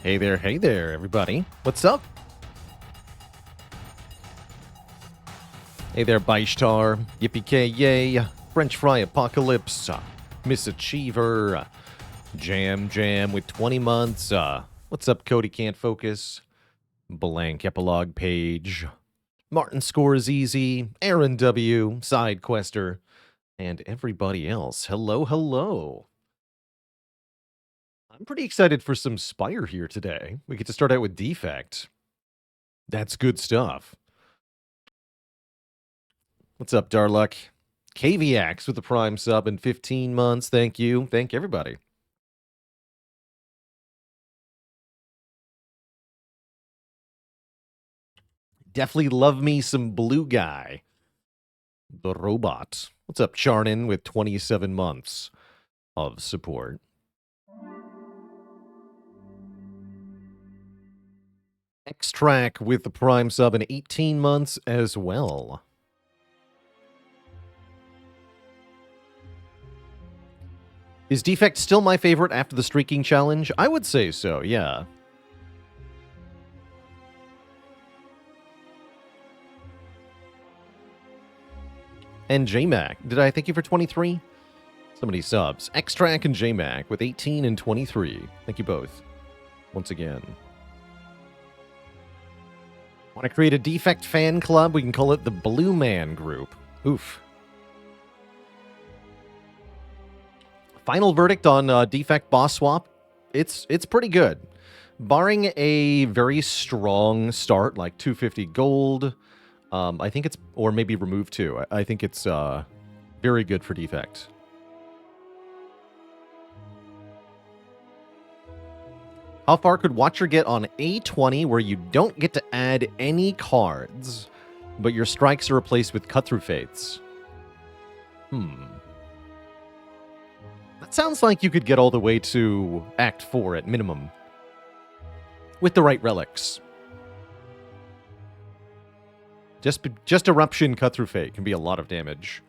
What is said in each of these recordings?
Hey there, everybody. What's up? Hey there, Baishtar. Yippee-ki-yay. French Fry Apocalypse. Misachiever. Jam with 20 months. What's up, Cody Can't Focus? Blank epilogue page. Martin Scores Easy. Aaron W. Side Quester. And everybody else. Hello. I'm pretty excited for some Spire here today. We get to start out with Defect. That's good stuff. What's up, Darluck? KVX with the Prime sub in 15 months. Thank you. Thank everybody. Definitely love me some Blue Guy. The robot. What's up, Charnin with 27 months of support. X-Track with the Prime sub in 18 months as well. Is Defect still my favorite after the streaking challenge? I would say so, yeah. And JMac. Did I thank you for 23? Somebody subs. X-Track and JMac with 18 and 23. Thank you both. Once again. Want to create a Defect fan club? We can call it the Blue Man Group. Oof. Final verdict on Defect boss swap. It's pretty good. Barring a very strong start, like 250 gold, I think it's, or maybe remove 2. I think it's very good for Defect. How far could Watcher get on A20 where you don't get to add any cards, but your strikes are replaced with cut-through fates? That sounds like you could get all the way to Act 4 at minimum. With the right relics. Just Eruption cut-through fate can be a lot of damage.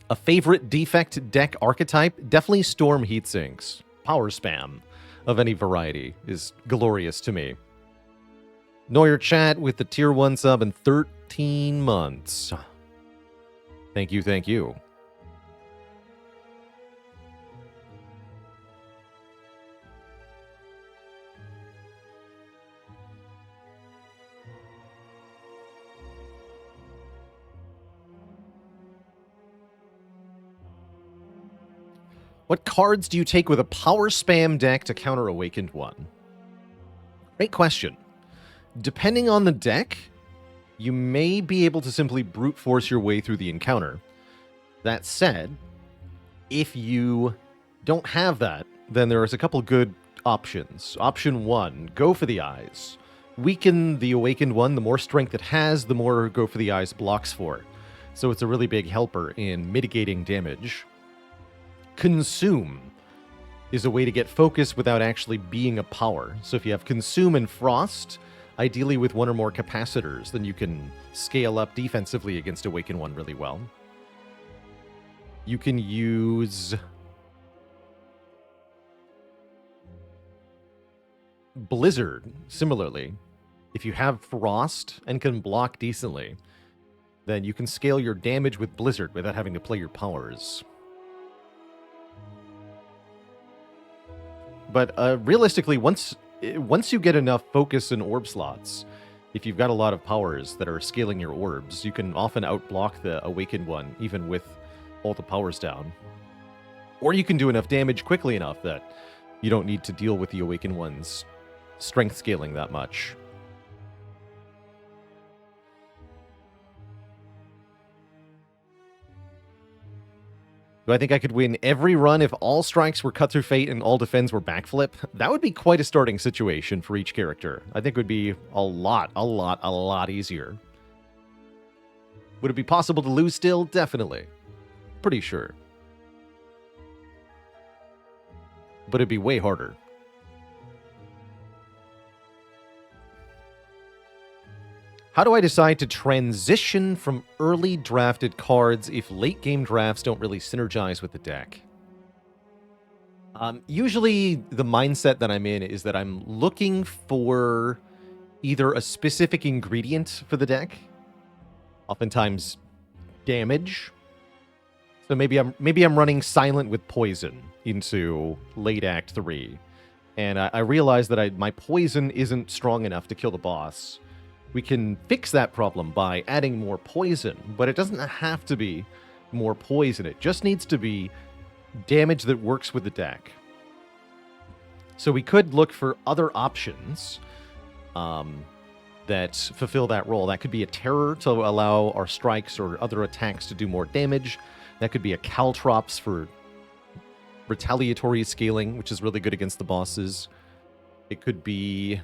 A favorite Defect deck archetype? Definitely Storm Heatsinks. Power spam of any variety is glorious to me. Neuer Chat with the Tier 1 sub in 13 months. Thank you. What cards do you take with a power spam deck to counter Awakened One? Great question. Depending on the deck, you may be able to simply brute force your way through the encounter. That said, if you don't have that, then there's a couple good options. Option 1, go for the eyes. Weaken the Awakened One. The more strength it has, the more go for the eyes blocks for. So it's a really big helper in mitigating damage. Consume is a way to get focus without actually being a power. So if you have Consume and Frost, ideally with one or more capacitors, then you can scale up defensively against Awaken One really well. You can use Blizzard, similarly. If you have Frost and can block decently, then you can scale your damage with Blizzard without having to play your powers. But realistically, once you get enough focus and orb slots, if you've got a lot of powers that are scaling your orbs, you can often outblock the Awakened One, even with all the powers down. Or you can do enough damage quickly enough that you don't need to deal with the Awakened One's strength scaling that much. Do I think I could win every run if all strikes were cut through fate and all defends were backflip? That would be quite a starting situation for each character. I think it would be a lot easier. Would it be possible to lose still? Definitely. Pretty sure. But it'd be way harder. How do I decide to transition from early drafted cards if late game drafts don't really synergize with the deck? Usually the mindset that I'm in is that I'm looking for either a specific ingredient for the deck, oftentimes damage. So maybe I'm running Silent with Poison into late Act 3. And I realize that my poison isn't strong enough to kill the boss. We can fix that problem by adding more poison, but it doesn't have to be more poison. It just needs to be damage that works with the deck. So we could look for other options that fulfill that role. That could be a terror to allow our strikes or other attacks to do more damage. That could be a caltrops for retaliatory scaling, which is really good against the bosses. It could be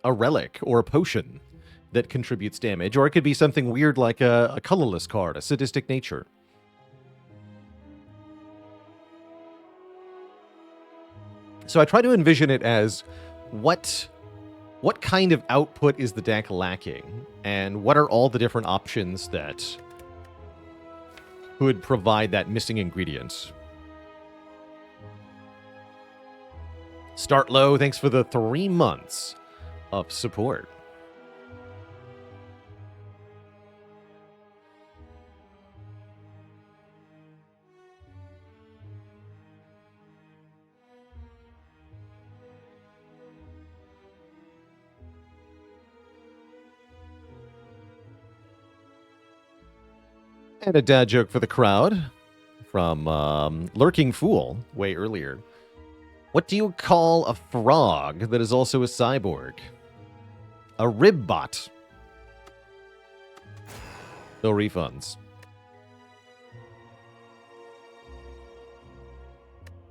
a relic or a potion that contributes damage, or it could be something weird like a colorless card, a sadistic nature. So I try to envision it as what kind of output is the deck lacking, and what are all the different options that could provide that missing ingredient. Start Low, thanks for the 3 months of support. And a dad joke for the crowd from Lurking Fool way earlier. What do you call a frog that is also a cyborg? A ribbot. No refunds.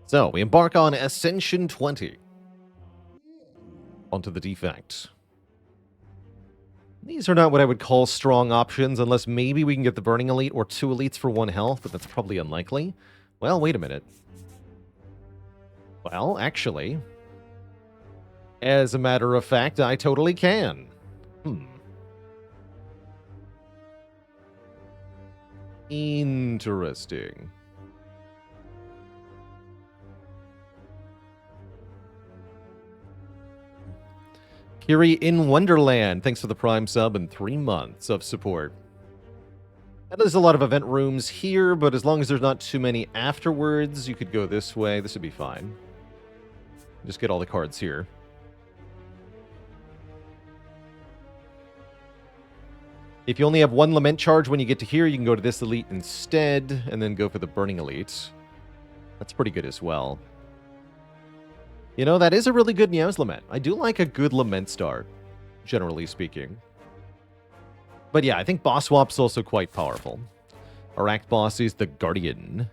So, we embark on Ascension 20. Onto the Defect. These are not what I would call strong options, unless maybe we can get the Burning Elite or 2 Elites for 1 health, but that's probably unlikely. Well, wait a minute. Well, actually, as a matter of fact, I totally can. Interesting. Kiri in Wonderland, thanks for the Prime sub and 3 months of support. And there's a lot of event rooms here, but as long as there's not too many afterwards, you could go this way. This would be fine. Just get all the cards here. If you only have 1 Lament charge when you get to here, you can go to this Elite instead, and then go for the Burning Elite. That's pretty good as well. You know, that is a really good Meow's Lament. I do like a good Lament start, generally speaking. But yeah, I think Boss Swap's also quite powerful. Our Act Boss is the Guardian.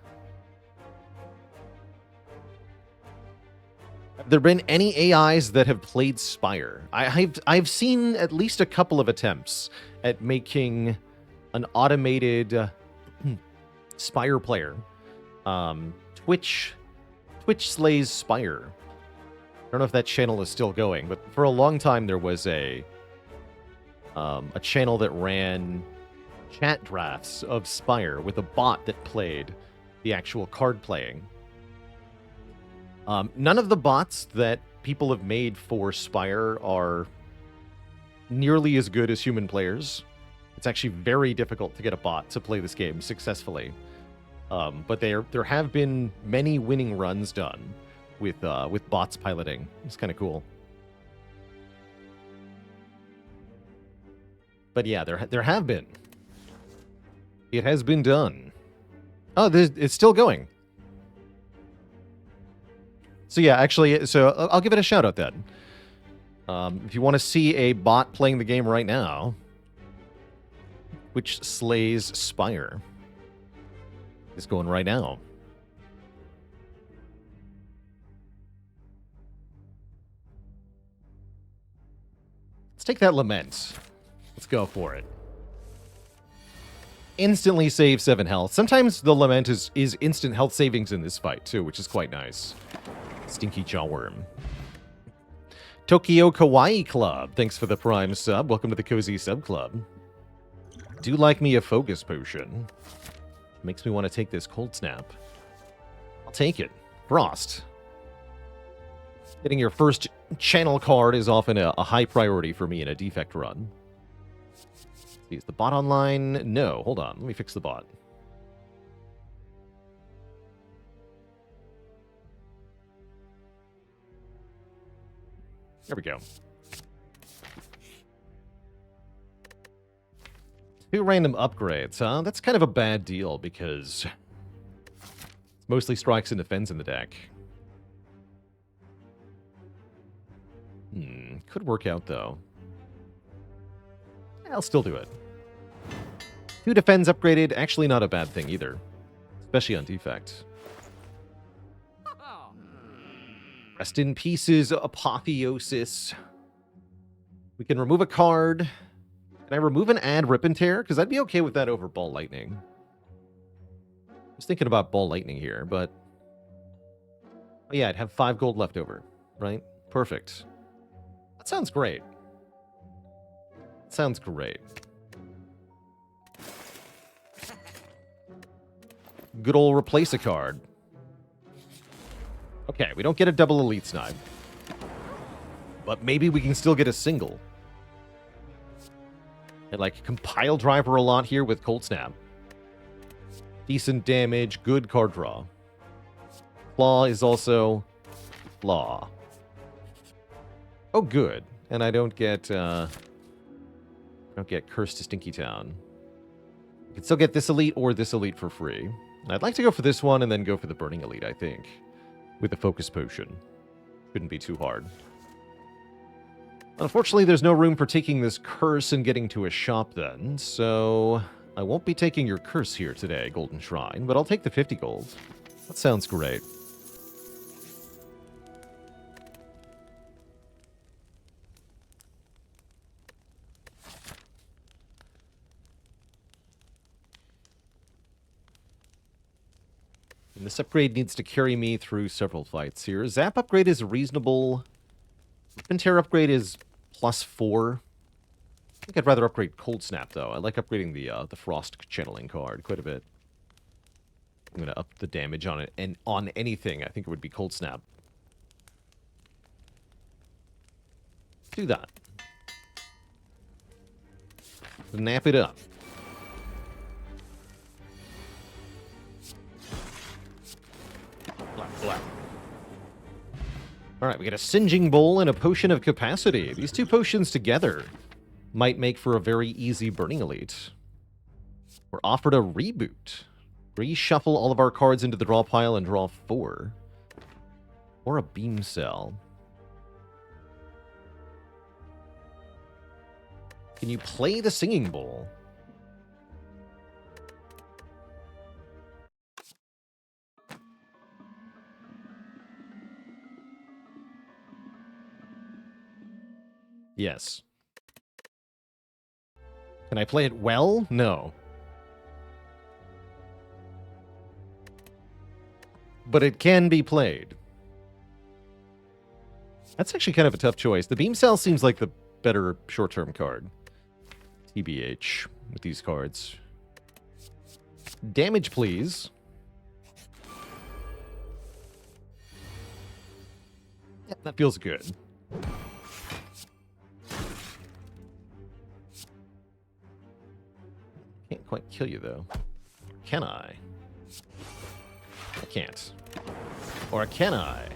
Have there been any AIs that have played Spire? I've seen at least a couple of attempts at making an automated Spire player. Twitch slays Spire. I don't know if that channel is still going, but for a long time there was a channel that ran chat drafts of Spire with a bot that played the actual card playing. None of the bots that people have made for Spire are nearly as good as human players. It's actually very difficult to get a bot to play this game successfully. But there have been many winning runs done with bots piloting. It's kind of cool. But yeah, there have been. It has been done. Oh, it's still going. So yeah, actually, so I'll give it a shout out then. If you want to see a bot playing the game right now, which slays Spire, is going right now. Let's take that Lament. Let's go for it. Instantly save 7 health. Sometimes the Lament is instant health savings in this fight, too, which is quite nice. Stinky Jawworm. Tokyo Kawaii Club, thanks for the Prime sub. Welcome to the Cozy Sub Club. Do like me a Focus Potion. Makes me want to take this Cold Snap. take it. Frost. Getting your first channel card is often a high priority for me in a Defect run. Is the bot online? No, hold on. Let me fix the bot. There we go. 2 random upgrades, huh? That's kind of a bad deal because it's mostly strikes and defends in the deck. Could work out, though. I'll still do it. 2 defends upgraded, actually not a bad thing either. Especially on Defect. Rest in pieces, Apotheosis. We can remove a card. Can I remove and add Rip and Tear? Because I'd be okay with that over Ball Lightning. I was thinking about Ball Lightning here, but... Oh yeah, I'd have 5 gold left over, right? Perfect. That sounds great. Sounds great. Good old replace a card. Okay, we don't get a double Elite Snipe. But maybe we can still get a single. And like Compile Driver a lot here with Cold Snap. Decent damage, good card draw. Claw is also Claw. Oh, good. And I don't get Cursed to Stinky Town. You can still get this Elite or this Elite for free. And I'd like to go for this one and then go for the Burning Elite, I think. With the Focus Potion. Shouldn't be too hard. Unfortunately, there's no room for taking this curse and getting to a shop then, so I won't be taking your curse here today, Golden Shrine, but I'll take the 50 gold. That sounds great. And this upgrade needs to carry me through several fights here. Zap upgrade is reasonable. Tear upgrade is +4. I think I'd rather upgrade Cold Snap, though. I like upgrading the Frost channeling card quite a bit. I'm going to up the damage on it, and on anything, I think it would be Cold Snap. Do that. Snap it up. Black. Alright, we get a Singeing Bowl and a Potion of Capacity. These 2 potions together might make for a very easy Burning Elite. We're offered a reboot. Reshuffle all of our cards into the draw pile and draw 4. Or a Beam Cell. Can you play the Singing Bowl? Yes. Can I play it well? No. But it can be played. That's actually kind of a tough choice. The Beam Cell seems like the better short-term card. TBH with these cards. Damage, please. Yeah, that feels good. Can't quite kill you, though. Can I? I can't. Or can I?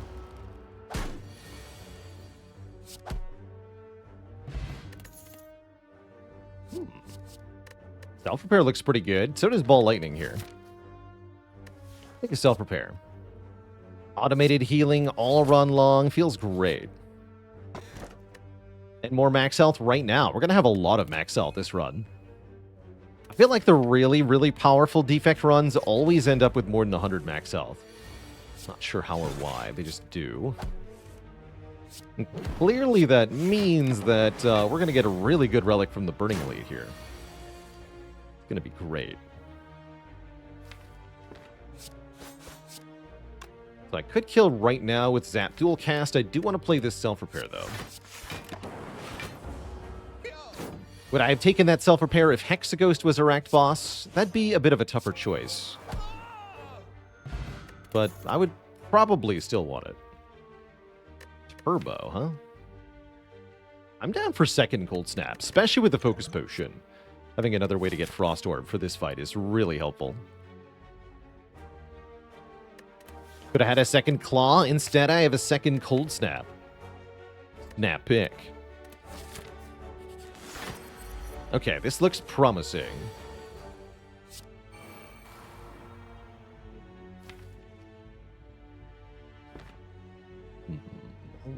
Self-repair looks pretty good. So does Ball Lightning here. I think a self-repair. Automated healing all run long. Feels great. And more max health right now. We're going to have a lot of max health this run. I feel like the really, really powerful Defect runs always end up with more than 100 max health. Not sure how or why. They just do. And clearly that means that we're going to get a really good relic from the Burning Elite here. It's going to be great. So I could kill right now with Zap Dual Cast. I do want to play this Self-Repair, though. Would I have taken that Self-Repair if Hexaghost was a racked boss? That'd be a bit of a tougher choice. but I would probably still want it. Turbo, huh? I'm down for second Cold Snap, especially with the Focus Potion. Having another way to get Frost Orb for this fight is really helpful. Could have had a second Claw. Instead, I have a second Cold Snap. Snap pick. Okay, this looks promising.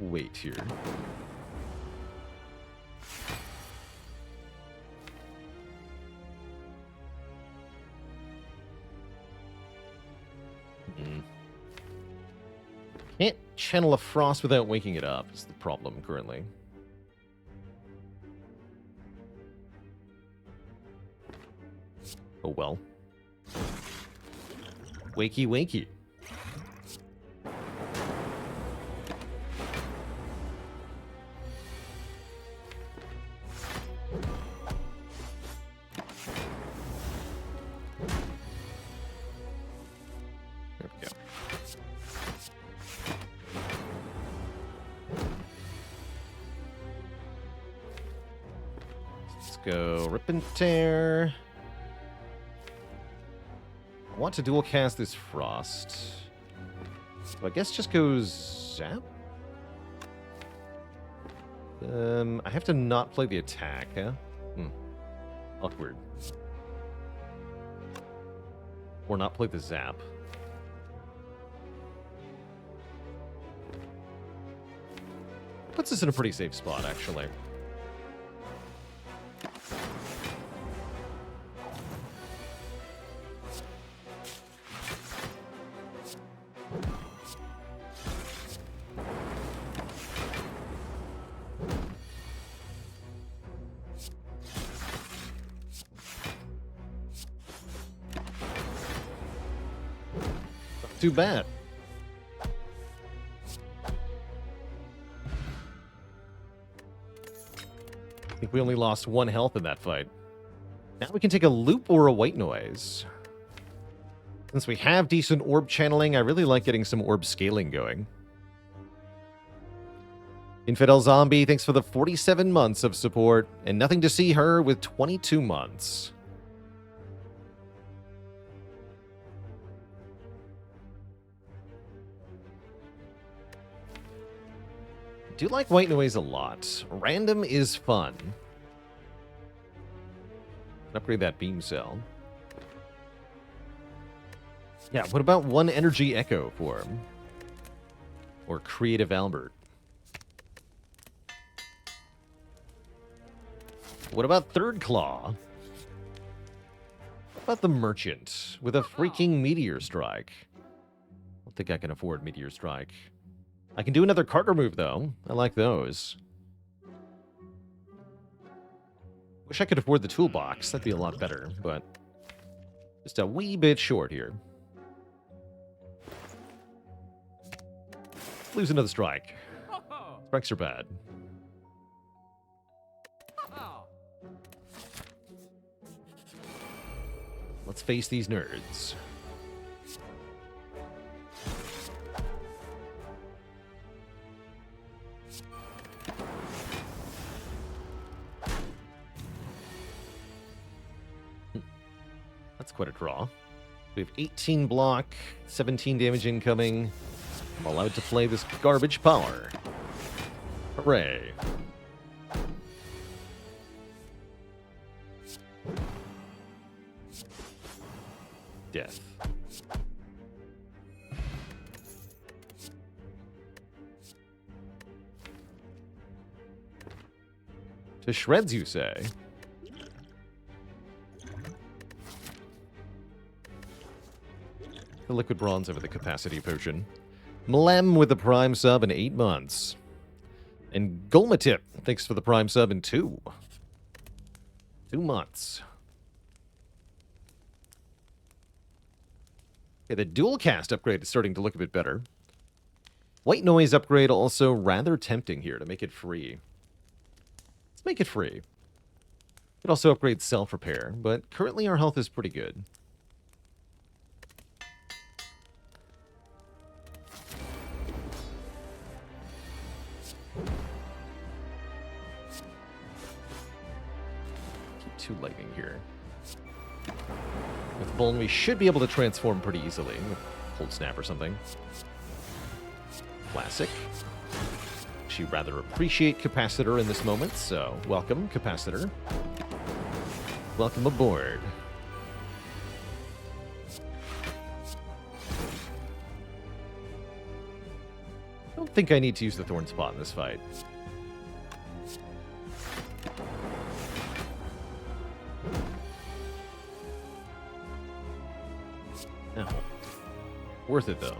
Wait here. Can't channel a Frost without waking it up is the problem currently. Oh well. Wakey, wakey. There we go. Let's go Rip and Tear. I want to dual cast this Frost. So I guess just goes Zap? I have to not play the attack, huh? Awkward. Or not play the Zap. Puts us in a pretty safe spot, actually. Too bad. I think we only lost 1 health in that fight. Now we can take a loop or a white noise. Since we have decent orb channeling, I really like getting some orb scaling going. Infidel Zombie, thanks for the 47 months of support. And Nothing to See Her with 22 months. I do like white noise a lot. Random is fun. Upgrade that beam cell. Yeah, what about 1 energy echo for him? Or Creative Albert? What about Third Claw? What about the Merchant with a freaking Meteor Strike? I don't think I can afford Meteor Strike. I can do another Carter move, though. I like those. Wish I could afford the toolbox. That'd be a lot better, but just a wee bit short here. Lose another strike. Strikes are bad. Let's face these nerds. That's quite a draw. We have 18 block, 17 damage incoming. I'm allowed to play this garbage power. Hooray. Death. To shreds, you say? The liquid bronze over the capacity potion. Mlem with the prime sub in 8 months. And Golmatip, thanks for the prime sub in 2 months. Okay, the dual cast upgrade is starting to look a bit better. White noise upgrade also rather tempting here to make it free. Let's make it free. Could also upgrade self-repair, but currently our health is pretty good. 2 lightning here. With Buln, we should be able to transform pretty easily. Cold Snap or something. Classic. Actually rather appreciate Capacitor in this moment, so welcome, Capacitor. Welcome aboard. I don't think I need to use the Thorn Spot in this fight. No. Worth it, though.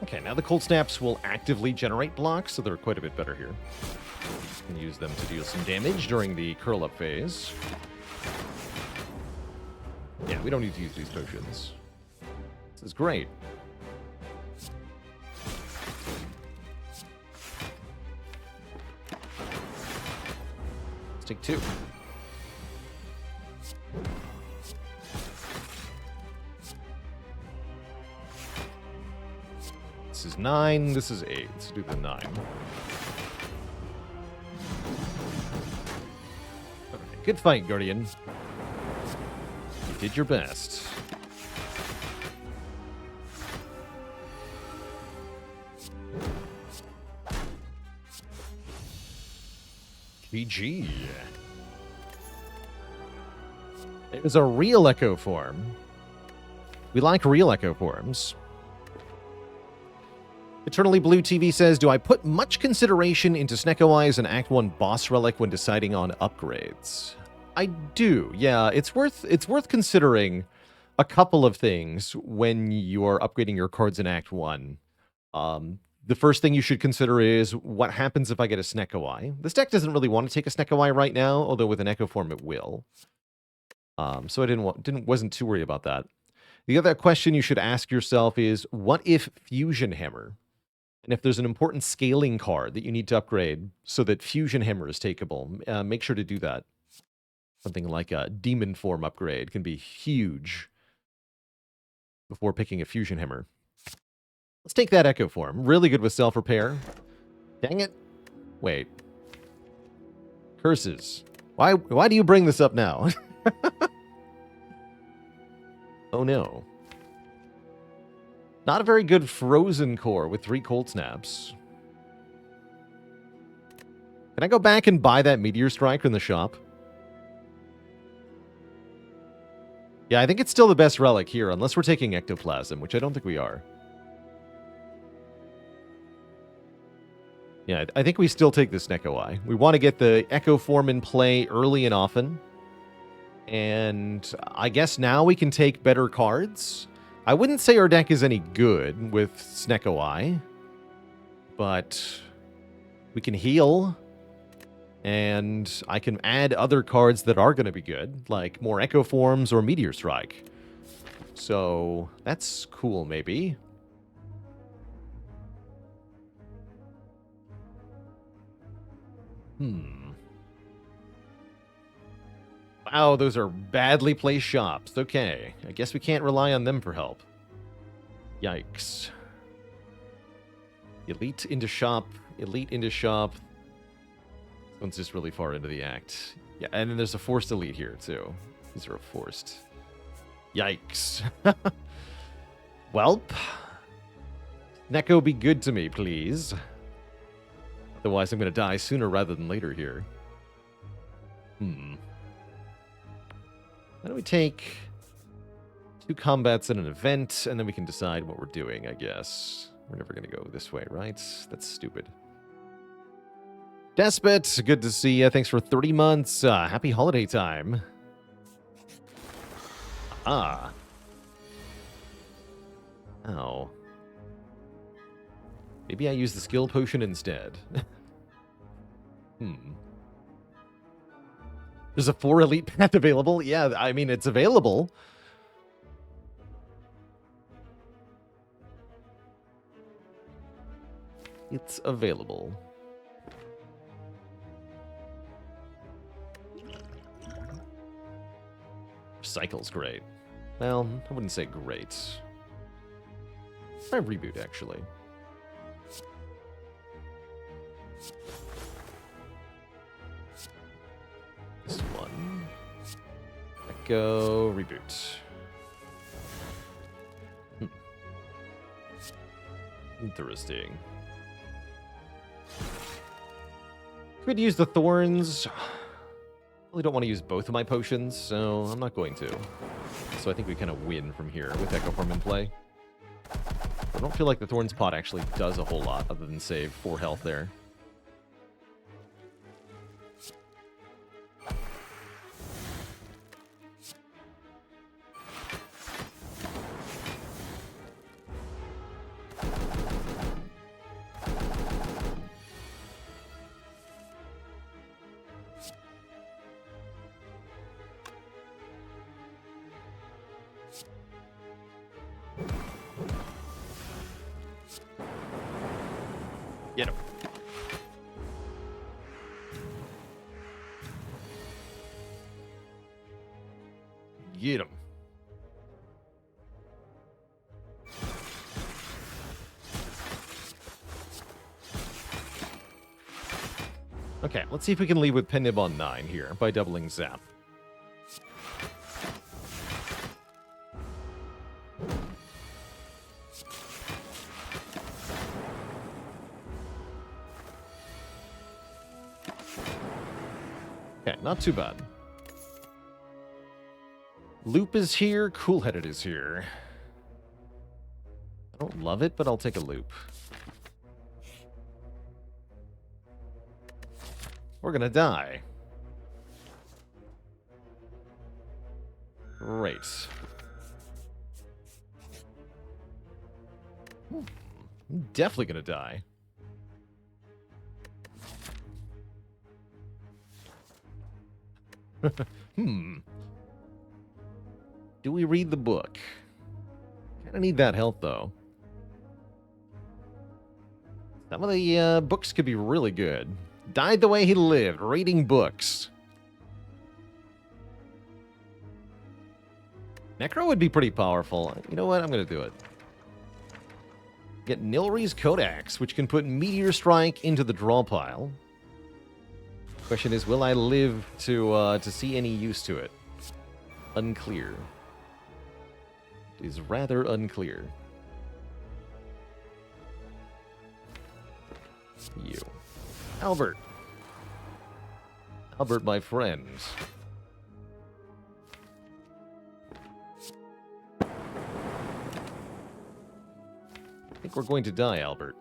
Okay, now the Cold Snaps will actively generate blocks, so they're quite a bit better here. Can use them to deal some damage during the curl-up phase. Yeah, we don't need to use these potions. This is great. Let's take 2. This is 9, this is 8. Let's do the 9. Okay, good fight, Guardian. You did your best. GG. It was a real Echo form. We like real Echo forms. Eternally Blue TV says, do I put much consideration into Snecko Eye as an Act 1 boss relic when deciding on upgrades? I do, yeah. It's worth considering a couple of things when you're upgrading your cards in Act 1. The first thing you should consider is, what happens if I get a Snecko Eye? This deck doesn't really want to take a Snecko Eye right now, although with an Echo form it will. So I wasn't too worried about that. The other question you should ask yourself is, what if Fusion Hammer? And if there's an important scaling card that you need to upgrade so that Fusion Hammer is takeable, make sure to do that. Something like a Demon Form upgrade can be huge before picking a Fusion Hammer. Let's take that Echo Form. Really good with self-repair. Dang it. Wait. Curses. Why do you bring this up now? Oh no. Not a very good Frozen Core with 3 Cold Snaps. Can I go back and buy that Meteor Strike in the shop? Yeah, I think it's still the best relic here, unless we're taking Ectoplasm, which I don't think we are. Yeah, I think we still take this Snecko Eye. We want to get the Echo form in play early and often. And I guess now we can take better cards. I wouldn't say our deck is any good with Snecko Eye, but we can heal, and I can add other cards that are going to be good, like more Echo Forms or Meteor Strike. So that's cool, maybe. Wow, those are badly placed shops. Okay, I guess we can't rely on them for help. Yikes. Elite into shop. Elite into shop. This one's just really far into the act. Yeah, and then there's a forced elite here, too. These are forced. Yikes. Welp. Neko, be good to me, please. Otherwise, I'm going to die sooner rather than later here. Why don't we take 2 combats and an event, and then we can decide what we're doing, I guess. We're never going to go this way, right? That's stupid. Despot, good to see you. Thanks for 30 months. Happy holiday time. Ah. Oh. Maybe I use the skill potion instead. There's a 4 elite path available? Yeah, I mean, it's available. It's available. Recycle's great. Well, I wouldn't say great. Try reboot, actually. This one. Echo, reboot. Interesting. Could use the thorns. Really don't want to use both of my potions, so I'm not going to. So I think we kind of win from here with Echo Form in play. I don't feel like the Thorns pot actually does a whole lot other than save 4 health there. Get him. Get him. Okay, let's see if we can leave with Penib on 9 here by doubling Zap. Okay, not too bad. Loop is here, Cool-Headed is here. I don't love it, but I'll take a loop. We're gonna die. Great. I'm definitely gonna die. Do we read the book? Kinda need that health, though. Some of the books could be really good. Died the way he lived, reading books. Necro would be pretty powerful. You know what? I'm going to do it. Get Nilri's Codex, which can put Meteor Strike into the draw pile. Question is, will I live to see any use to it? Unclear. It is rather unclear. You. Albert. Albert, my friend. I think we're going to die, Albert.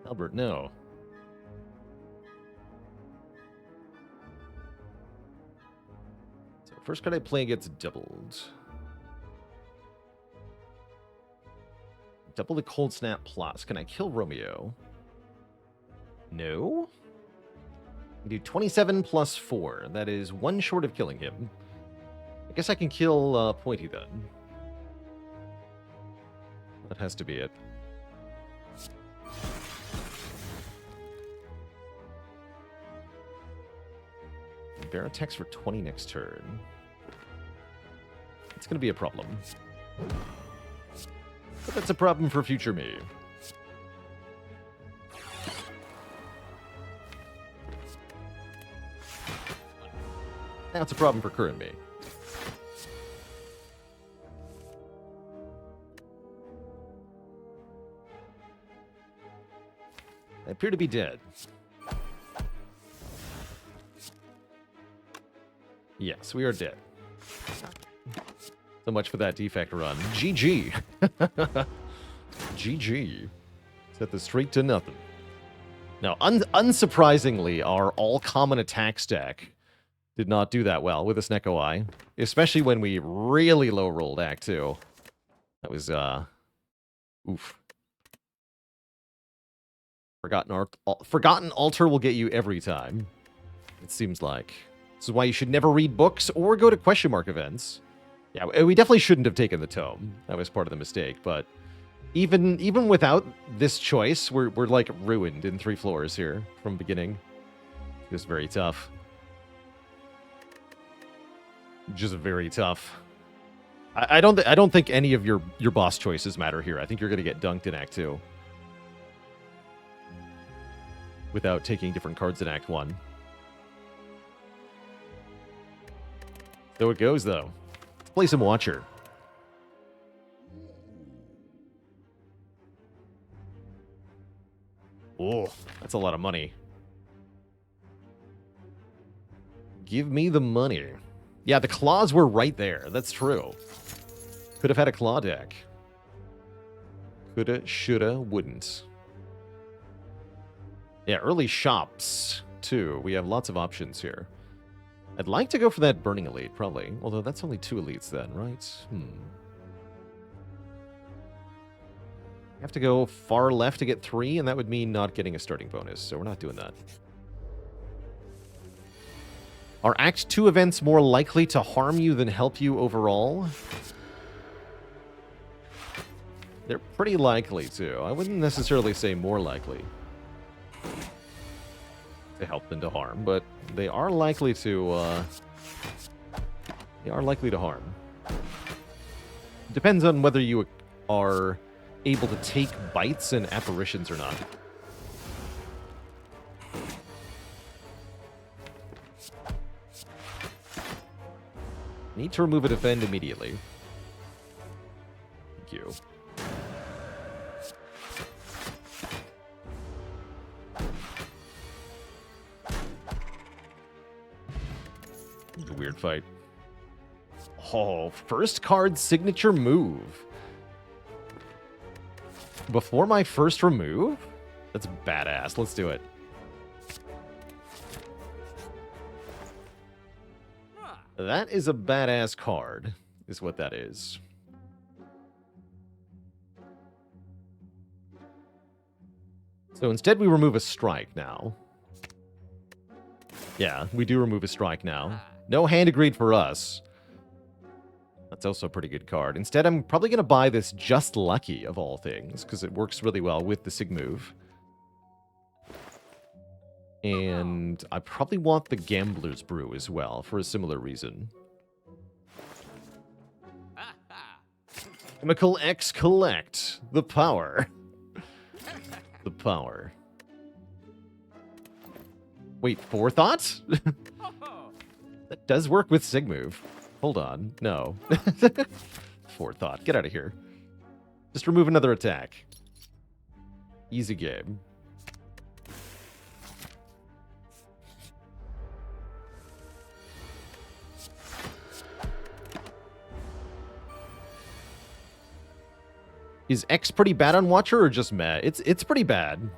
Albert, no. So, first card I play gets doubled. Double the Cold Snap Plus. Can I kill Romeo? No. I do 27 plus 4. That is 1 short of killing him. I guess I can kill Pointy then. That has to be it. Bear attacks for 20 next turn. It's going to be a problem. But that's a problem for future me. Now it's a problem for current me. I appear to be dead. Yes, we are dead. So much for that defect run. GG. GG. Set the streak to nothing. Now, unsurprisingly, our all-common attack stack did not do that well with this Neko Eye. Especially when we really low-rolled Act 2. That was, oof. Forgotten Altar will get you every time. It seems like. This is why you should never read books or go to question mark events. Yeah, we definitely shouldn't have taken the tome. That was part of the mistake, but even without this choice, we're like ruined in 3 floors here from beginning. Just very tough. Just very tough. I don't think any of your boss choices matter here. I think you're gonna get dunked in Act 2. Without taking different cards in Act 1. So it goes, though. Let's play some Watcher. Oh, that's a lot of money. Give me the money. Yeah, the claws were right there. That's true. Could have had a claw deck. Coulda, shoulda, wouldn't. Yeah, early shops, too. We have lots of options here. I'd like to go for that Burning Elite, probably. Although that's only 2 elites then, right? Have to go far left to get 3, and that would mean not getting a starting bonus, so we're not doing that. Are Act 2 events more likely to harm you than help you overall? They're pretty likely to. I wouldn't necessarily say more likely to help than to harm, but they are likely to harm. Depends on whether you are able to take bites and apparitions or not. Need to remove a defend immediately. Thank you. It's a weird fight. Oh, first card signature move. Before my first remove? That's badass. Let's do it. That is a badass card, is what that is. So instead we remove a strike now. Yeah, we do remove a strike now. No hand agreed for us. That's also a pretty good card. Instead, I'm probably going to buy this Just Lucky, of all things, because it works really well with the Sig move. And I probably want the Gambler's Brew as well, for a similar reason. Chemical X Collect. The power. The power. Wait, Forethought? That does work with Sig move. Hold on. No. Forethought. Get out of here. Just remove another attack. Easy game. Is X pretty bad on Watcher or just meh? It's pretty bad.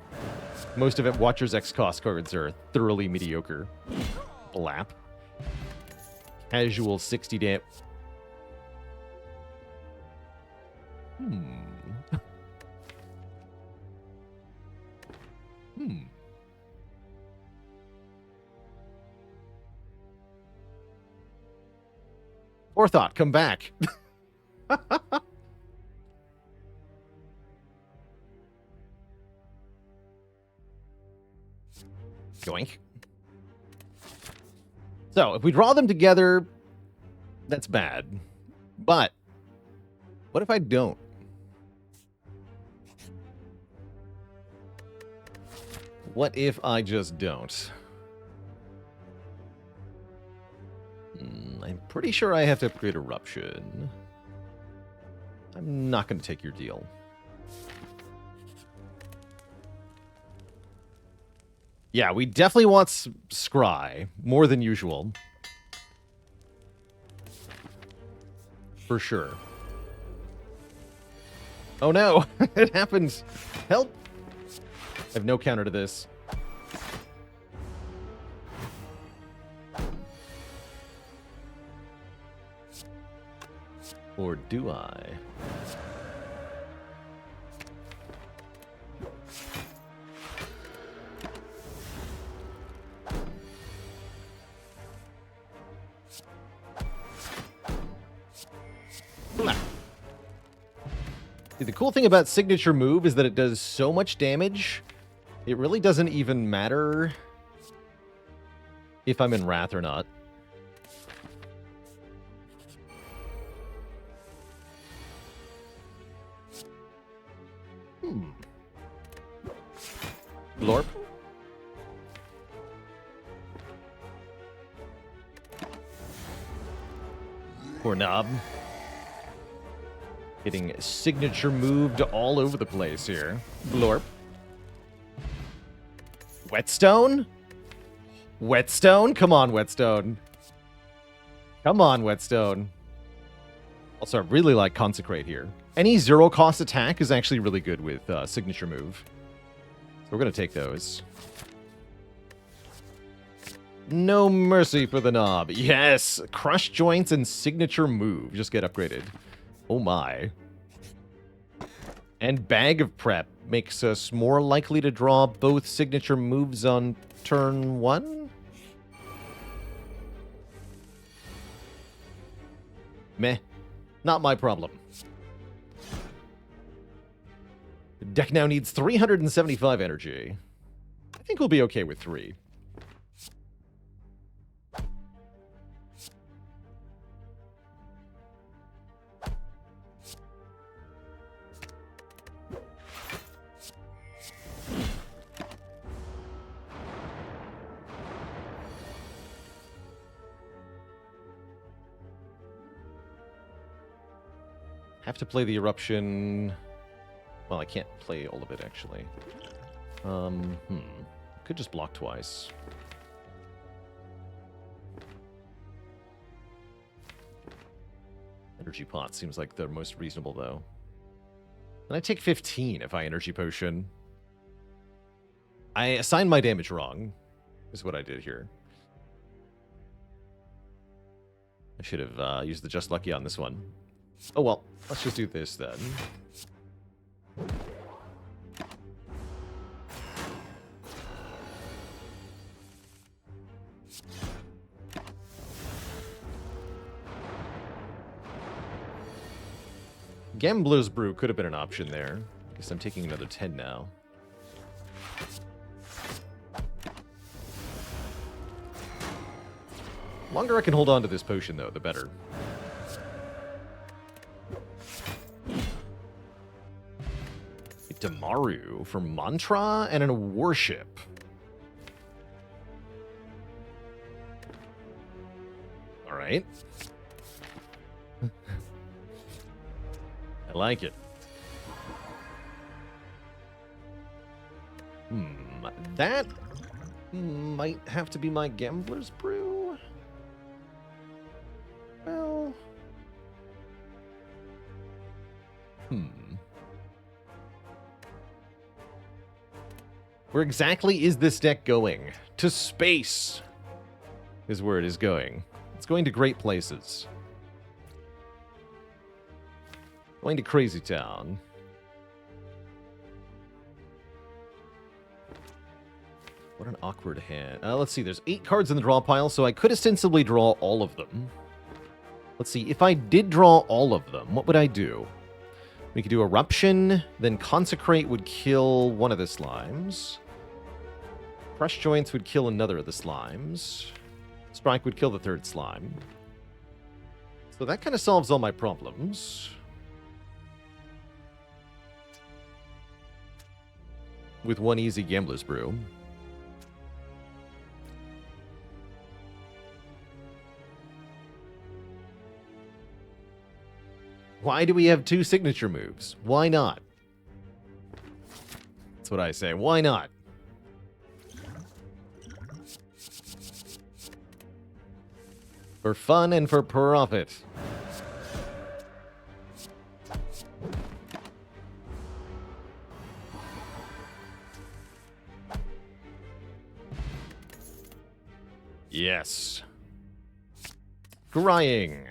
Most of it, Watcher's X cost cards are thoroughly mediocre. Blap. Casual 60 damage. Forethought, come back. Yoink. So, if we draw them together, that's bad. But, what if I don't? What if I just don't? I'm pretty sure I have to upgrade Eruption. I'm not going to take your deal. Yeah, we definitely want Scry, more than usual. For sure. Oh no, it happened. Help! I have no counter to this. Or do I? See, the cool thing about Signature Move is that it does so much damage, it really doesn't even matter if I'm in Wrath or not. Glorp. Poor knob. Getting signature moved all over the place here. Glorp. Whetstone? Whetstone? Come on, Whetstone. Come on, Whetstone. Also, I really like Consecrate here. Any zero-cost attack is actually really good with signature move. So we're going to take those. No mercy for the knob. Yes! Crush joints and signature move just get upgraded. Oh my. And Bag of Prep makes us more likely to draw both signature moves on turn 1? Meh. Not my problem. The deck now needs 375 energy. I think we'll be okay with 3. Have to play the Eruption. Well, I can't play all of it, actually. Could just block twice. Energy Pot seems like the most reasonable, though. And I take 15 if I Energy Potion. I assigned my damage wrong, is what I did here. I should have used the Just Lucky on this one. Oh well, let's just do this then. Gambler's Brew could have been an option there. Guess I'm taking another 10 now. The longer I can hold on to this potion, though, the better. Damaru for Mantra and a Worship. Alright. I like it. That might have to be my Gambler's Brew. Well... Where exactly is this deck going? To space is where it is going. It's going to great places. Going to Crazy Town. What an awkward hand. Let's see, there's 8 cards in the draw pile, so I could ostensibly draw all of them. Let's see, if I did draw all of them, what would I do? We could do Eruption, then Consecrate would kill one of the slimes. Crush Joints would kill another of the slimes. Strike would kill the 3rd slime. So that kind of solves all my problems. With one easy Gambler's Brew. Why do we have 2 signature moves? Why not? That's what I say. Why not? For fun and for profit. Yes. Scrying.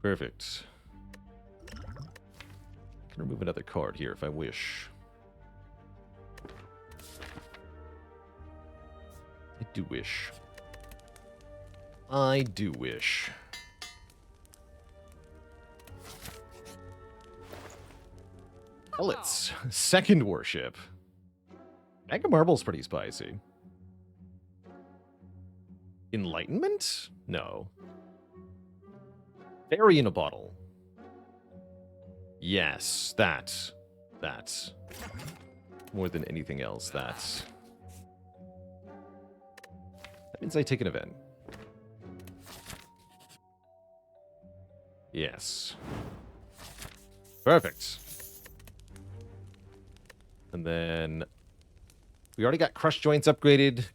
Perfect. I can remove another card here if I wish. I do wish. I do wish. Pellets. Second warship. Mega Marble's pretty spicy. Enlightenment? No. Fairy in a bottle. Yes, that. More than anything else, that means I take an event. Yes. Perfect. And then we already got crush joints upgraded.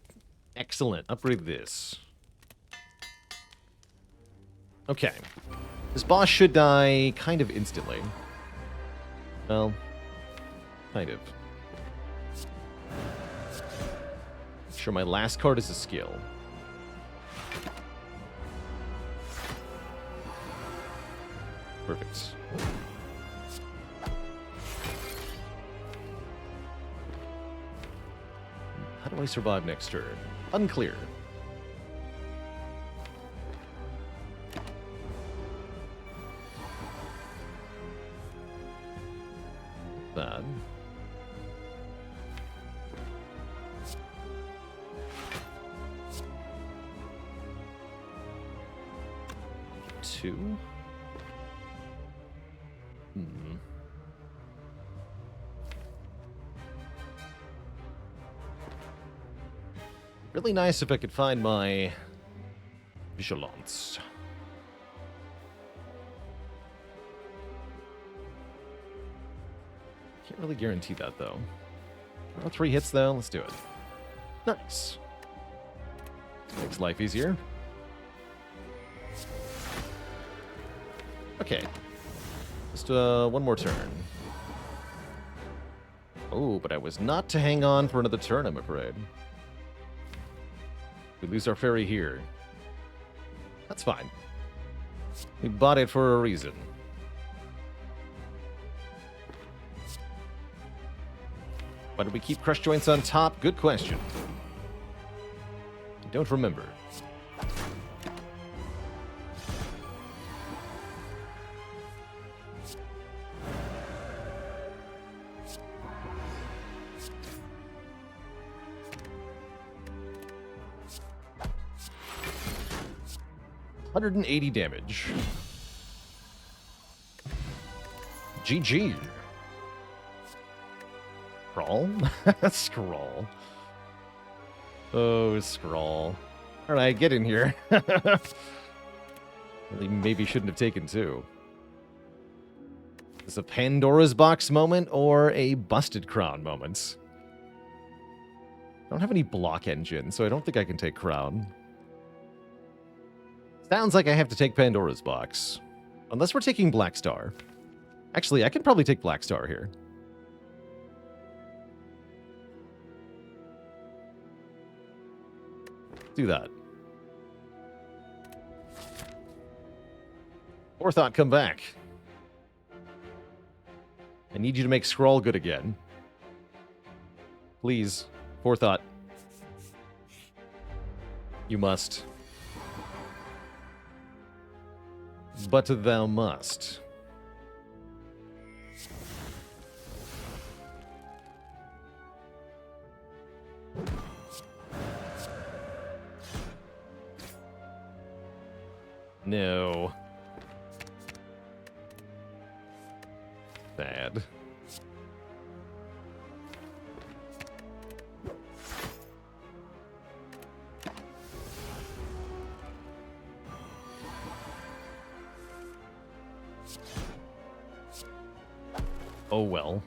Excellent. Upgrade this. Okay. This boss should die kind of instantly. Well, kind of. Sure, my last card is a skill. Perfect. How do I survive next turn? Unclear. Bad. Two. Really nice if I could find my vigilance. Can't really guarantee that though. Well, 3 hits though. Let's do it. Nice. Makes life easier. Okay. Just one more turn. Oh, but I was not to hang on for another turn, I'm afraid. We lose our fairy here. That's fine. We bought it for a reason. Why did we keep crush joints on top? Good question. I don't remember. $180 damage. GG. Scrawl? Scrawl. Oh, Scrawl. Alright, get in here. Really, maybe shouldn't have taken 2. Is this a Pandora's box moment or a busted crown moment? I don't have any block engine, so I don't think I can take crown. Sounds like I have to take Pandora's box. Unless we're taking Black Star. Actually, I can probably take Black Star here. Do that. Forethought, come back. I need you to make Scrawl good again. Please, Forethought. You must. But thou must. No. Bad. Oh well.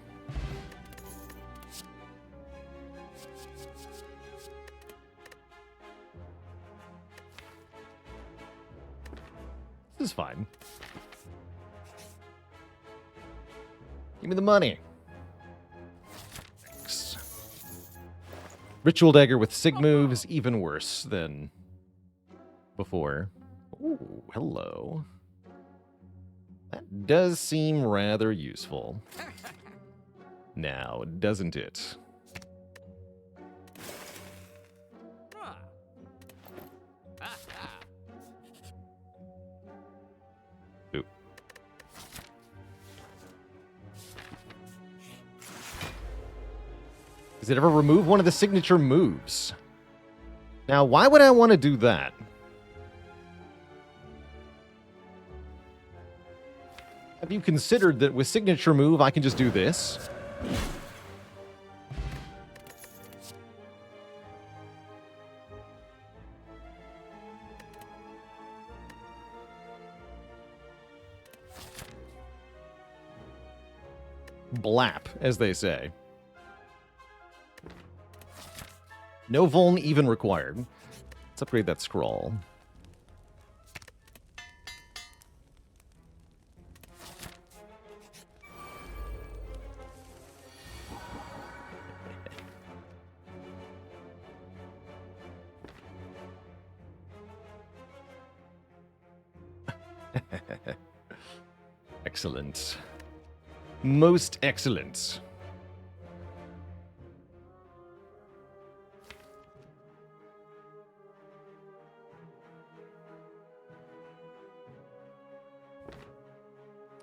This is fine. Give me the money. Thanks. Ritual Dagger with Sig move is even worse than before. Ooh, hello. That does seem rather useful. Now, doesn't it? Ooh. Does it ever remove one of the signature moves? Now, why would I want to do that? Have you considered that with signature move, I can just do this? Blap, as they say. No vuln even required. Let's upgrade that scroll. Excellent. Most excellent.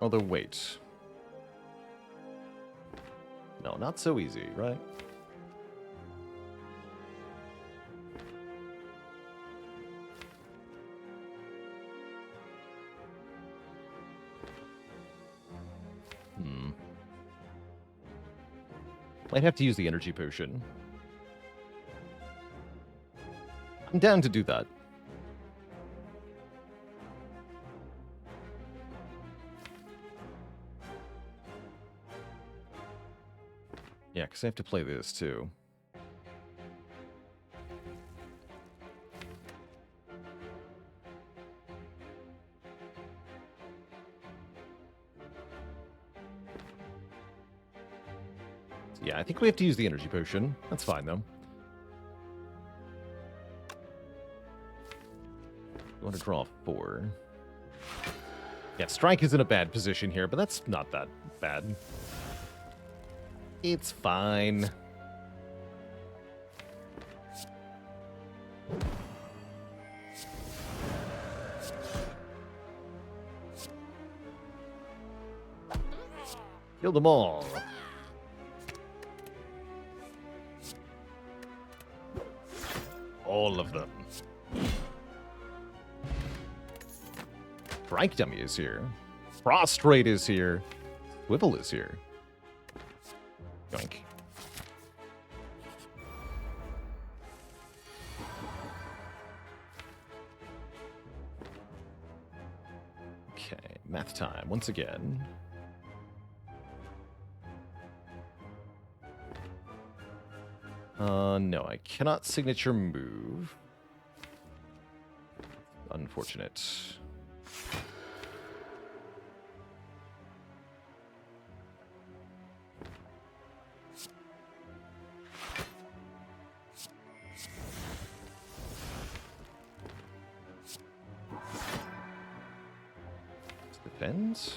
Although, wait. No, not so easy, right? Might have to use the energy potion. I'm down to do that. Yeah, because I have to play this too. Yeah, I think we have to use the energy potion. That's fine, though. You want to draw 4. Yeah, strike is in a bad position here, but that's not that bad. It's fine. Kill them all. All of them. Strike Dummy is here. Prostrate is here. Swivel is here. Yoink. Okay, math time once again. No, I cannot signature move. Unfortunate. Defend.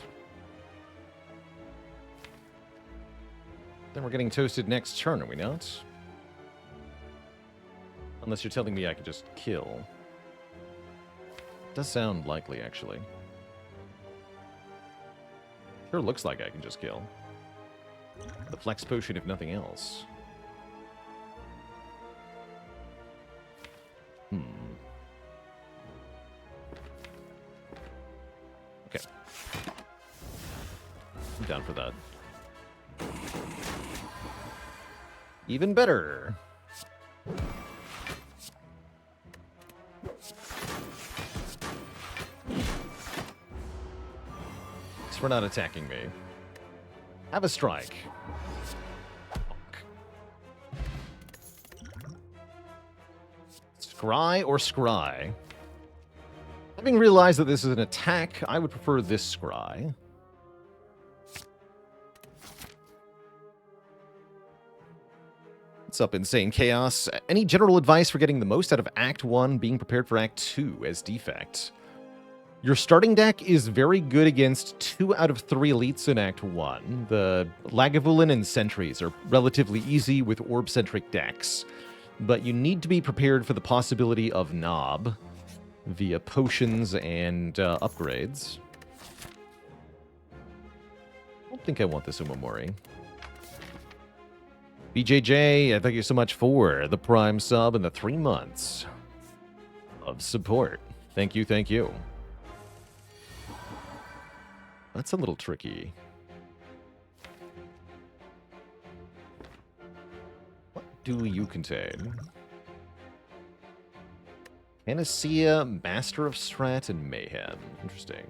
Then we're getting toasted next turn, are we not? Unless you're telling me I could just kill. Does sound likely, actually. Sure looks like I can just kill. The flex potion, if nothing else. Okay. I'm down for that. Even better. For not attacking me. Have a strike. Scry or scry? Having realized that this is an attack, I would prefer this scry. What's up, Insane Chaos? Any general advice for getting the most out of Act 1, being prepared for Act 2 as Defect? Your starting deck is very good against 2 out of 3 elites in Act 1. The Lagavulin and Sentries are relatively easy with orb-centric decks, but you need to be prepared for the possibility of Knob via potions and upgrades. I don't think I want this Umamori. BJJ, thank you so much for the Prime sub and the 3 months of support. Thank you, thank you. That's a little tricky. What do you contain? Panacea, Master of Strat, and Mayhem. Interesting.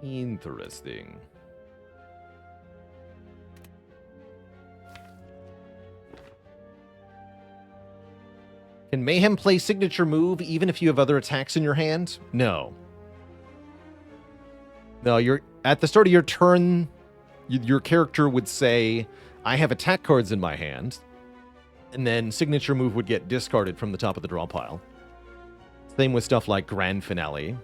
Interesting. Can Mayhem play signature move even if you have other attacks in your hand? No. No, you're at the start of your turn, your character would say, I have attack cards in my hand, and then signature move would get discarded from the top of the draw pile. Same with stuff like Grand Finale.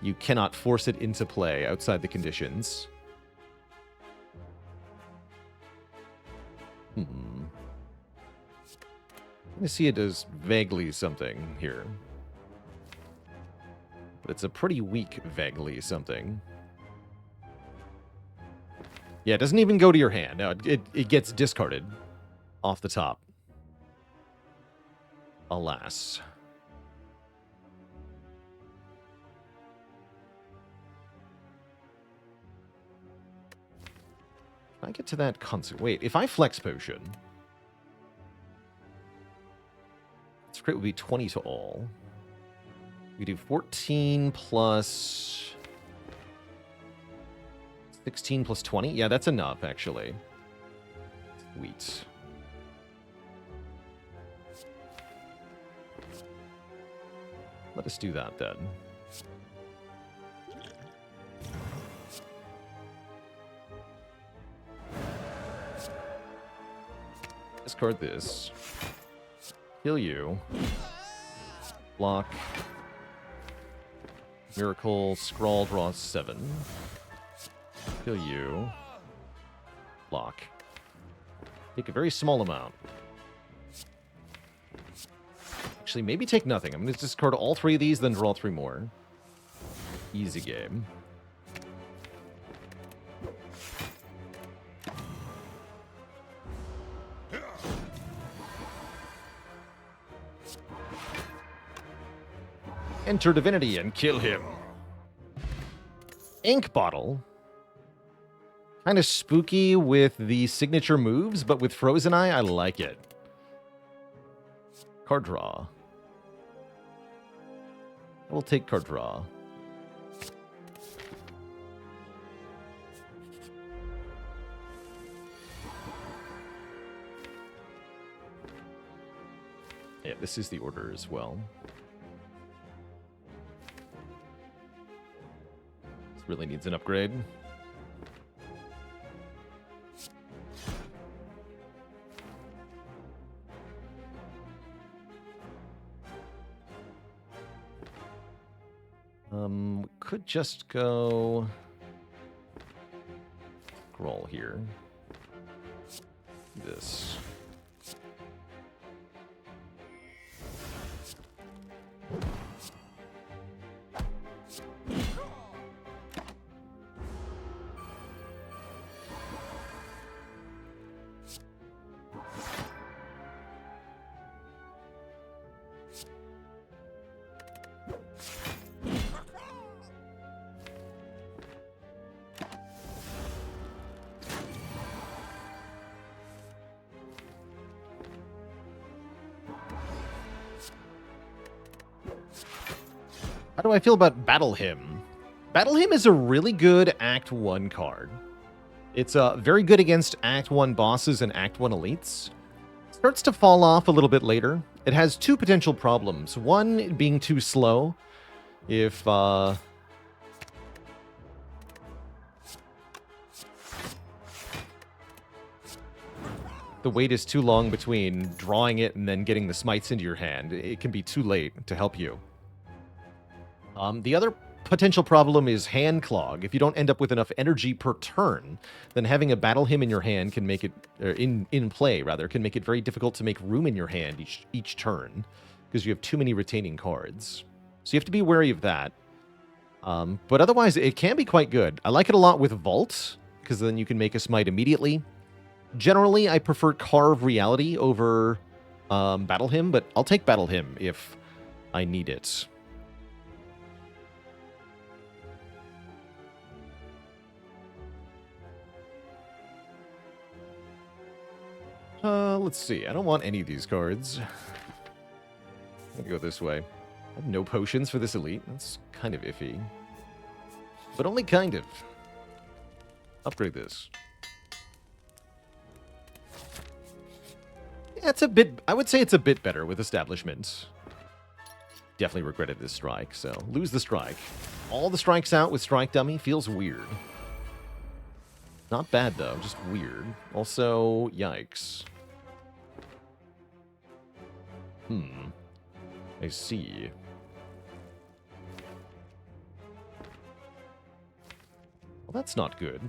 You cannot force it into play outside the conditions. I'm going to see it as vaguely something here. But it's a pretty weak vaguely something. Yeah, it doesn't even go to your hand. No, it gets discarded off the top. Alas. Can I get to that concept? Wait, if I flex potion, its crit would be 20 to all. We do 14 plus 16 plus 20. Yeah, that's enough, actually. Sweet. Let us do that, then. Discard this. Kill you. Block. Miracle. Scrawl. Draw 7. Kill you. Block. Take a very small amount. Actually, maybe take nothing. I'm going to discard all 3 of these, then draw 3 more. Easy game. Enter Divinity and kill him. Ink Bottle. Kind of spooky with the signature moves, but with Frozen Eye, I like it. Card draw. We'll take card draw. Yeah, this is the order as well. Really needs an upgrade. We could just go scroll here. This. How do I feel about Battle Hymn? Battle Hymn is a really good Act 1 card. It's very good against Act 1 bosses and Act 1 elites. Starts to fall off a little bit later. It has 2 potential problems. One, being too slow. If the wait is too long between drawing it and then getting the smites into your hand, it can be too late to help you. The other potential problem is hand clog. If you don't end up with enough energy per turn, then having a Battle Hymn in your hand can make it, or in play rather, can make it very difficult to make room in your hand each turn. because you have too many retaining cards. So you have to be wary of that. But otherwise, it can be quite good. I like it a lot with Vault, because then you can make a smite immediately. Generally, I prefer Carve Reality over Battle Hymn, but I'll take Battle Hymn if I need it. Let's see. I don't want any of these cards. I'm gonna go this way. I have no potions for this elite. That's kind of iffy. But only kind of. Upgrade this. Yeah, it's a bit... I would say it's a bit better with Establishment. Definitely regretted this strike, so lose the strike. All the strikes out with Strike Dummy feels weird. Not bad, though. Just weird. Also, yikes. I see. Well, that's not good.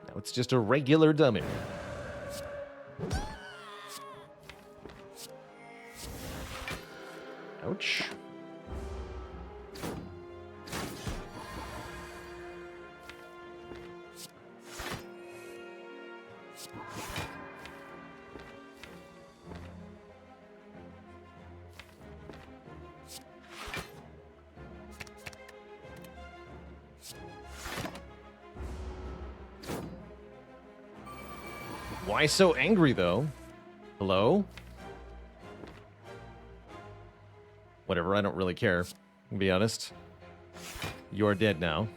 Now it's just a regular dummy. Ouch. Why so angry, though? Hello? Whatever, I don't really care, to be honest. You're dead now.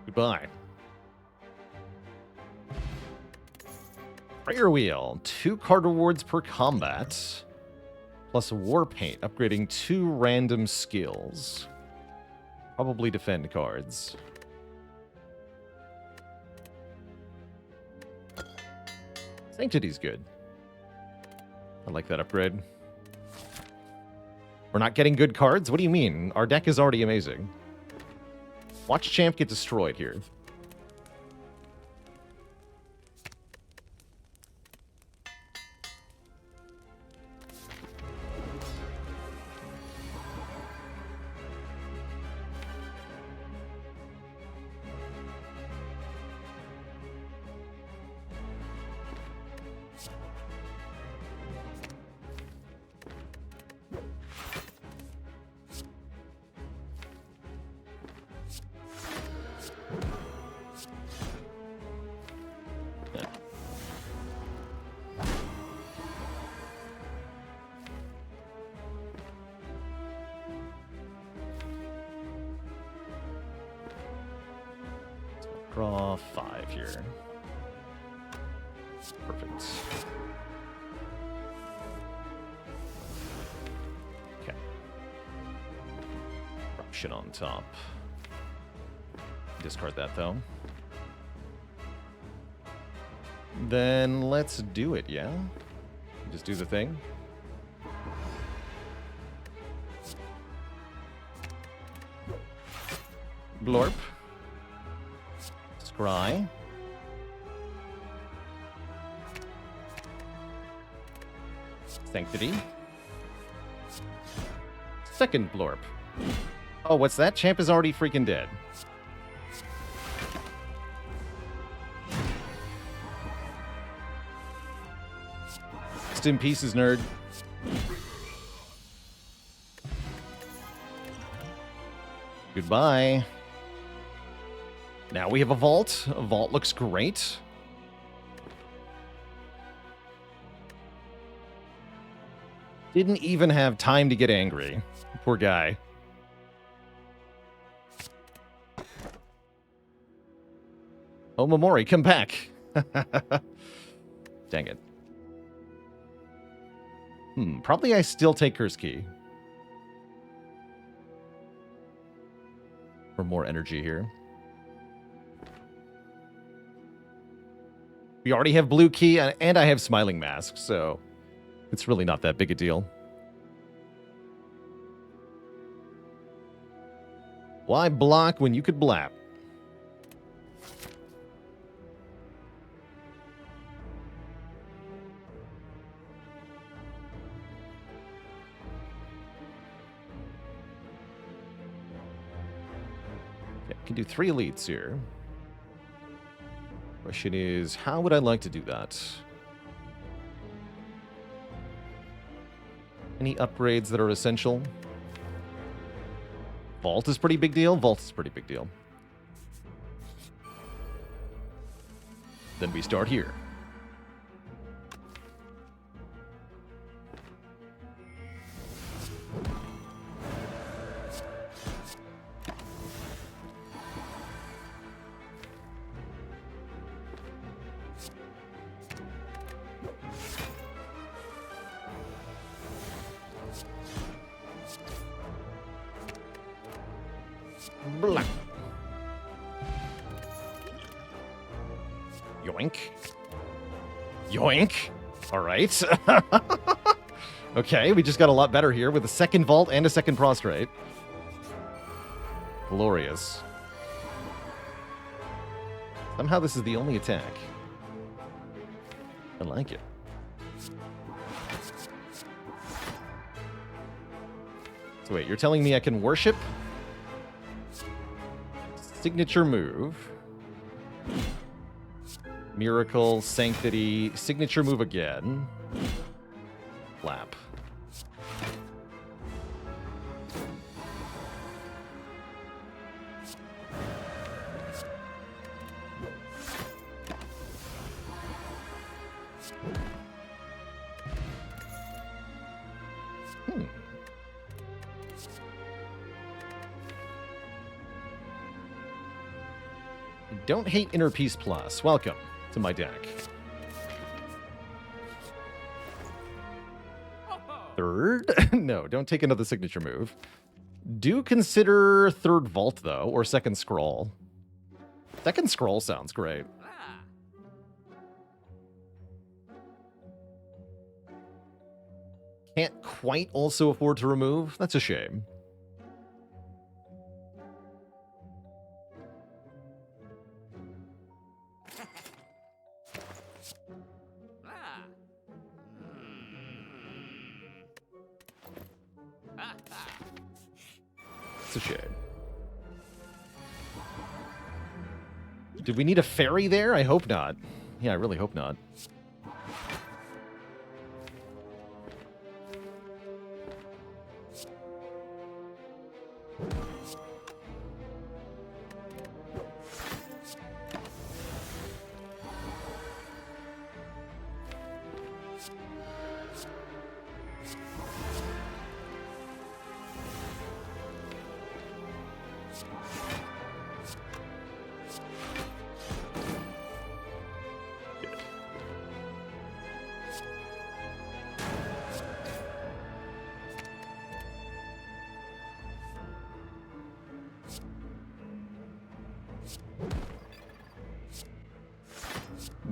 Goodbye. Prayer Wheel. 2 card rewards per combat. Plus War Paint, upgrading 2 random skills. Probably defend cards. Sanctity's good. I like that upgrade. We're not getting good cards? What do you mean? Our deck is already amazing. Watch Champ get destroyed here. Draw 5 here. Perfect. Okay. Corruption on top. Discard that, though. Then let's do it, yeah? Just do the thing. Blorp. Scry. Sanctity. Second Blorp. Oh, what's that? Champ is already freaking dead. Rest in pieces, nerd. Goodbye. Now we have a Vault. A Vault looks great. Didn't even have time to get angry. Poor guy. Oh, Momori, come back. Dang it. Probably I still take Curse Key. For more energy here. We already have blue key, and I have smiling mask, so it's really not that big a deal. Why block when you could blap? Yeah, can do 3 elites here. Question is, how would I like to do that? Any upgrades that are essential? Vault is pretty big deal. Vault is pretty big deal. Then we start here. Blah. Yoink. Yoink. All right. Okay, we just got a lot better here with a second vault and a second prostrate. Glorious. Somehow this is the only attack. I like it. So wait, you're telling me I can worship? Signature move. Miracle, Sanctity, signature move again. Flap. Don't hate Inner Peace Plus. Welcome to my deck. Third? No, don't take another signature move. Do consider third vault, though, or second scroll. Second scroll sounds great. Can't quite also afford to remove. That's a shame. It's a shame. Did we need a fairy there? I hope not. Yeah, I really hope not.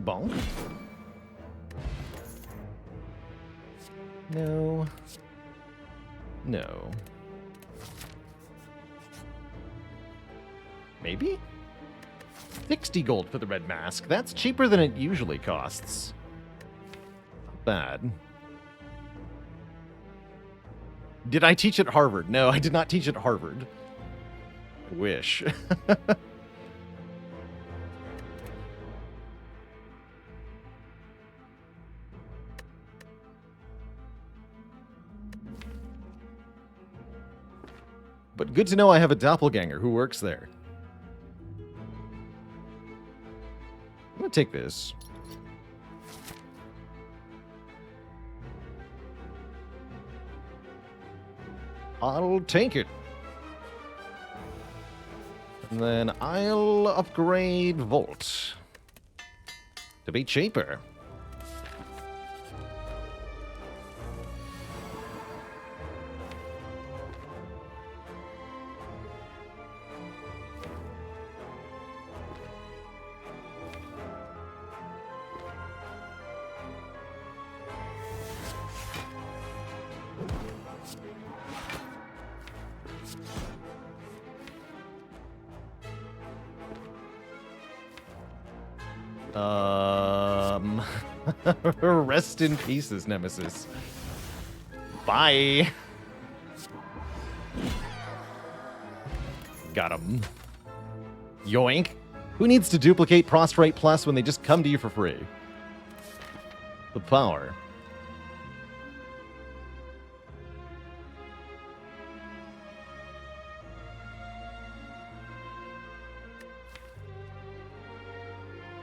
Bonk. No. No. Maybe? 60 gold for the red mask. That's cheaper than it usually costs. Not bad. Did I teach at Harvard? No, I did not teach at Harvard. I wish. But good to know I have a doppelganger who works there. I'm gonna take this. I'll take it. And then I'll upgrade Volt to be cheaper. Rest in pieces, Nemesis. Bye. Got him. Yoink. Who needs to duplicate Prostrate Plus when they just come to you for free? The power.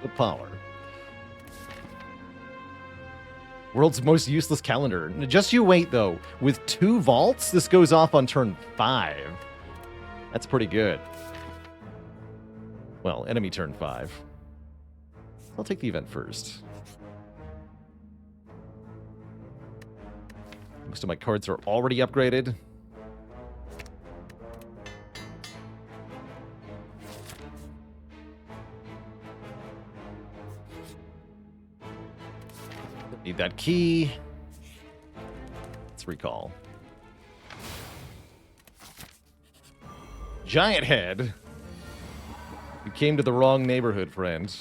The power. World's most useless calendar. Just you wait, though. With 2 vaults, this goes off on turn 5. That's pretty good. Well, enemy turn 5. I'll take the event first. Most of my cards are already upgraded. Need that key. Let's recall. Giant head. You came to the wrong neighborhood, friend.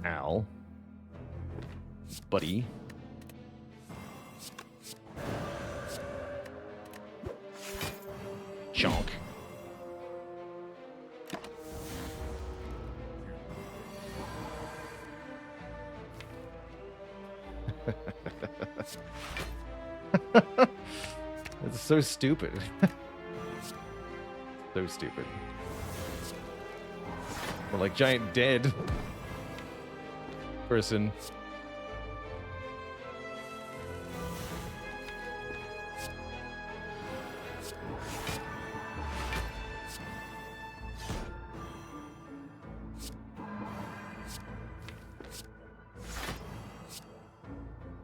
Ow. Buddy. Chonk. It's so stupid. So stupid. We're like giant dead person.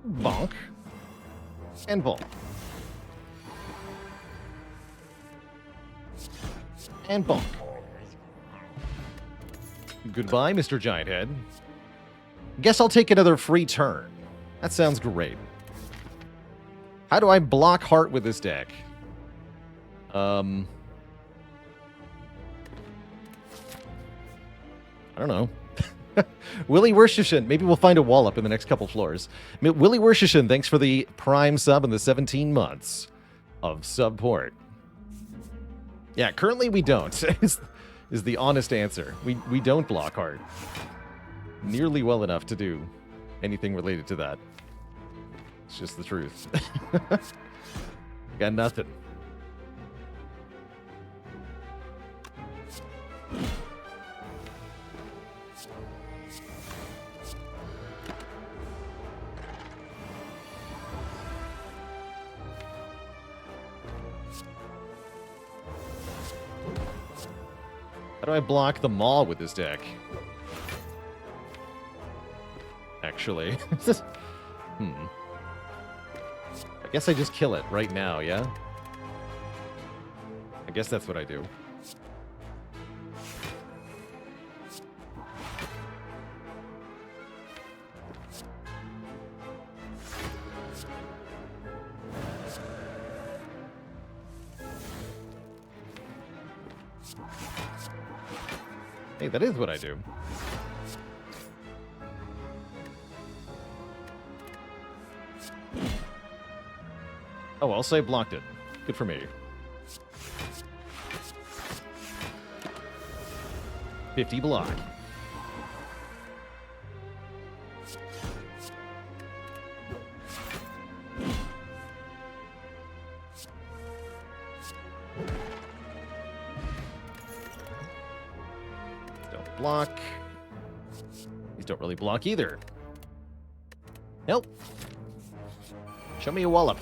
Bonk. And bonk. And bonk. Goodbye, Mr. Giant Head. Guess I'll take another free turn. That sounds great. How do I block Heart with this deck? I don't know. Willie Worshishin. Maybe we'll find a wall up in the next couple floors. Willie Worshishin, thanks for the prime sub and the 17 months of support. Yeah, currently we don't, is the honest answer. We don't block Heart nearly well enough to do anything related to that. It's just the truth. Got nothing. How do I block the Maul with this deck? Actually. I guess I just kill it right now, yeah? I guess that's what I do. Hey, that is what I do. Oh, I'll say blocked it. Good for me. 50 block. Don't block. These don't really block either. Nope. Show me a wallop.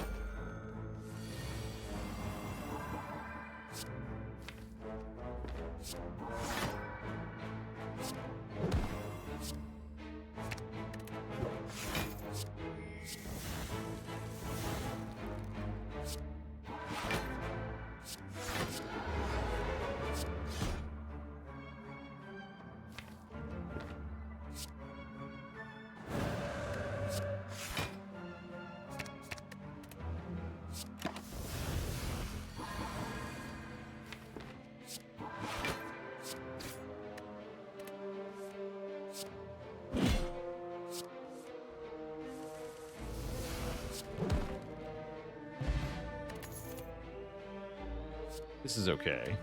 This is okay.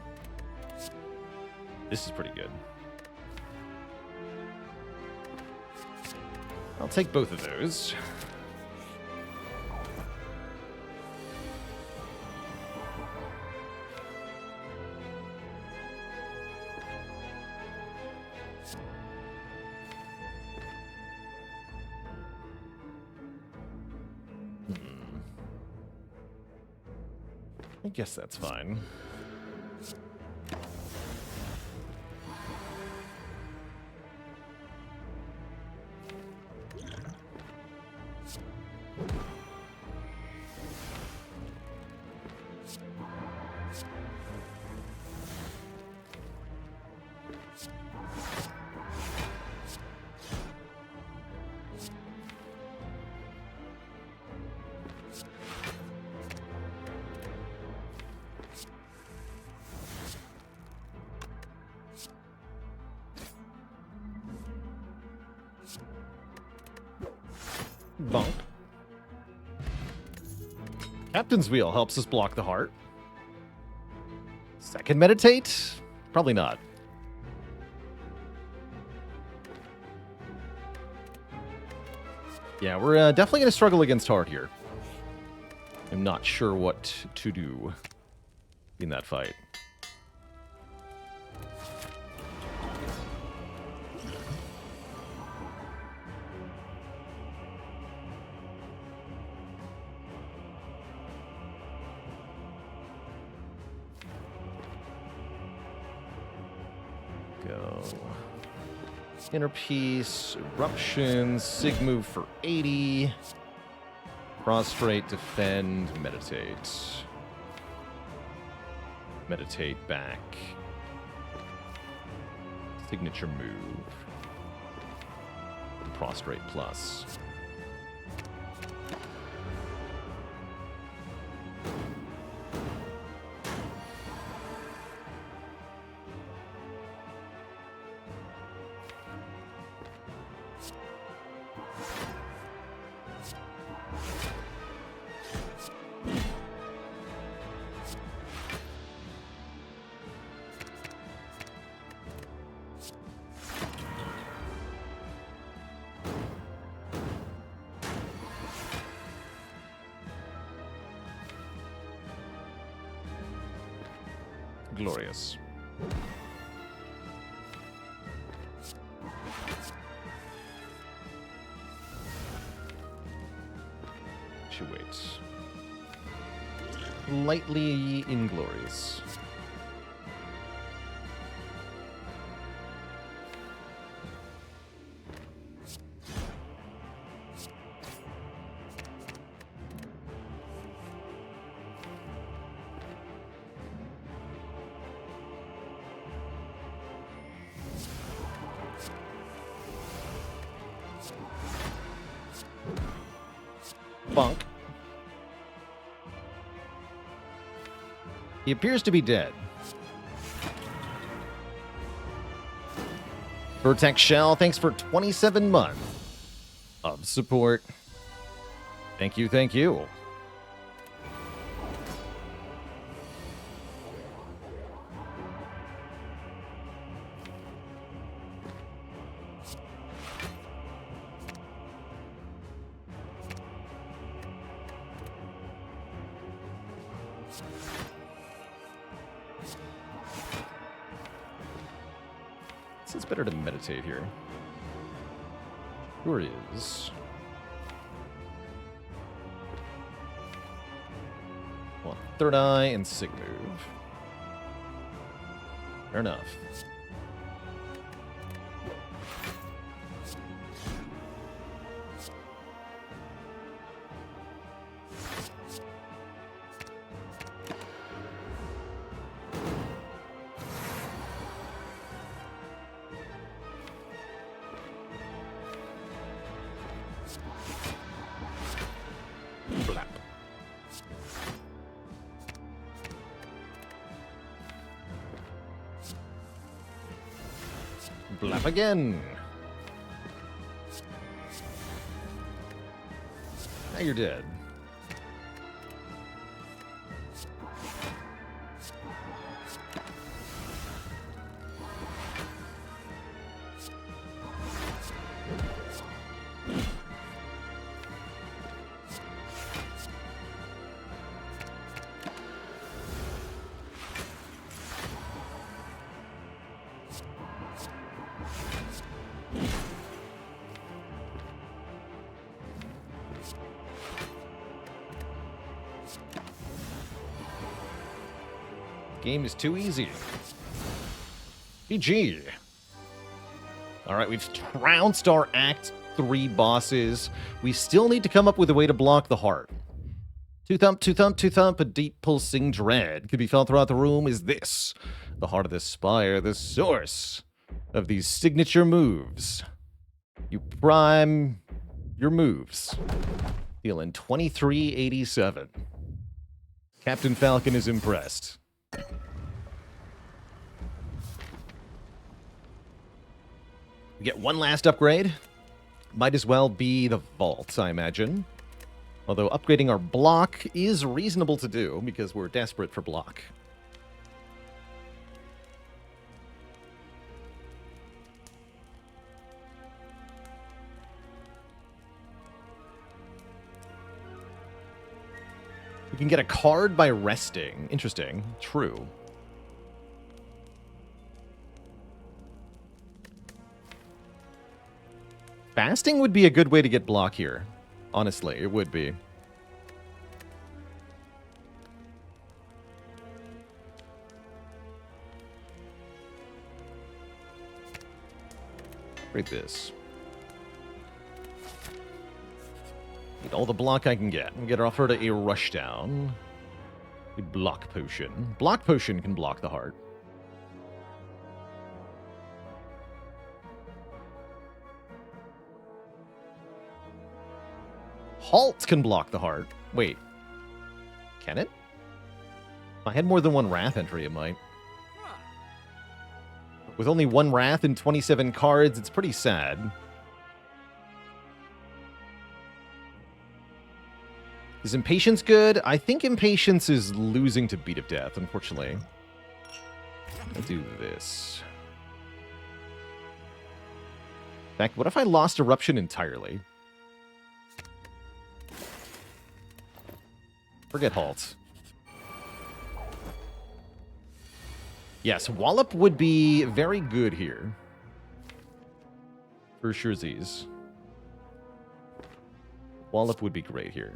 This is pretty good. I'll take both of those. I guess that's fine. Bonk. Captain's Wheel helps us block the heart. Second Meditate? Probably not. Yeah, we're definitely going to struggle against heart here. I'm not sure what to do in that fight. Go. Inner Peace, Eruption, Sig move for 80. Prostrate, Defend, Meditate. Meditate back. Signature move. Prostrate plus. Glorious. She waits. Lightly inglorious. Bonk. He appears to be dead. Vertex Shell, thanks for 27 months of support. Thank you, thank you. It's better to meditate here. Sure is. Well, third eye and sig move. Fair enough. Blap. Blap again. Now you're dead. Game is too easy. GG. Alright, we've trounced our Act 3 bosses. We still need to come up with a way to block the heart. Two thump, two thump, two thump, a deep pulsing dread could be felt throughout the room. Is this the heart of the Spire, the source of these signature moves? You prime your moves. Feeling 2387. Captain Falcon is impressed. We get one last upgrade. Might as well be the vault, I imagine. Although upgrading our block is reasonable to do because we're desperate for block. We can get a card by resting. Interesting. True. Fasting would be a good way to get block here. Honestly, it would be. Read this. Need all the block I can get. We get our offer to a rushdown. A block potion. Block potion can block the heart. Halt can block the heart. Wait. Can it? If I had more than one Wrath entry, it might. With only one Wrath and 27 cards, it's pretty sad. Is Impatience good? I think Impatience is losing to Beat of Death, unfortunately. I'll do this. In fact, what if I lost Eruption entirely? Forget Halt. Yes, Wallop would be very good here. For sure, Z's. Wallop would be great here.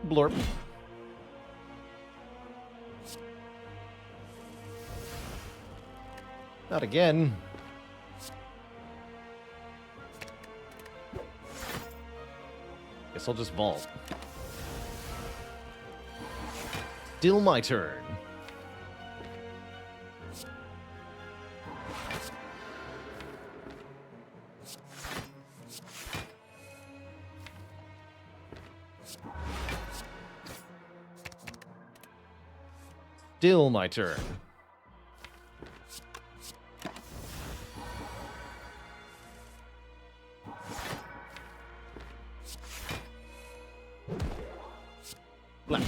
Blorp. Not again. Guess I'll just vault. Still my turn. Still my turn. Black.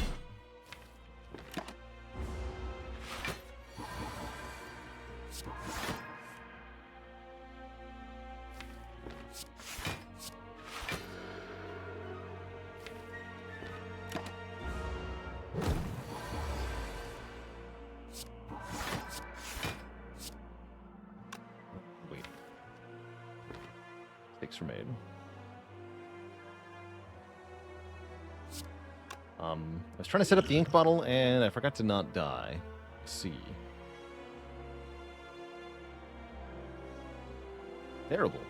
Wait. Stakes were made. I was trying to set up the ink bottle, and I forgot to not die. Let's see. Terrible.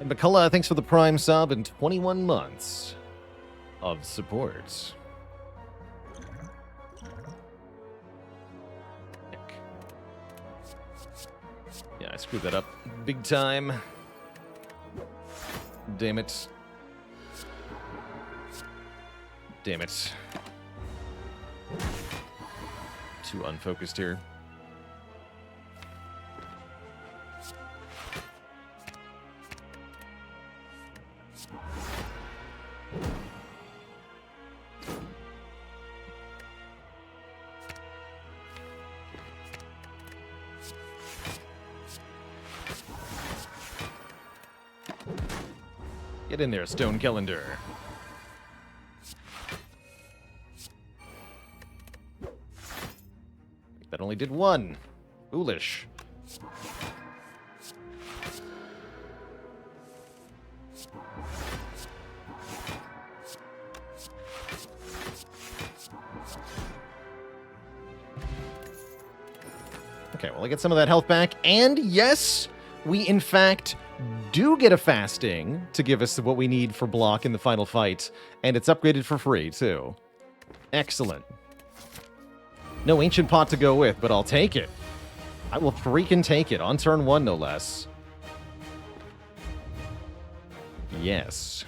And McCullough, thanks for the Prime sub and 21 months of support. Yeah, I screwed that up big time. Damn it. Damn it. Too unfocused here. Get in there, Stone Calendar. That only did one. Foolish. Okay, well, I get some of that health back. And yes, we in fact do get a fasting to give us what we need for block in the final fight. And it's upgraded for free, too. Excellent. No Ancient Pot to go with, but I'll take it. I will freaking take it. On turn 1, no less. Yes.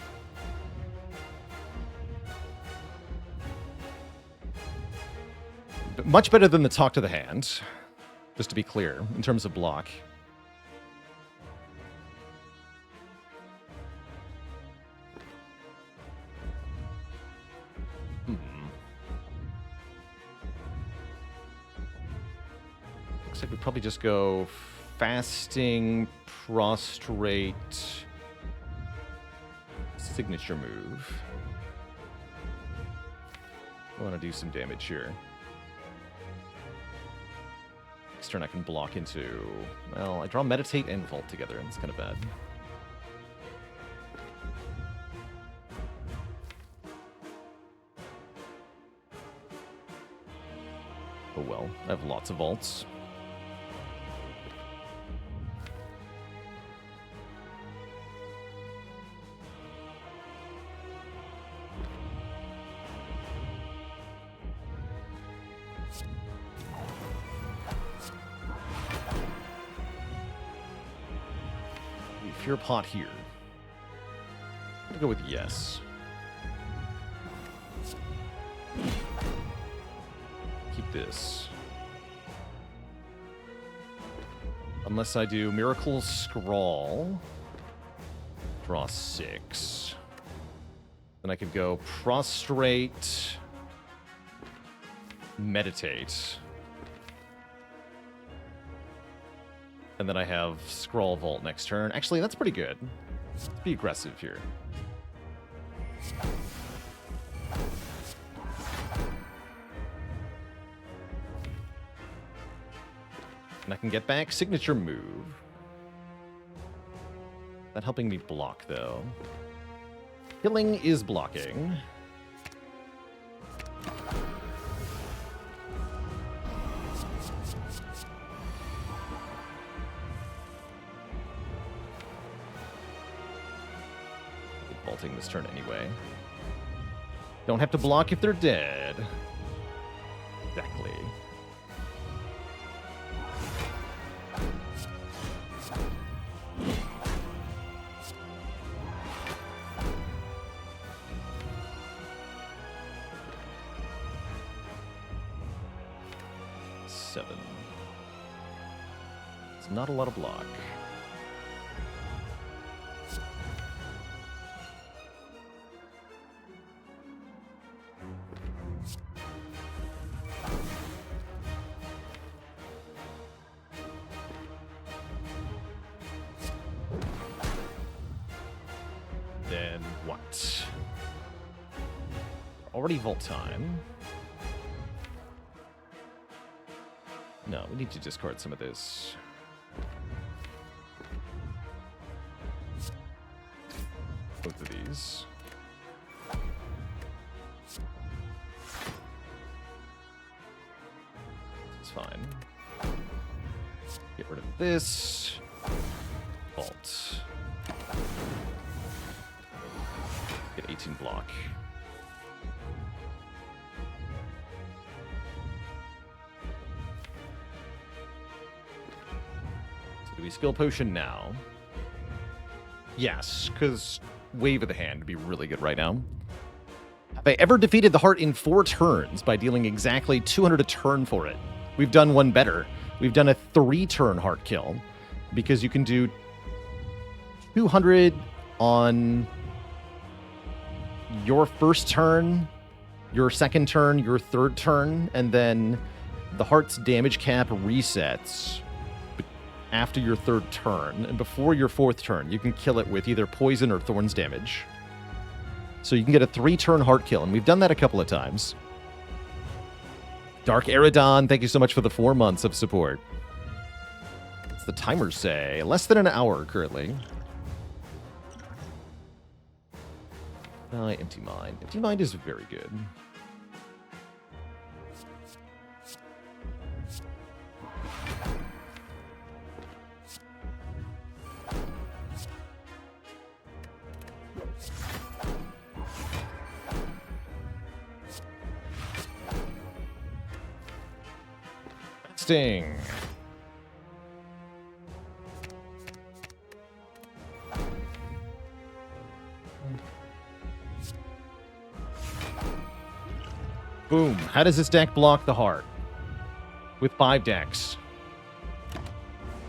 But much better than the Talk to the Hand. Just to be clear, in terms of block. Looks like we probably just go fasting, prostrate, signature move. I want to do some damage here. Next turn I can block into... Well, I draw Meditate and Vault together, and it's kind of bad. Oh well, I have lots of vaults. Fear Pot here. I'm gonna go with yes. Keep this. Unless I do Miracle Scrawl. Draw 6. Then I could go Prostrate. Meditate. And then I have Scroll Vault next turn. Actually, that's pretty good. Let's be aggressive here. And I can get back Signature Move. Not helping me block, though. Killing is blocking. Vaulting this turn anyway. Don't have to block if they're dead. Exactly. Seven. It's not a lot of block. Then what? Already Vault time. No, we need to discard some of this. Both of these. It's fine. Get rid of this. Vault. Get 18 block. So do we skill potion now? Yes, because Wave of the Hand would be really good right now. Have I ever defeated the heart in 4 turns by dealing exactly 200 a turn for it? We've done one better. We've done a 3-turn heart kill because you can do 200 on your first turn, your second turn, your third turn, and then the heart's damage cap resets after your third turn, and before your 4th turn, you can kill it with either poison or thorns damage. So you can get a 3-turn heart kill, and we've done that a couple of times. Dark Eridon, thank you so much for the 4 months of support. What's the timer say? Less than an hour currently. Empty Mind. Empty Mind is very good. Sting. Boom. How does this deck block the heart? With 5 decks.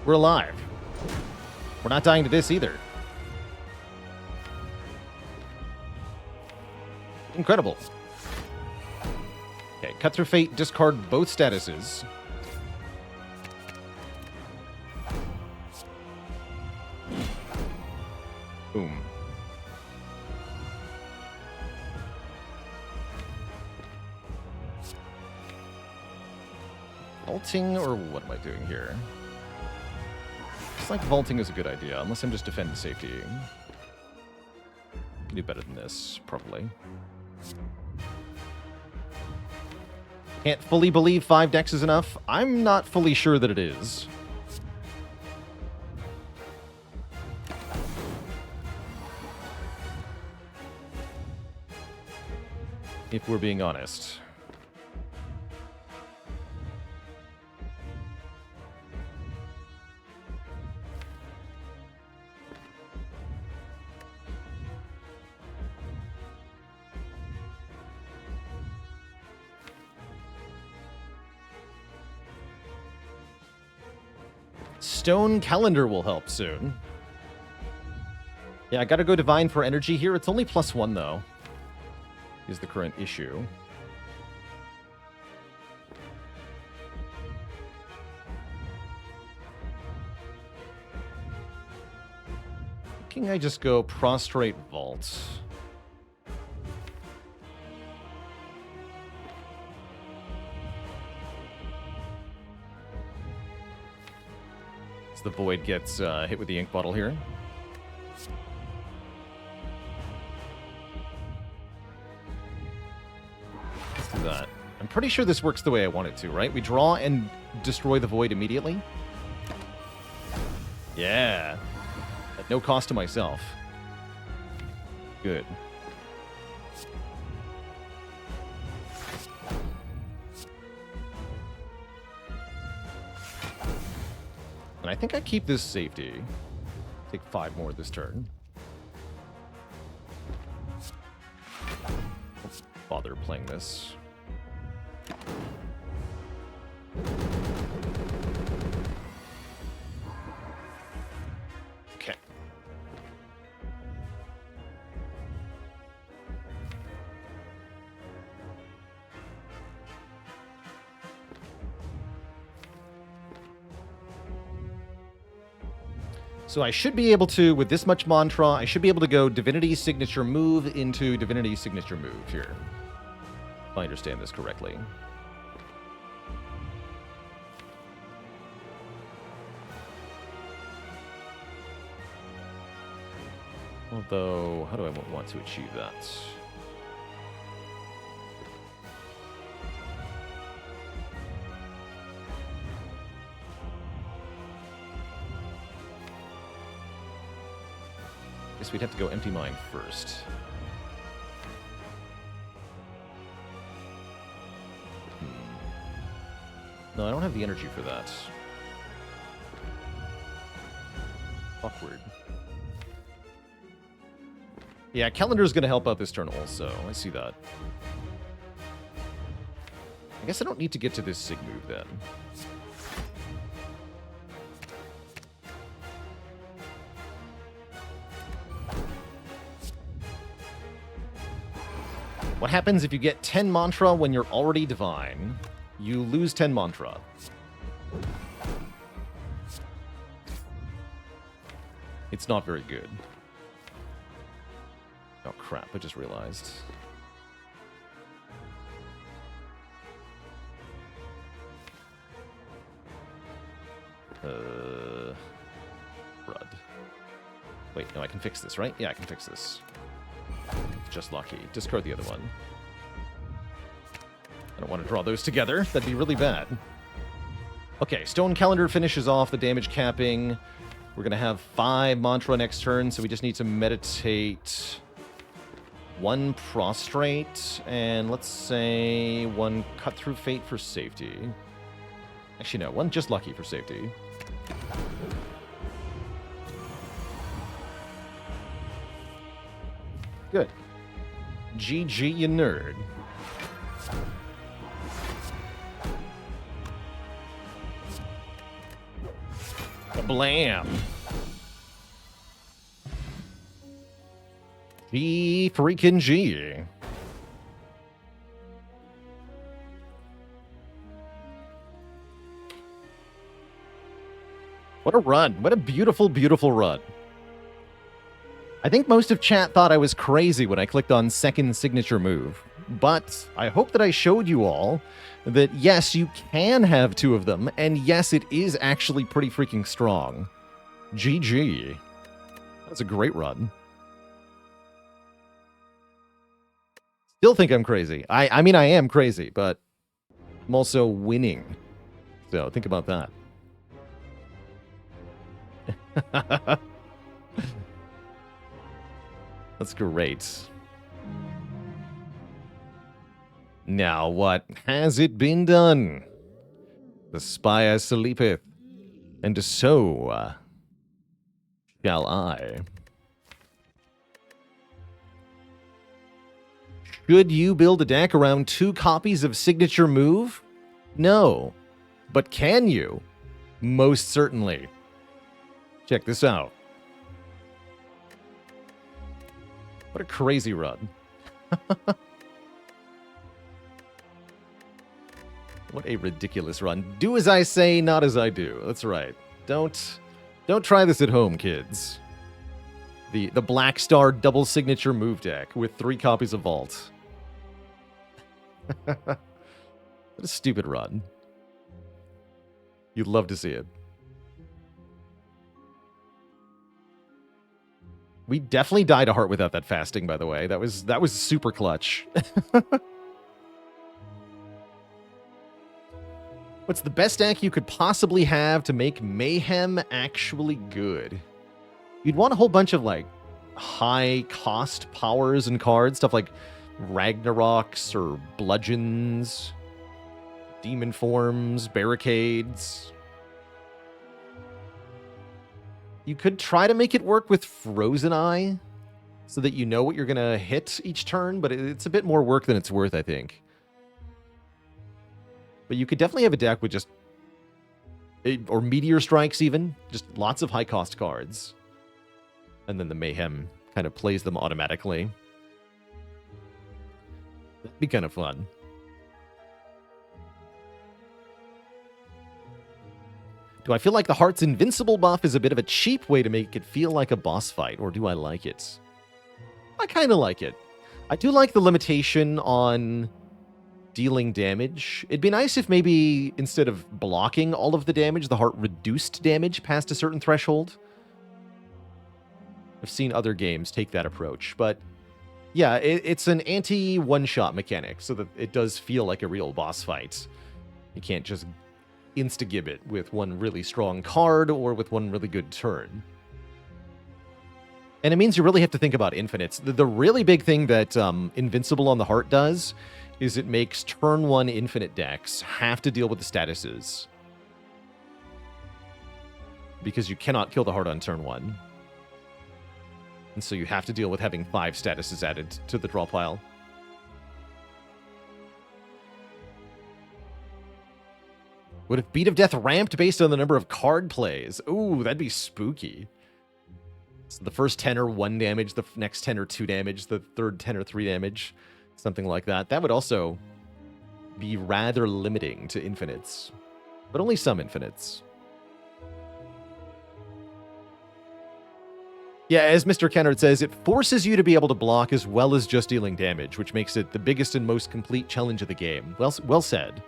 We're alive. We're not dying to this either. Incredible. Okay, Cut Through Fate, discard both statuses. Boom. Vaulting, or what am I doing here? It's like vaulting is a good idea, unless I'm just defending safety. Can do better than this, probably. Can't fully believe 5 decks is enough. I'm not fully sure that it is. If we're being honest. Stone Calendar will help soon. Yeah, I gotta go Divine for energy here. It's only +1 though. Is the current issue. Thinking I just go Prostrate Vault. As the Void gets hit with the ink bottle here. That. I'm pretty sure this works the way I want it to, right? We draw and destroy the Void immediately. Yeah. At no cost to myself. Good. And I think I keep this safety. Take 5 more this turn. Let's bother playing this. Okay. So I should be able to, with this much mantra, I should be able to go Divinity Signature Move into Divinity Signature Move here. If I understand this correctly. Although, how do I want to achieve that? guess we'd have to go empty mine first. No, I don't have the energy for that. Awkward. Yeah, Calendar's gonna help out this turn also. I see that. I guess I don't need to get to this Sig move then. What happens if you get 10 mantra when you're already divine? You lose 10 mantra. It's not very good. Oh crap, I just realized. Crud. Wait, no, I can fix this, right? Yeah, I can fix this. Just lucky. Discard the other one. I don't want to draw those together. That'd be really bad. Okay, Stone Calendar finishes off the damage capping. We're going to have 5 mantra next turn, so we just need to meditate 1 prostrate, and let's say 1 cut through fate for safety. Actually, no, 1 just lucky for safety. Good. GG, you nerd. Blam. G freaking G. What a run. What a beautiful, beautiful run. I think most of chat thought I was crazy when I clicked on second signature move, but I hope that I showed you all that yes, you can have 2 of them, and yes, it is actually pretty freaking strong. GG. That's a great run. Still think I'm crazy. I mean, I am crazy, but I'm also winning. So think about that. That's great. Now what has it been done? The Spire sleepeth, and so shall I. Should you build a deck around 2 copies of Signature Move? No. But can you? Most certainly. Check this out. What a crazy run. What a ridiculous run. Do as I say, not as I do. That's right. Don't try this at home, kids. The Black Star double signature move deck with 3 copies of Vault. What a stupid run. You'd love to see it. We definitely died a heart without that fasting, by the way. That was super clutch. What's the best deck you could possibly have to make Mayhem actually good? You'd want a whole bunch of, like, high-cost powers and cards. Stuff like Ragnaroks or Bludgeons, Demon Forms, Barricades. You could try to make it work with Frozen Eye, so that you know what you're going to hit each turn, but it's a bit more work than it's worth, I think. But you could definitely have a deck with just... or Meteor Strikes, even. Just lots of high-cost cards. And then the Mayhem kind of plays them automatically. That'd be kind of fun. Do I feel like the Heart's Invincible buff is a bit of a cheap way to make it feel like a boss fight, or do I like it? I kind of like it. I do like the limitation on dealing damage. It'd be nice if maybe instead of blocking all of the damage, the Heart reduced damage past a certain threshold. I've seen other games take that approach, but yeah, it's an anti-one-shot mechanic, so that it does feel like a real boss fight. You can't just insta-gib it with one really strong card or with one really good turn. And it means you really have to think about infinites. The really big thing that Invincible on the Heart does is it makes turn 1 infinite decks have to deal with the statuses. Because you cannot kill the Heart on turn 1. And so you have to deal with having 5 statuses added to the draw pile. What if Beat of Death ramped based on the number of card plays? Ooh, that'd be spooky. So the first 10 are 1 damage, the next 10 are 2 damage, the third 10 are 3 damage, something like that. That would also be rather limiting to infinites, but only some infinites. Yeah, as Mr. Kennard says, it forces you to be able to block as well as just dealing damage, which makes it the biggest and most complete challenge of the game. Well said.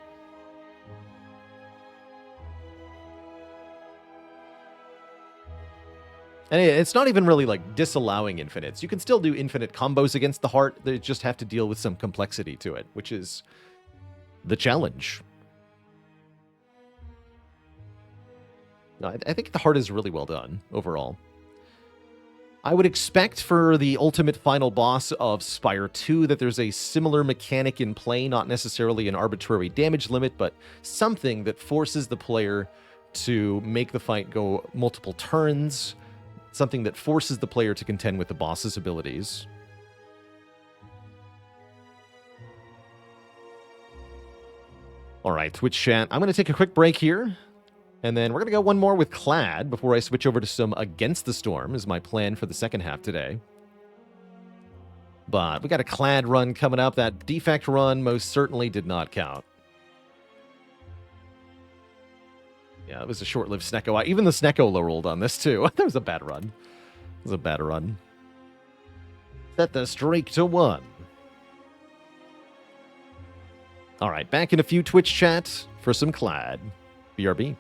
And it's not even really like disallowing infinites. You can still do infinite combos against the Heart. They just have to deal with some complexity to it, which is the challenge. No, I think the Heart is really well done overall. I would expect for the ultimate final boss of Spire 2 that there's a similar mechanic in play, not necessarily an arbitrary damage limit, but something that forces the player to make the fight go multiple turns, something that forces the player to contend with the boss's abilities. All right, Twitch chat. I'm going to take a quick break here, and then we're going to go one more with Clad before I switch over to some Against the Storm, is my plan for the second half today. But we got a Clad run coming up. That Defect run most certainly did not count. Yeah, it was a short-lived Snecko. Even the Snecko low-rolled on this, too. That was a bad run. It was a bad run. Set the streak to 1. All right, back in a few Twitch chat for some Clad. BRB.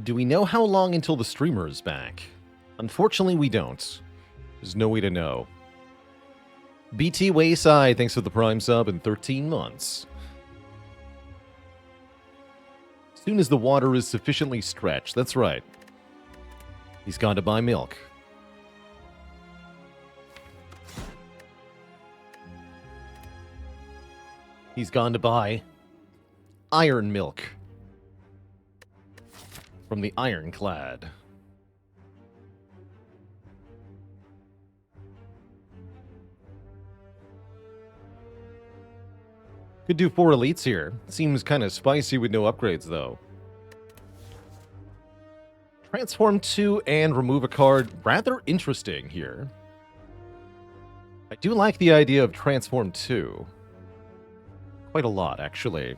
Do we know how long until the streamer is back? Unfortunately, we don't. There's no way to know. BT Wayside, thanks for the Prime sub in 13 months. As soon as the water is sufficiently stretched, that's right. He's gone to buy milk. He's gone to buy iron milk from the Ironclad. Could do 4 elites here. Seems kind of spicy with no upgrades, though. Transform 2 and remove a card. Rather interesting here. I do like the idea of Transform 2. Quite a lot, actually.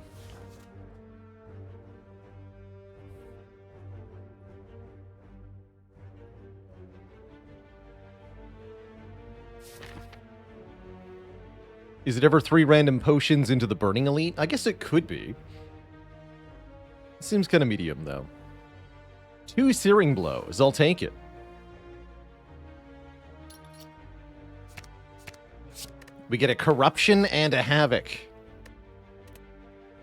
Is it ever 3 random potions into the Burning Elite? I guess it could be. Seems kind of medium, though. 2 Searing Blows. I'll take it. We get a Corruption and a Havoc.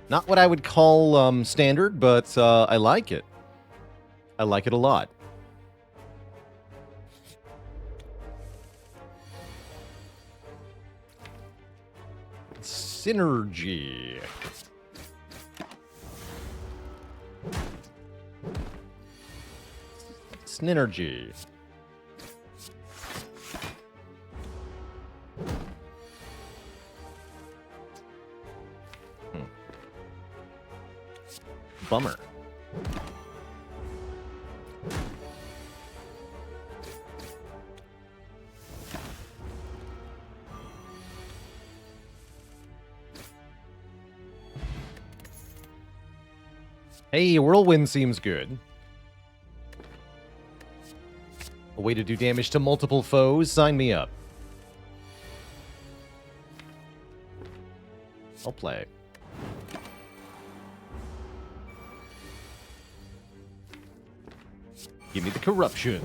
Not what I would call standard, but I like it. I like it a lot. Synergy. Synergy. Bummer. Hey, Whirlwind seems good. A way to do damage to multiple foes? Sign me up. I'll play. Give me the Corruption.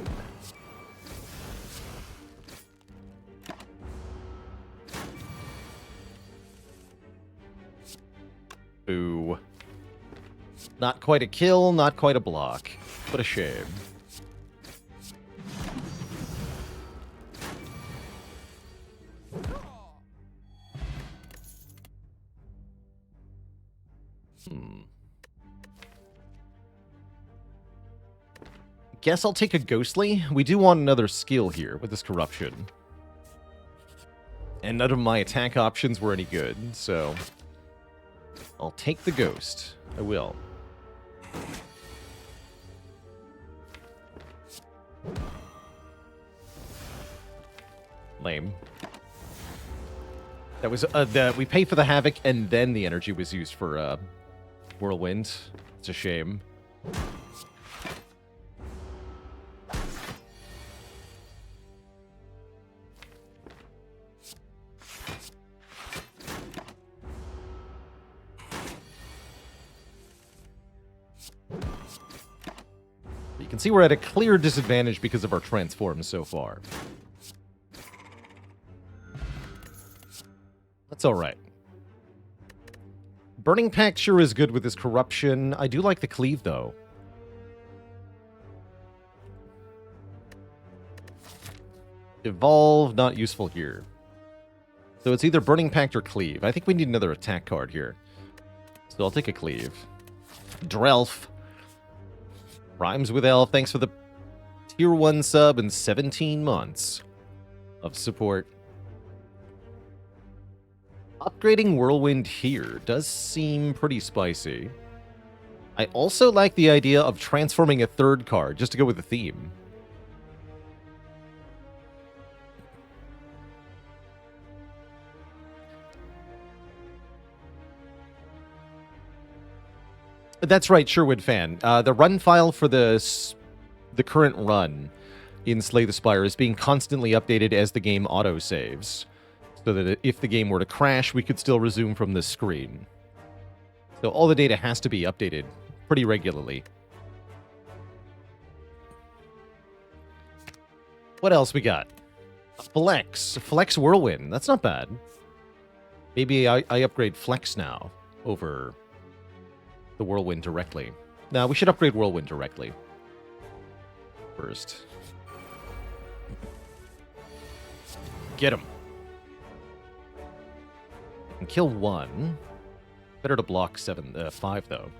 Ooh. Not quite a kill, not quite a block. What a shame. Guess I'll take a Ghostly. We do want another skill here with this Corruption. And none of my attack options were any good, so I'll take the Ghost. I will. Lame. That was we pay for the Havoc and then the energy was used for Whirlwind. It's a shame. You can see we're at a clear disadvantage because of our transforms so far. That's alright. Burning Pact sure is good with this Corruption. I do like the Cleave, though. Evolve, not useful here. So it's either Burning Pact or Cleave. I think we need another attack card here. So I'll take a Cleave. Drelf. Rhymes with Elf. Thanks for the tier 1 sub and 17 months of support. Upgrading Whirlwind here does seem pretty spicy. I also like the idea of transforming a 3rd card just to go with the theme. That's right, Sherwood fan. The run file for the current run in Slay the Spire is being constantly updated as the game autosaves, so that if the game were to crash, we could still resume from this screen. So all the data has to be updated pretty regularly. What else we got? Flex. Flex Whirlwind. That's not bad. Maybe I upgrade Flex now over the Whirlwind directly. No, we should upgrade Whirlwind directly. First. Get him. And kill one. Better to block 5, though.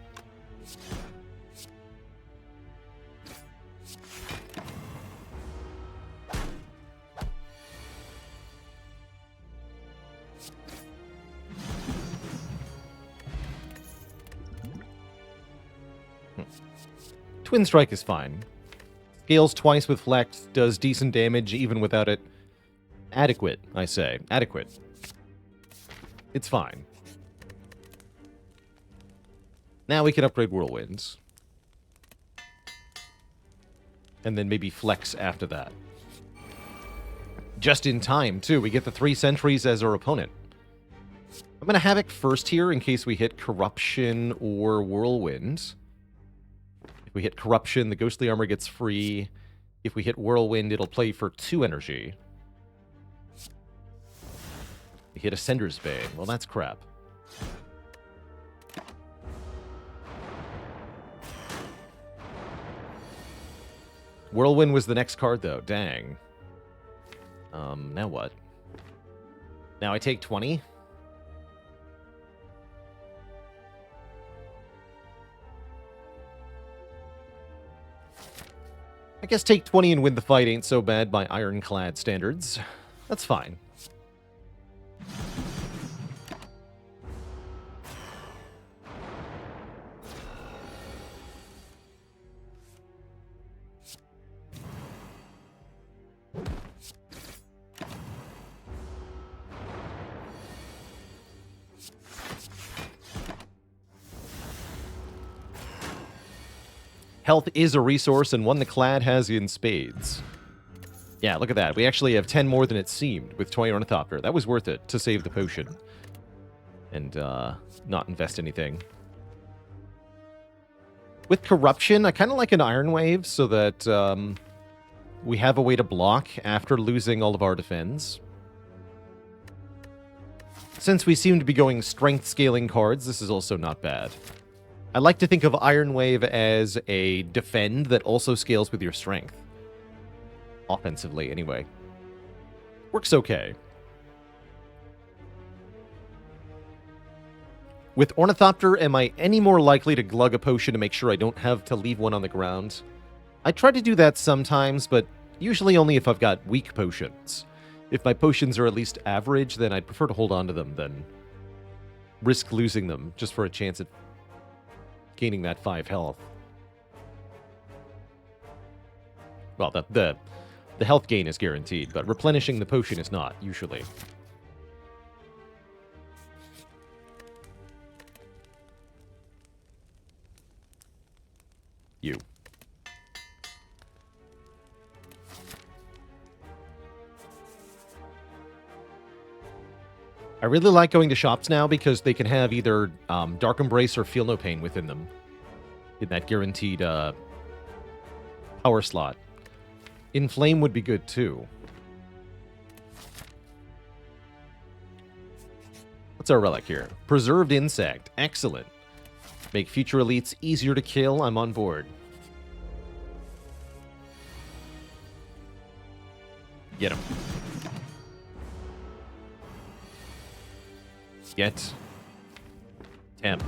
Twin Strike is fine. Scales twice with Flex, does decent damage even without it. Adequate, I say. Adequate. It's fine. Now we can upgrade Whirlwinds. And then maybe Flex after that. Just in time, too. We get the 3 sentries as our opponent. I'm going to Havoc first here in case we hit Corruption or Whirlwind. If we hit Corruption, the Ghostly Armor gets free. If we hit Whirlwind, it'll play for 2 energy. We hit Ascender's Bane. Well, that's crap. Whirlwind was the next card, though. Dang. Now what? Now I take 20? I guess take 20 and win the fight ain't so bad by Ironclad standards. That's fine. Health is a resource, and one the Clad has in spades. Yeah, look at that. We actually have 10 more than it seemed with Toy Ornithopter. That was worth it to save the potion. And not invest anything. With Corruption, I kind of like an Iron Wave so that we have a way to block after losing all of our defense. Since we seem to be going strength scaling cards, this is also not bad. I like to think of Iron Wave as a defend that also scales with your strength. Offensively, anyway. Works okay. With Ornithopter, am I any more likely to glug a potion to make sure I don't have to leave one on the ground? I try to do that sometimes, but usually only if I've got weak potions. If my potions are at least average, then I'd prefer to hold on to them than risk losing them just for a chance at gaining that 5 health. Well, the health gain is guaranteed, but replenishing the potion is not, usually. You. I really like going to shops now because they can have either Dark Embrace or Feel No Pain within them. In that guaranteed power slot. Inflame would be good too. What's our relic here? Preserved Insect. Excellent. Make future elites easier to kill. I'm on board. Get him. Get temp.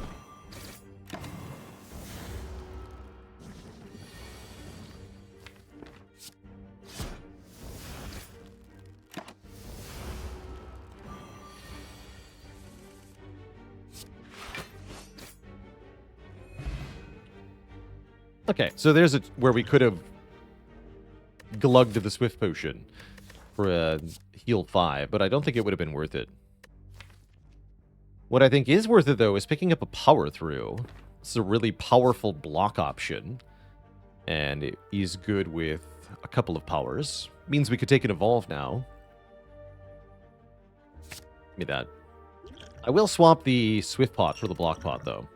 Okay, so there's where we could have glugged the Swift Potion for a heal 5, but I don't think it would have been worth it. What I think is worth it, though, is picking up a Power Through. It's a really powerful block option, and it is good with a couple of powers. Means we could take an Evolve now. Give me that. I will swap the Swift Pot for the Block Pot, though.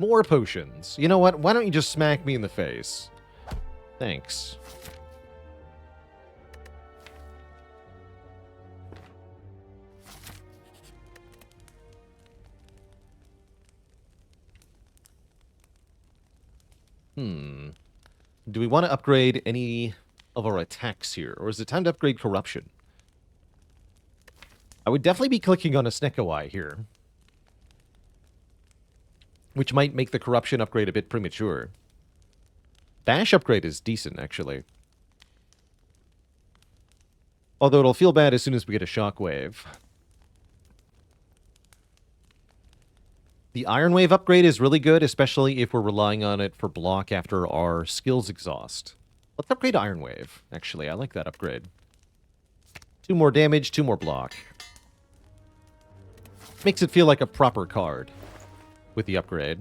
More potions. You know what? Why don't you just smack me in the face? Thanks. Do we want to upgrade any of our attacks here? Or is it time to upgrade Corruption? I would definitely be clicking on a Snekawai here. Which might make the Corruption upgrade a bit premature. Bash upgrade is decent, actually. Although it'll feel bad as soon as we get a Shockwave. The Iron Wave upgrade is really good, especially if we're relying on it for block after our skills exhaust. Let's upgrade Iron Wave, actually. I like that upgrade. 2 more damage, 2 more block. Makes it feel like a proper card with the upgrade.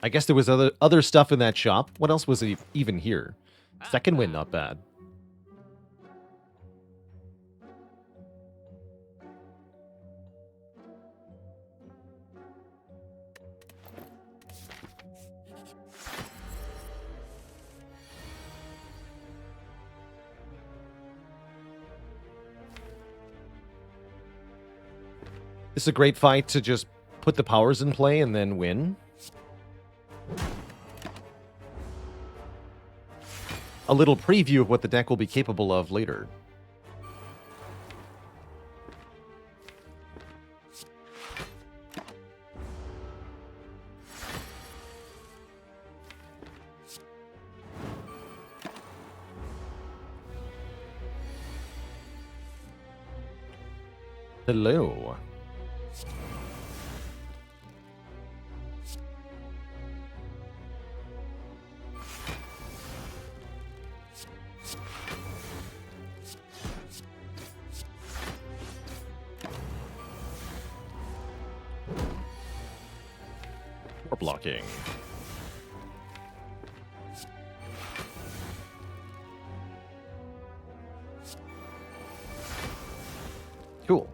I guess there was other stuff in that shop. What else was even here? Second wind, not bad. This is a great fight to just put the powers in play and then win. A little preview of what the deck will be capable of later. Hello. More blocking. Cool.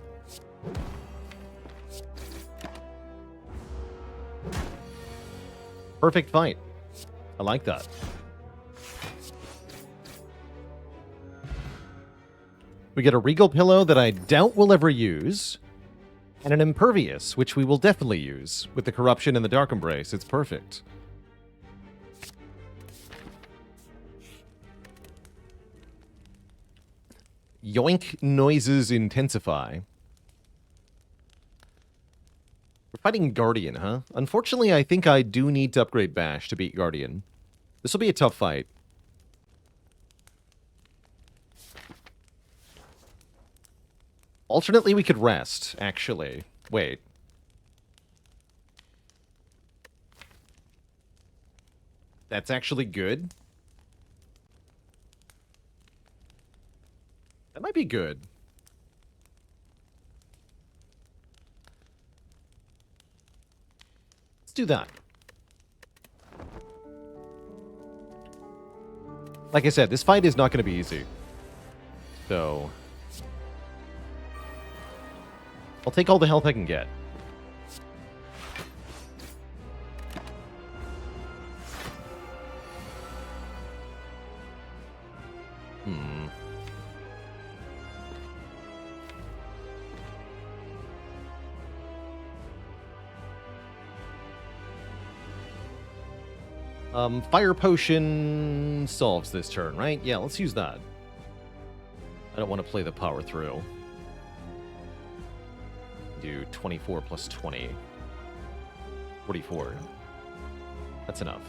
Perfect fight. I like that. We get a Regal Pillow that I doubt we'll ever use, and an Impervious, which we will definitely use. With the Corruption and the Dark Embrace, it's perfect. Yoink noises intensify. We're fighting Guardian, huh? Unfortunately, I think I do need to upgrade Bash to beat Guardian. This will be a tough fight. Alternately, we could rest, actually. Wait. That's actually good? That might be good. Let's do that. Like I said, this fight is not going to be easy. So I'll take all the health I can get. Fire Potion solves this turn, right? Yeah, let's use that. I don't want to play the power through. Do 24 plus 20. 44. That's enough.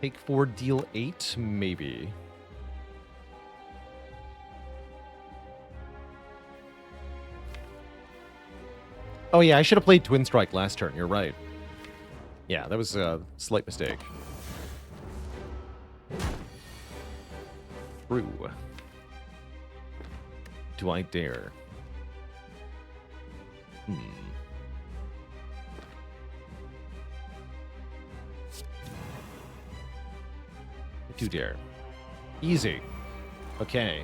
Take 4, deal 8, maybe. Oh yeah, I should have played Twin Strike last turn, you're right. Yeah, that was a slight mistake. true. Do I dare? I do dare. Easy. Okay.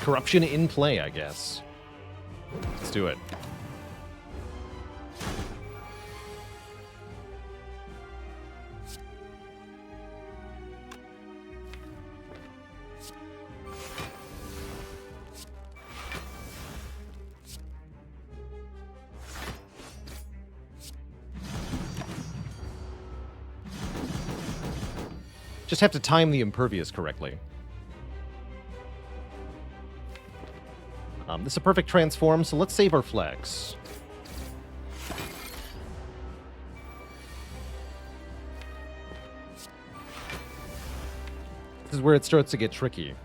Corruption in play, I guess. Let's do it. Just have to time the impervious correctly. This is a perfect transform, so let's save our flex. This is where it starts to get tricky.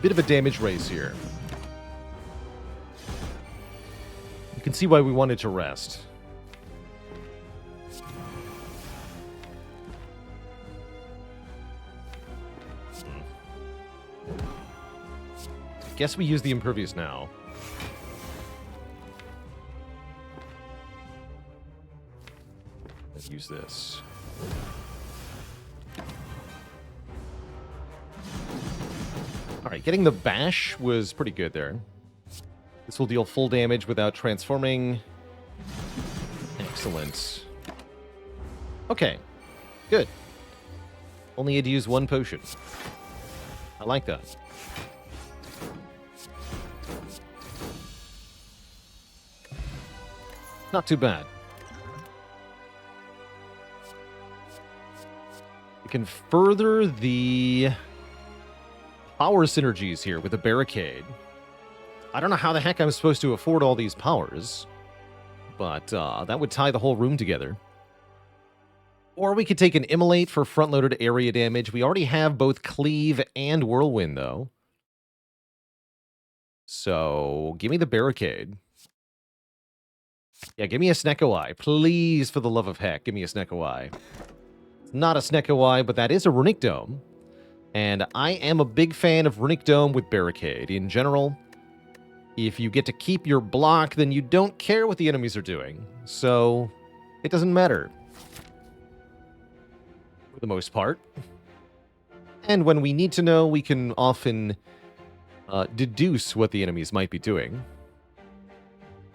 Bit of a damage race here. You can see why we wanted to rest. Guess we use the impervious now. Let's use this. Alright, getting the bash was pretty good there. This will deal full damage without transforming. Excellent. Okay, good. Only had to use one potion. I like that. Not too bad. We can further the power synergies here with a barricade. I don't know how the heck I'm supposed to afford all these powers, but that would tie the whole room together. Or we could take an Immolate for front-loaded area damage. We already have both Cleave and Whirlwind, though. So, give me the barricade. Yeah, give me a Snecko Eye. Please, for the love of heck, give me a Snecko Eye. It's not a Snecko Eye, but that is a Runic Dome. And I am a big fan of Runic Dome with Barricade. In general, if you get to keep your block, then you don't care what the enemies are doing. So, it doesn't matter. For the most part. And when we need to know, we can often deduce what the enemies might be doing.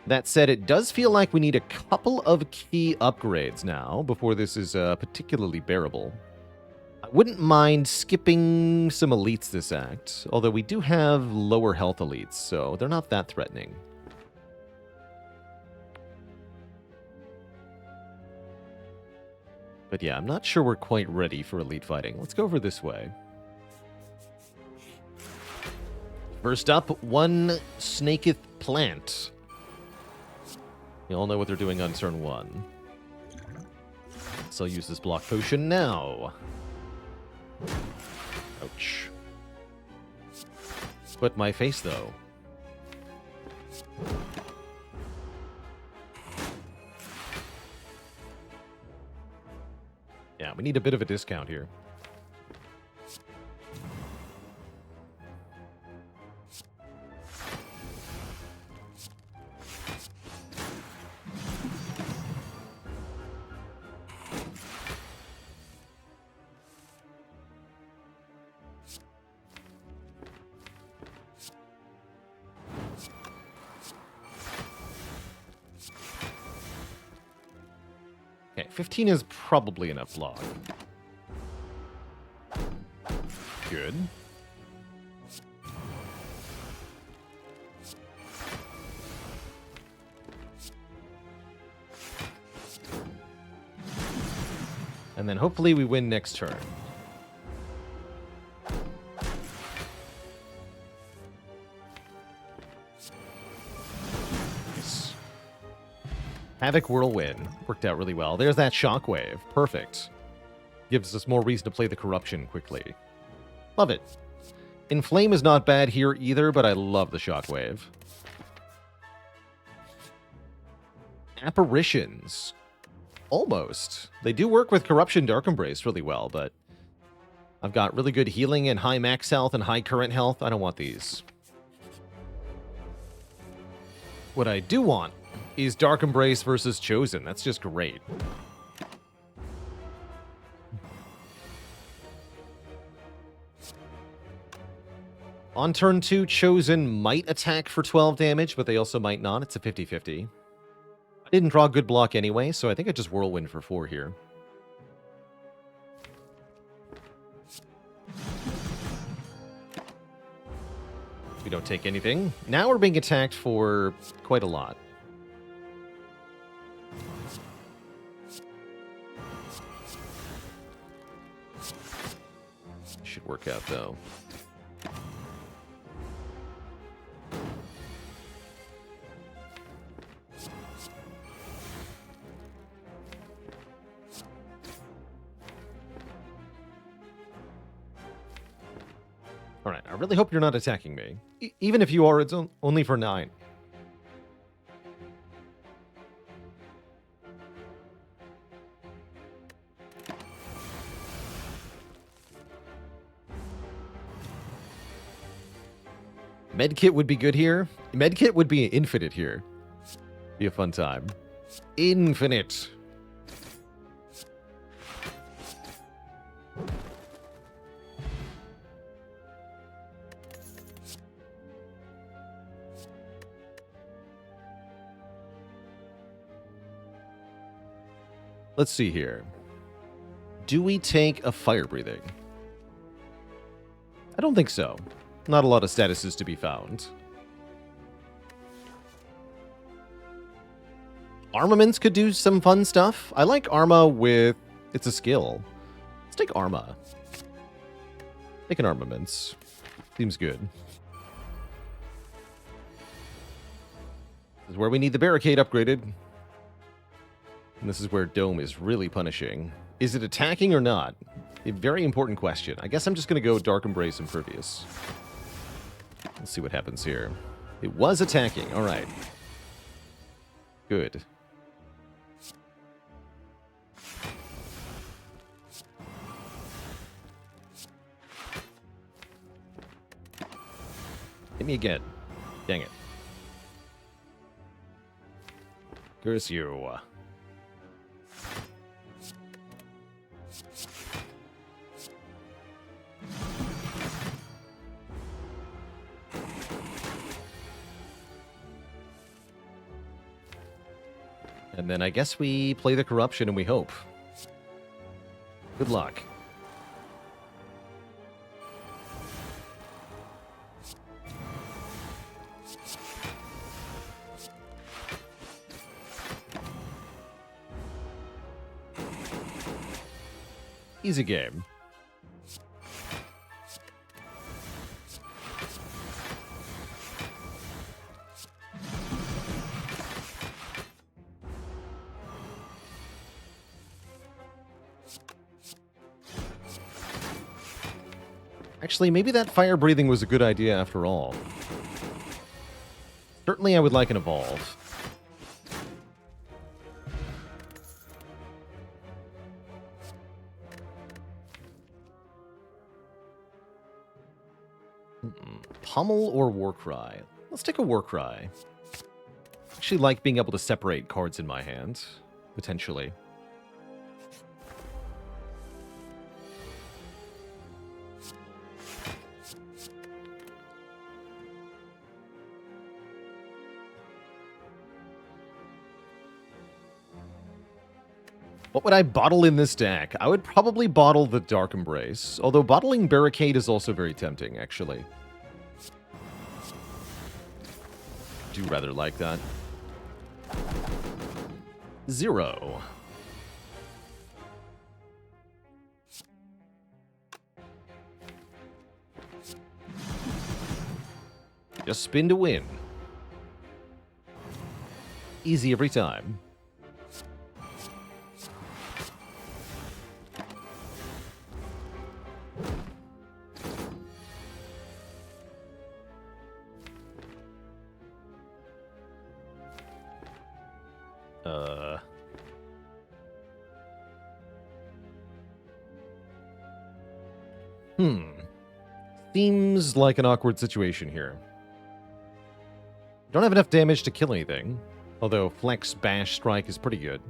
That said, it does feel like we need a couple of key upgrades now before this is particularly bearable. I wouldn't mind skipping some elites this act, although we do have lower health elites, so they're not that threatening. But yeah, I'm not sure we're quite ready for elite fighting. Let's go over this way. First up, one Snaketh Plant. You all know what they're doing on turn 1. So I'll use this block potion now. Ouch. Put my face, though. Yeah, we need a bit of a discount here. Okay, 15 is probably enough block. Good. And then hopefully we win next turn. Havoc Whirlwind worked out really well. There's that Shockwave. Perfect. Gives us more reason to play the Corruption quickly. Love it. Inflame is not bad here either, but I love the shockwave. Apparitions. Almost. They do work with Corruption Dark Embrace really well, but I've got really good healing and high max health and high current health. I don't want these. What I do want is Dark Embrace versus Chosen. That's just great. On turn 2, Chosen might attack for 12 damage, but they also might not. It's a 50-50. I didn't draw a good block anyway, so I think I just Whirlwind for 4 here. We don't take anything. Now we're being attacked for quite a lot. Should work out, though. Alright, I really hope you're not attacking me. Even if you are, it's only for 9. Medkit would be good here. Medkit would be infinite here. Be a fun time. Infinite. Let's see here. Do we take a fire breathing? I don't think so. Not a lot of statuses to be found. Armaments could do some fun stuff. I like Arma with... It's a skill. Let's take Arma. Take an Armaments. Seems good. This is where we need the barricade upgraded. And this is where Dome is really punishing. Is it attacking or not? A very important question. I guess I'm just going to go Dark Embrace Impervious. Let's see what happens here. It was attacking. All right. Good. Hit me again. Dang it. Curse you. And then I guess we play the Corruption and we hope. Good luck. Easy game. Actually, maybe that fire breathing was a good idea after all. Certainly I would like an evolve. Pummel or Warcry? Let's take a Warcry. Actually like being able to separate cards in my hand, potentially. What would I bottle in this deck? I would probably bottle the Dark Embrace, although bottling Barricade is also very tempting, actually. Do rather like that. 0. Just spin to win. Easy every time. Uh... Seems like an awkward situation here. Don't have enough damage to kill anything, although Flex Bash Strike is pretty good.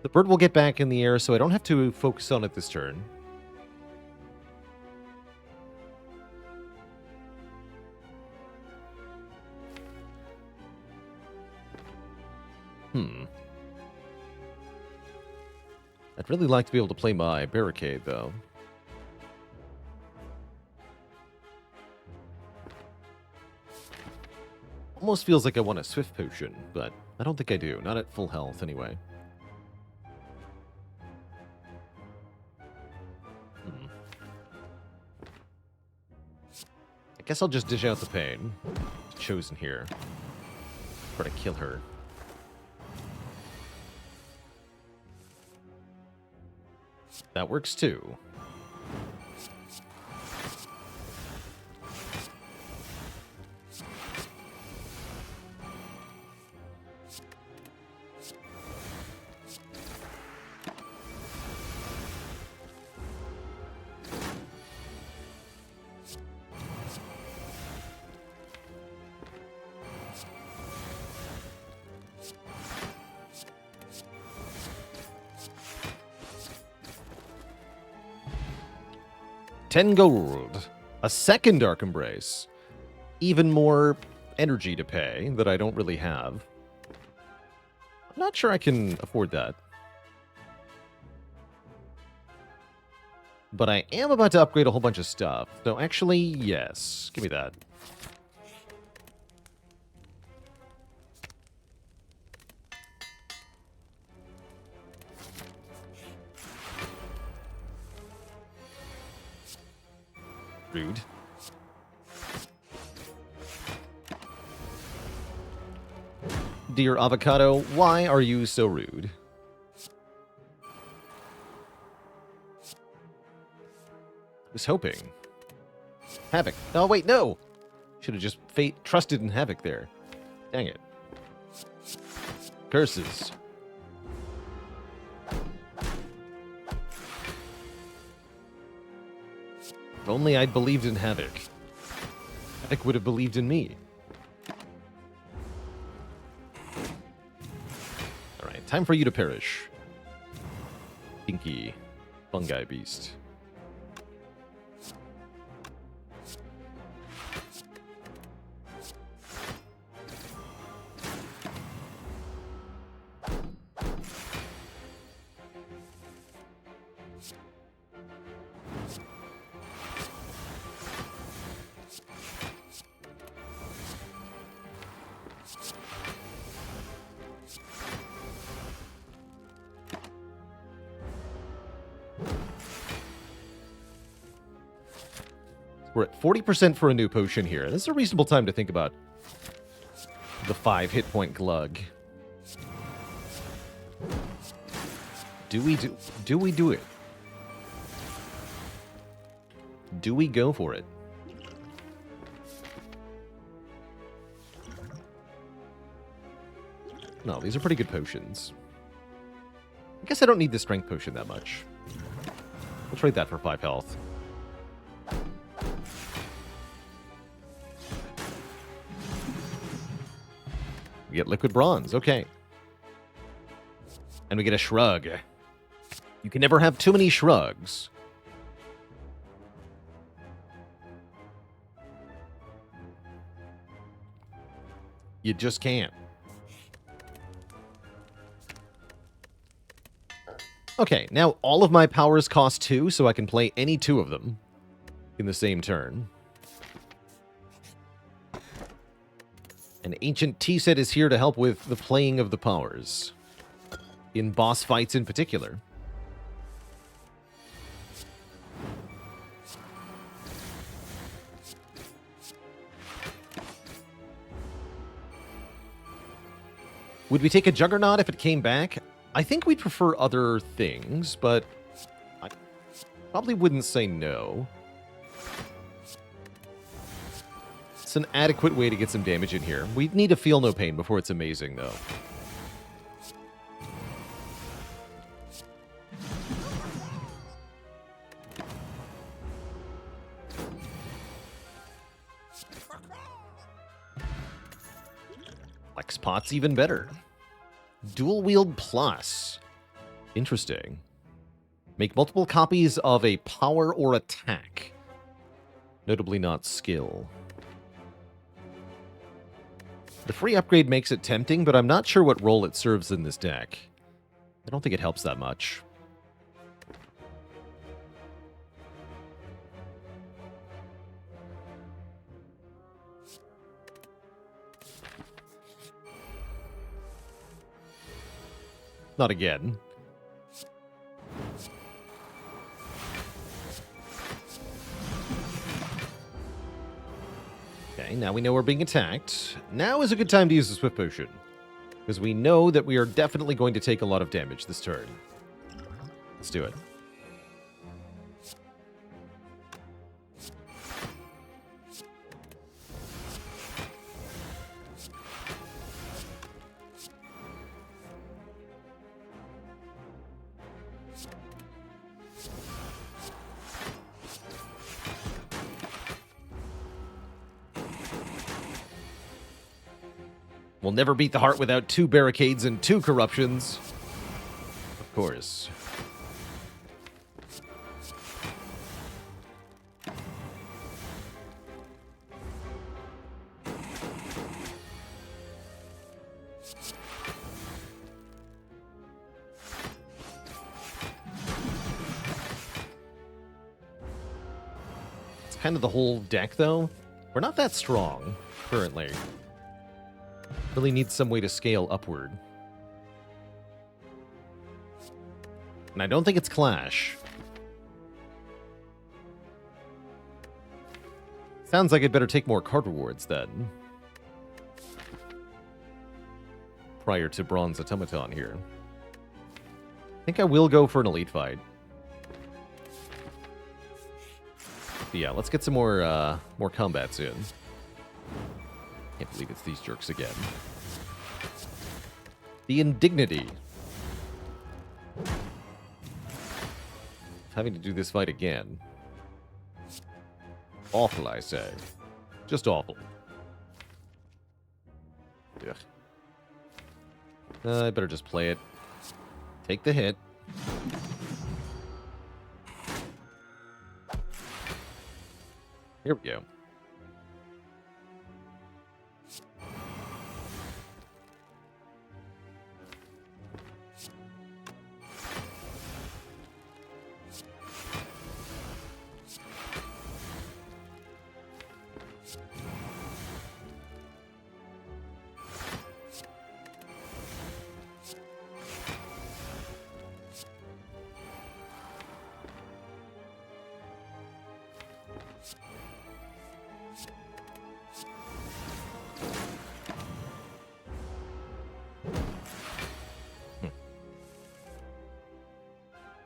The bird will get back in the air, so I don't have to focus on it this turn. I'd really like to be able to play my Barricade, though. Almost feels like I want a Swift Potion, but I don't think I do. Not at full health, anyway. I guess I'll just dish out the pain. Chosen here. Try to kill her. That works too. $10 gold. A second Dark Embrace. Even more energy to pay that I don't really have. I'm not sure I can afford that. But I am about to upgrade a whole bunch of stuff. So actually, yes. Give me that. Rude. Dear Avocado, why are you so rude? I was hoping. Havoc. Oh, wait, no! Should have just trusted in Havoc there. Dang it. Curses. If only I'd believed in Havoc. Havoc would have believed in me. Alright, time for you to perish. Pinky. Fungi beast. We're at 40% for a new potion here. This is a reasonable time to think about the 5 hit point glug. Do we do it? Do we go for it? No, these are pretty good potions. I guess I don't need the strength potion that much. We'll trade that for 5 health. We get liquid bronze, okay. And we get a shrug. You can never have too many shrugs. You just can't. Okay, now all of my powers cost 2, so I can play any 2 of them in the same turn. An ancient tea set is here to help with the playing of the powers. In boss fights in particular. Would we take a Juggernaut if it came back? I think we'd prefer other things, but I probably wouldn't say no. It's an adequate way to get some damage in here. We need to feel no pain before it's amazing, though. Flex pot's even better. Dual wield plus. Interesting. Make multiple copies of a power or attack. Notably not skill. The free upgrade makes it tempting, but I'm not sure what role it serves in this deck. I don't think it helps that much. Not again. Okay, now we know we're being attacked. Now is a good time to use the Swift Potion, because we know that we are definitely going to take a lot of damage this turn. Let's do it. We'll never beat the heart without 2 barricades and 2 corruptions. Of course. It's kind of the whole deck, though. We're not that strong, currently. Really needs some way to scale upward. And I don't think it's Clash. Sounds like I'd better take more card rewards then. Prior to Bronze Automaton here. I think I will go for an Elite fight. But yeah, let's get some more combats in. Can't believe it's these jerks again. The indignity of having to do this fight again. Awful, I say. Just awful. Ugh. I better just play it. Take the hit. Here we go.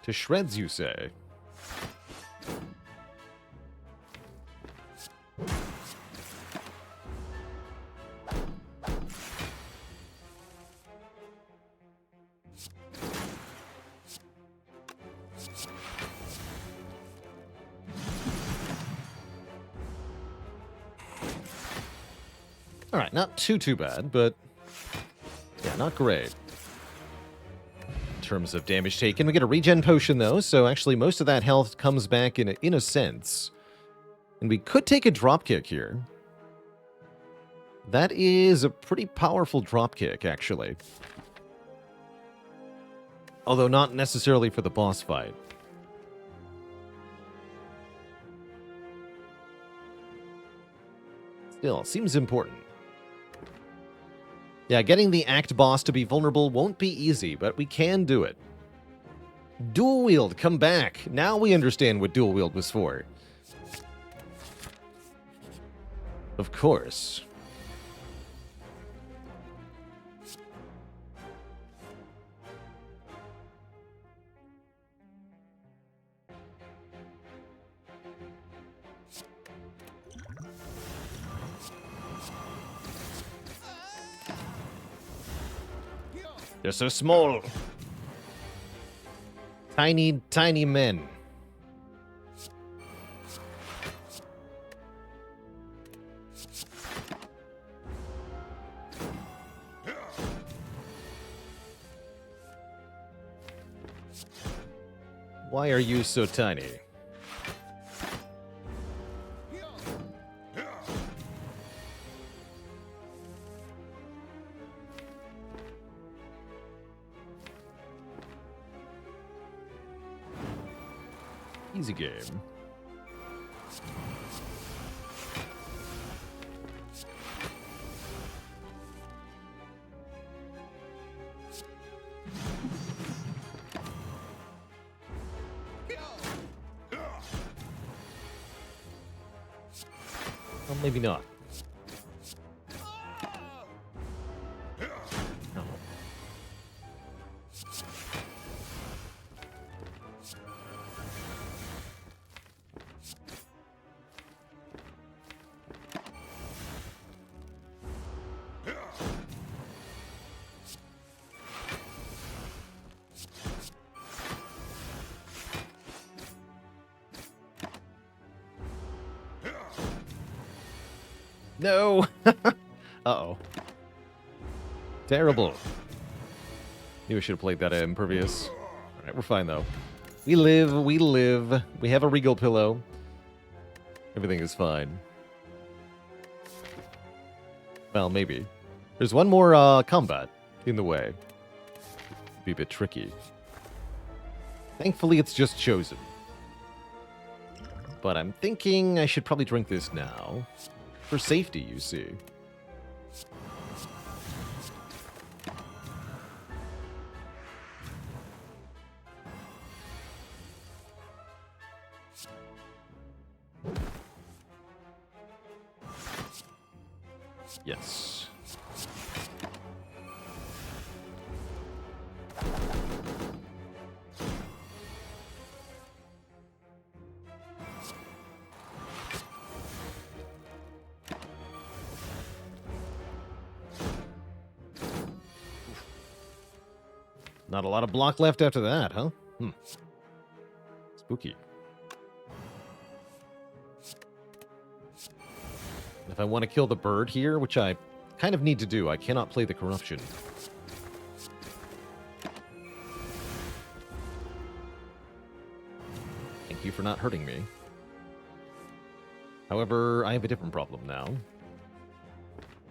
To shreds, you say? All right, not too bad, but yeah, not great. Terms of damage taken. We get a regen potion, though, so actually most of that health comes back in a sense. And we could take a dropkick here. That is a pretty powerful dropkick, actually. Although not necessarily for the boss fight. Still, seems important. Yeah, getting the Act boss to be vulnerable won't be easy, but we can do it. Dual wield, come back. Now we understand what dual wield was for. Of course. They're so small. Tiny, tiny men. Why are you so tiny? Easy game. Well, maybe not. No. No! Uh-oh. Terrible. Maybe I should have played that impervious. Alright, we're fine, though. We live, we live. We have a regal pillow. Everything is fine. Well, maybe. There's one more combat in the way. Be a bit tricky. Thankfully, it's just chosen. But I'm thinking I should probably drink this now. For safety, you see. Yes. Not a lot of block left after that, huh? Spooky. If I want to kill the bird here, which I kind of need to do, I cannot play the corruption. Thank you for not hurting me. However, I have a different problem now.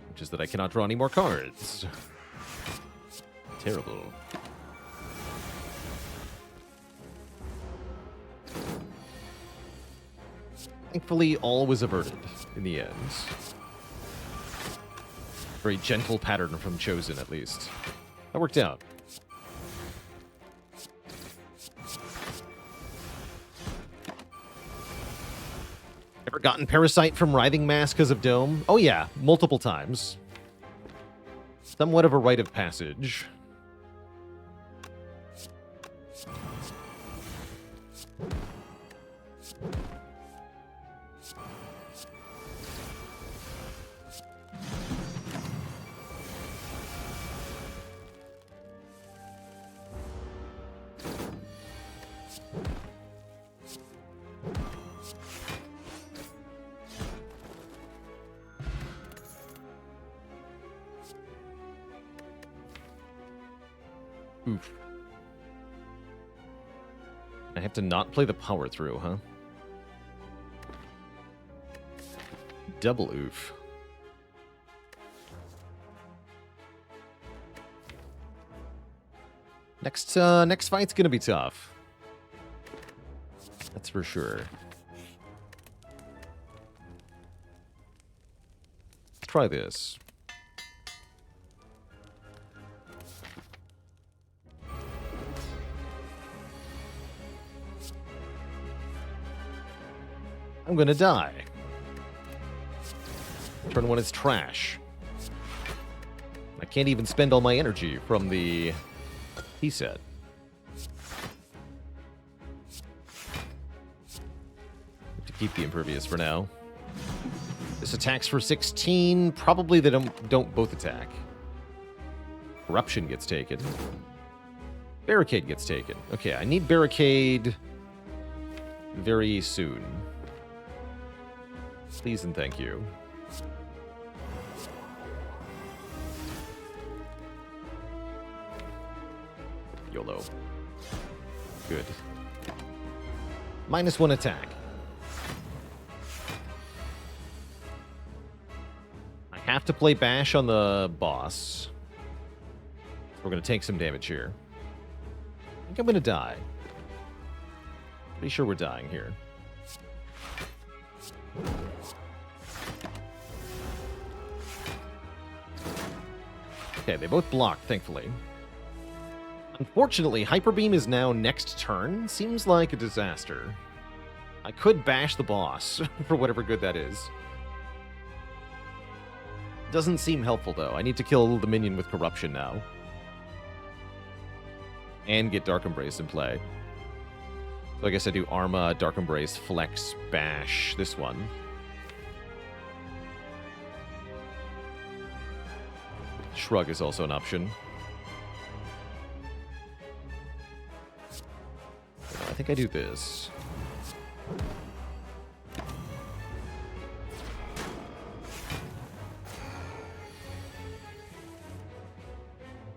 Which is that I cannot draw any more cards. Terrible. Thankfully, all was averted in the end. Very gentle pattern from Chosen, at least. That worked out. Ever gotten Parasite from Writhing Mass because of Dome? Oh yeah, multiple times. Somewhat of a rite of passage. Oof. I have to not play the power through, huh? Double oof. Next fight's gonna be tough. That's for sure. Try this. I'm gonna die. Turn one is trash. I can't even spend all my energy from the T set. Have to keep the impervious for now. This attacks for 16. Probably they don't both attack. Corruption gets taken. Barricade gets taken. Okay, I need Barricade very soon. Please and thank you. YOLO. Good. -1 attack. I have to play Bash on the boss. We're going to take some damage here. I think I'm going to die. Pretty sure we're dying here. Okay, they both blocked, thankfully. Unfortunately, Hyper Beam is now next turn. Seems like a disaster. I could bash the boss, for whatever good that is. Doesn't seem helpful, though. I need to kill the minion with Corruption now. And get Dark Embrace in play. So I guess I do Arma, Dark Embrace, Flex, Bash, this one. Shrug is also an option. I think I do this.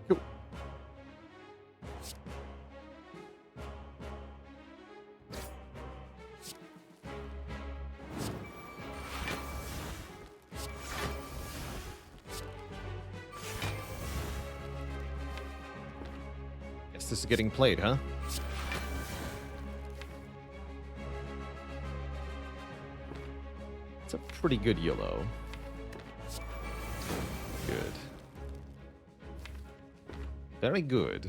Cool. Guess this is getting played, huh? It's a pretty good yellow. Good. Very good.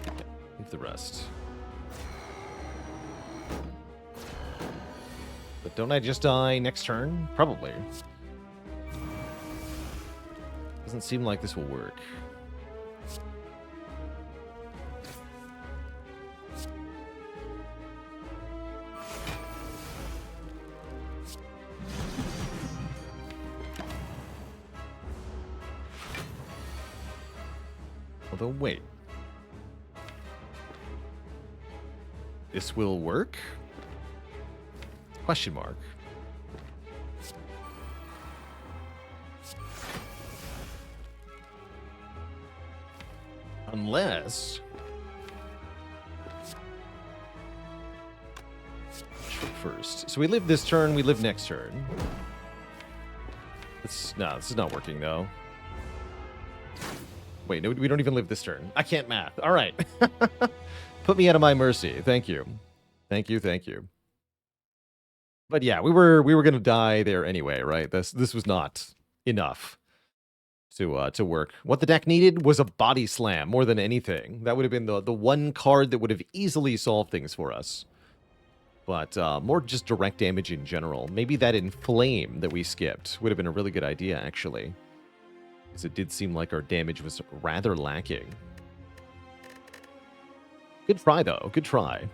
Okay, leave the rest. But don't I just die next turn? Probably. Doesn't seem like this will work. Although, wait. This will work? Question mark. Unless... First. So we live this turn, we live next turn. No, this is not working, though. Wait, no, we don't even live this turn. I can't math. All right. Put me out of my mercy. Thank you. Thank you, thank you. But yeah, we were going to die there anyway, right? This was not enough to work. What the deck needed was a body slam more than anything. That would have been the one card that would have easily solved things for us. But more just direct damage in general. Maybe that Inflame that we skipped would have been a really good idea, actually. Because it did seem like our damage was rather lacking. Good try, though. Good try.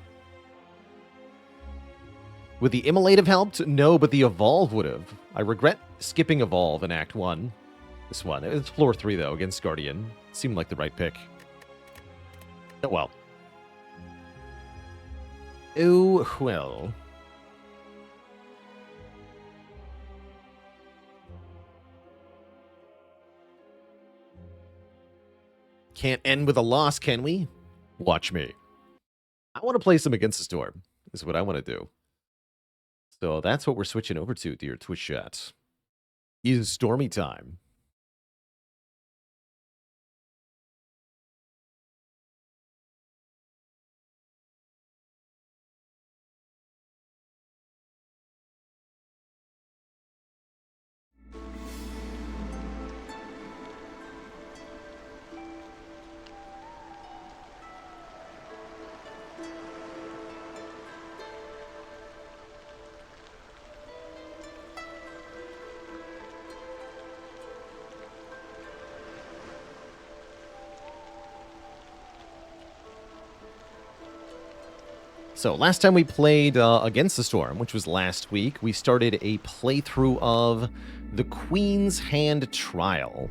Would the Immolate have helped? No, but the Evolve would have. I regret skipping Evolve in Act 1. This one. It's floor 3, though, against Guardian. Seemed like the right pick. Oh, well. Oh, well. Can't end with a loss, can we? Watch me. I want to play some Against the Storm, is what I want to do. So that's what we're switching over to, dear Twitch chat. Is Stormy time. So, last time we played Against the Storm, which was last week, we started a playthrough of the Queen's Hand Trial,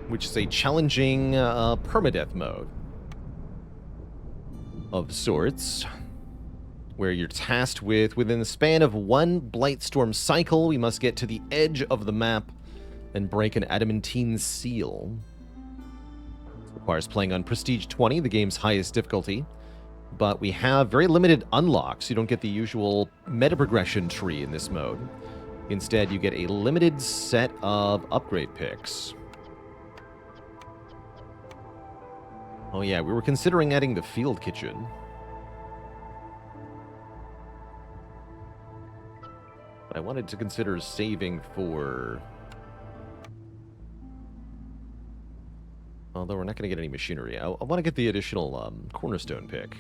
which is a challenging permadeath mode of sorts, where you're tasked with, within the span of one Blightstorm cycle, we must get to the edge of the map and break an adamantine seal. This requires playing on Prestige 20, the game's highest difficulty. But we have very limited unlocks. You don't get the usual meta progression tree in this mode. Instead, you get a limited set of upgrade picks. Oh yeah, we were considering adding the field kitchen. But I wanted to consider saving for... Although we're not going to get any machinery. I want to get the additional cornerstone pick.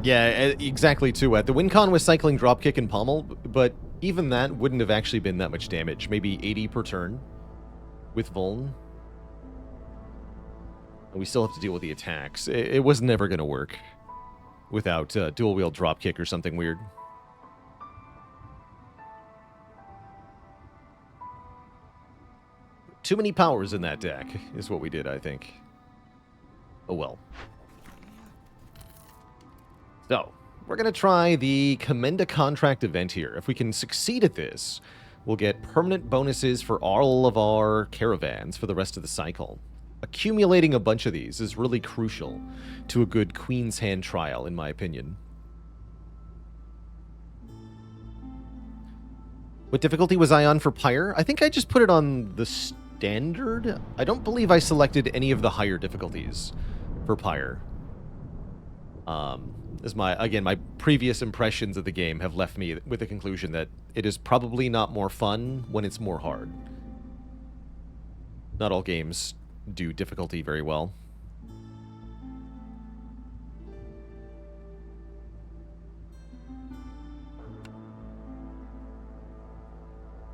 Yeah, exactly, too. The win con was cycling dropkick and pommel, but even that wouldn't have actually been that much damage. Maybe 80 per turn with Vuln. And we still have to deal with the attacks. It was never going to work without dual-wield dropkick or something weird. Too many powers in that deck is what we did, I think. Oh well. So, we're going to try the Commend a Contract event here. If we can succeed at this, we'll get permanent bonuses for all of our caravans for the rest of the cycle. Accumulating a bunch of these is really crucial to a good Queen's Hand trial, in my opinion. What difficulty was I on for Pyre? I think I just put it on the standard. I don't believe I selected any of the higher difficulties for Pyre. As my previous impressions of the game have left me with the conclusion that it is probably not more fun when it's more hard. Not all games do difficulty very well.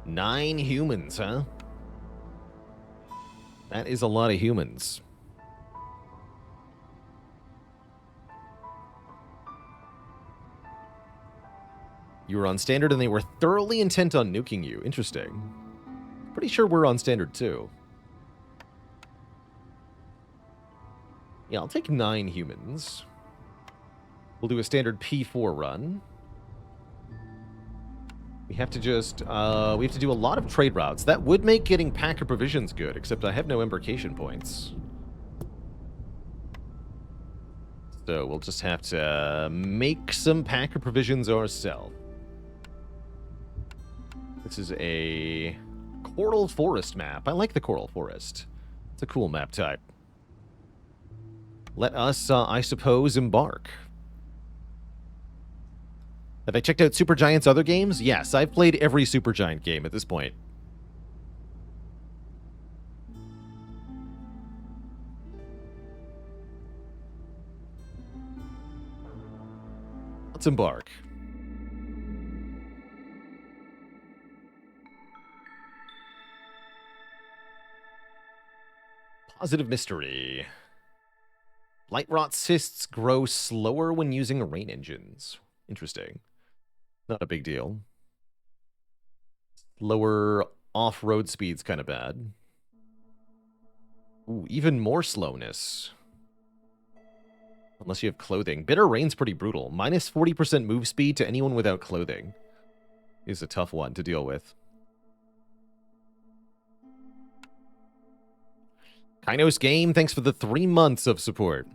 Nine humans, huh? That is a lot of humans. You were on standard and they were thoroughly intent on nuking you. Interesting. Pretty sure we're on standard too. Yeah, I'll take 9 humans. We'll do a standard P4 run. We have to just, we have to do a lot of trade routes. That would make getting packer provisions good, except I have no embarkation points. So we'll just have to make some packer provisions ourselves. This is a Coral Forest map. I like the Coral Forest. It's a cool map type. Let us, I suppose, embark. Have I checked out Supergiant's other games? Yes, I've played every Supergiant game at this point. Let's embark. Positive mystery. Light rot cysts grow slower when using rain engines. Interesting. Not a big deal. Lower off-road speed's kind of bad. Ooh, even more slowness. Unless you have clothing. Bitter Rain's pretty brutal. Minus 40% move speed to anyone without clothing is a tough one to deal with. Kainos Game, thanks for the 3 months of support.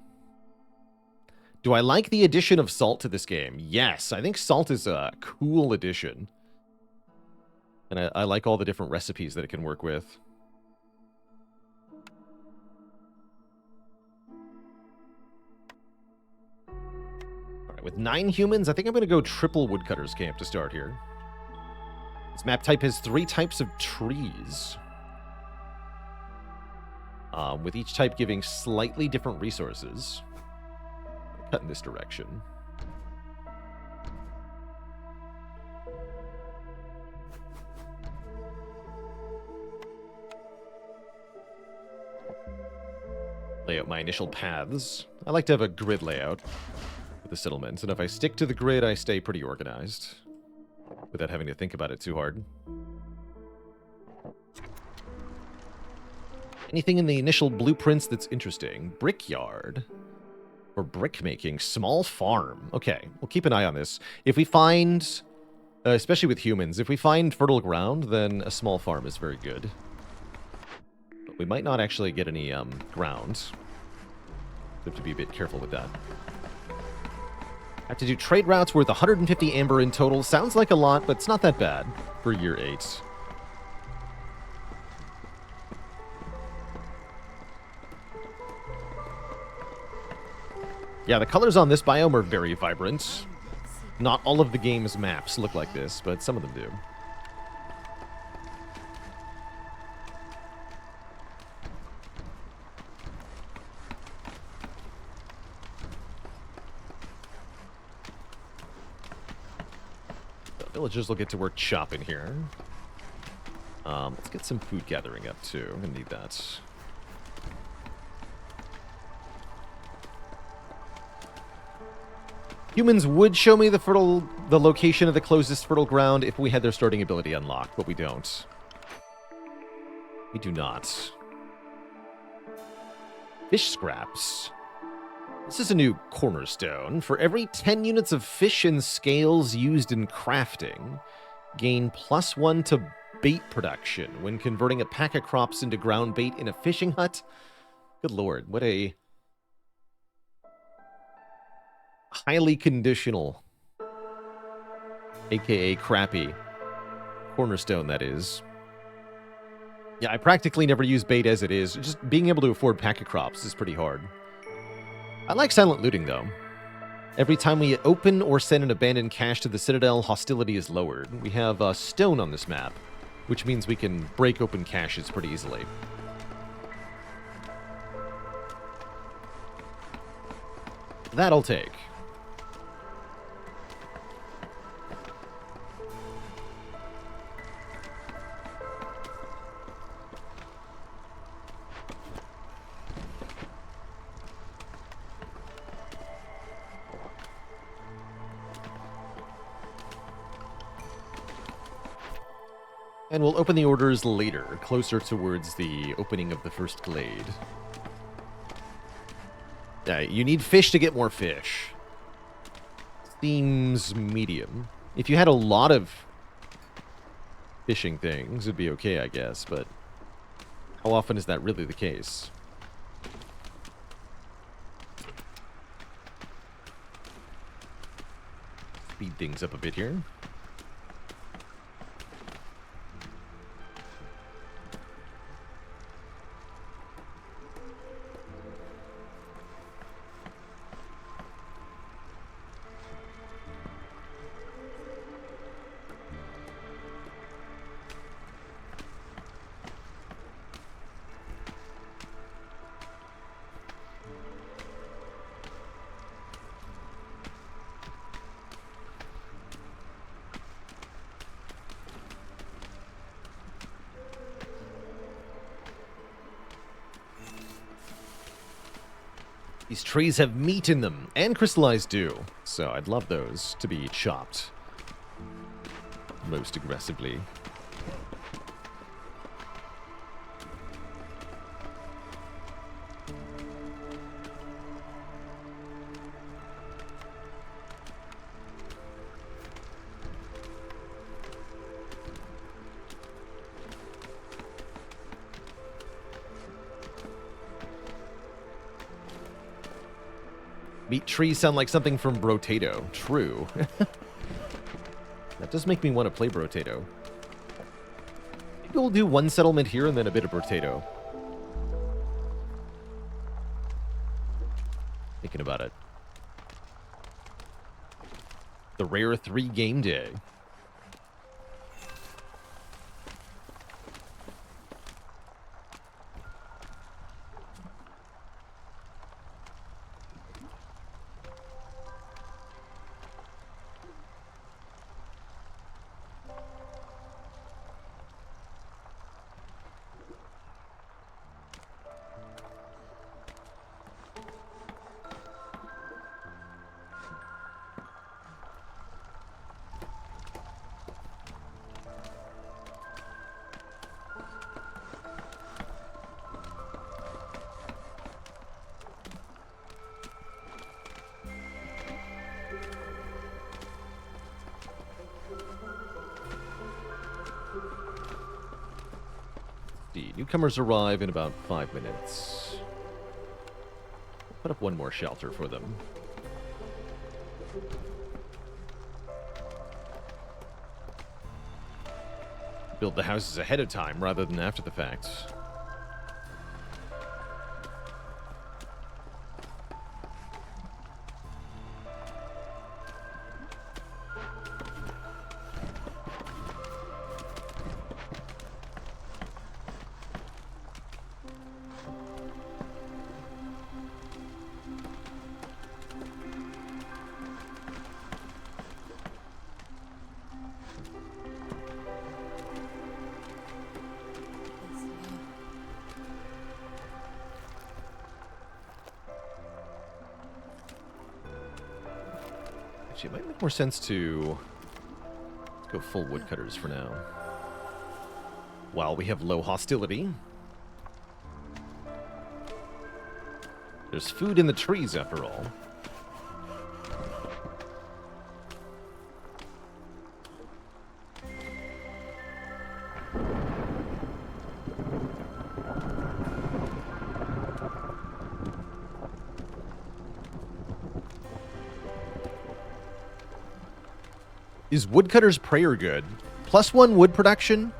Do I like the addition of salt to this game? Yes, I think salt is a cool addition. And I like all the different recipes that it can work with. Alright, with 9 humans, I think I'm going to go triple Woodcutter's Camp to start here. This map type has 3 types of trees. With each type giving slightly different resources. Cut in this direction. Lay out my initial paths. I like to have a grid layout for the settlements, and if I stick to the grid, I stay pretty organized without having to think about it too hard. Anything in the initial blueprints that's interesting? Brickyard. For brick making, small farm. Okay, we'll keep an eye on this. If we find, especially with humans, if we find fertile ground, then a small farm is very good. But we might not actually get any ground. We have to be a bit careful with that. Have to do trade routes worth 150 amber in total. Sounds like a lot, but it's not that bad for year 8. Yeah, the colors on this biome are very vibrant. Not all of the game's maps look like this, but some of them do. The villagers will get to work chopping here. Let's get some food gathering up, too. I'm going to need that. Humans would show me the location of the closest fertile ground if we had their starting ability unlocked, but we don't. We do not. Fish scraps. This is a new cornerstone. For every 10 units of fish and scales used in crafting, gain +1 to bait production when converting a pack of crops into ground bait in a fishing hut. Good lord, what a highly conditional, aka crappy, cornerstone that is. Yeah, I practically never use bait as it is. Just being able to afford pack of crops is pretty hard. I like silent looting, though. Every time we open or send an abandoned cache to the Citadel, hostility is lowered. We have stone on this map, which means we can break open caches pretty easily. That I'll take. And we'll open the orders later, closer towards the opening of the first glade. You need fish to get more fish. Seems medium. If you had a lot of fishing things, it'd be okay, I guess, but how often is that really the case? Speed things up a bit here. These trees have meat in them, and crystallized dew, so I'd love those to be chopped most aggressively. Meat trees sound like something from Brotato. True. That does make me want to play Brotato. Maybe we'll do one settlement here and then a bit of Brotato. Thinking about it. The Rare 3 game day. Newcomers arrive in about 5 minutes. Put up one more shelter for them. Build the houses ahead of time rather than after the fact. It might make more sense to go full woodcutters for now. While we have low hostility. There's food in the trees, after all. Is Woodcutter's Prayer good? +1 wood production?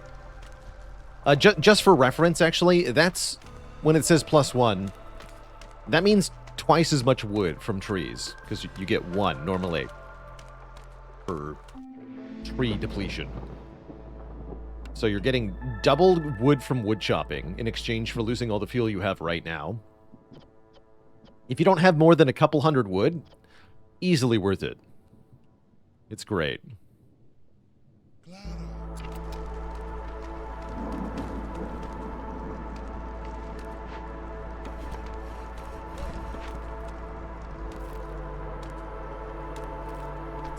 Just for reference, actually, that's when it says +1. That means twice as much wood from trees, because you get 1 normally per tree depletion. So you're getting double wood from wood chopping in exchange for losing all the fuel you have right now. If you don't have more than a couple hundred wood, easily worth it. It's great.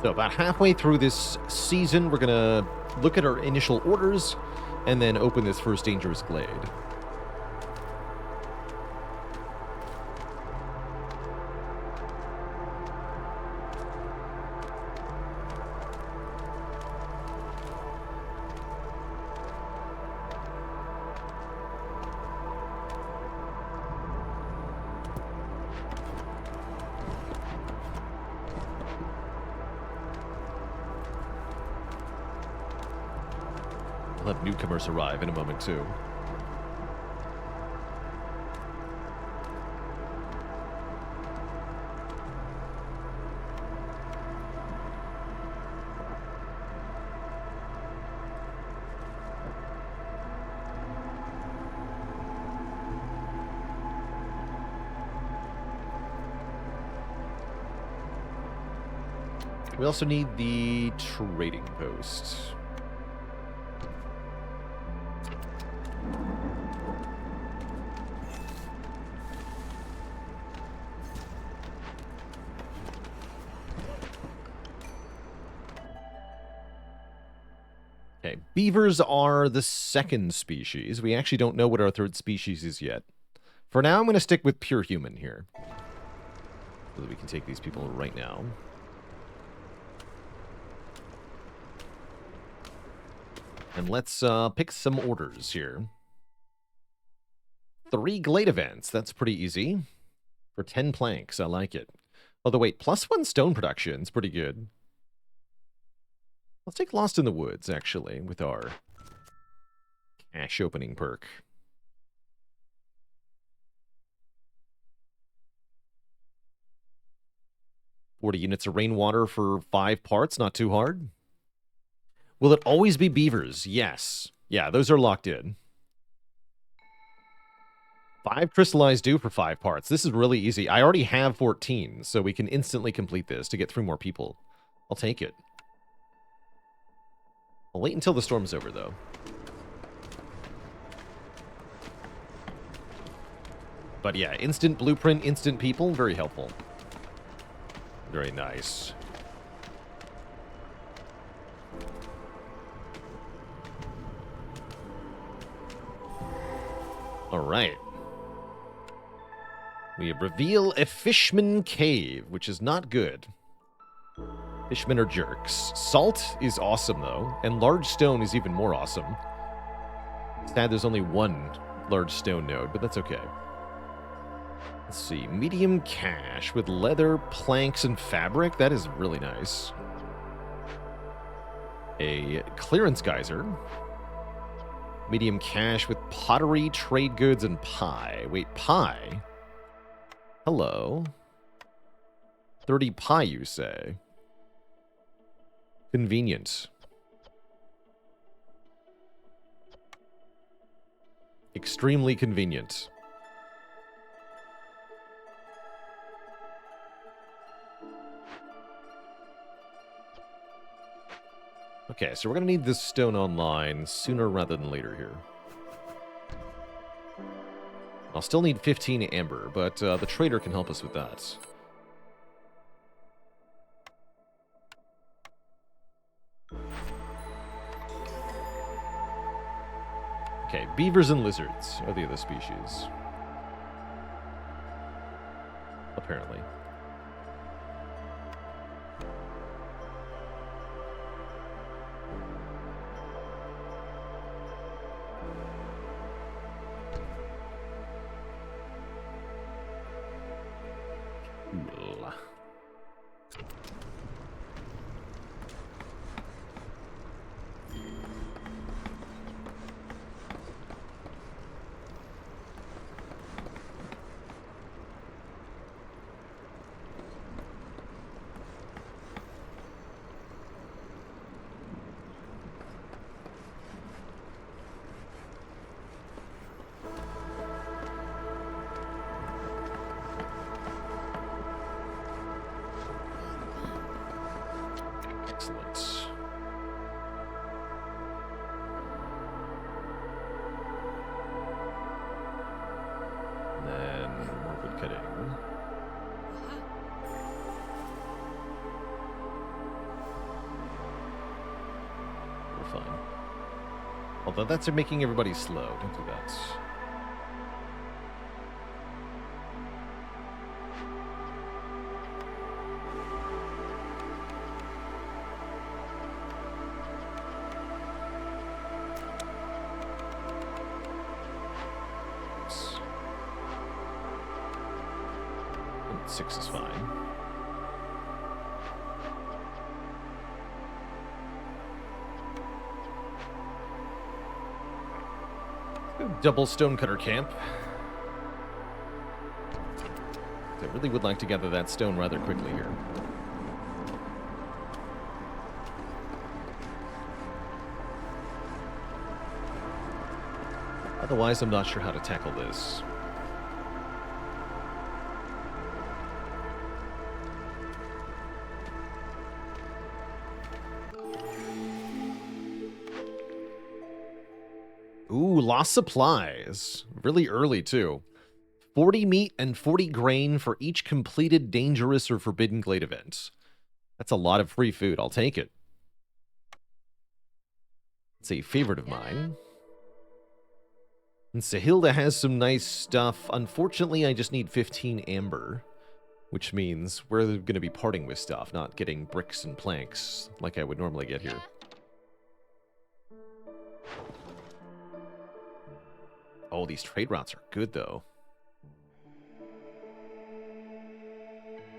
So about halfway through this season, we're going to look at our initial orders and then open this first dangerous glade. We'll have newcomers arrive in a moment, too. We also need the trading post. Okay, beavers are the second species. We actually don't know what our third species is yet. For now, I'm going to stick with pure human here, so that we can take these people right now. And let's pick some orders here. 3 glade events. That's pretty easy. For 10 planks. I like it. Although, wait, +1 stone production is pretty good. Let's take Lost in the Woods, actually, with our cash opening perk. 40 units of rainwater for 5 parts. Not too hard. Will it always be beavers? Yes. Yeah, those are locked in. 5 crystallized dew for 5 parts. This is really easy. I already have 14, so we can instantly complete this to get 3 more people. I'll take it. I'll wait until the storm's over, though. But yeah, instant blueprint, instant people, very helpful. Very nice. All right. We reveal a Fishman Cave, which is not good. Fishmen are jerks. Salt is awesome, though, and large stone is even more awesome. Sad there's only 1 large stone node, but that's okay. Let's see. Medium cache with leather, planks, and fabric. That is really nice. A clearance geyser. Medium cache with pottery, trade goods, and pie. Wait, pie? Hello. 30 pie, you say? Convenient. Extremely convenient. Okay, so we're going to need this stone online sooner rather than later here. I'll still need 15 amber, but the trader can help us with that. Okay, beavers and lizards are the other species. Apparently. Cool. Excellent. Then wood cutting. We're fine. Although that's making everybody slow. Don't do that. Six is fine. Double stonecutter camp. I really would like to gather that stone rather quickly here. Otherwise, I'm not sure how to tackle this. Ooh, lost supplies. Really early, too. 40 meat and 40 grain for each completed dangerous or forbidden glade event. That's a lot of free food. I'll take it. It's a favorite of mine. And Sahilda has some nice stuff. Unfortunately, I just need 15 amber, which means we're going to be parting with stuff, not getting bricks and planks like I would normally get here. Oh, these trade routes are good, though.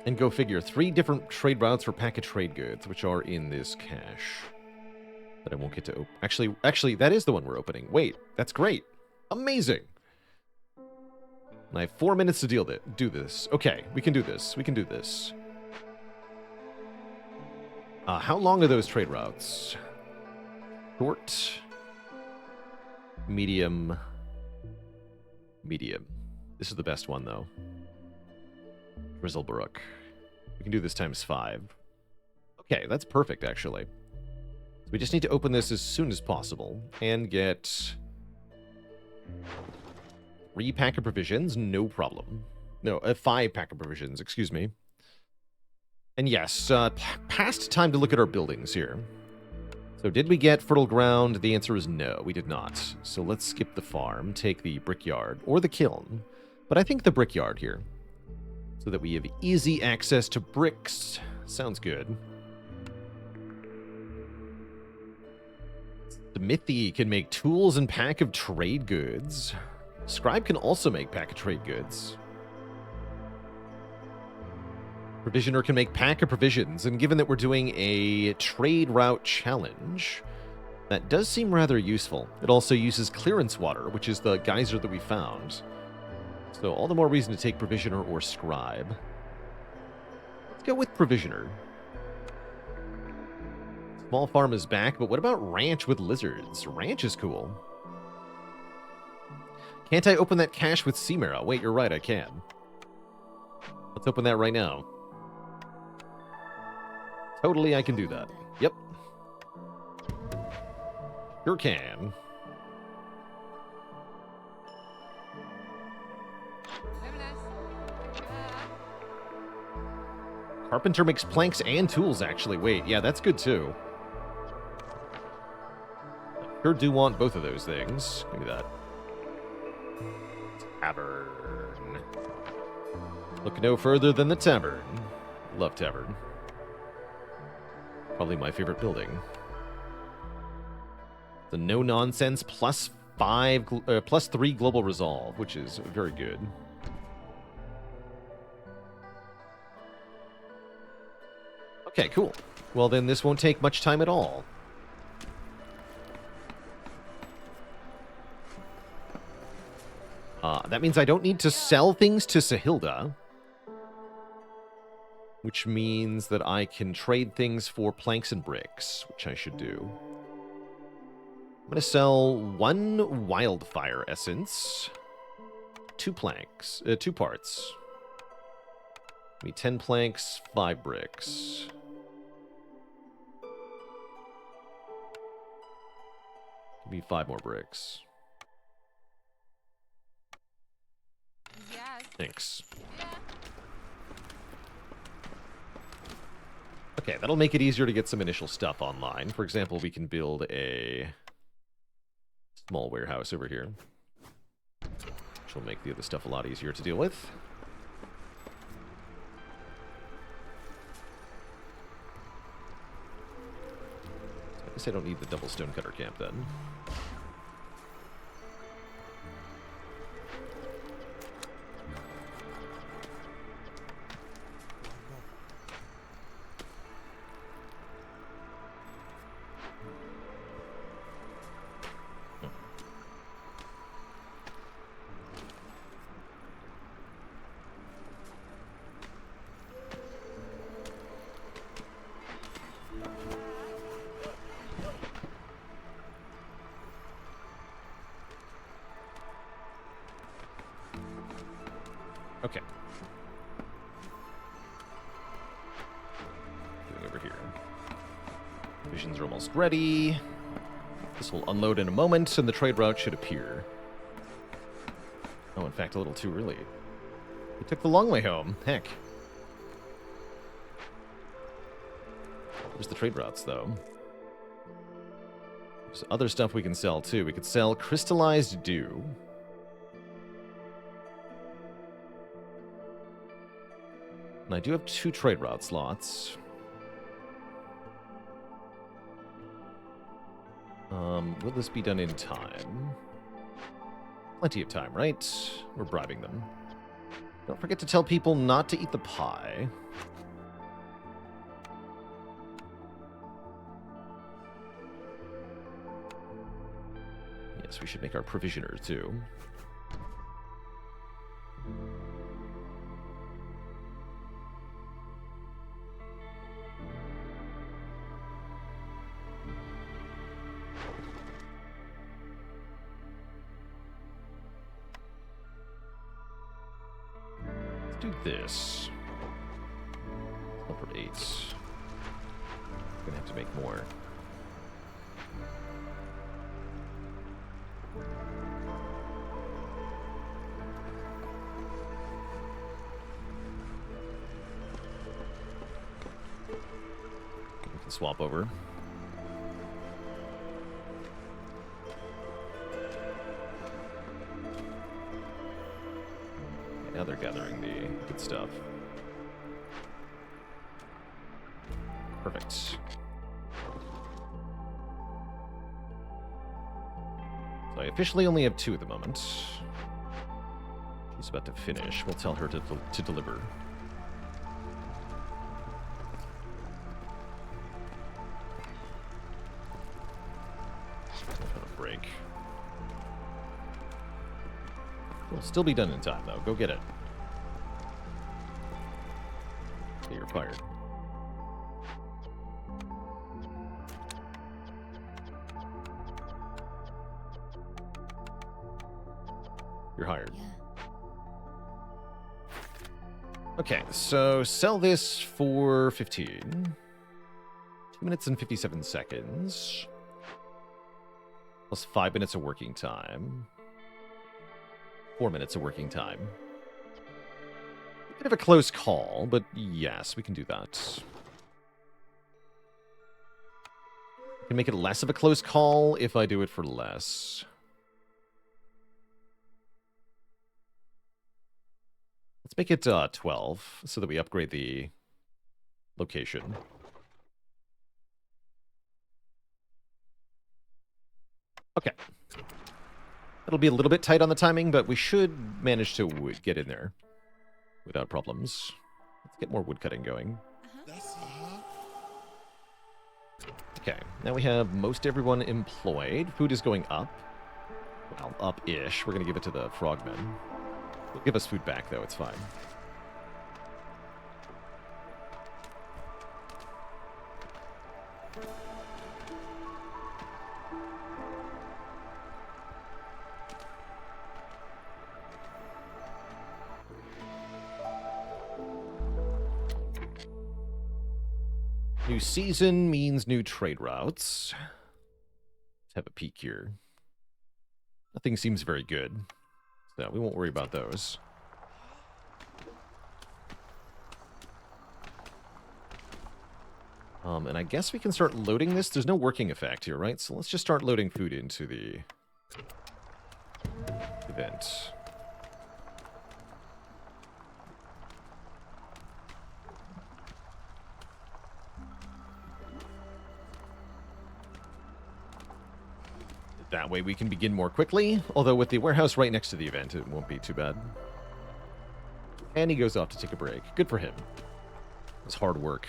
And go figure, 3 different trade routes for packet trade goods, which are in this cache. That I won't get to open. Actually, that is the one we're opening. Wait, that's great. Amazing. And I have 4 minutes to do this. Okay, we can do this. We can do this. How long are those trade routes? Short. Medium. Medium. This is the best one, though. Grizzlebrook. We can do this times 5. Okay, that's perfect, actually. So we just need to open this as soon as possible and get 3 pack of provisions, no problem. No, 5 pack of provisions, excuse me. And yes, past time to look at our buildings here. So did we get fertile ground? The answer is no, we did not. So let's skip the farm, take the brickyard, or the kiln. But I think the brickyard here. So that we have easy access to bricks. Sounds good. Smithy can make tools and pack of trade goods. Scribe can also make pack-of-trade goods. Provisioner can make pack of provisions, and given that we're doing a trade route challenge, that does seem rather useful. It also uses clearance water, which is the geyser that we found. So all the more reason to take Provisioner or Scribe. Let's go with Provisioner. Small farm is back, but what about Ranch with lizards? Ranch is cool. Can't I open that cache with Cimera? Wait, you're right, I can. Let's open that right now. Totally, I can do that. Yep. Sure can. Carpenter makes planks and tools, actually. Wait, yeah, that's good, too. I sure do want both of those things. Give me that. Tavern. Look no further than the tavern. Love tavern. Probably my favorite building. The no-nonsense plus 3 global resolve, which is very good. Okay, cool. Well, then this won't take much time at all. That means I don't need to sell things to Sahilda. Which means that I can trade things for planks and bricks, which I should do. I'm going to sell 1 wildfire essence, 2 planks, 2 parts. Give me 10 planks, 5 bricks. Give me 5 more bricks. Yes. Thanks. Yeah. Okay, that'll make it easier to get some initial stuff online. For example, we can build a small warehouse over here, which will make the other stuff a lot easier to deal with. I guess I don't need the double stonecutter camp then. Okay. Going over here. Visions are almost ready. This will unload in a moment, and the trade route should appear. Oh, in fact, a little too early. We took the long way home. Heck. There's the trade routes, though. There's other stuff we can sell, too. We could sell crystallized dew. And I do have 2 trade route slots. Will this be done in time? Plenty of time, right? We're bribing them. Don't forget to tell people not to eat the pie. Yes, we should make our provisioner, too. Do this. Number 8. Gonna have to make more. We can swap over. Now they're gathering the good stuff. Perfect. So I officially only have 2 at the moment. He's about to finish. We'll tell her to deliver. Break. We'll still be done in time, though. Go get it. Okay, you're fired. You're hired. Okay, so sell this for 15. 2 minutes and 57 seconds. Plus 5 minutes of working time. 4 minutes of working time. A bit of a close call, but yes, we can do that. I can make it less of a close call if I do it for less. Let's make it 12, so that we upgrade the location. Okay. It'll be a little bit tight on the timing, but we should manage to get in there without problems. Let's get more woodcutting going. Okay, now we have most everyone employed. Food is going up. Well, up-ish. We're going to give it to the frogmen. They'll give us food back, though. It's fine. New season means new trade routes. Let's have a peek here. Nothing seems very good, so we won't worry about those. And I guess we can start loading this. There's no working effect here, right? So let's just start loading food into the event. That way we can begin more quickly, although with the warehouse right next to the event, it won't be too bad. And he goes off to take a break. Good for him. It's hard work.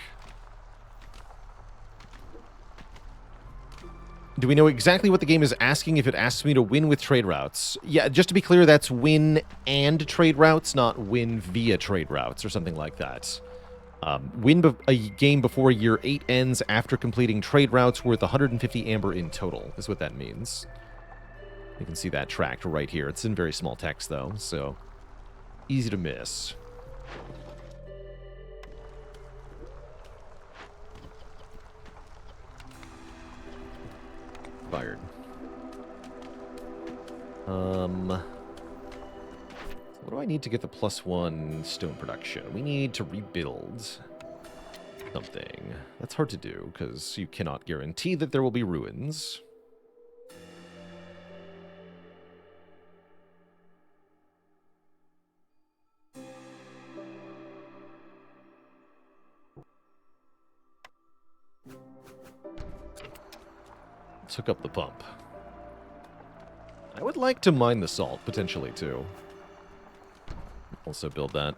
Do we know exactly what the game is asking if it asks me to win with trade routes? Yeah, just to be clear, that's win and trade routes, not win via trade routes or something like that. Win a game before year 8 ends after completing trade routes worth 150 amber in total, is what that means. You can see that tracked right here. It's in very small text, though, so easy to miss. Fired. What do I need to get the +1 stone production? We need to rebuild something. That's hard to do, because you cannot guarantee that there will be ruins. Let's hook up the pump. I would like to mine the salt, potentially, too. Also build that.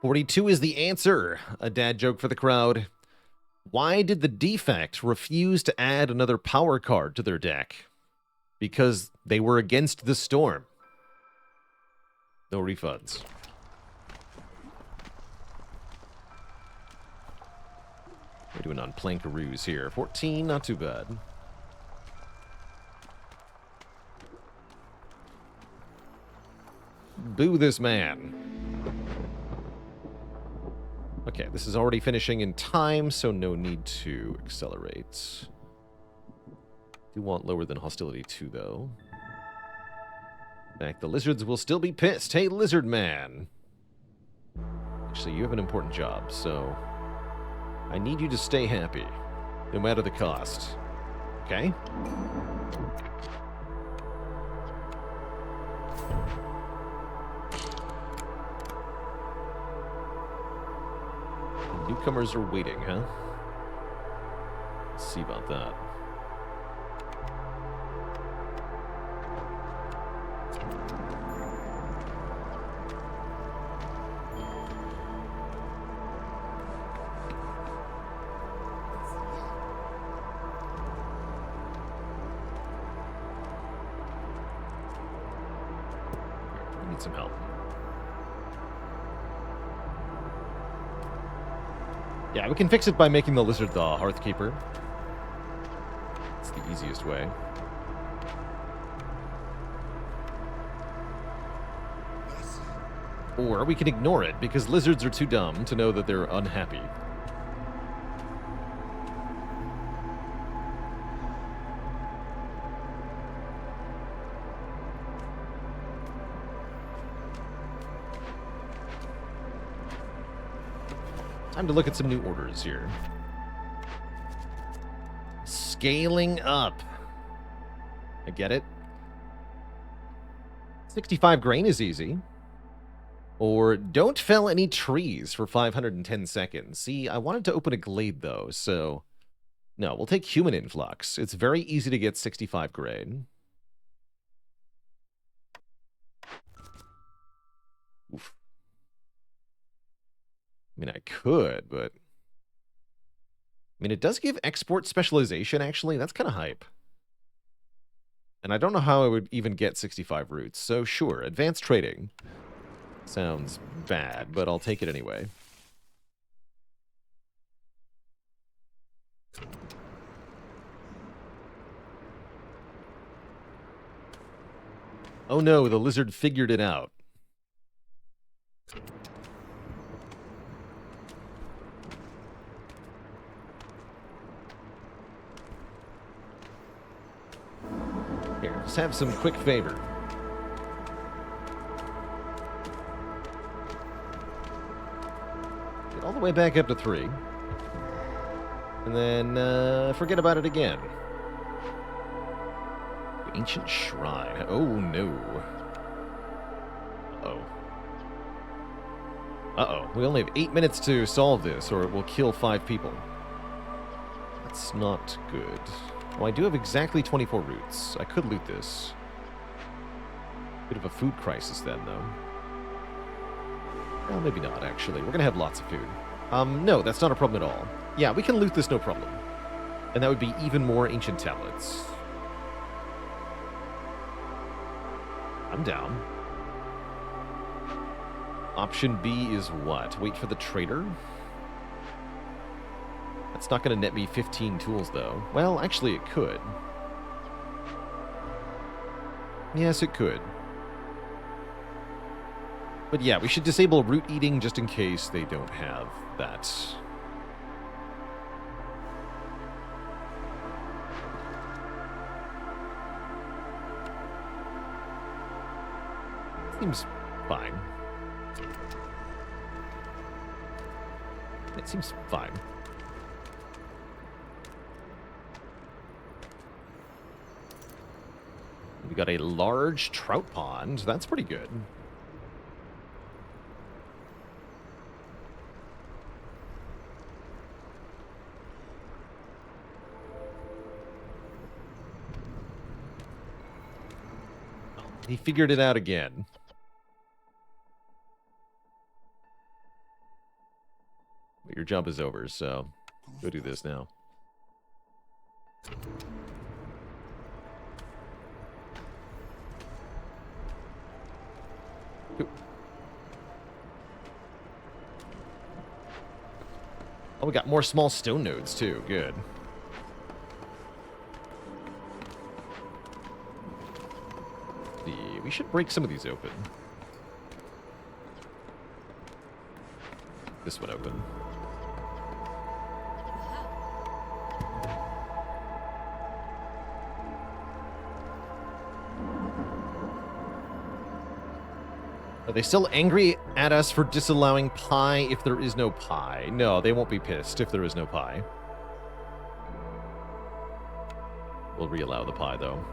"42 is the answer." A dad joke for the crowd. Why did the Defect refuse to add another power card to their deck? Because they were against the storm. No refunds. We're doing on Plankaroos here. 14, not too bad. Boo this man. Okay, this is already finishing in time, so no need to accelerate. Do want lower than hostility 2, though. In fact, the lizards will still be pissed. Hey, lizard man. Actually, you have an important job, so I need you to stay happy, no matter the cost. Okay? The newcomers are waiting, huh? Let's see about that. Need some help. Yeah, we can fix it by making the lizard the Hearthkeeper. It's the easiest way. Or we can ignore it, because lizards are too dumb to know that they're unhappy. Time to look at some new orders here. Scaling up. I get it. 65 grain is easy. Or don't fell any trees for 510 seconds. See, I wanted to open a glade, though, so... No, we'll take human influx. It's very easy to get 65 grain. Oof. I mean, I could, but... I mean, it does give export specialization, actually. That's kind of hype. And I don't know how I would even get 65 roots. So, sure, advanced trading. Sounds bad, but I'll take it anyway. Oh no, the lizard figured it out. Here, let's have some quick favor. Get all the way back up to 3. And then, forget about it again. Ancient Shrine. Oh, no. Uh-oh. Uh-oh. We only have 8 minutes to solve this, or it will kill 5 people. That's not good. Well, I do have exactly 24 roots. I could loot this. Bit of a food crisis then, though. Well, maybe not, actually. We're gonna have lots of food. No, that's not a problem at all. Yeah, we can loot this, no problem. And that would be even more ancient tablets. I'm down. Option B is what? Wait for the trader? That's not going to net me 15 tools, though. Well, actually, it could. Yes, it could. But yeah, we should disable root eating just in case they don't have that. Seems fine. It seems fine. We got a large trout pond. That's pretty good. He figured it out again. But your job is over, so Go do this now. Oop. Oh, we got more small stone nodes, too. Good. We should break some of these open. This one open. Are they still angry at us for disallowing pie if there is no pie? No, they won't be pissed if there is no pie. We'll re-allow the pie, though.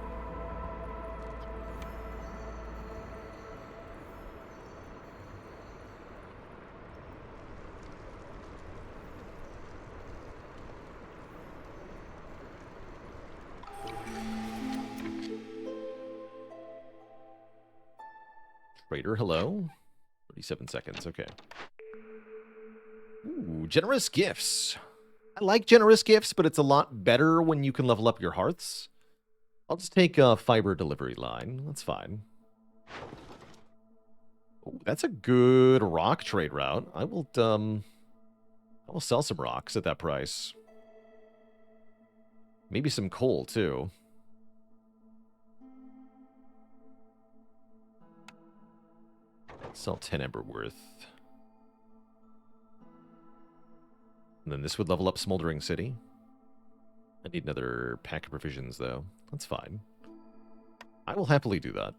Trader, hello? 37 seconds, okay. Ooh, generous gifts. I like generous gifts, but it's a lot better when you can level up your hearths. I'll just take a fiber delivery line. That's fine. Ooh, that's a good rock trade route. I will sell some rocks at that price. Maybe some coal, too. Sell 10 ember worth. And then this would level up Smoldering City. I need another pack of provisions, though. That's fine. I will happily do that.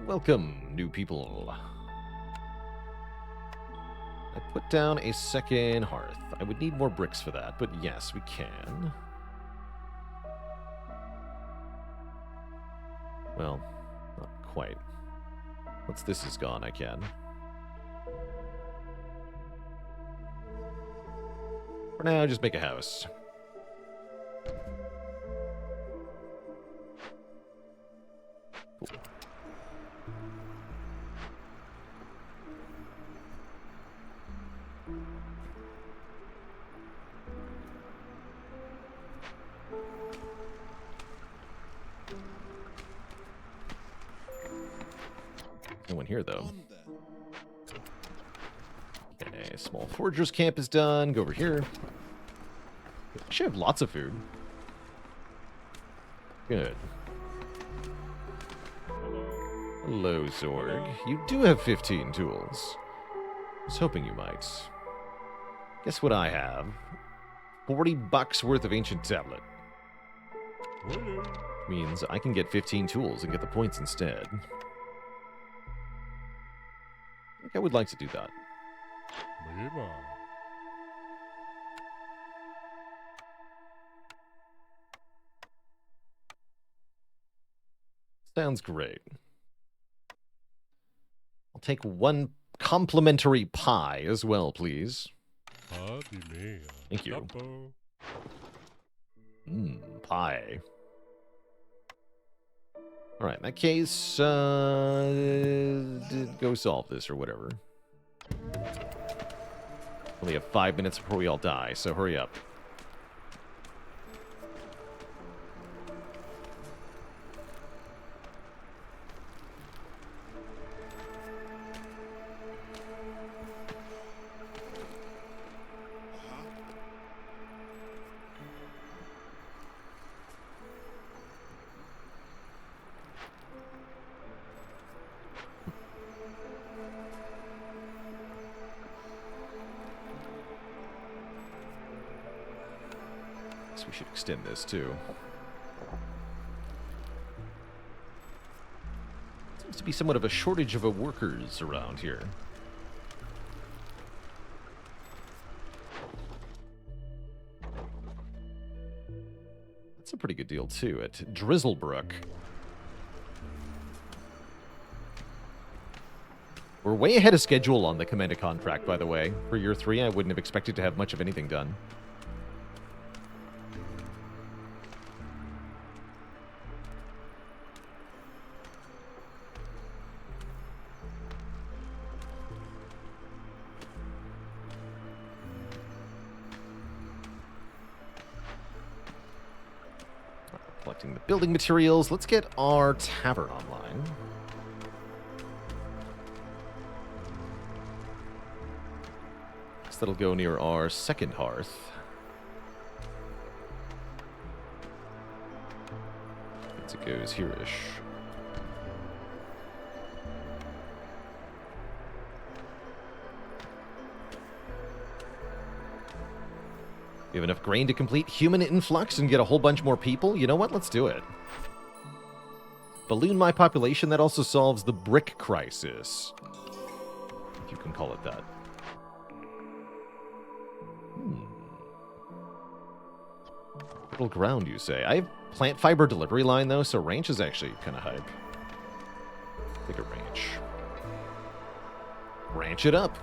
Welcome, new people. I put down a second hearth. I would need more bricks for that, but yes, we can. Well, not quite. Once this is gone, I can. For now, just make a house. Cool. No one here, though. Okay, small forger's camp is done. Go over here. I should have lots of food. Good. Hello, Zorg. You do have 15 tools. I was hoping you might. Guess what I have? 40 bucks worth of ancient tablet. Means I can get 15 tools and get the points instead. I think I would like to do that. Sounds great. I'll take one complimentary pie as well, please. Thank you. Pie. Alright, in that case, go solve this or whatever. Only have 5 minutes before we all die, so hurry up. We should extend this too. Seems to be somewhat of a shortage of workers around here. That's a pretty good deal too at Drizzlebrook. We're way ahead of schedule on the Commander contract, by the way. For year 3, I wouldn't have expected to have much of anything done. Collecting the building materials. Let's get our tavern online. So that'll go near our second hearth. It goes here-ish. We have enough grain to complete human influx and get a whole bunch more people? You know what? Let's do it. Balloon my population, that also solves the brick crisis. If you can call it that. Little ground, you say? I have plant fiber delivery line, though, so ranch is actually kind of hype. Take a ranch. Ranch it up.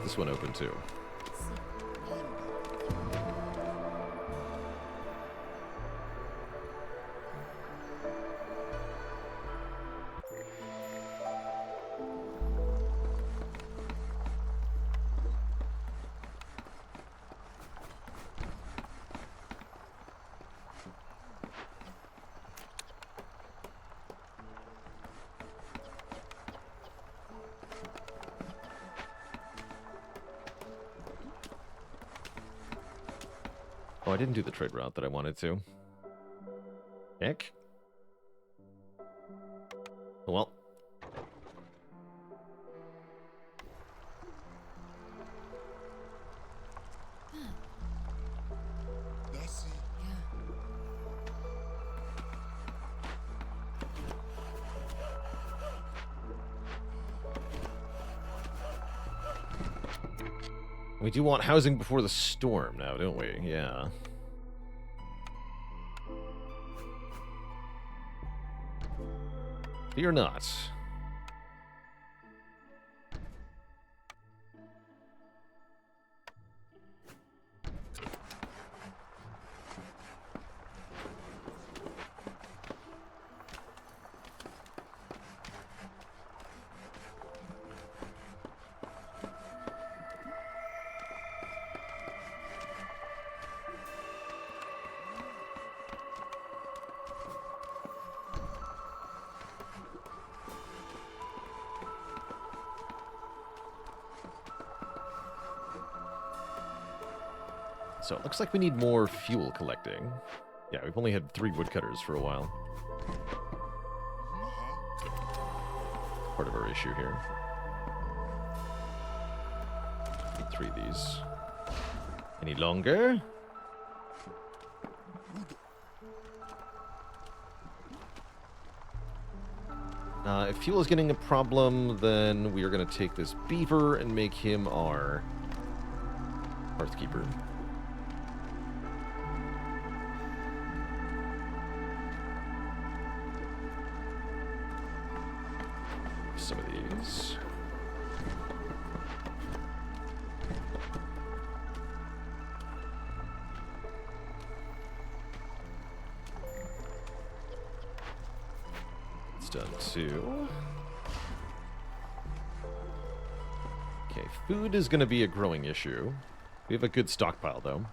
This one open too. Oh, I didn't do the trade route that I wanted to. Heck. Oh, well. We do want housing before the storm now, don't we? Yeah. Fear not. So it looks like we need more fuel collecting. Yeah, we've only had 3 woodcutters for a while. Part of our issue here. Need 3 of these. Any longer? If fuel is getting a problem, then we are going to take this beaver and make him our hearthkeeper. Some of these. It's done too. Okay, food is going to be a growing issue. We have a good stockpile, though.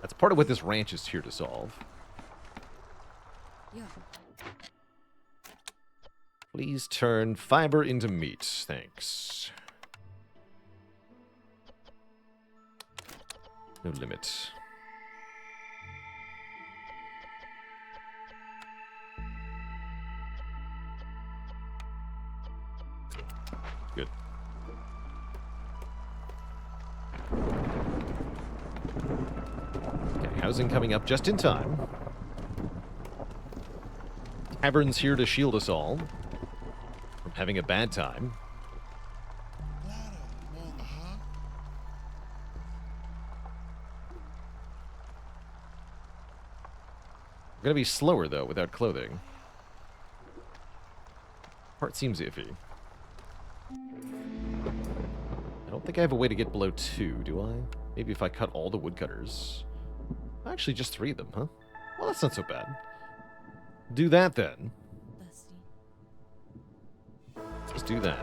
That's part of what this ranch is here to solve. Yeah. Please turn fiber into meat. Thanks. No limit. Good. Okay, housing coming up just in time. Tavern's here to shield us all from having a bad time. We're gonna be slower though without clothing. Part seems iffy. I don't think I have a way to get below 2, do I? Maybe if I cut all the woodcutters. Actually, just 3 of them, huh? Well, that's not so bad. Do that then. Let's do that.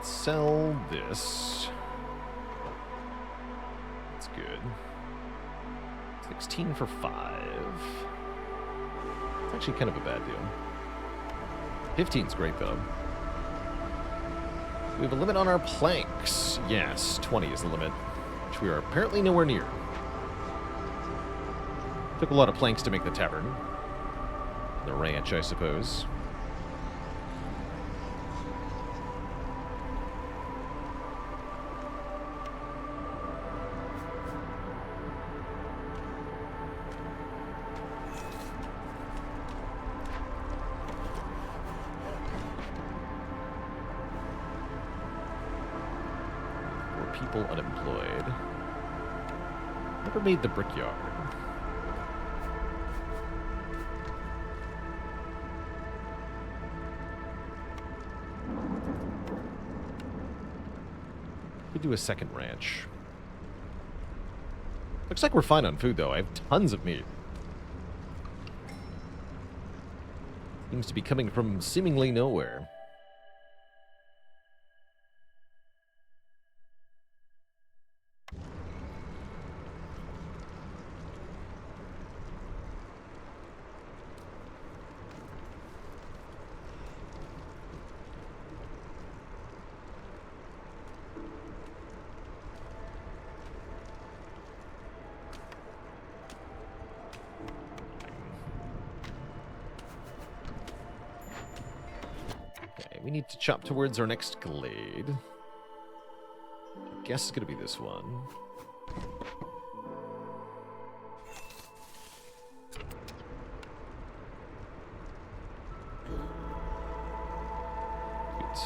Let's sell this. That's good. 16 for 5. It's actually kind of a bad deal. 15's great, though. We have a limit on our planks. Yes, 20 is the limit, which we are apparently nowhere near. Took a lot of planks to make the tavern. The ranch, I suppose. People unemployed. Never made the brickyard. Could do a second ranch. Looks like we're fine on food, though. I have tons of meat. Seems to be coming from seemingly nowhere. We need to chop towards our next glade. I guess it's going to be this one. Good.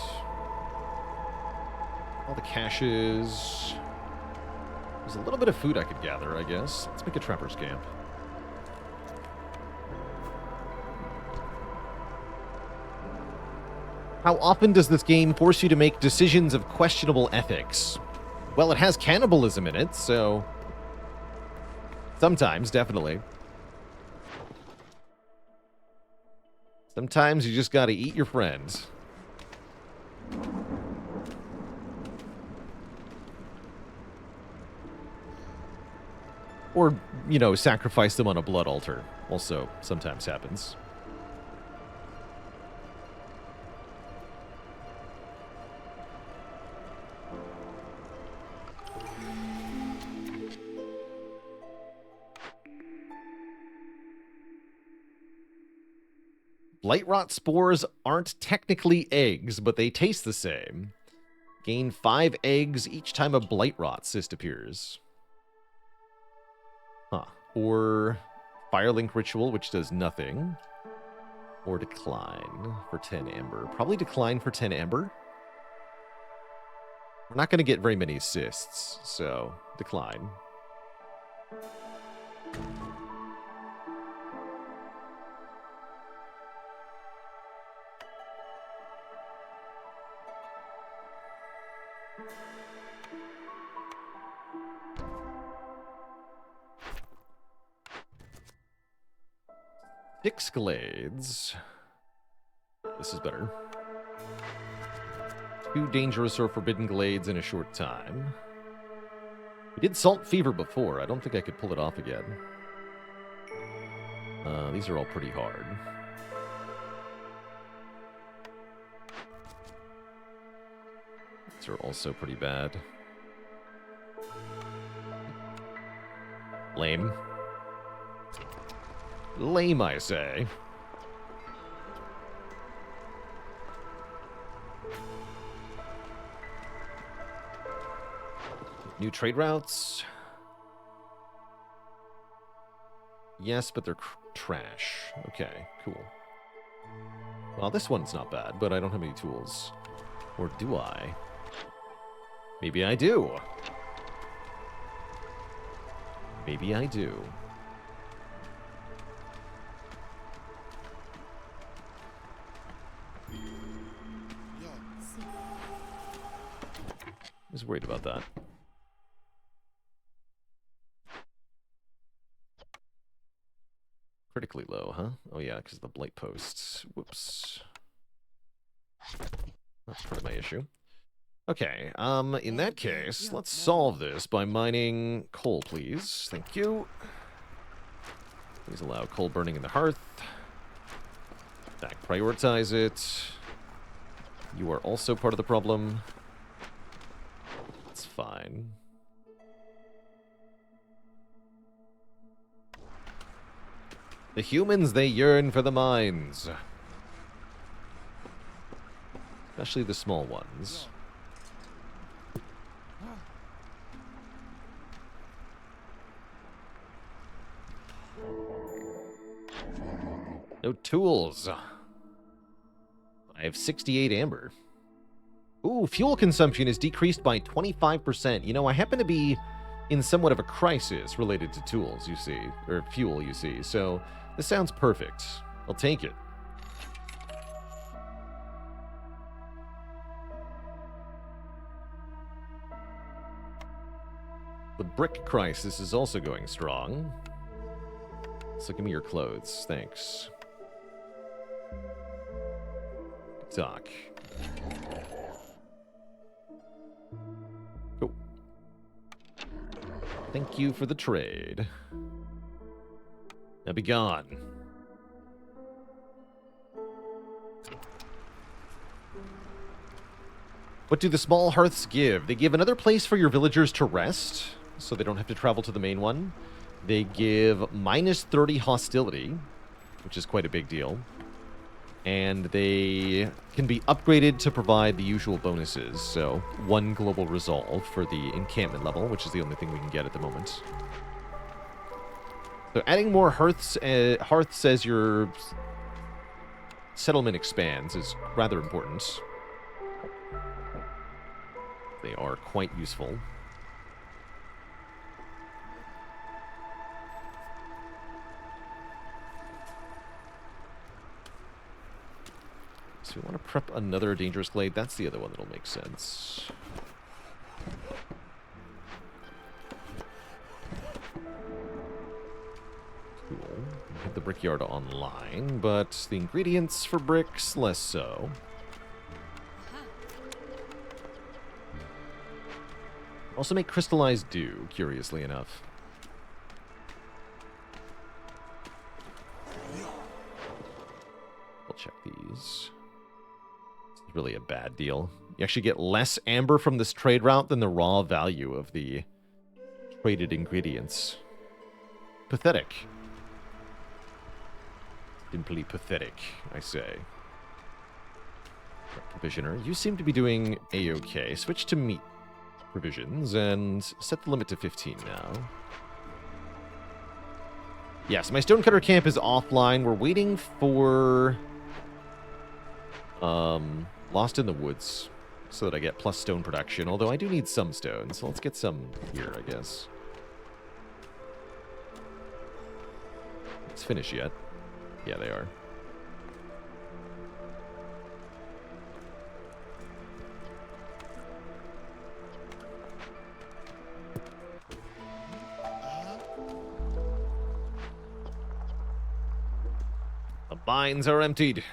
All the caches. There's a little bit of food I could gather, I guess. Let's make a trapper's camp. How often does this game force you to make decisions of questionable ethics? Well, it has cannibalism in it, so... sometimes, definitely. Sometimes you just gotta eat your friends. Or, you know, sacrifice them on a blood altar. Also, sometimes happens. Blight rot spores aren't technically eggs, but they taste the same. Gain 5 eggs each time a blight rot cyst appears. Huh. Or Firelink Ritual, which does nothing. Or Decline for 10 amber. Probably Decline for 10 amber. We're not going to get very many cysts, so Decline. Six glades. This is better. 2 dangerous or forbidden glades in a short time. We did Salt Fever before. I don't think I could pull it off again. These are all pretty hard. These are also pretty bad. Lame. Lame, I say. New trade routes. Yes, but they're trash. Okay, cool. Well, this one's not bad, but I don't have any tools. Or do I? Maybe I do. Maybe I do. I was worried about that. Critically low, huh? Oh yeah, because of the blight posts. Whoops. That's part of my issue. Okay, in that case, let's solve this by mining coal, please. Thank you. Please allow coal burning in the hearth. Back prioritize it. You are also part of the problem. It's fine. The humans, they yearn for the mines. Especially the small ones. No tools. I have 68 amber. Ooh, fuel consumption is decreased by 25%. You know, I happen to be in somewhat of a crisis related to tools, you see. Or fuel, you see. So, this sounds perfect. I'll take it. The brick crisis is also going strong. So give me your clothes. Thanks. Good talk. Cool. Thank you for the trade. Now be gone. What do the small hearths give? They give another place for your villagers to rest, so they don't have to travel to the main one. They give minus 30 hostility, which is quite a big deal. And they can be upgraded to provide the usual bonuses. So, 1 global resolve for the encampment level, which is the only thing we can get at the moment. So, adding more hearths as your settlement expands is rather important. They are quite useful. So we want to prep another dangerous glade. That's the other one that'll make sense. Cool. We have the brickyard online, but the ingredients for bricks, less so. Also make crystallized dew, curiously enough. I'll check these. It's really a bad deal. You actually get less amber from this trade route than the raw value of the traded ingredients. Pathetic. Simply pathetic, I say. Provisioner, you seem to be doing A-OK. Switch to meat provisions and set the limit to 15 now. Yes, my stonecutter camp is offline. We're waiting for Lost in the Woods so that I get plus stone production, although I do need some stone, so let's get some here, I guess. It's finished yet. Yeah, they are. The mines are emptied.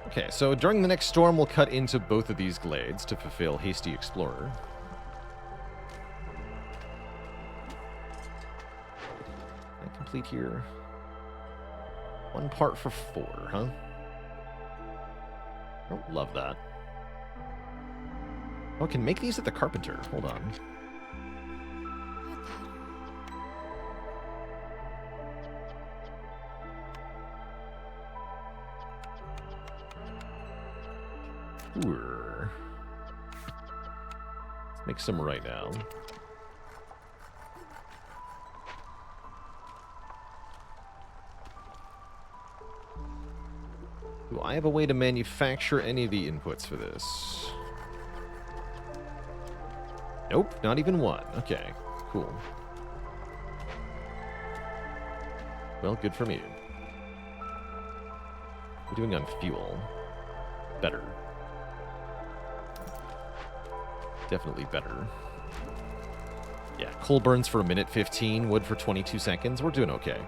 Okay, so during the next storm, we'll cut into both of these glades to fulfill Hasty Explorer. Can I complete here? 1 part for 4, huh? I don't love that. Oh, I can make these at the carpenter. Hold on. Sure. Let's make some right now. Do I have a way to manufacture any of the inputs for this? Nope, not even one. Okay, cool. Well, good for me. We're doing on fuel. Better. Definitely better. Yeah, coal burns for 1:15, wood for 22 seconds. We're doing okay.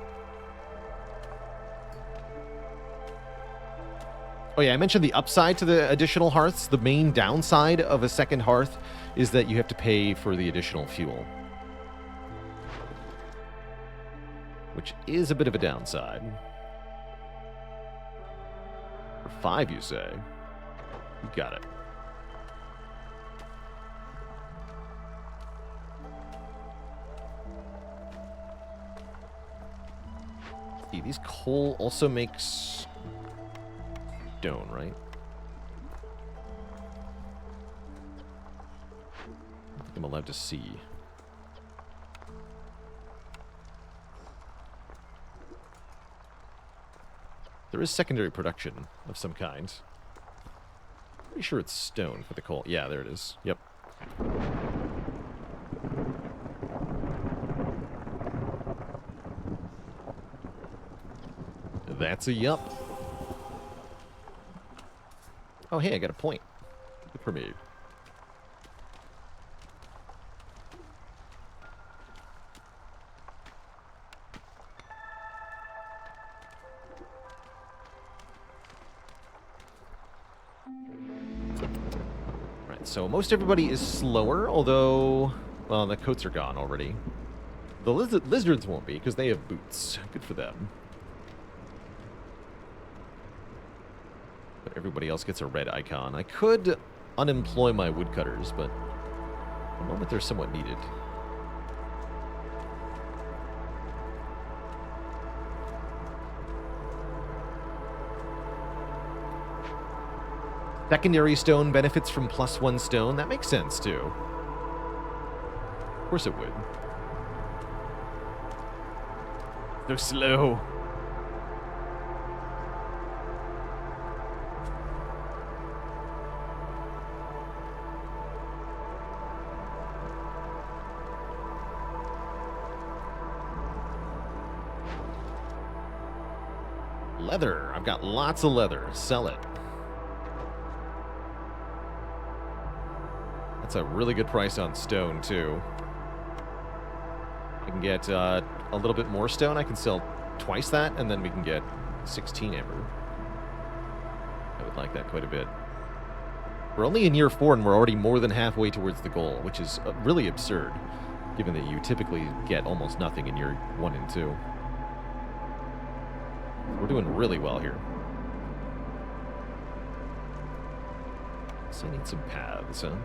Oh yeah, I mentioned the upside to the additional hearths. The main downside of a second hearth is that you have to pay for the additional fuel. Which is a bit of a downside. For 5, you say? You got it. See, these coal also makes stone, right? I think I'm allowed to see. There is secondary production of some kind. Pretty sure it's stone for the coal. Yeah, there it is. Yep. That's a yup. Oh, hey, I got a point. Good for me. Right, so most everybody is slower, although, well, the coats are gone already. The lizards won't be, because they have boots. Good for them. But everybody else gets a red icon. I could unemploy my woodcutters, but at the moment they're somewhat needed. Secondary stone benefits from +1 stone. That makes sense, too. Of course it would. So slow. Leather. I've got lots of leather. Sell it. That's a really good price on stone, too. I can get a little bit more stone. I can sell twice that, and then we can get 16 amber. I would like that quite a bit. We're only in year 4, and we're already more than halfway towards the goal, which is really absurd, given that you typically get almost nothing in year 1 and 2. We're doing really well here. So I need some paths, huh?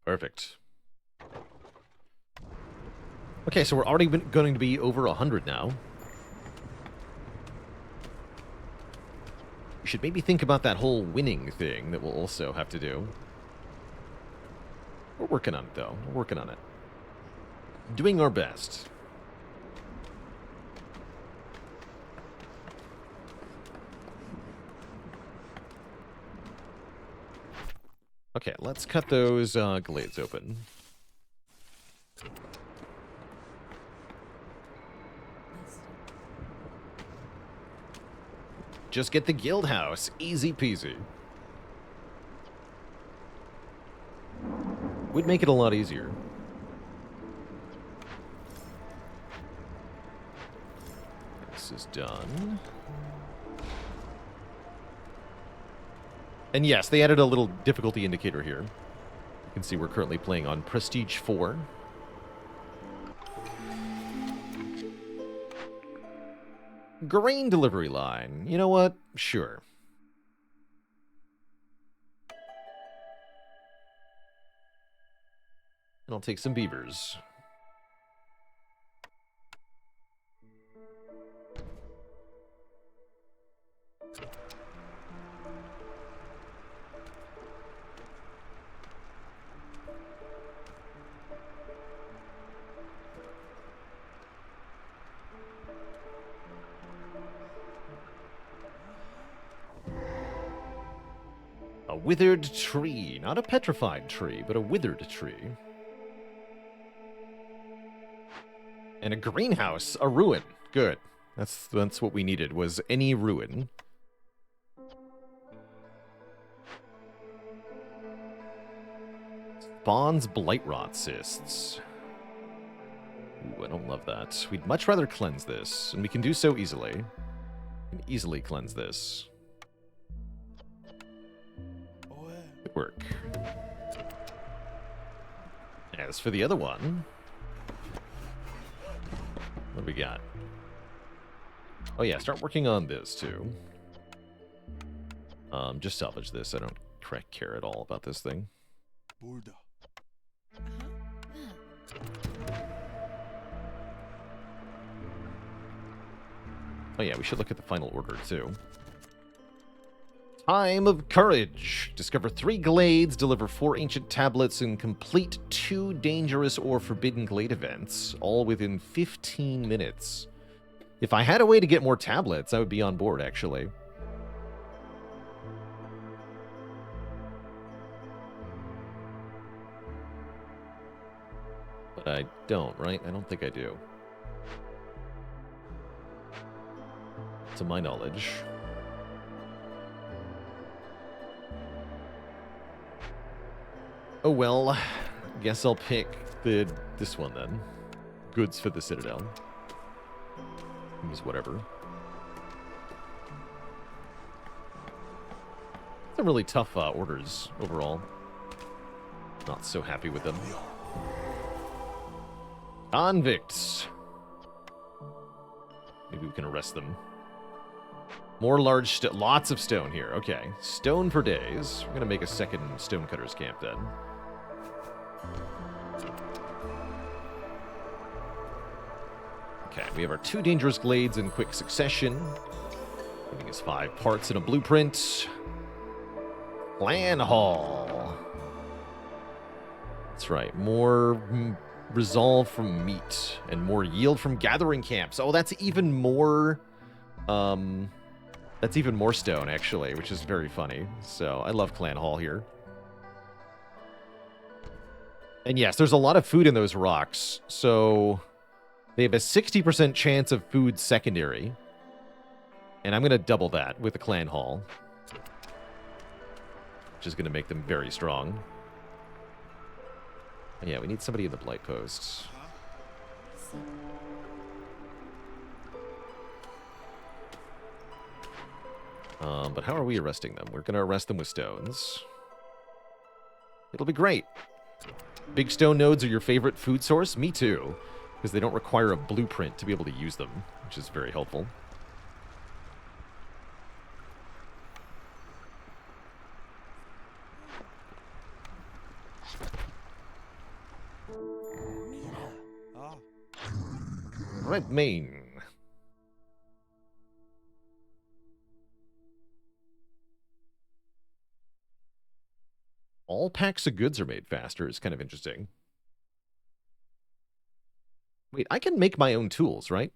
Perfect. Okay, so we're already going to be over 100 now. We should maybe think about that whole winning thing that we'll also have to do. We're working on it, though. We're working on it. Doing our best. Okay, let's cut those glades open. Just get the guild house. Easy peasy. Would make it a lot easier. This is done. And yes, they added a little difficulty indicator here. You can see we're currently playing on Prestige 4. Grain delivery line. You know what? Sure. And I'll take some beavers. A withered tree. Not a petrified tree, but a withered tree. And a greenhouse. A ruin. Good. That's what we needed, was any ruin. Spawns blight rot cysts. Ooh, I don't love that. We'd much rather cleanse this, and we can do so easily. We can easily cleanse this. Good work. As for the other one, what do we got? Oh yeah, start working on this too. Just salvage this. I don't care at all about this thing. Oh yeah, we should look at the final order too. Time of Courage. Discover 3 glades, deliver 4 ancient tablets, and complete 2 dangerous or forbidden glade events, all within 15 minutes. If I had a way to get more tablets, I would be on board, actually. But I don't, right? I don't think I do. To my knowledge. Oh well, guess I'll pick this one then. Goods for the Citadel. Use whatever. Some really tough orders overall. Not so happy with them. Convicts. Maybe we can arrest them. More large lots of stone here. Okay. Stone for days. We're going to make a second stonecutter's camp then. Okay, we have our 2 dangerous glades in quick succession. Giving us 5 parts in a blueprint. Clan Hall. That's right. More resolve from meat and more yield from gathering camps. Oh, that's even more... That's even more stone, actually, which is very funny. So, I love Clan Hall here. And yes, there's a lot of food in those rocks. So, they have a 60% chance of food secondary. And I'm going to double that with the Clan Hall. Which is going to make them very strong. And yeah, we need somebody in the Blight Posts. But how are we arresting them? We're going to arrest them with stones. It'll be great. Big stone nodes are your favorite food source? Me too. Because they don't require a blueprint to be able to use them, which is very helpful. Red Mane. All packs of goods are made faster is kind of interesting. Wait, I can make my own tools, right?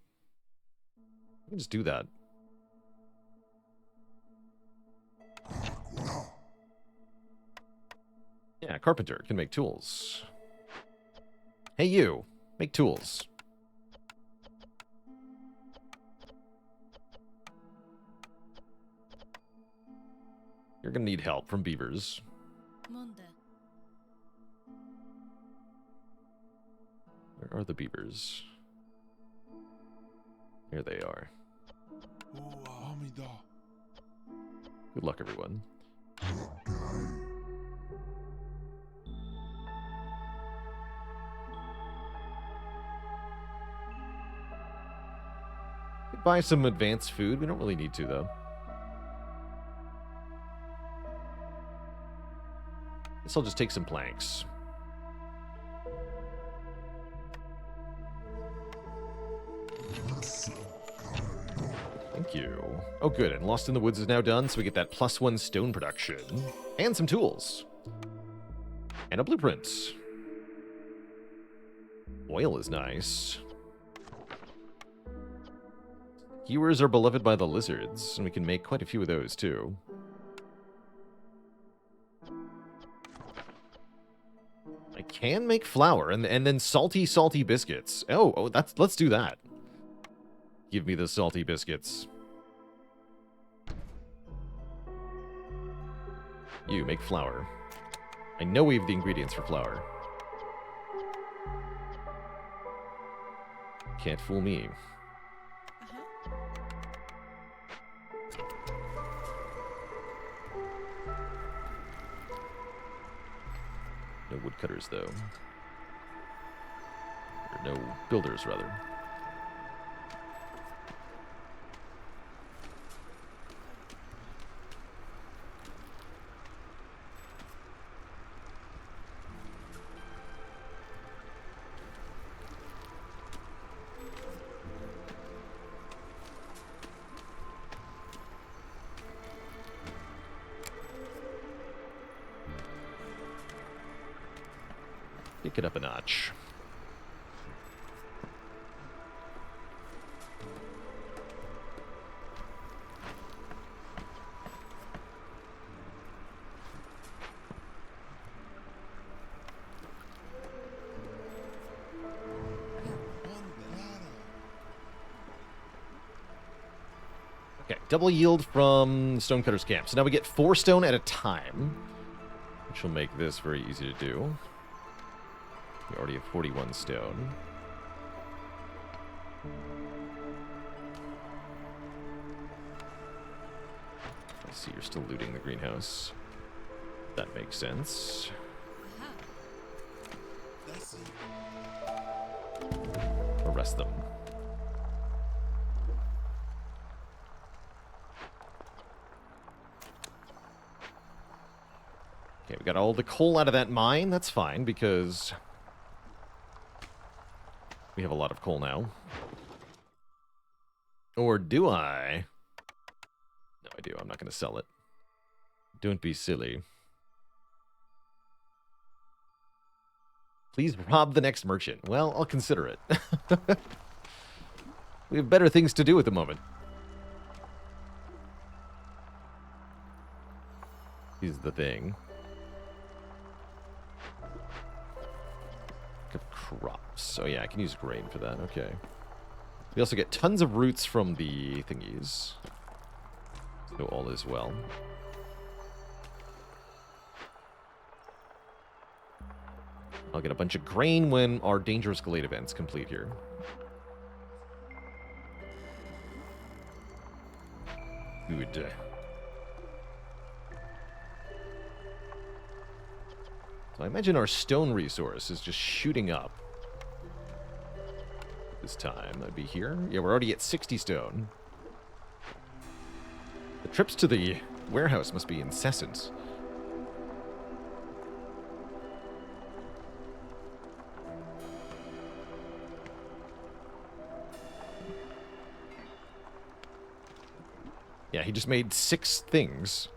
I can just do that. Yeah, carpenter can make tools. Hey, you. Make tools. You're gonna need help from beavers. Where are the beavers? Here they are. Good luck, everyone. Could buy some advanced food. We don't really need to, though. Guess I'll just take some planks. Oh, good. And Lost in the Woods is now done, so we get that +1 stone production. And some tools. And a blueprint. Oil is nice. Skewers are beloved by the lizards, and we can make quite a few of those, too. I can make flour, and then salty biscuits. Oh, let's do that. Give me the salty biscuits. You make flour. I know we have the ingredients for flour. Can't fool me. No woodcutters, though. Or no builders, rather. Pick it up a notch. Okay, double yield from Stonecutter's Camp. So now we get 4 stone at a time, which will make this very easy to do. We already have 41 stone. I see you're still looting the greenhouse. That makes sense. Arrest them. Okay, we got all the coal out of that mine. That's fine, because we have a lot of coal now. Or do I? No, I do. I'm not going to sell it. Don't be silly. Please rob the next merchant. Well, I'll consider it. We have better things to do at the moment. Here's the thing. Crops. Oh yeah, I can use grain for that. Okay. We also get tons of roots from the thingies. So all is well. I'll get a bunch of grain when our Dangerous Glade event's complete here. Good. So I imagine our stone resource is just shooting up. This time, I'd be here. Yeah, we're already at 60 stone. The trips to the warehouse must be incessant. Yeah, he just made 6 things.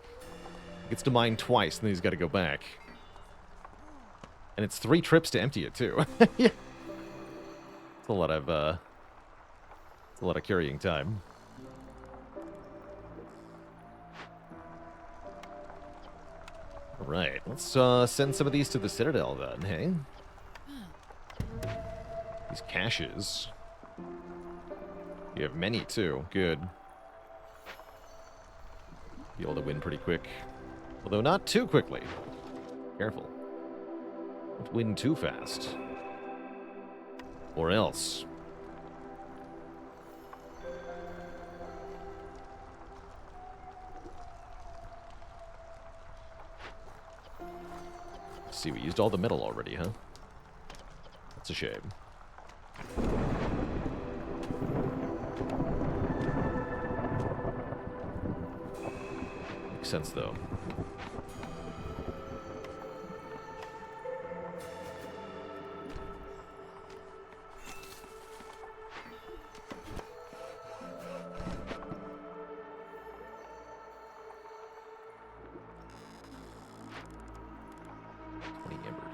He gets to mine twice, and then he's got to go back. And it's 3 trips to empty it, too. Yeah. It's a lot of carrying time. Alright, let's send some of these to the Citadel, then, hey? These caches. You have many, too. Good. Be able to win pretty quick. Although not too quickly. Careful. Don't win too fast. Or else. Let's see, we used all the metal already, huh? That's a shame. Makes sense, though.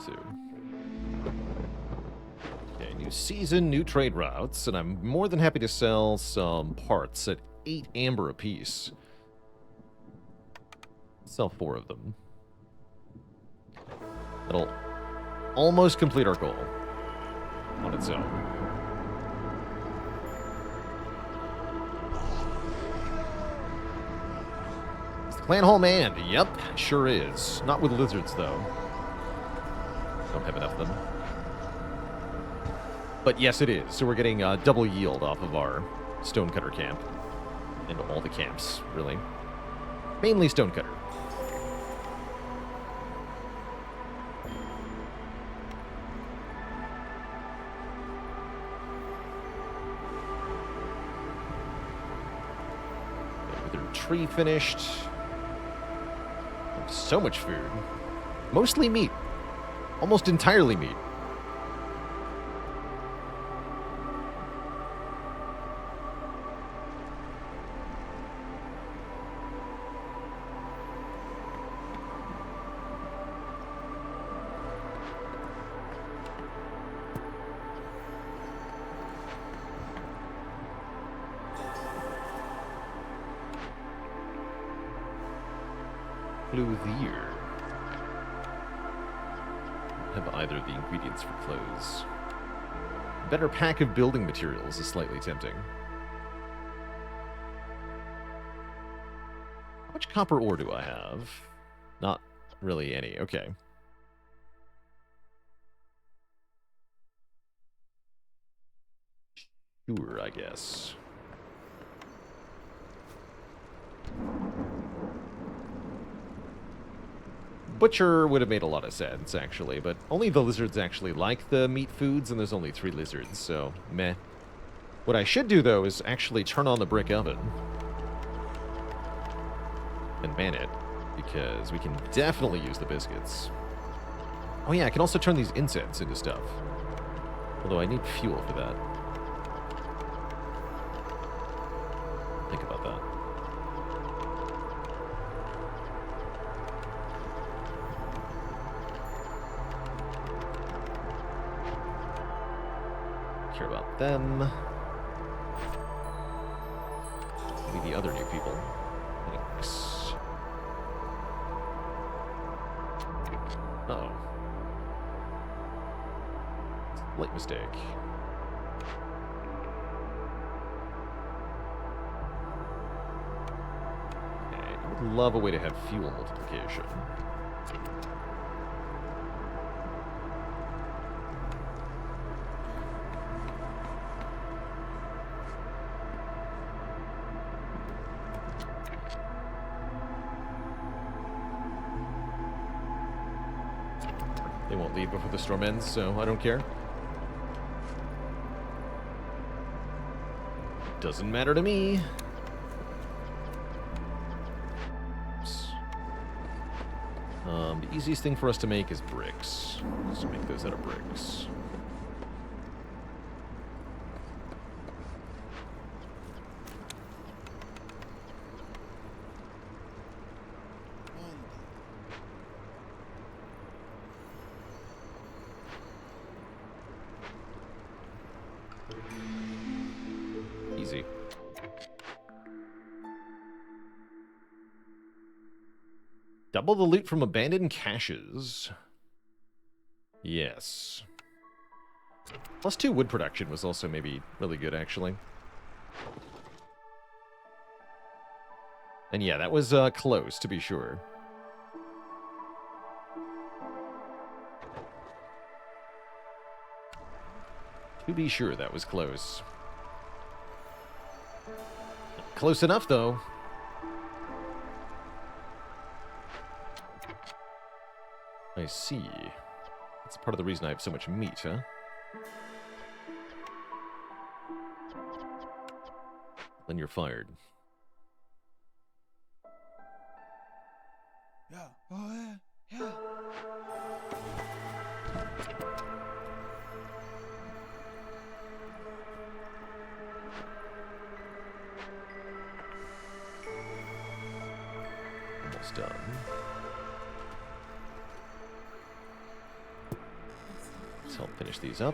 to? Okay, new season, new trade routes, and I'm more than happy to sell some parts at 8 amber apiece. Sell 4 of them. That'll almost complete our goal on its own. Is the clan hall manned? Yep, sure is. Not with lizards, though. Don't have enough of them. But yes, it is. So we're getting double yield off of our stonecutter camp. And all the camps, really. Mainly stonecutter. Tree finished. So much food. Mostly meat. Almost entirely meat. Clothier. Have either of the ingredients for clothes. Better pack of building materials is slightly tempting. How much copper ore do I have? Not really any. Okay. Sure, I guess. Butcher would have made a lot of sense, actually, but only the lizards actually like the meat foods, and there's only 3 lizards, so meh. What I should do, though, is actually turn on the brick oven and man it, because we can definitely use the biscuits. Oh yeah, I can also turn these incense into stuff, although I need fuel for that. Think about that. Care about them. Maybe the other new people. Thanks. Uh-oh. Late mistake. Okay, I would love a way to have fuel multiplication. They won't leave before the storm ends, so I don't care. Doesn't matter to me. Oops. The easiest thing for us to make is bricks. Let's make those out of bricks. Easy. Double the loot from abandoned caches. Yes. +2 wood production was also maybe really good, actually. And yeah, that was close, to be sure. To be sure, that was close. Close enough, though. I see. That's part of the reason I have so much meat, huh? Then you're fired. Yeah. Oh, yeah. Yeah. Almost done. Let's help finish these up.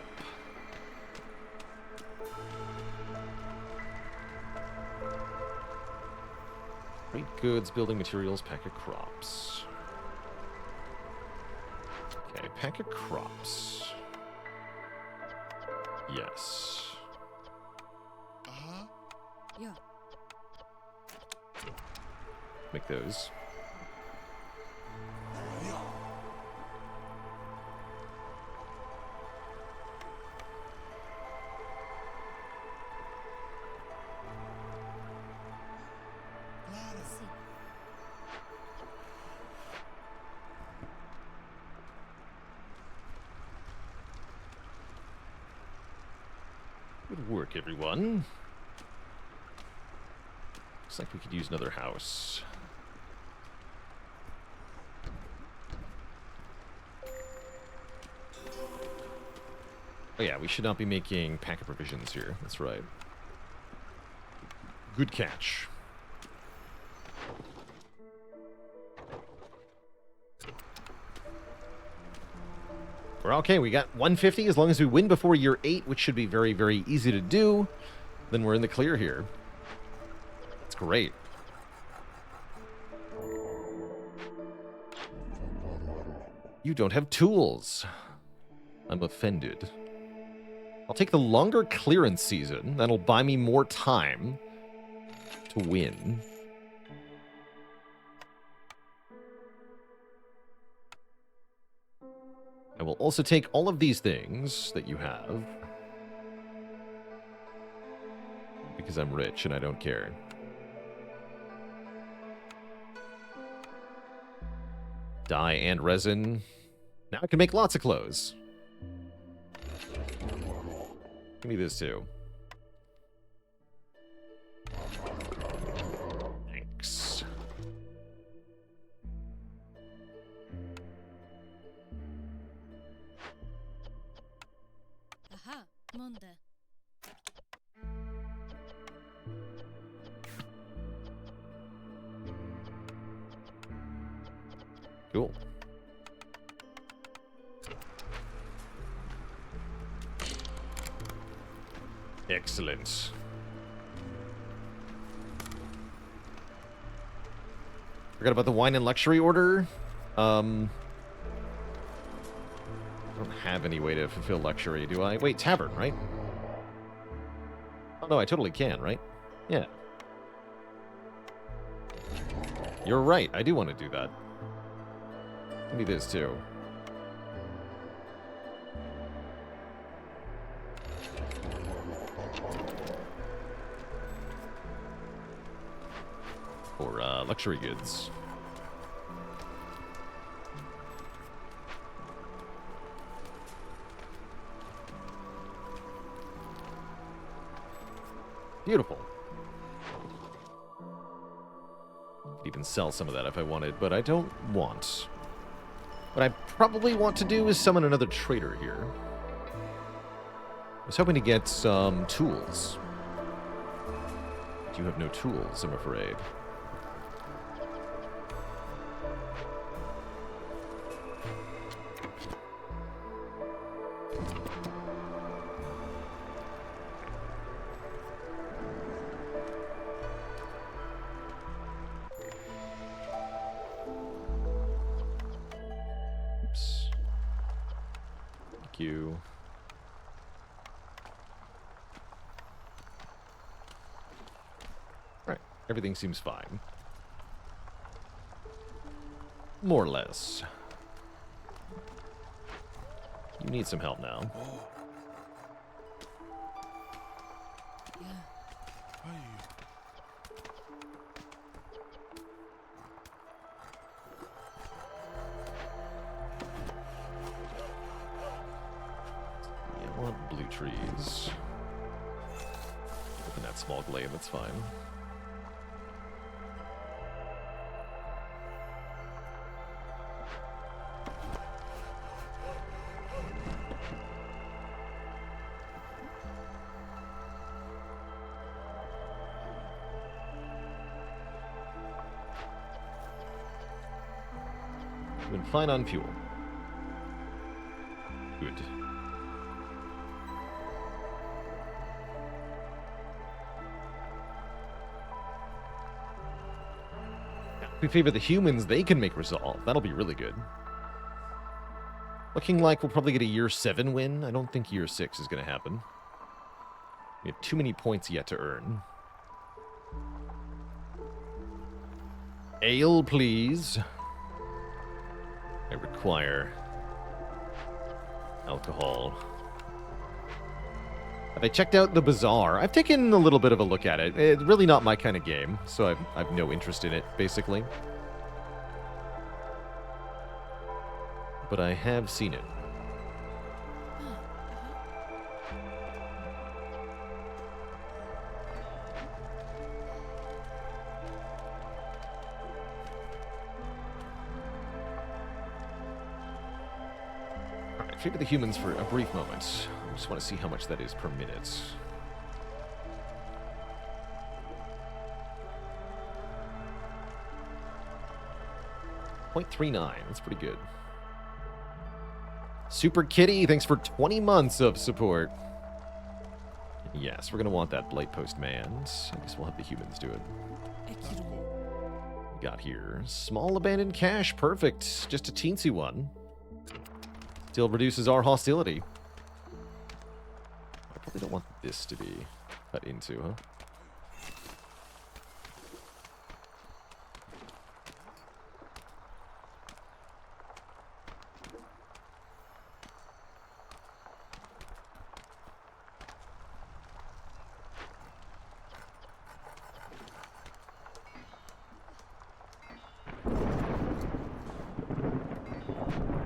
Great goods, building materials, pack of crops. Okay, pack of crops. Yes. Uh-huh. Yeah. Make those. Yeah. Ladder. See. Good work, everyone. Looks like we could use another house. Oh yeah, we should not be making pack of provisions here. That's right. Good catch. We're okay. We got 150 as long as we win before year 8, which should be very, very easy to do. Then we're in the clear here. That's great. You don't have tools. I'm offended. I'll take the longer clearance season. That'll buy me more time to win. I will also take all of these things that you have. Because I'm rich and I don't care. Dye and resin. Now I can make lots of clothes. Give me this too. Thanks. Aha. Monde. Cool. Excellent. Forgot about the wine and luxury order. I don't have any way to fulfill luxury, do I? Wait, tavern, right? Oh, no, I totally can, right? Yeah. You're right. I do want to do that. Give me this, too. For luxury goods. Beautiful. Could even sell some of that if I wanted, but I don't want. What I probably want to do is summon another trader here. I was hoping to get some tools. But you have no tools, I'm afraid. Oops. Thank you. All right, everything seems fine. More or less. You need some help now. Oh, Yeah. hey. I want blue trees. Open that small glade, that's fine. Doing fine on fuel. Good. If we favor the humans, they can make resolve. That'll be really good. Looking like we'll probably get a year 7 win. I don't think year 6 is going to happen. We have too many points yet to earn. Ale, please. I require alcohol. Have I checked out the bazaar? I've taken a little bit of a look at it. It's really not my kind of game, so I've no interest in it, basically. But I have seen it. Alright, favor the humans for a brief moment. I just want to see how much that is per minute. .39, that's pretty good. Super Kitty, thanks for 20 months of support. Yes, we're going to want that Blight Post manned. I guess we'll have the humans do it. We got here. Small abandoned cache, perfect. Just a teensy one. Still reduces our hostility. I probably don't want this to be cut into, huh?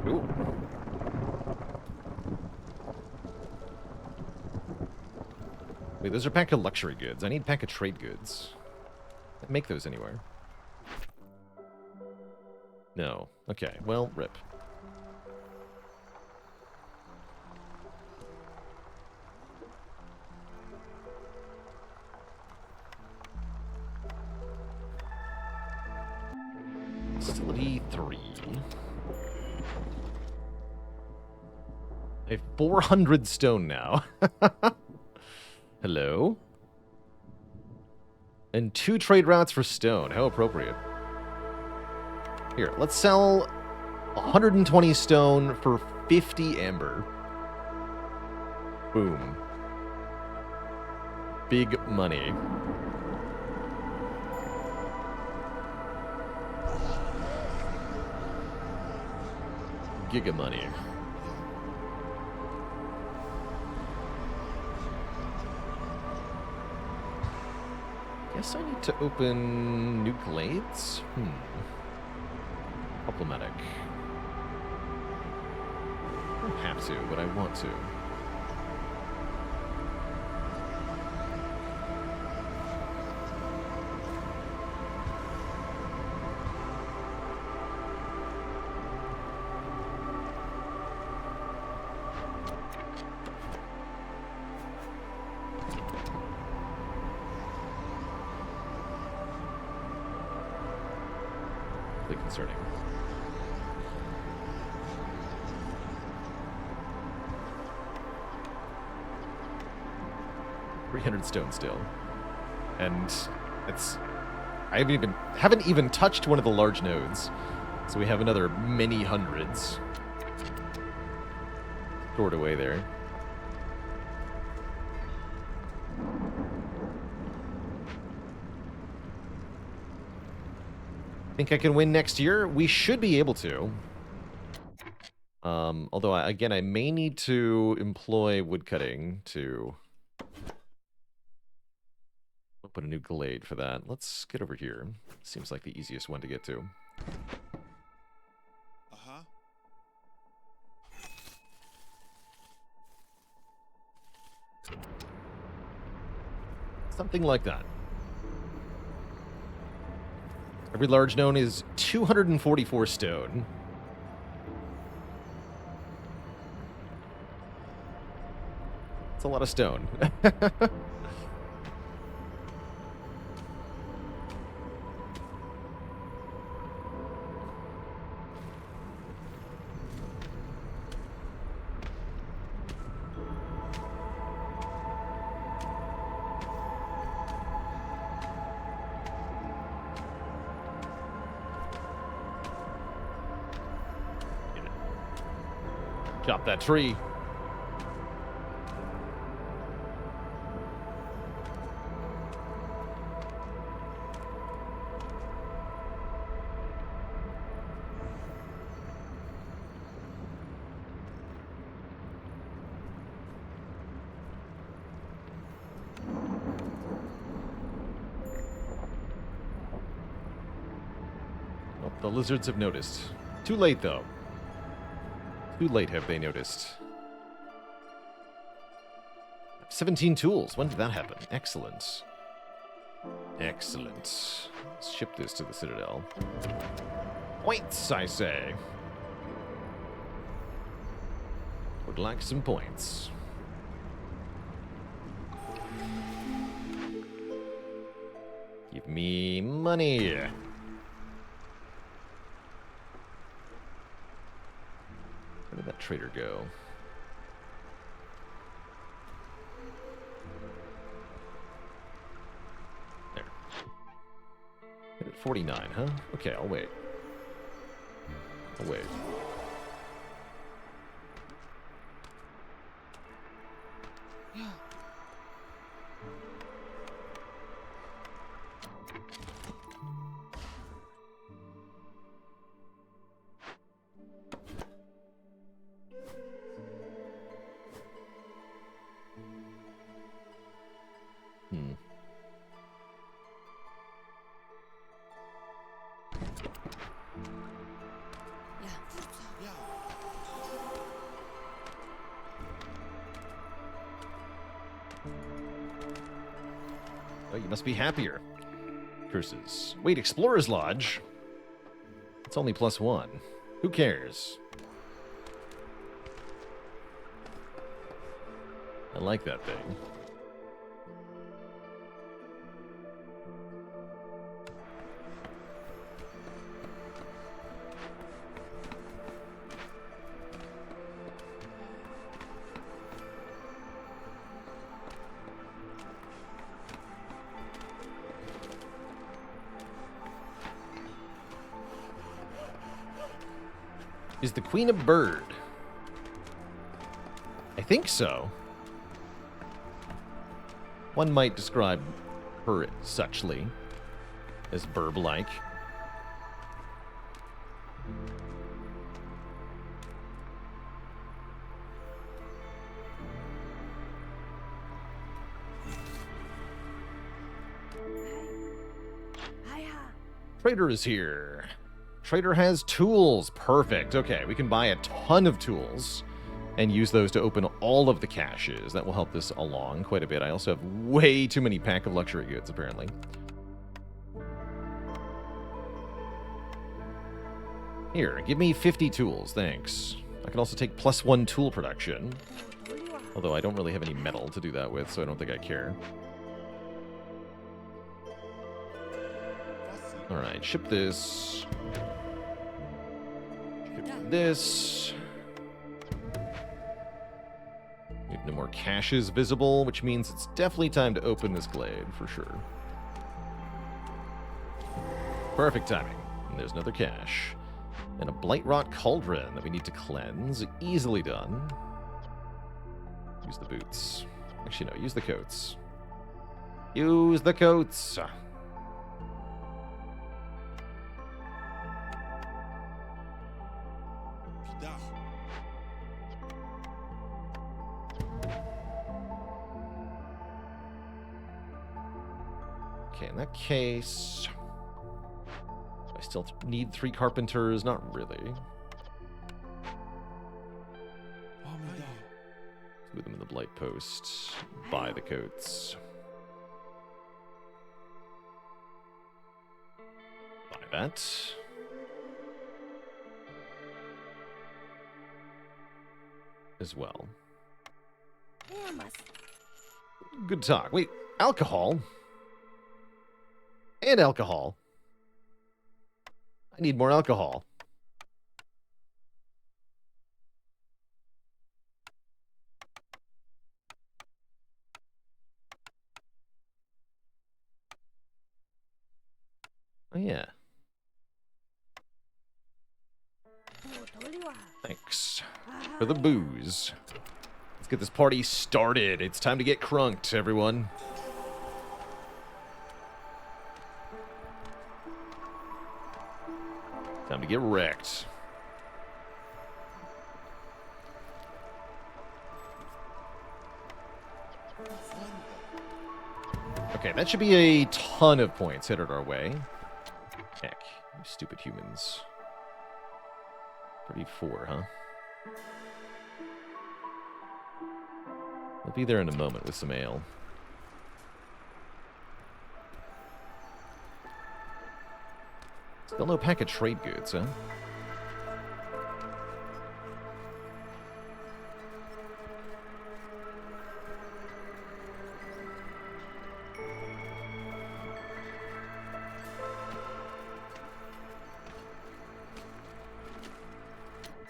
Ooh. Wait, those are a pack of luxury goods. I need a pack of trade goods. Can't make those anywhere. No. Okay, well, rip. Facility 3. I have 400 stone now. Hello? And 2 trade routes for stone. How appropriate. Here, let's sell 120 stone for 50 amber. Boom. Big money. Giga money. Guess I need to open new glades? Problematic. I don't have to, but I want to. Concerning. $300 stone still, and it's I haven't even touched one of the large nodes, so we have another many hundreds stored away there. Think I can win next year? We should be able to. Although, again, I may need to employ woodcutting to open a new glade for that. Let's get over here. Seems like the easiest one to get to. Uh-huh. Something like that. Every large known is 244 stone. It's a lot of stone. Chop that tree. Oh, the lizards have noticed. Too late, though. Too late have they noticed. 17 tools. When did that happen? Excellent. Excellent. Let's ship this to the Citadel. Points, I say. Would like some points. Give me money. Where did that trader go? There. Hit at 49, huh? Okay, I'll wait. I'll wait. Yeah. Yeah. Yeah. Oh, you must be happier. Curses. Wait, Explorer's Lodge? It's only +1. Who cares? I like that thing. Is the Queen a bird? I think so. One might describe her suchly as burb-like. Trader is here. Trader has tools. Perfect. Okay, we can buy a ton of tools and use those to open all of the caches. That will help this along quite a bit. I also have way too many pack of luxury goods, apparently. Here, give me 50 tools, thanks. I can also take +1 tool production. Although I don't really have any metal to do that with, so I don't think I care. Alright, ship this. Ship this. We have no more caches visible, which means it's definitely time to open this glade, for sure. Perfect timing. And there's another cache. And a Blightrot Cauldron that we need to cleanse. Easily done. Use the boots. Actually, no, use the coats. Use the coats! Okay, in that case... I still need 3 carpenters? Not really. Oh my god. 2 of them in the Blight Post. Buy the coats. Buy that. As well. Good talk. Wait, alcohol? And alcohol. I need more alcohol. Oh, yeah. Thanks for the booze. Let's get this party started. It's time to get crunked, everyone. Time to get wrecked. Okay, that should be a ton of points headed our way. Heck, you stupid humans. 34, huh? We'll be there in a moment with some ale. Still no pack of trade goods, huh?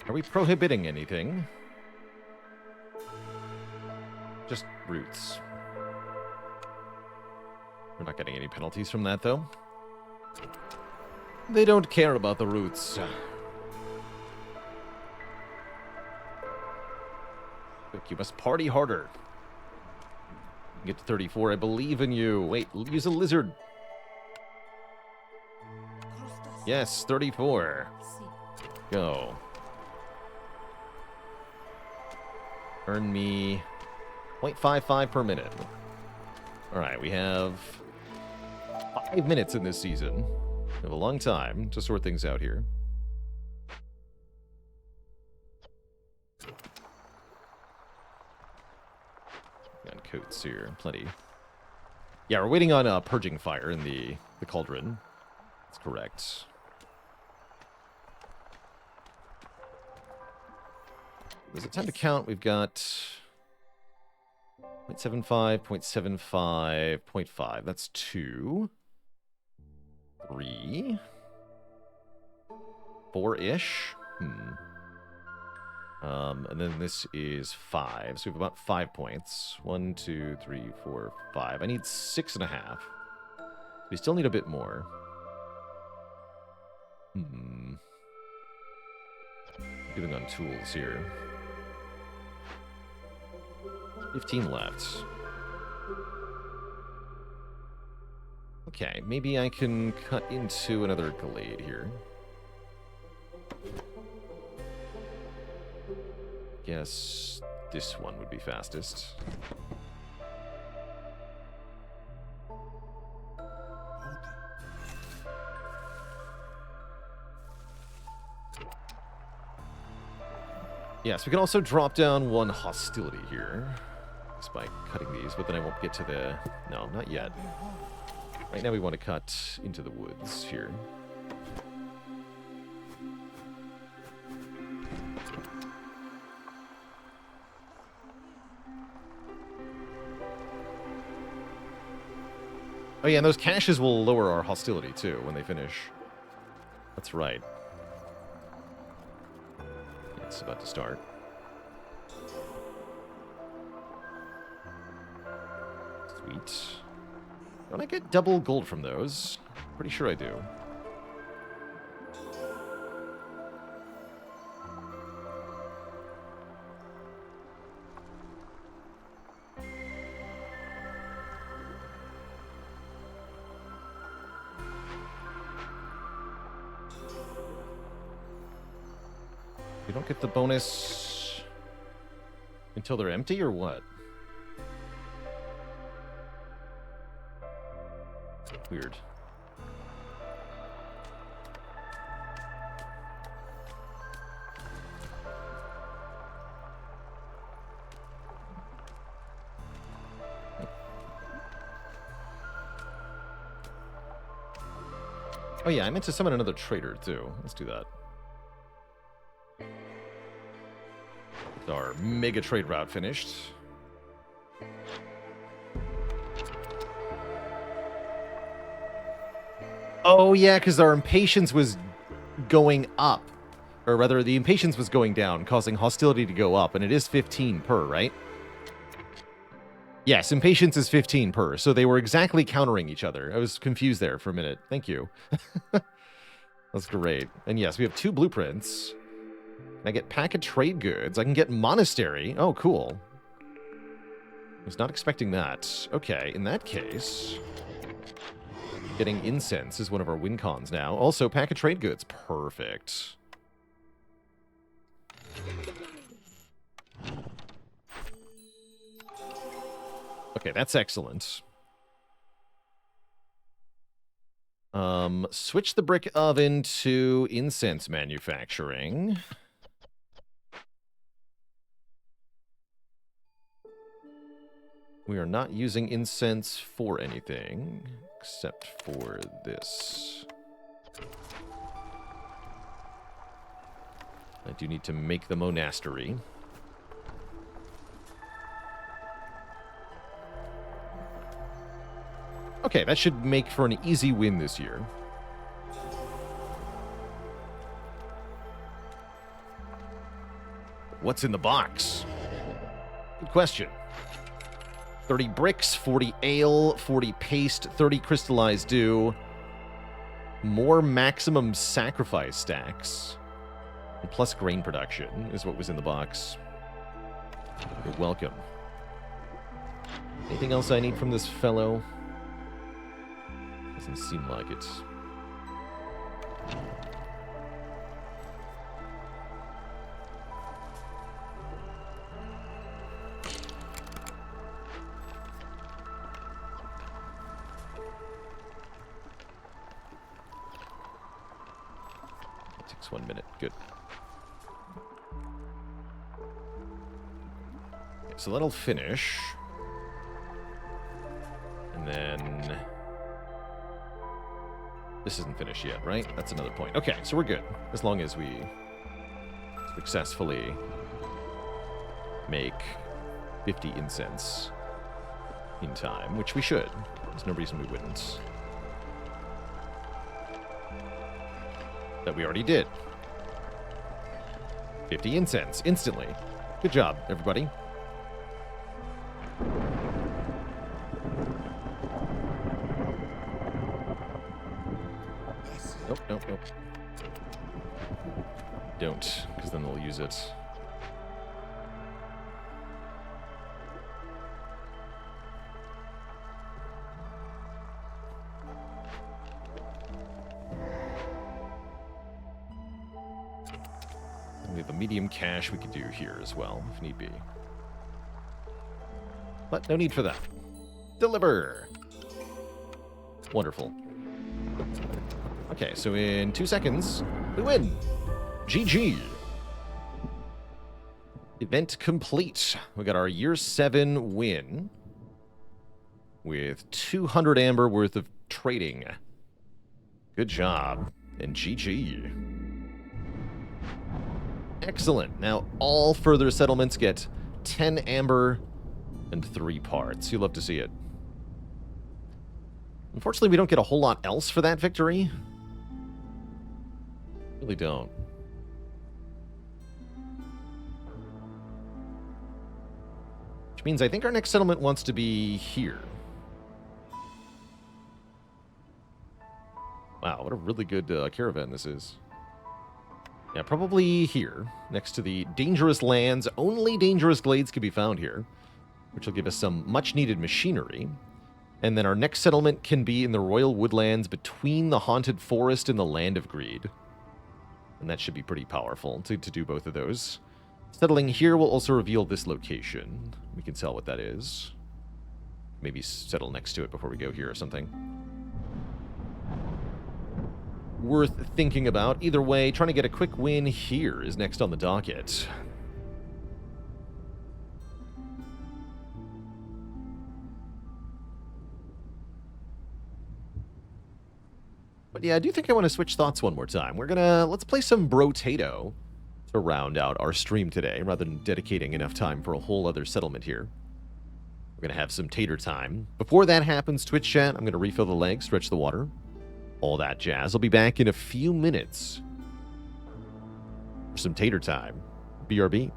Are we prohibiting anything? Just roots. We're not getting any penalties from that, though. They don't care about the roots. Look, you must party harder. Get to 34. I believe in you. Wait, use a lizard. Yes, 34. Go. Earn me 0.55 per minute. Alright, we have 5 minutes in this season. We have a long time to sort things out here. Got coats here, plenty. Yeah, we're waiting on purging fire in the cauldron. That's correct. Is it time to count? We've got 0.75, 0.75, 0.5. That's 2. 3. 4-ish. And then this is 5. So we have about 5 points. 1, 2, 3, 4, 5. I need 6.5. We still need a bit more. Giving on tools here. 15 left. Okay, maybe I can cut into another glade here. Guess this one would be fastest. Yes, we can also drop down 1 hostility here. Just by cutting these, but then I won't get to the... No, not yet. Right now we want to cut into the woods here. Oh yeah, and those caches will lower our hostility too when they finish. That's right. It's about to start. Sweet. Don't I get double gold from those? Pretty sure I do. You don't get the bonus until they're empty, or what? Weird. Oh yeah, I meant to summon another trader too. Let's do that. Our mega trade route finished. Oh yeah, because our impatience was going up. Or rather, the impatience was going down, causing hostility to go up, and it is 15 per, right? Yes, impatience is 15 per, so they were exactly countering each other. I was confused there for a minute. Thank you. That's great. And yes, we have 2 blueprints. I get pack of trade goods. I can get monastery. Oh, cool. Was not expecting that. Okay, in that case, getting incense is one of our win cons now. Also, pack of trade goods. Perfect. Okay, that's excellent. Switch the brick oven to incense manufacturing. We are not using incense for anything, except for this. I do need to make the monastery. Okay, that should make for an easy win this year. What's in the box? Good question. 30 bricks, 40 ale, 40 paste, 30 crystallized dew. More maximum sacrifice stacks. And plus grain production is what was in the box. You're welcome. Anything else I need from this fellow? Doesn't seem like it. It takes 1 minute. Good. Okay, so that'll finish. And then... This isn't finished yet, right? That's another point. Okay, so we're good. As long as we successfully make 50 incense in time, which we should. There's no reason we wouldn't. That we already did. 50 incense, instantly. Good job, everybody. Nope, nope, nope. Don't, because then they'll use it. And we have a medium cache we could do here as well, if need be. But no need for that. Deliver! Wonderful. Okay, so in 2 seconds, we win. GG. Event complete. We got our year 7 win with 200 amber worth of trading. Good job. And GG. Excellent. Now, all further settlements get 10 amber and 3 parts. You'll love to see it. Unfortunately, we don't get a whole lot else for that victory. Really don't. Which means I think our next settlement wants to be here. Wow, what a really good caravan this is. Yeah, probably here, next to the dangerous lands. Only dangerous glades can be found here, which will give us some much-needed machinery. And then our next settlement can be in the Royal Woodlands between the Haunted Forest and the Land of Greed. And that should be pretty powerful to do both of those. Settling here will also reveal this location. We can tell what that is. Maybe settle next to it before we go here or something. Worth thinking about. Either way, trying to get a quick win here is next on the docket. But yeah, I do think I want to switch thoughts one more time. Let's play some Brotato to round out our stream today, rather than dedicating enough time for a whole other settlement here. We're going to have some tater time. Before that happens, Twitch chat, I'm going to refill the leg, stretch the water, all that jazz. I'll be back in a few minutes for some tater time. BRB.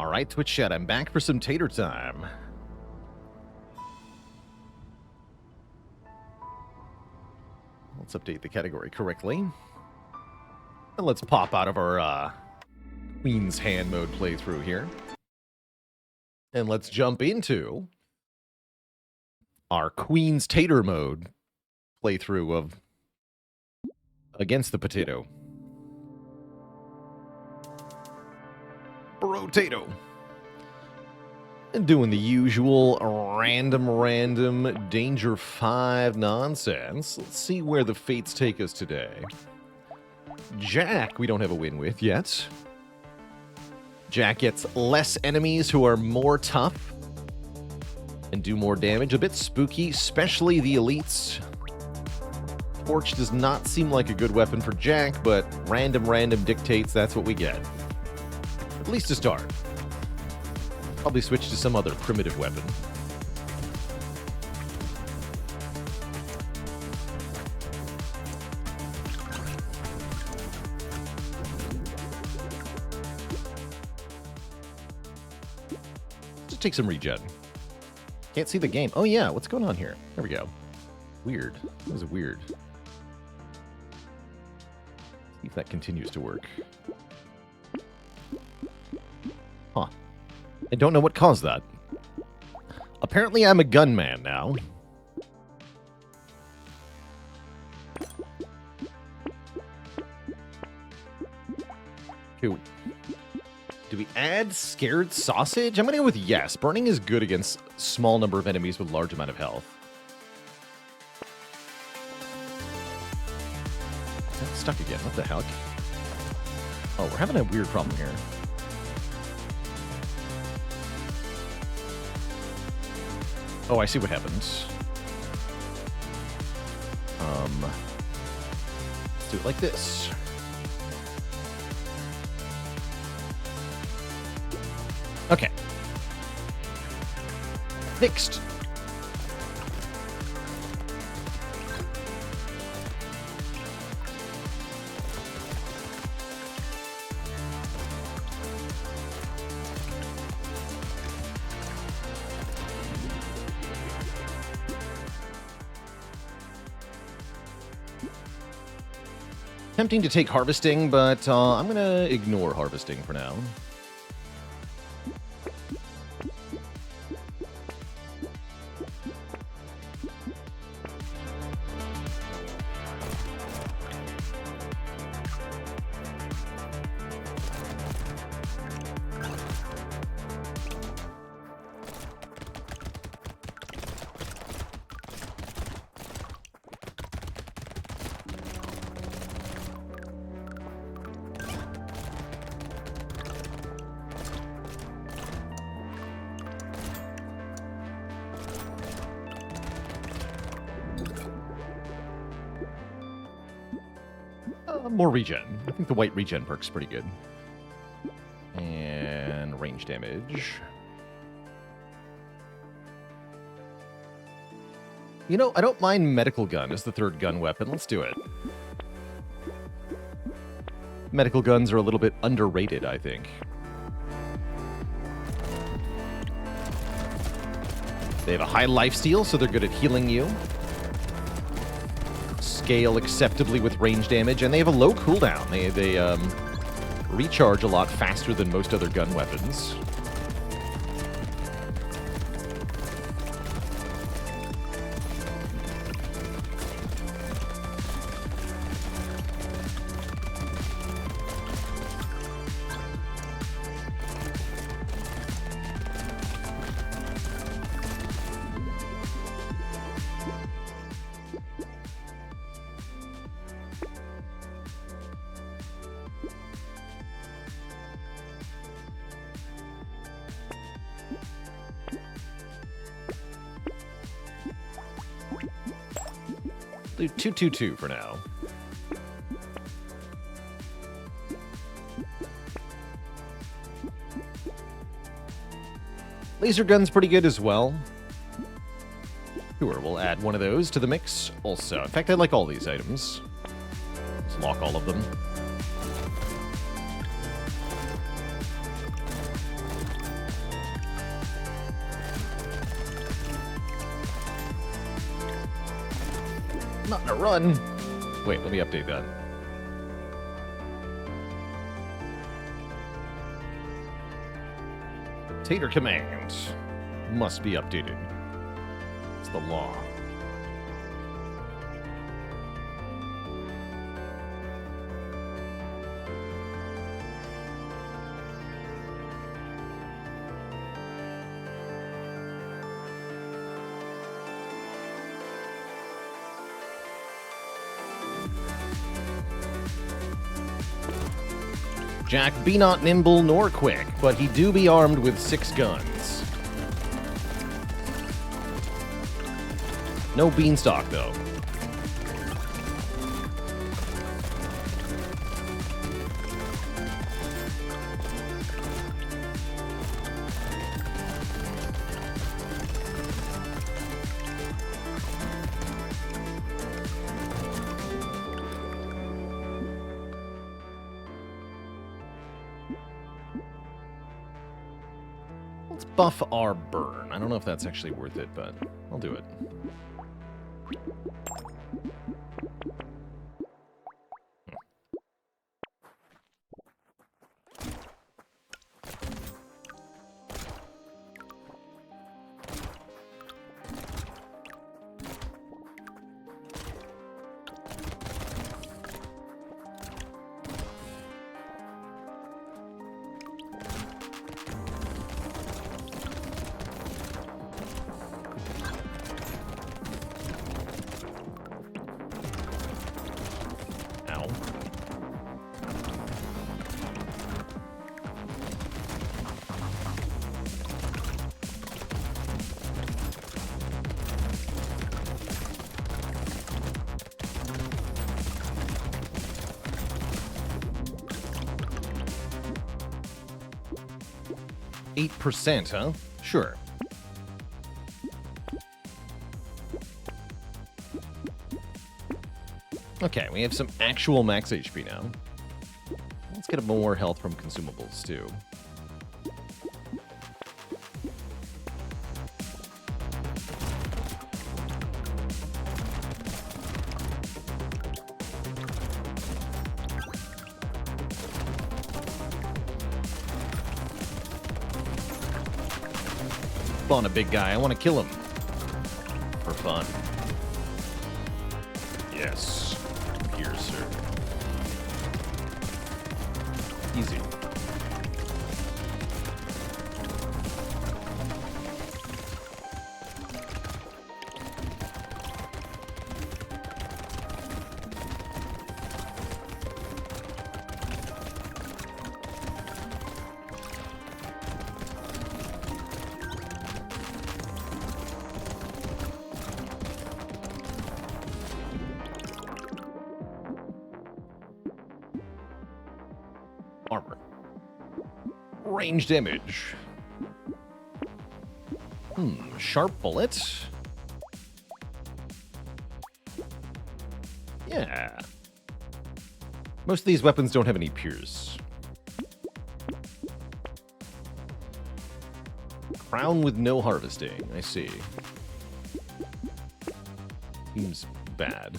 All right, Twitch chat, I'm back for some tater time. Let's update the category correctly. And let's pop out of our Queen's Hand mode playthrough here. And let's jump into our Queen's Tater mode playthrough of Against the Potato. Brotato. And doing the usual random Danger 5 nonsense. Let's see where the fates take us today. Jack, we don't have a win with yet. Jack gets less enemies who are more tough and do more damage. A bit spooky, especially the elites. Torch does not seem like a good weapon for Jack, but random dictates that's what we get. At least to start. Probably switch to some other primitive weapon. Just take some regen. Can't see the game. Oh yeah, what's going on here? There we go. Weird. That was weird. See if that continues to work. Huh. I don't know what caused that. Apparently I'm a gunman now. Cool. Do we add scared sausage? I'm gonna go with yes. Burning is good against small number of enemies with large amount of health. That's stuck again. What the heck? Oh, we're having a weird problem here. Oh, I see what happens. Let's do it like this. Okay. Fixed. Tempting to take harvesting, but I'm going to ignore harvesting for now. More regen. I think the white regen perk's pretty good. And range damage. You know, I don't mind medical gun as the third gun weapon. Let's do it. Medical guns are a little bit underrated, I think. They have a high lifesteal, so they're good at healing you. Scale acceptably with range damage, and they have a low cooldown. They recharge a lot faster than most other gun weapons. Do 222 for now. Laser gun's pretty good as well. Sure, we'll add one of those to the mix also. In fact, I like all these items. Let's lock all of them. Not in a run. Wait, let me update that. Tater command must be updated. It's the law. Jack be not nimble nor quick, but he do be armed with 6 guns. No beanstalk, though. Let's buff our burn. I don't know if that's actually worth it, but I'll do it. Ow. %, huh? Sure. Okay, we have some actual max HP now. Let's get a more health from consumables, too. Spawn a big guy. I want to kill him. For fun. Yes. Here, sir. Easy. Armor. Ranged image. Sharp bullet. Yeah. Most of these weapons don't have any pierce. Crown with no harvesting. I see. Seems bad.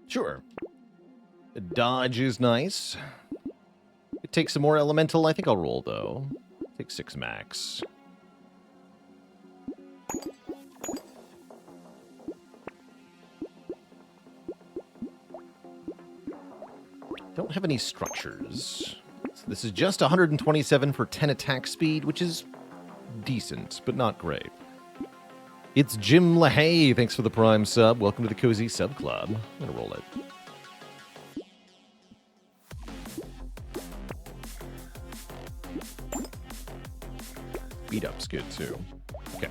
Sure. Dodge is nice. It takes some more elemental. I think I'll roll, though. Take 6 max. Don't have any structures. So this is just 127 for 10 attack speed, which is decent, but not great. It's Jim LaHaye. Thanks for the Prime sub. Welcome to the Cozy Sub Club. I'm going to roll it. Beat up's good, too. Okay.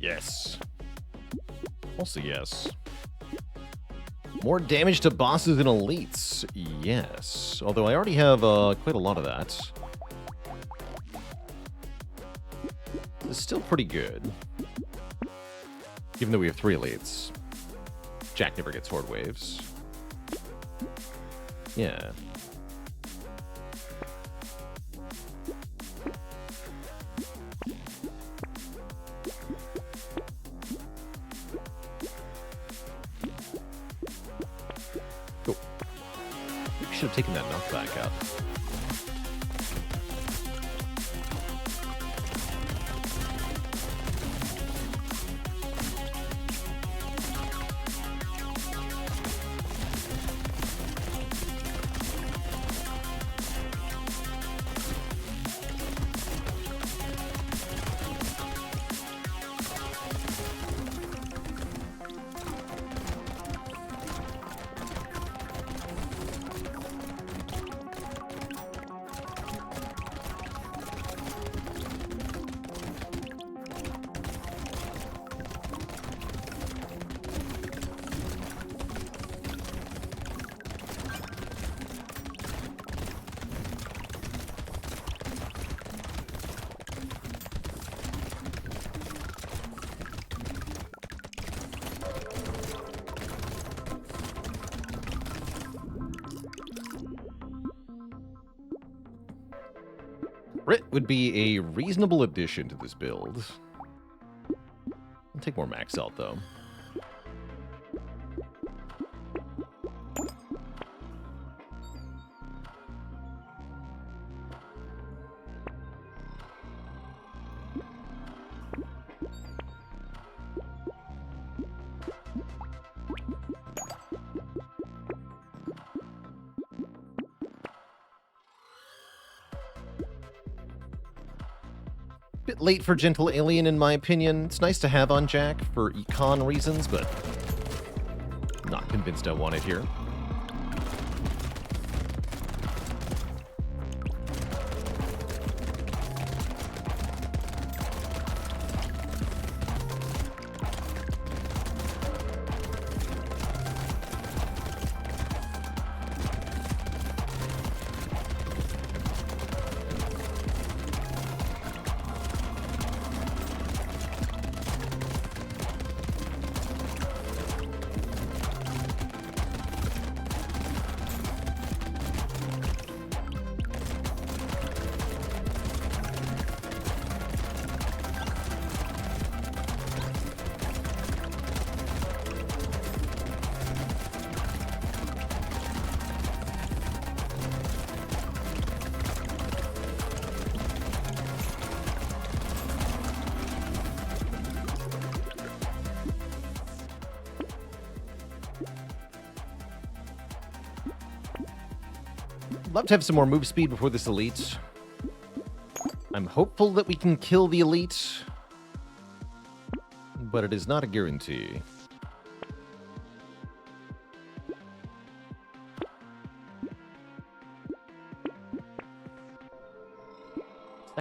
Yes. Also yes. More damage to bosses and elites. Yes. Although I already have quite a lot of that. It's still pretty good. Even though we have 3 elites. Jack never gets horde waves. Yeah. Cool. We should have taken that knockback up. Crit would be a reasonable addition to this build. I'll take more max out, though. Bit late for Gentle Alien, in my opinion. It's nice to have on Jack for econ reasons, but not convinced I want it here. Love to have some more move speed before this elite. I'm hopeful that we can kill the elite, but it is not a guarantee.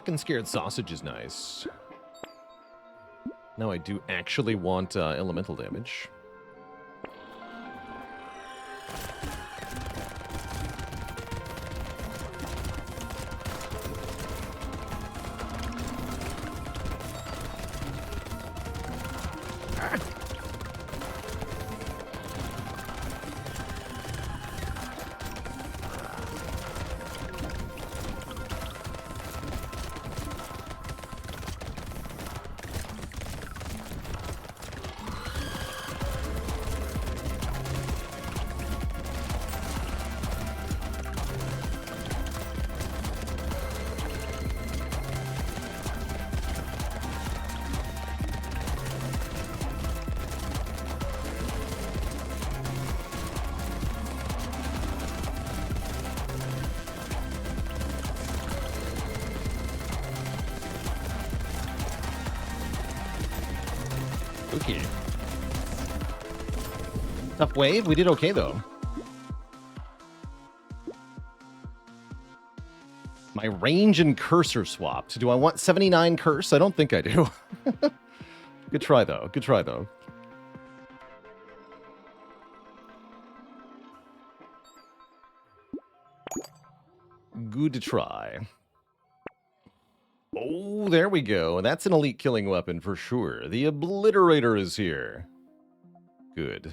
Fucking scared sausage is nice. Now I do actually want elemental damage. Okay. Tough wave. We did okay, though. My range and cursor swapped. Do I want 79 curse? I don't think I do. Good try, though. Good try, though. Good try. Oh, there we go. That's an elite killing weapon for sure. The Obliterator is here. Good.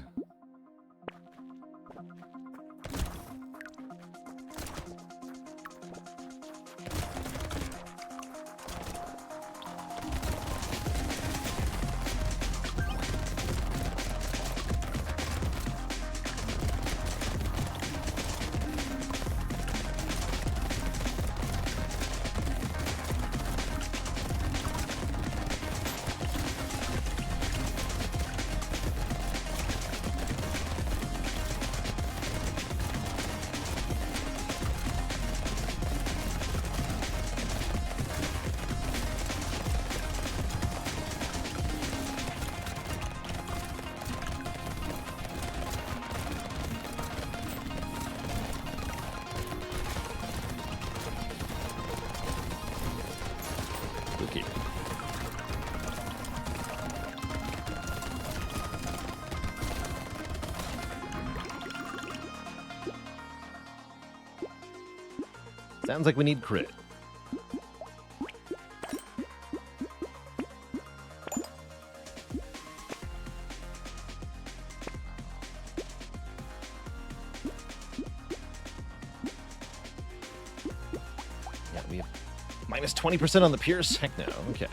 Okay. Sounds like we need crit. Yeah, we have minus 20% on the Pierce? Heck no. Okay.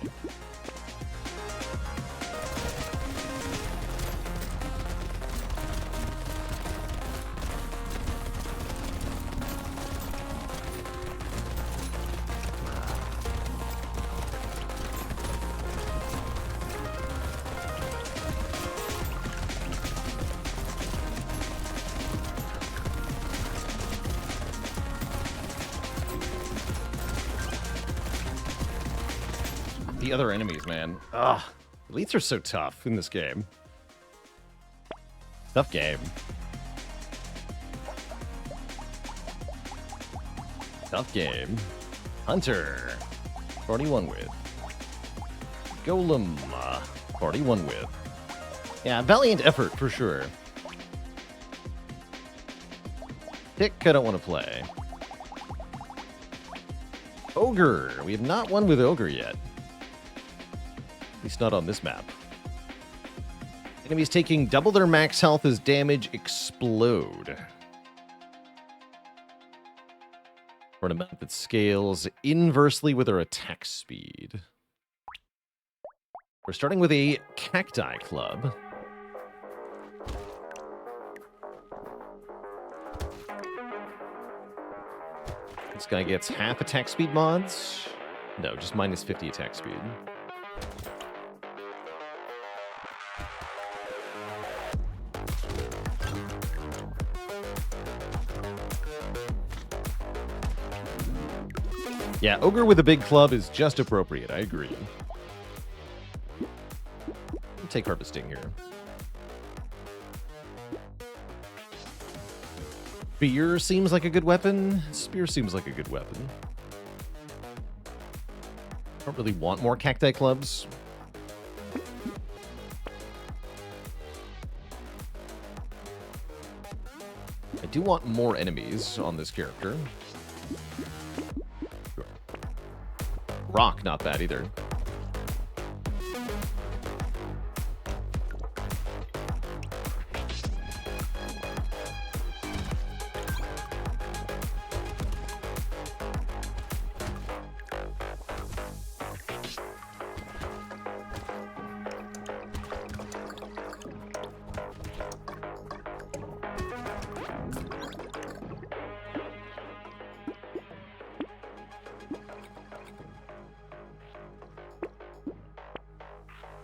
The other enemies, man. Ugh. Elites are so tough in this game. Tough game. Tough game. Hunter. 41 with. Golem. 41 with. Yeah, valiant effort for sure. Tick, I don't want to play. Ogre. We have not won with Ogre yet. At least not on this map. Enemies taking double their max health as damage explode. For an amount that scales inversely with their attack speed. We're starting with a cacti club. This guy gets half attack speed mods. No, just minus 50 attack speed. Yeah, Ogre with a big club is just appropriate. I agree. I'll take Harvesting here. Spear seems like a good weapon. Spear seems like a good weapon. Don't really want more cacti clubs. I do want more enemies on this character. Rock, not bad either.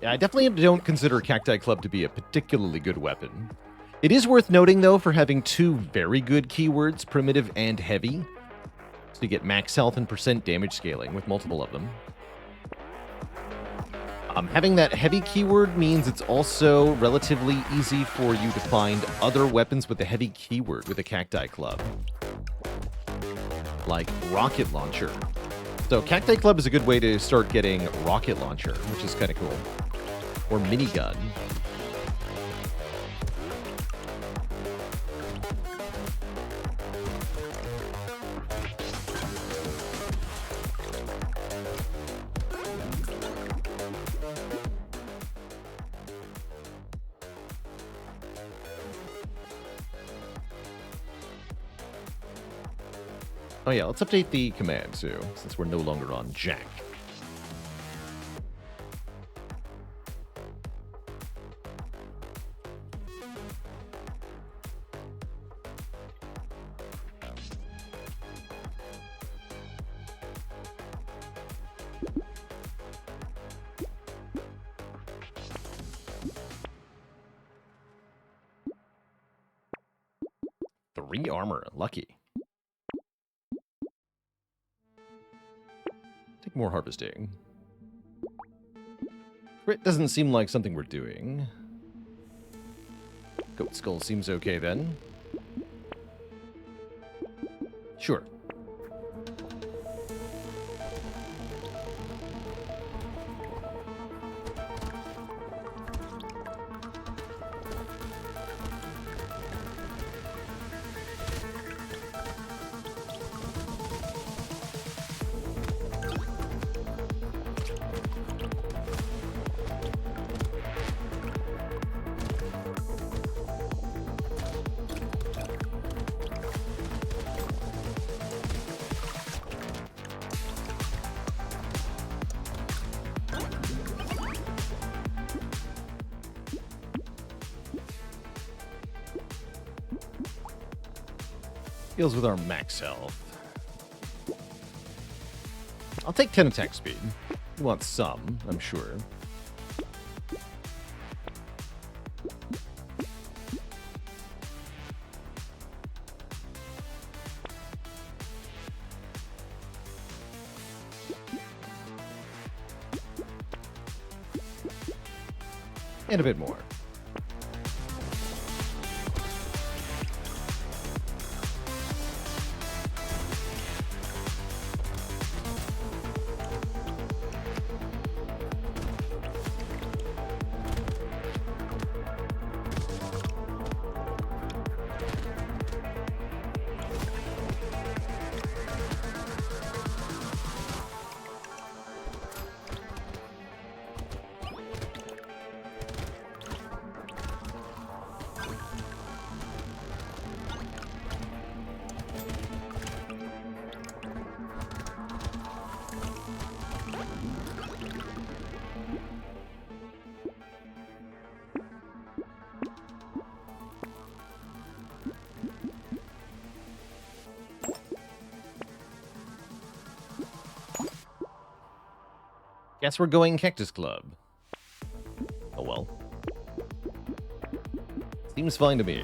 Yeah, I definitely don't consider Cacti Club to be a particularly good weapon. It is worth noting, though, for having two very good keywords, primitive and heavy. So you get max health and percent damage scaling with multiple of them. Having that heavy keyword means it's also relatively easy for you to find other weapons with the heavy keyword with a Cacti Club. Like Rocket Launcher. So Cacti Club is a good way to start getting Rocket Launcher, which is kind of cool. Or Minigun. Oh yeah, let's update the command too, since we're no longer on Jack. Three armor, lucky. Take more harvesting. Crit doesn't seem like something we're doing. Goat skull seems okay then. Sure. Deals with our max health. I'll take 10 attack speed. You want some, I'm sure. And a bit more. Guess we're going Cactus Club. Oh well. Seems fine to me.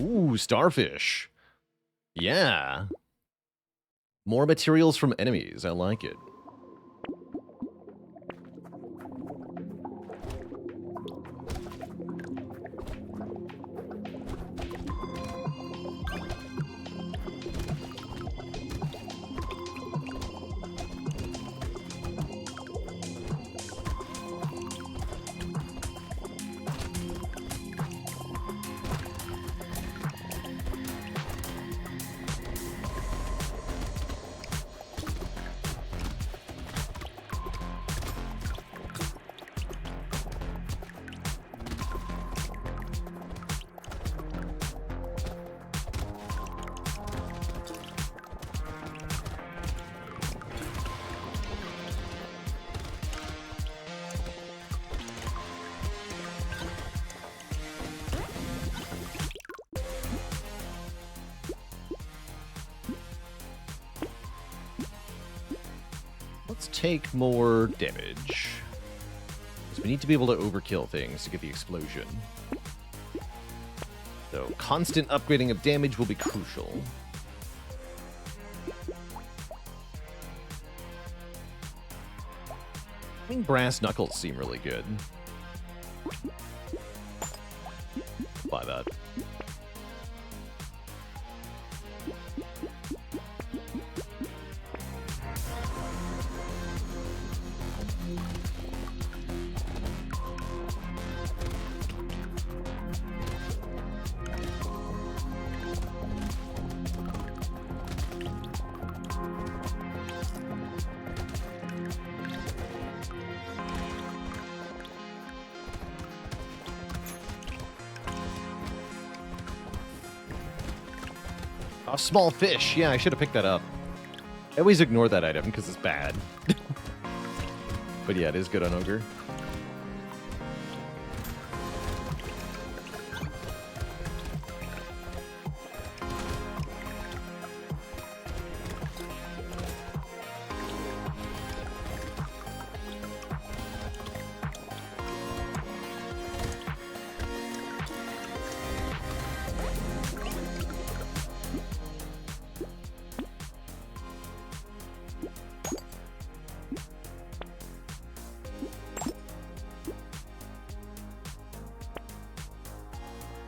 Ooh, starfish. Yeah. More materials from enemies. I like it. Let's take more damage. Because we need to be able to overkill things to get the explosion. So constant upgrading of damage will be crucial. I think brass knuckles seem really good. Buy that. A small fish. Yeah, I should have picked that up. I always ignore that item because it's bad. But yeah, it is good on Ogre.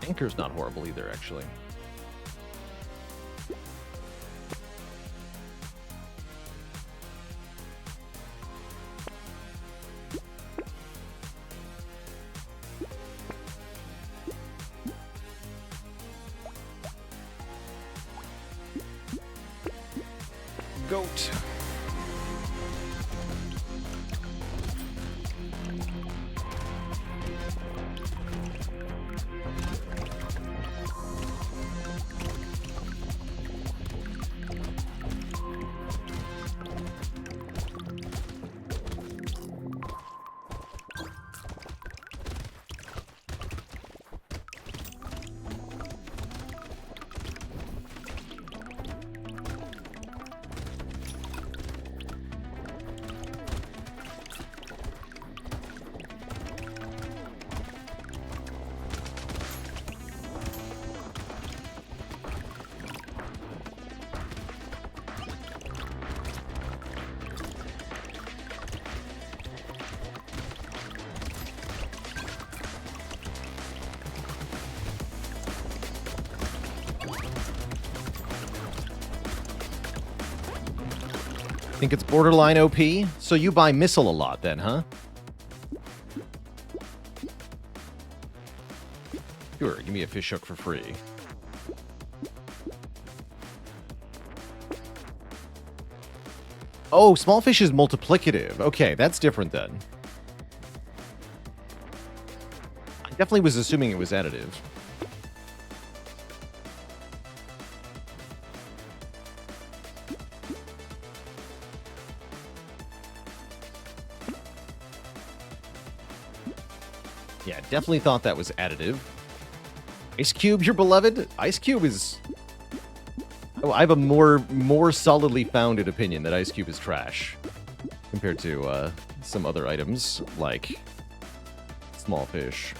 Anchor's not horrible either, actually. Goat. Think it's borderline OP? So you buy missile a lot then, huh? Sure, give me a fish hook for free. Oh, small fish is multiplicative. Okay, that's different then. I definitely was assuming it was additive. Yeah, definitely thought that was additive. Ice Cube, your beloved? Ice Cube is... Oh, I have a more solidly founded opinion that Ice Cube is trash compared to some other items like small fish.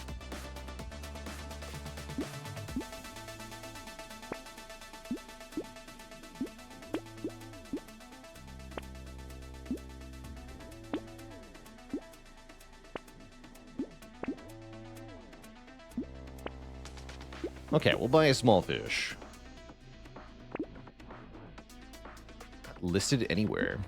Okay, we'll buy a small fish. Not listed anywhere.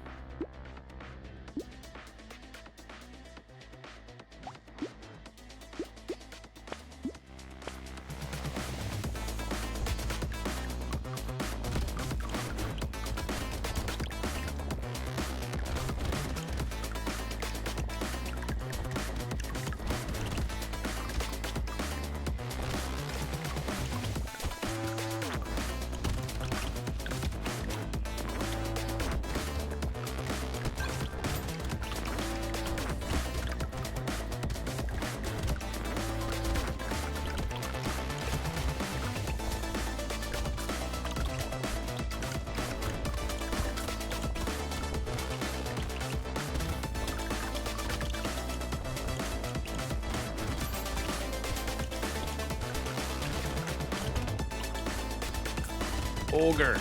Ogre.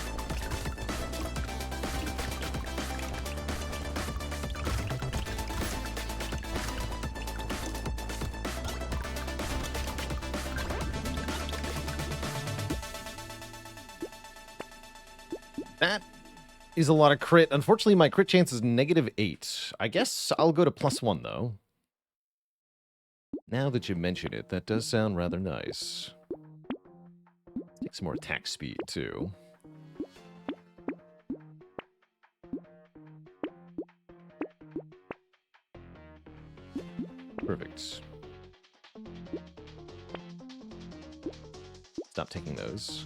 That is a lot of crit. Unfortunately, my crit chance is -8. I guess I'll go to +1, though. Now that you mention it, that does sound rather nice. Take some more attack speed, too. Perfect. Stop taking those.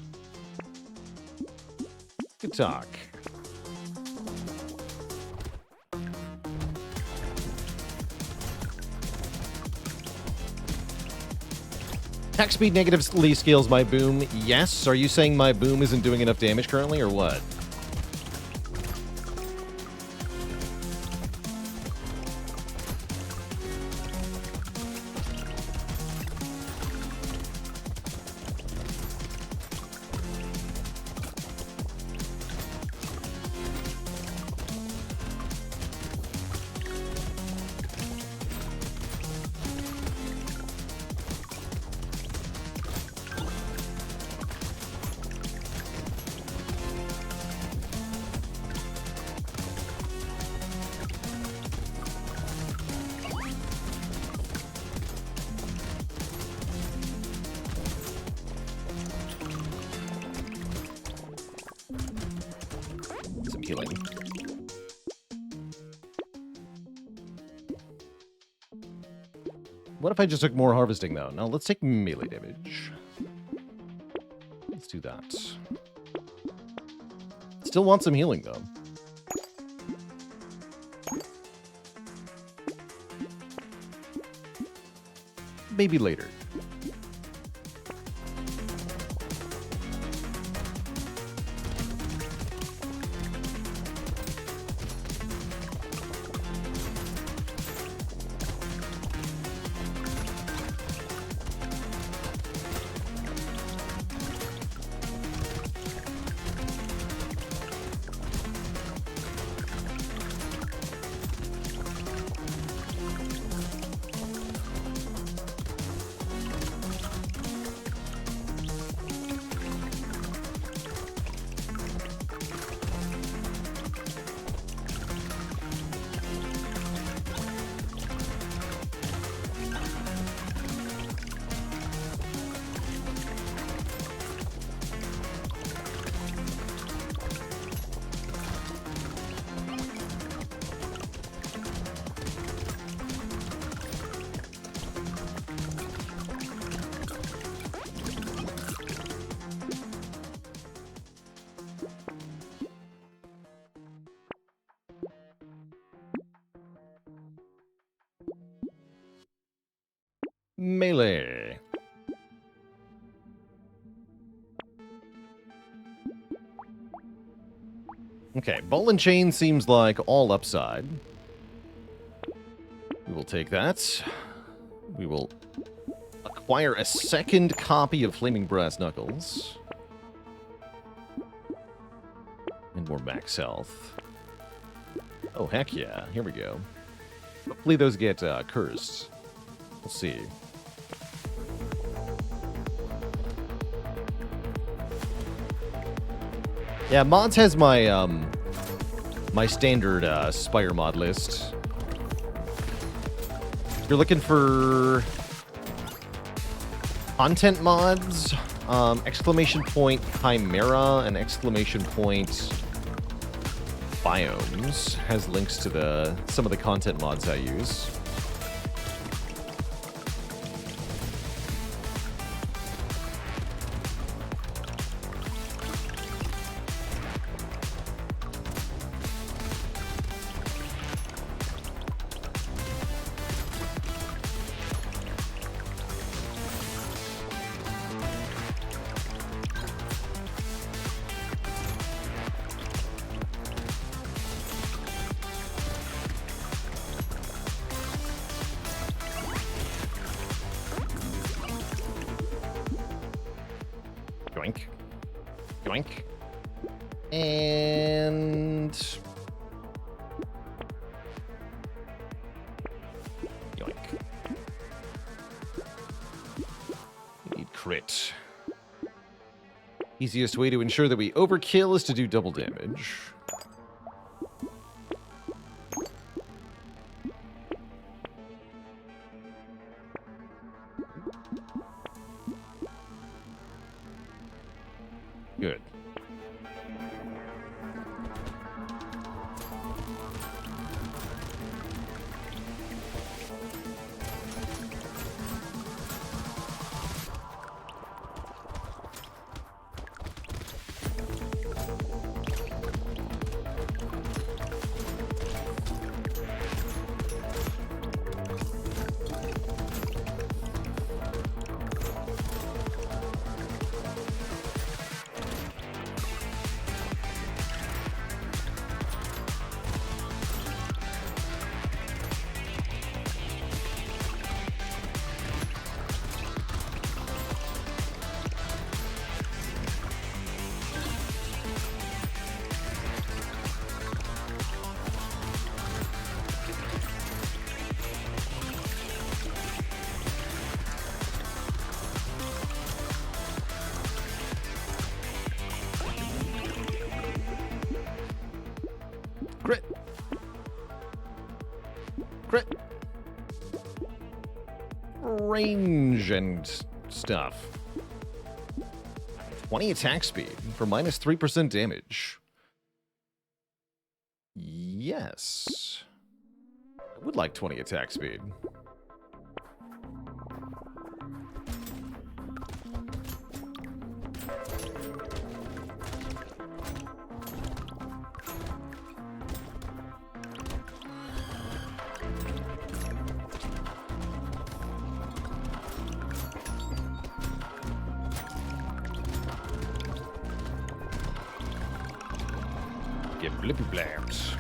Good talk. Attack speed negatively scales my boom. Yes. Are you saying my boom isn't doing enough damage currently, or what? Some healing. What if I just took more harvesting, though? No, let's take melee damage. Let's do that. Still want some healing, though. Maybe later. Melee. Okay, ball and chain seems like all upside. We will take that. We will acquire a second copy of Flaming Brass Knuckles. And more max health. Oh, heck yeah. Here we go. Hopefully those get cursed. We'll see. Yeah, mods has my my standard Spire mod list. If you're looking for content mods, exclamation point Chimera and exclamation point Biomes has links to some of the content mods I use. Yoink. Yoink. And... yoink. Need crit. Easiest way to ensure that we overkill is to do double damage. Good. Crit. Crit. Range and stuff. 20 attack speed for minus 3% damage. Yes. I would like 20 attack speed. Get blippy blabs.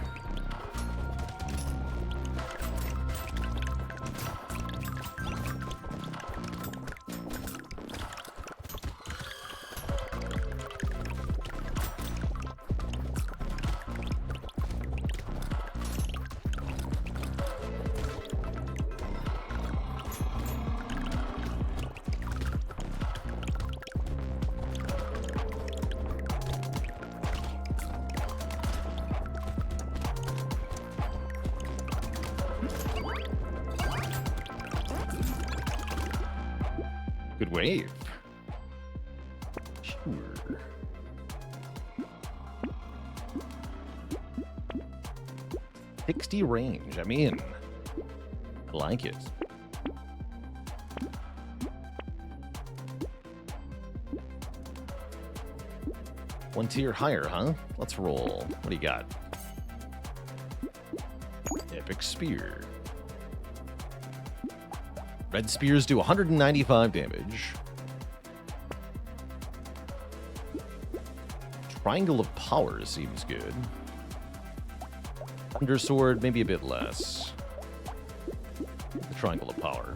Good wave. Sure. $60 range. I'm in. I like it. One tier higher, huh? Let's roll. What do you got? Epic Spear. Red spears do 195 damage. Triangle of Power seems good. Undersword, maybe a bit less. The Triangle of Power.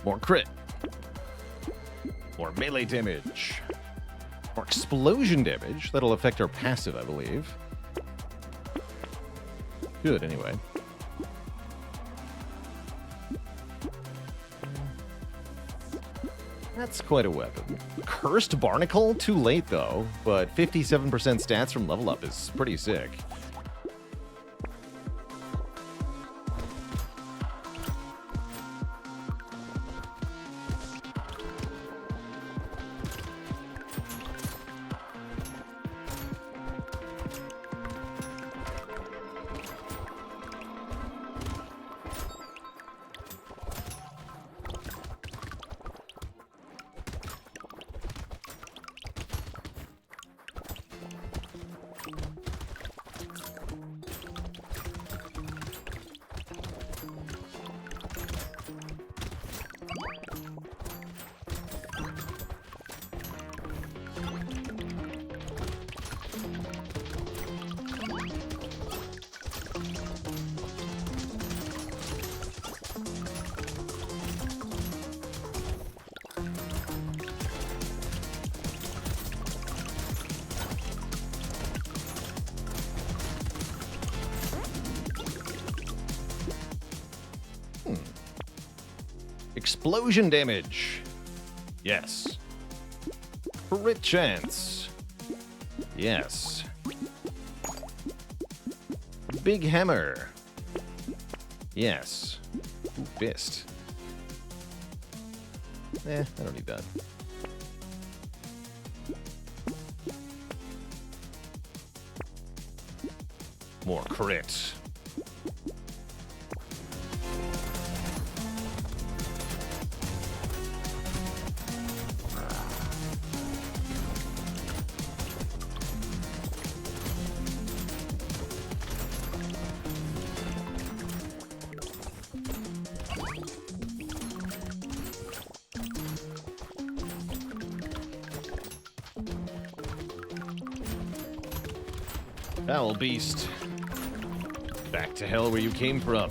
More crit. More melee damage. More explosion damage. That'll affect our passive, I believe. Good, anyway. That's quite a weapon. Cursed Barnacle? Too late, though. But 57% stats from level up is pretty sick. Explosion damage. Yes. Crit chance. Yes. Big hammer. Yes. Ooh, fist. I don't need that. More crit. Foul beast. Back to hell where you came from.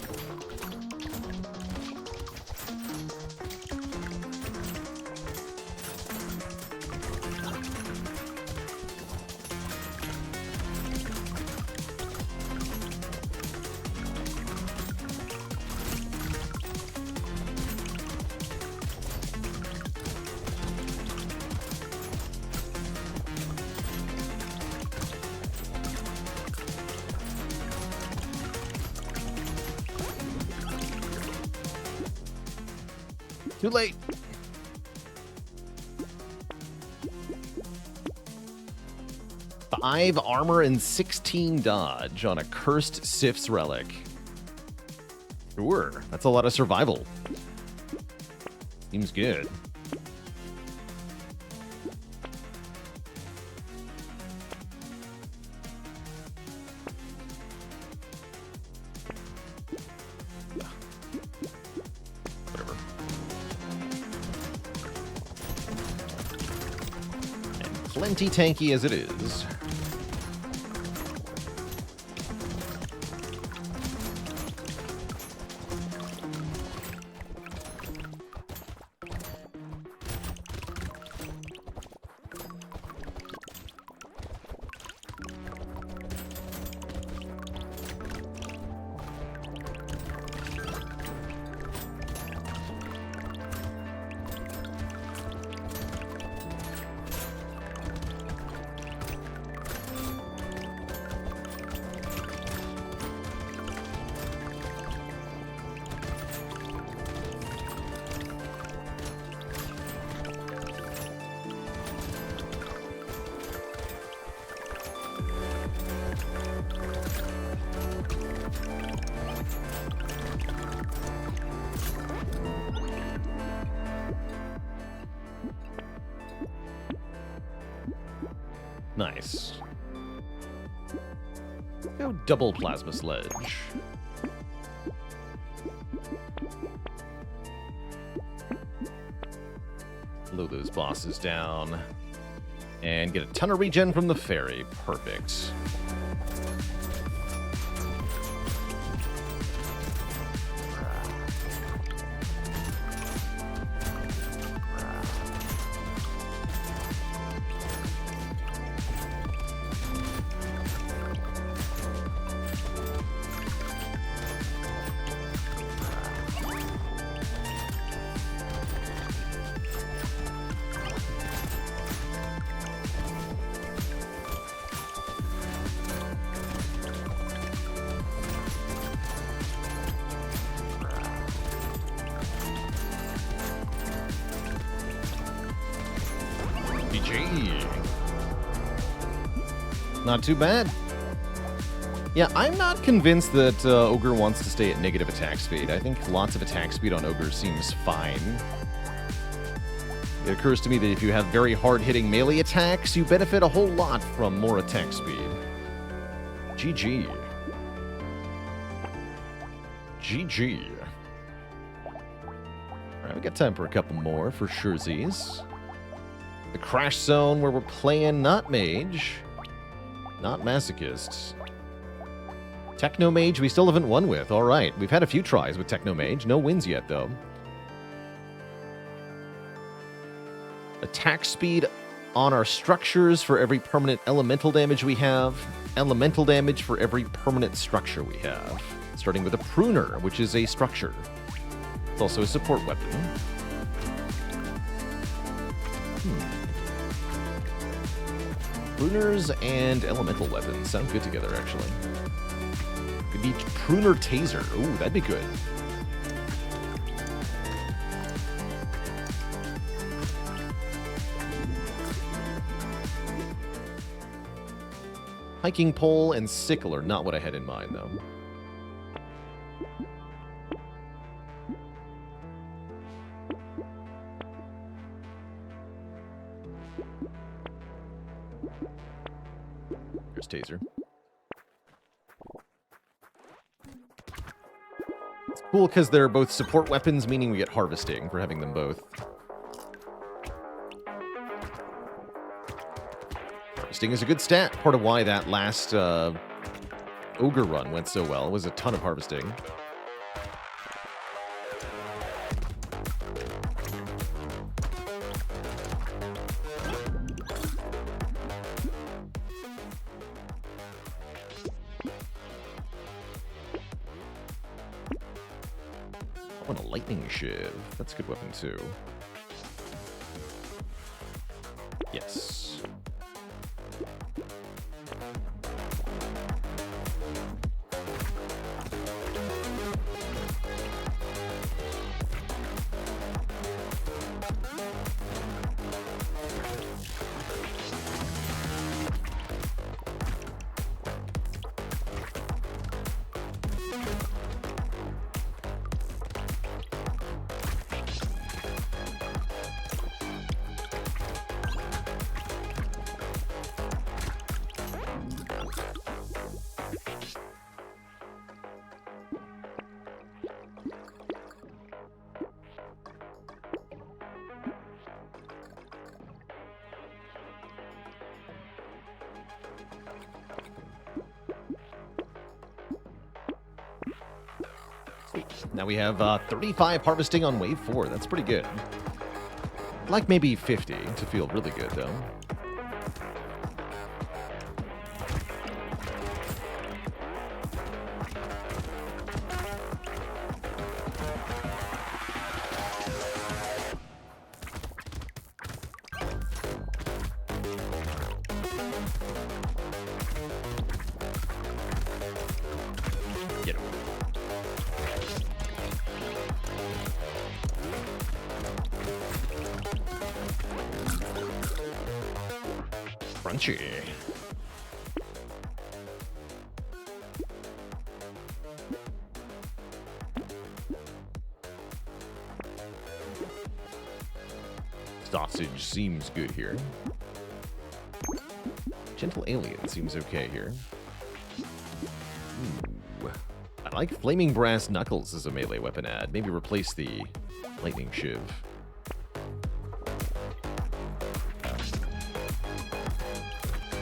Too late. Five armor and 16 dodge on a cursed Sif's relic. Sure, that's a lot of survival. Seems good. Plenty tanky as it is. Nice. Go double plasma sledge. Blow those bosses down. And get a ton of regen from the fairy. Perfect. GG. Not too bad. Yeah, I'm not convinced that Ogre wants to stay at negative attack speed. I think lots of attack speed on Ogre seems fine. It occurs to me that if you have very hard-hitting melee attacks, you benefit a whole lot from more attack speed. GG. GG. Alright, we got time for a couple more for surezies. The Crash Zone, where we're playing not Mage, not Masochists. Techno Mage, we still haven't won with. Alright, we've had a few tries with Techno Mage. No wins yet, though. Attack speed on our structures for every permanent elemental damage we have. Elemental damage for every permanent structure we have. Starting with a Pruner, which is a structure. It's also a support weapon. Pruners and elemental weapons sound good together, actually. Could be Pruner Taser. Ooh, that'd be good. Hiking pole and sickle are not what I had in mind, though. Here's Taser. It's cool because they're both support weapons, meaning we get harvesting for having them both. Harvesting is a good stat. Part of why that last Ogre run went so well was a ton of harvesting. I want a lightning shiv. That's a good weapon too. Yes. Now we have 35 harvesting on wave 4. That's pretty good. I'd like maybe 50 to feel really good, though. Get him. Crunchy. Sausage seems good here. Gentle Alien seems okay here. Ooh. I like Flaming Brass Knuckles as a melee weapon add. Maybe replace the Lightning Shiv.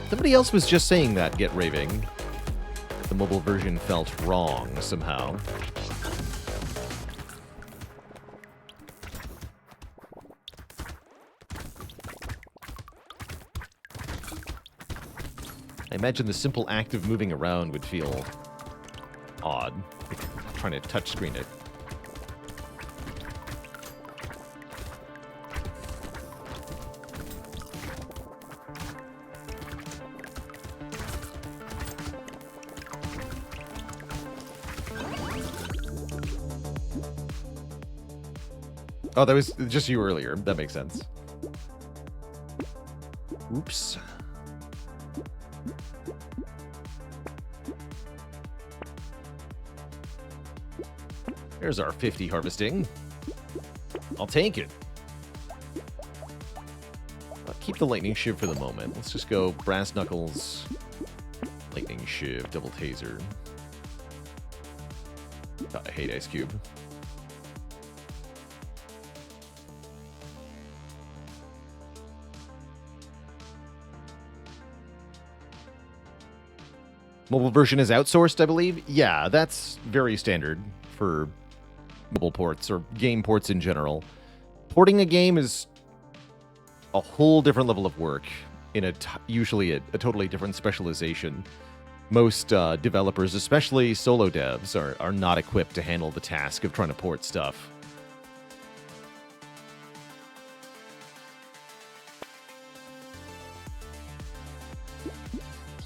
Somebody else was just saying that, Get Raving. The mobile version felt wrong somehow. I imagine the simple act of moving around would feel odd, like trying to touchscreen it. Oh, that was just you earlier. That makes sense. Oops. There's our 50 harvesting. I'll take it. I'll keep the lightning shiv for the moment. Let's just go brass knuckles, lightning shiv, double taser. God, I hate Ice Cube. Mobile version is outsourced, I believe. Yeah, that's very standard for mobile ports or game ports in general. Porting a game is a whole different level of work in usually a totally different specialization. Most developers, especially solo devs, are not equipped to handle the task of trying to port stuff.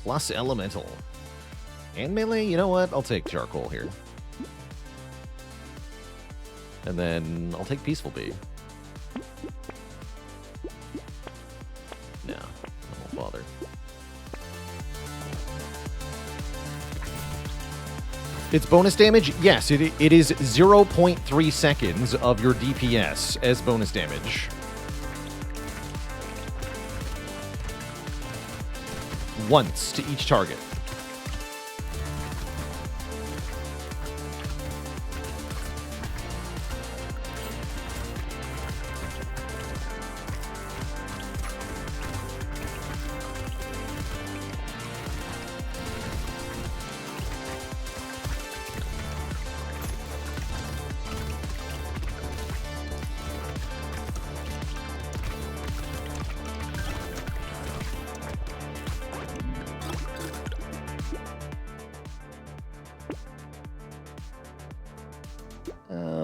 Plus elemental. And melee, you know what? I'll take charcoal here. And then I'll take peaceful bee. No, I won't bother. It's bonus damage? Yes, it is 0.3 seconds of your DPS as bonus damage. Once to each target.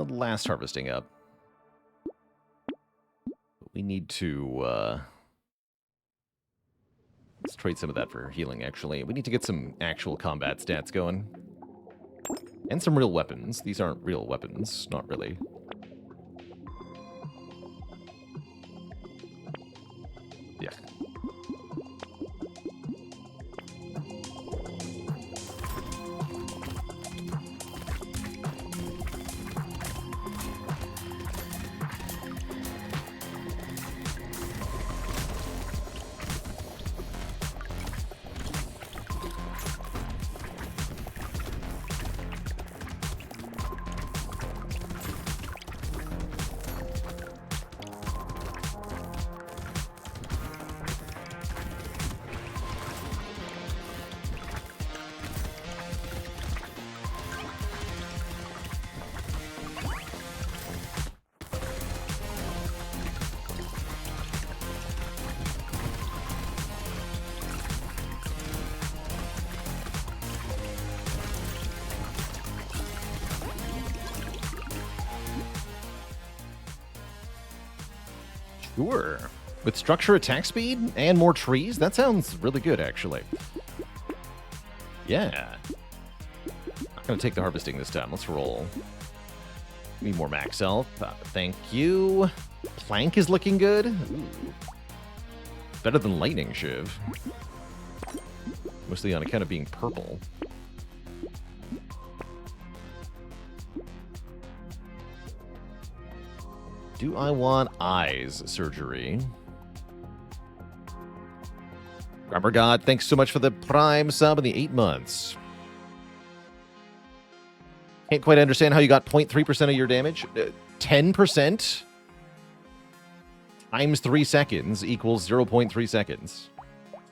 Last harvesting up. We need to, let's trade some of that for healing, actually. We need to get some actual combat stats going. And some real weapons. These aren't real weapons. Not really. Yeah. Sure. With structure attack speed and more trees? That sounds really good, actually. Yeah. I'm going to take the harvesting this time. Let's roll. Need more max health. Thank you. Plank is looking good. Ooh. Better than lightning shiv. Mostly on account of being purple. Do I want eyes surgery? Grabber God, thanks so much for the Prime sub in the 8 months. Can't quite understand how you got 0.3% of your damage. 10% times 3 seconds equals 0.3 seconds.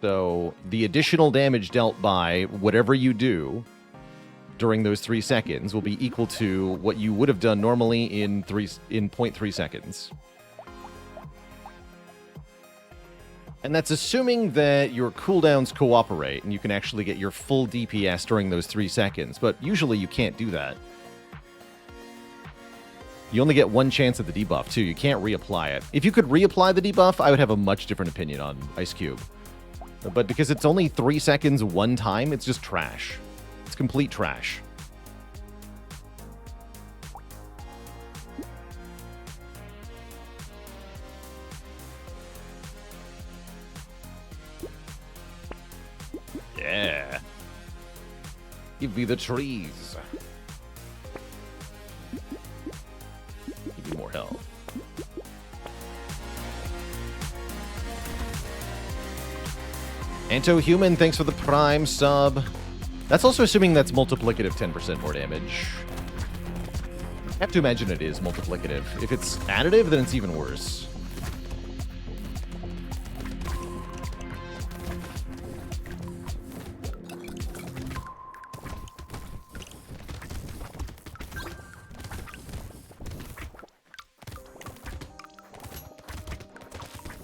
So the additional damage dealt by whatever you do during those 3 seconds will be equal to what you would have done normally in 0.3 seconds. And that's assuming that your cooldowns cooperate and you can actually get your full DPS during those 3 seconds, but usually you can't do that. You only get one chance at the debuff, too. You can't reapply it. If you could reapply the debuff, I would have a much different opinion on Ice Cube. But because it's only 3 seconds one time, it's just trash. It's complete trash. Give me the trees. Give me more health. Anto-Human, thanks for the Prime sub. That's also assuming that's multiplicative 10% more damage. I have to imagine it is multiplicative. If it's additive, then it's even worse.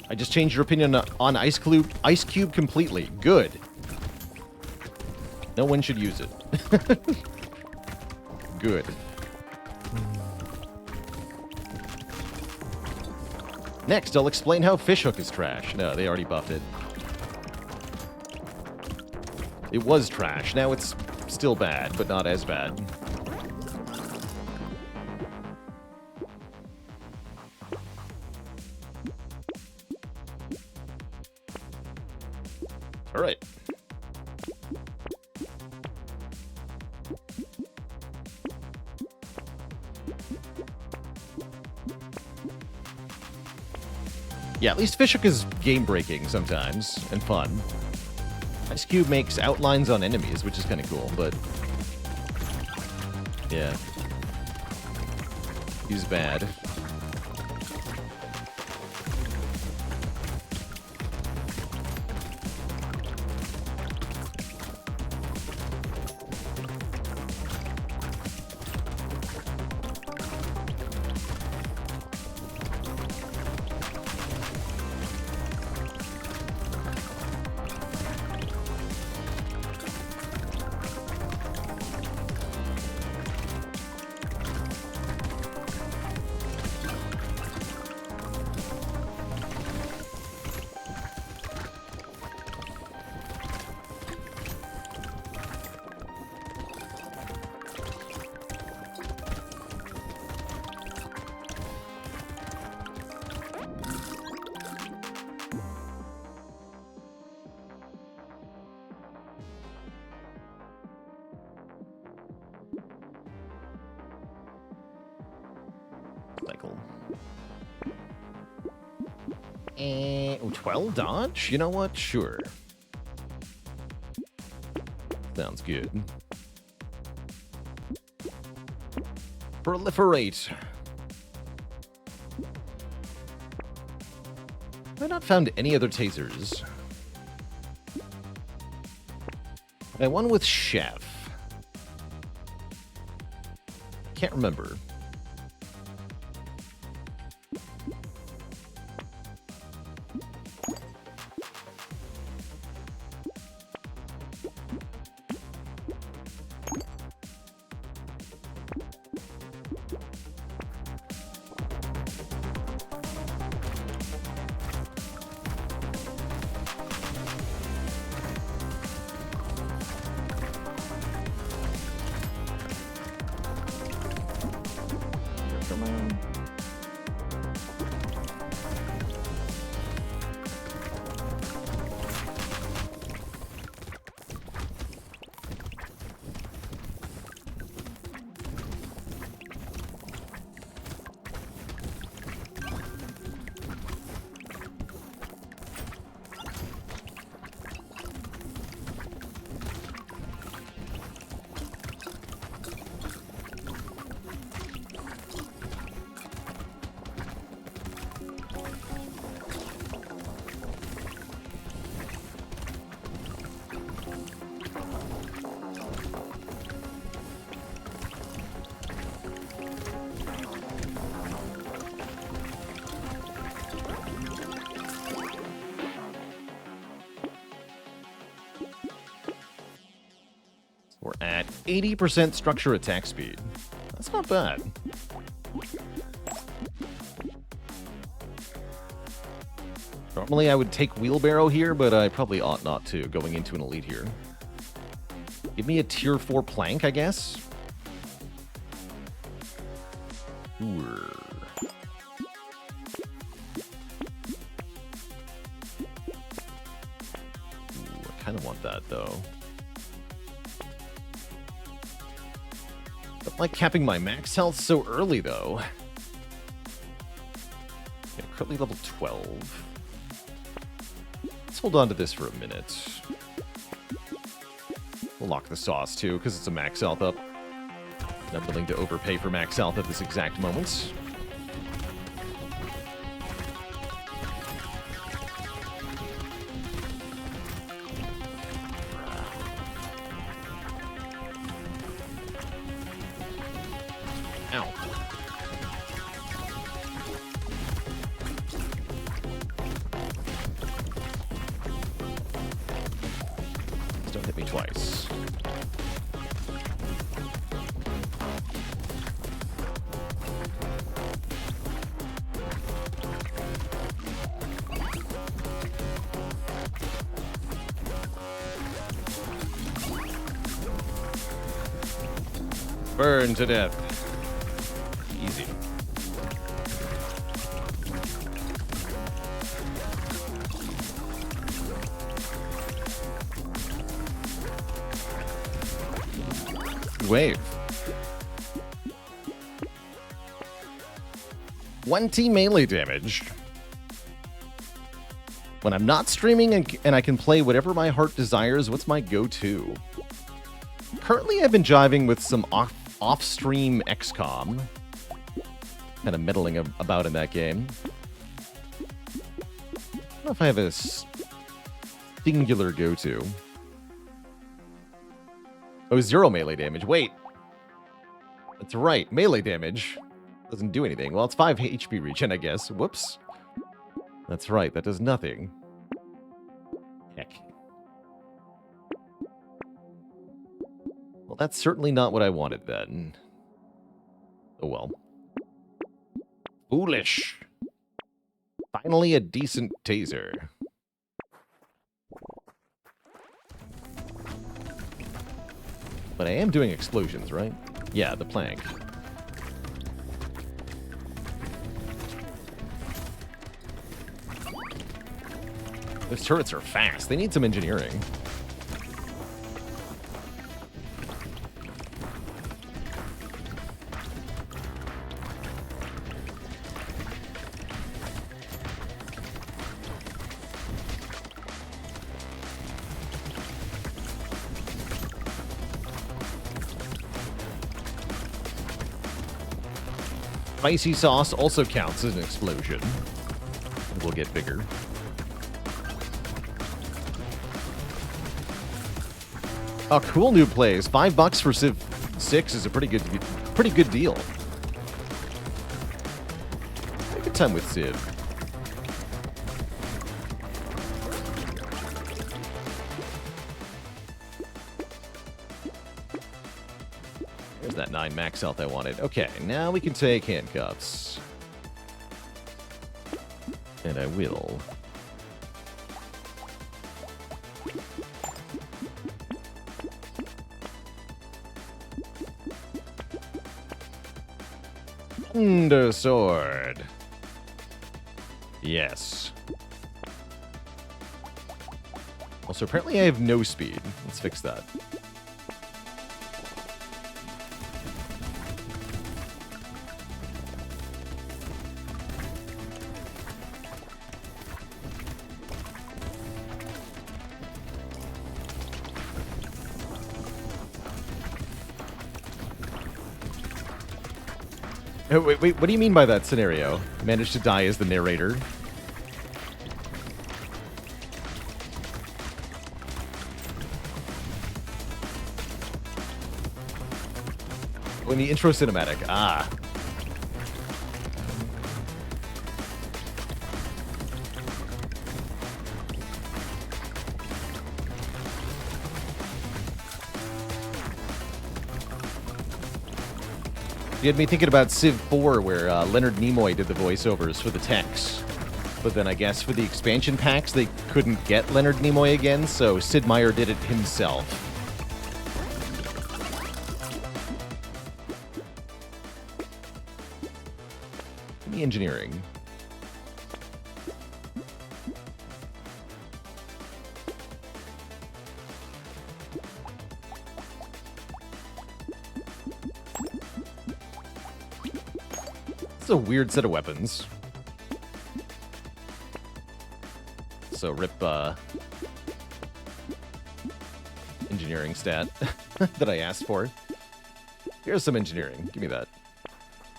I just changed your opinion on Ice Cube completely. Good. No one should use it. Good. Next, I'll explain how Fishhook is trash. No, they already buffed it. It was trash. Now it's still bad, but not as bad. All right. Yeah, at least Fishhook is game-breaking sometimes, and fun. Ice Cube makes outlines on enemies, which is kind of cool, but... yeah. He's bad. Cycle. 12 dodge? You know what? Sure. Sounds good. Proliferate. Have I not found any other tasers? I won with Chef. Can't remember. We're at 80% structure attack speed. That's not bad. Normally I would take wheelbarrow here, but I probably ought not to, going into an elite here. Give me a tier 4 plank, I guess. Ooh. I kind of want that, though. Don't like capping my max health so early, though. Okay, currently level 12. Let's hold on to this for a minute. We'll lock the sauce, too, because it's a max health up. Not willing to overpay for max health at this exact moment. Ow. Just don't hit me twice. Burn to death. Easy. Wave. 20 melee damage. When I'm not streaming and I can play whatever my heart desires, what's my go-to? Currently, I've been jiving with some off-stream XCOM. Kind of meddling about in that game. I don't know if I have a singular go-to. Oh, 0 melee damage. Wait. That's right. Melee damage doesn't do anything. Well, it's 5 HP regen, I guess. Whoops. That's right. That does nothing. Heck. Well, that's certainly not what I wanted then. Oh well. Foolish. Finally a decent taser. But I am doing explosions, right? Yeah, the plank. Those turrets are fast. They need some engineering. Spicy sauce also counts as an explosion. It will get bigger. Oh, cool new plays. $5 for Civ 6 is a pretty good deal. Have a good time with Civ. There's that 9 max health I wanted. Okay, now we can take handcuffs. And I will. Undersword. Yes. Also, apparently I have no speed. Let's fix that. Oh, wait, what do you mean by that scenario? Managed to die as the narrator? In the intro cinematic. Ah. You had me thinking about Civ 4, where Leonard Nimoy did the voiceovers for the techs. But then I guess for the expansion packs, they couldn't get Leonard Nimoy again, so Sid Meier did it himself. Give me engineering. It's a weird set of weapons. So rip engineering stat that I asked for. Here's some engineering. Give me that.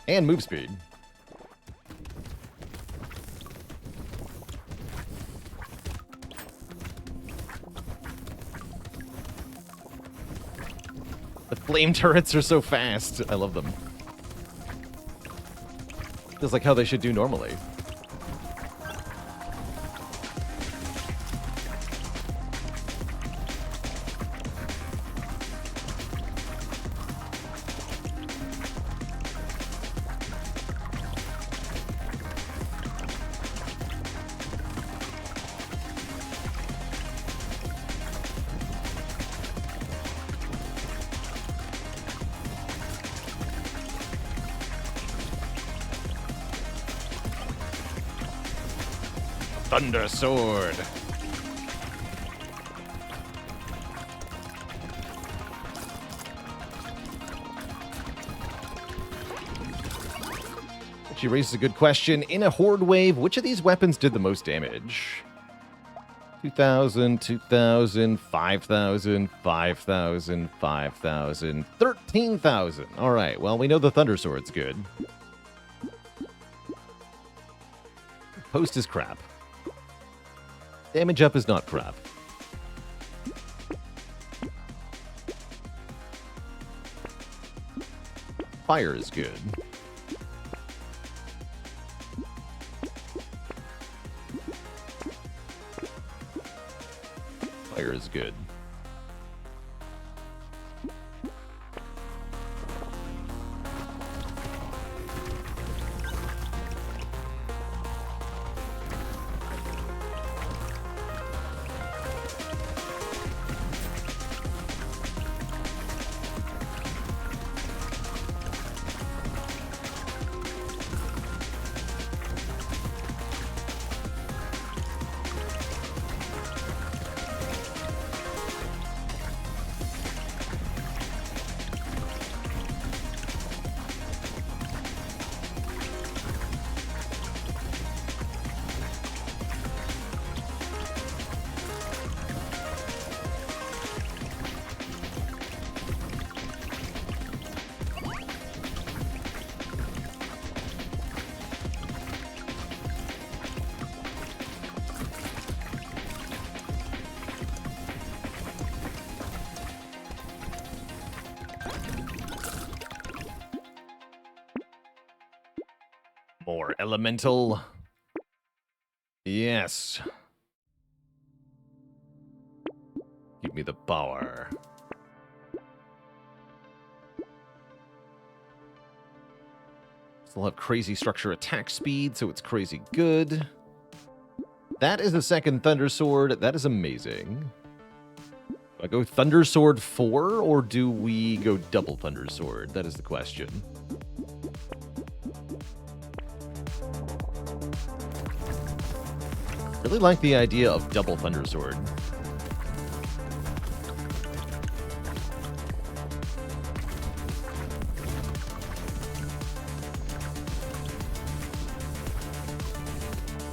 And move speed. The flame turrets are so fast. I love them. Feels like how they should do normally. Thunder Sword. She raises a good question. In a horde wave, which of these weapons did the most damage? 2,000, 2,000, 5,000, 5,000, 5,000, 13,000. All right, well, we know the Thunder Sword's good. Post is crap. Damage up is not crap. Fire is good. Fire is good. More elemental. Yes. Give me the power. Still have crazy structure attack speed, so it's crazy good. That is the second Thunder Sword. That is amazing. Do I go Thunder Sword 4, or do we go double Thunder Sword? That is the question. Really like the idea of double Thunder Sword.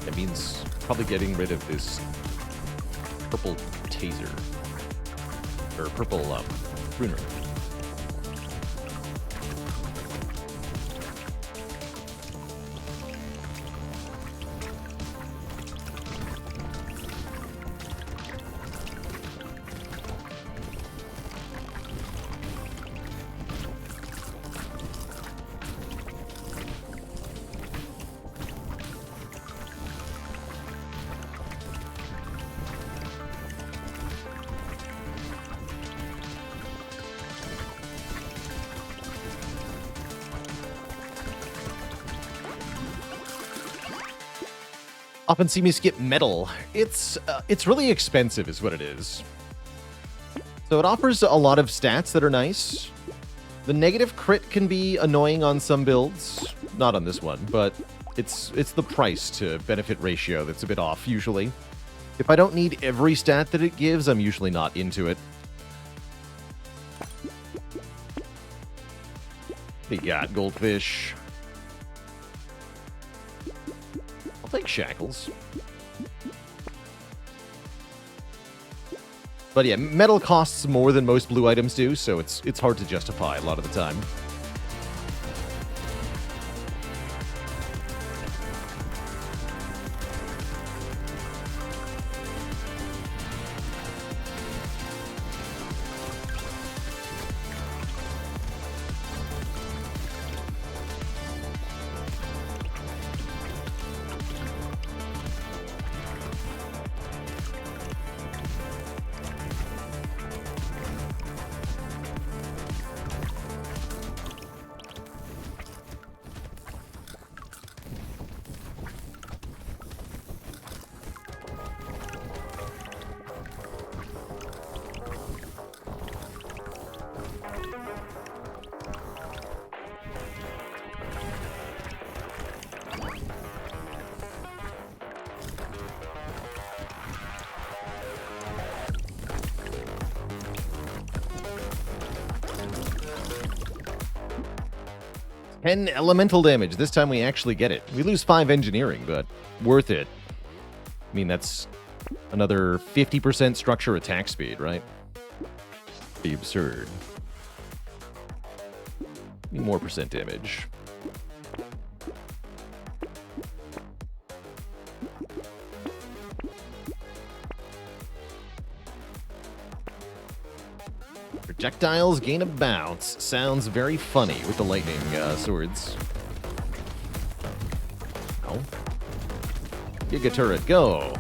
That means probably getting rid of this purple taser. Or purple runer. Often see me skip metal. It's really expensive is what it is. So it offers a lot of stats that are nice. The negative crit can be annoying on some builds. Not on this one, but it's the price to benefit ratio that's a bit off usually. If I don't need every stat that it gives, I'm usually not into it. We got goldfish. take shackles. But yeah, metal costs more than most blue items do, so it's hard to justify a lot of the time. And elemental damage. This time we actually get it. We lose 5 engineering, but worth it. I mean, that's another 50% structure attack speed, right? Be absurd. Need more percent damage. Projectiles gain a bounce. Sounds very funny with the lightning swords. Oh. Giga turret, go!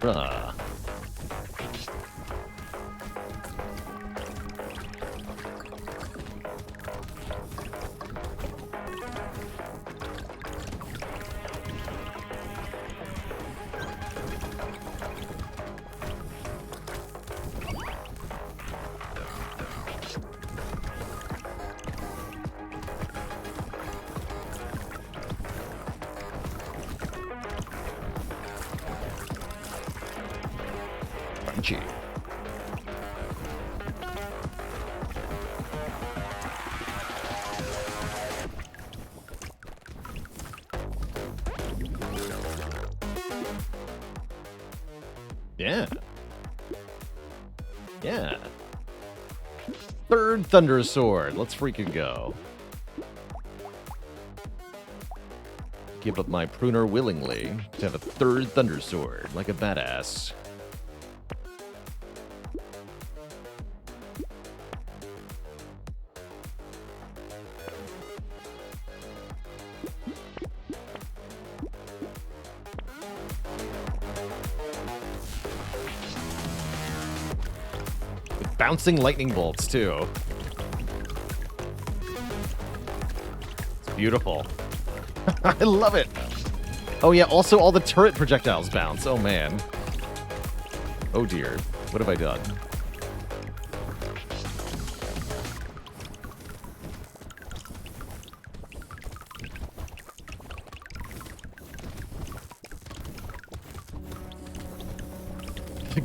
Bruh. Crunchy. Yeah. Yeah. Third Thunder Sword. Let's freaking go. Give up my pruner willingly to have a third Thunder Sword, like a badass. Bouncing lightning bolts, too. It's beautiful. I love it. Oh, yeah, also all the turret projectiles bounce. Oh, man. Oh, dear. What have I done?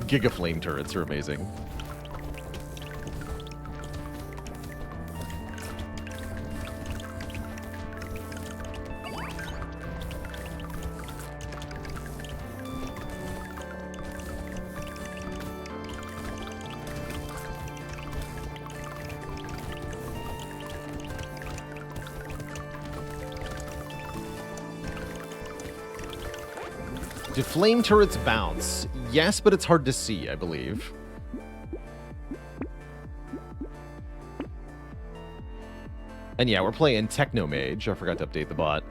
Giga flame turrets are amazing. Do flame turrets bounce? Yes, but it's hard to see, I believe. And yeah, we're playing Techno Mage. I forgot to update the bot.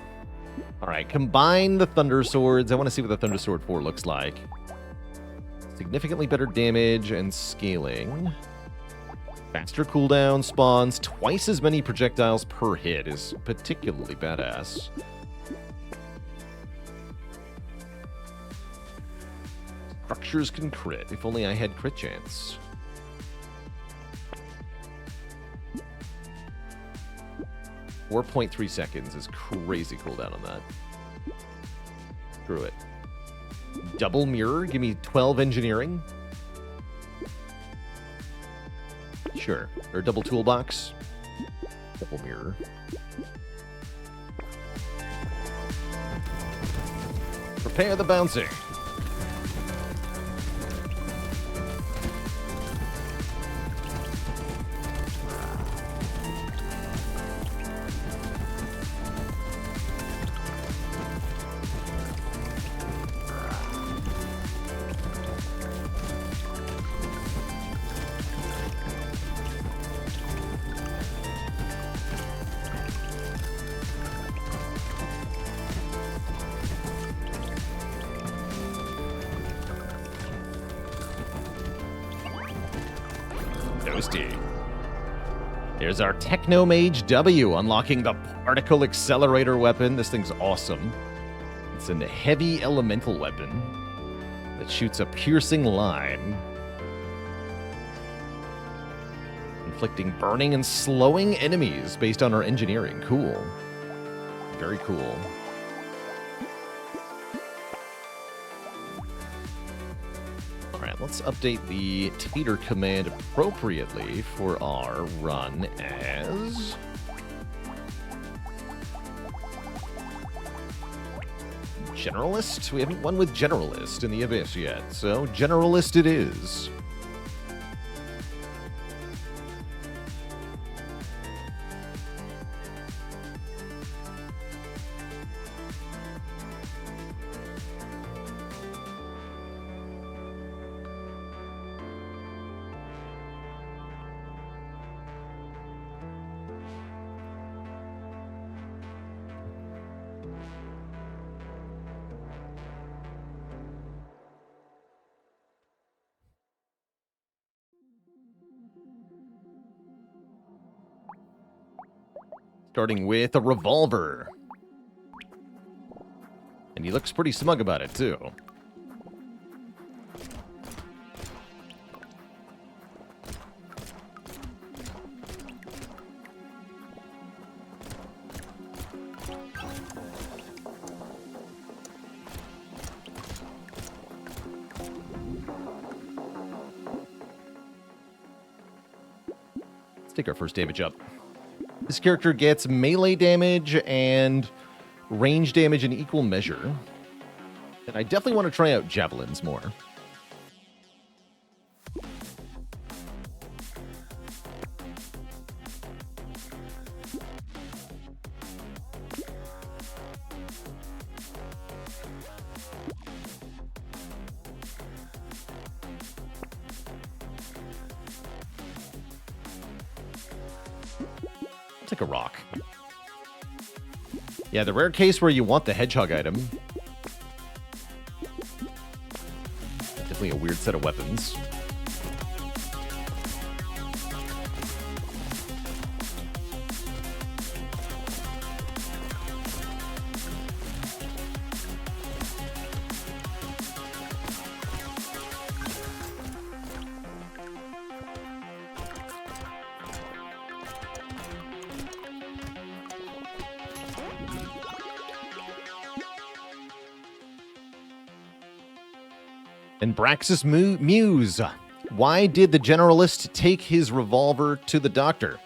Alright, combine the Thunder Swords. I want to see what the Thunder Sword 4 looks like. Significantly better damage and scaling. Faster cooldown, spawns twice as many projectiles per hit is particularly badass. Structures can crit. If only I had crit chance. .3 seconds is crazy cooldown on that. Screw it. Double mirror, give me 12 engineering. Sure. Or a double toolbox. Double mirror. Prepare the bouncer. Toasty. There's our Techno Mage W, unlocking the Particle Accelerator weapon. This thing's awesome. It's a heavy elemental weapon that shoots a piercing line, inflicting burning and slowing enemies based on our engineering. Cool. Very cool. Alright, let's update the Tater command appropriately for our run as... Generalist? We haven't won with Generalist in the Abyss yet, so Generalist it is. Starting with a revolver. And he looks pretty smug about it, too. Let's take our first damage up. This character gets melee damage and range damage in equal measure. And I definitely want to try out javelins more. Take a rock. Yeah, the rare case where you want the hedgehog item. Definitely a weird set of weapons. And Braxis Muse. Why did the Generalist take his revolver to the doctor?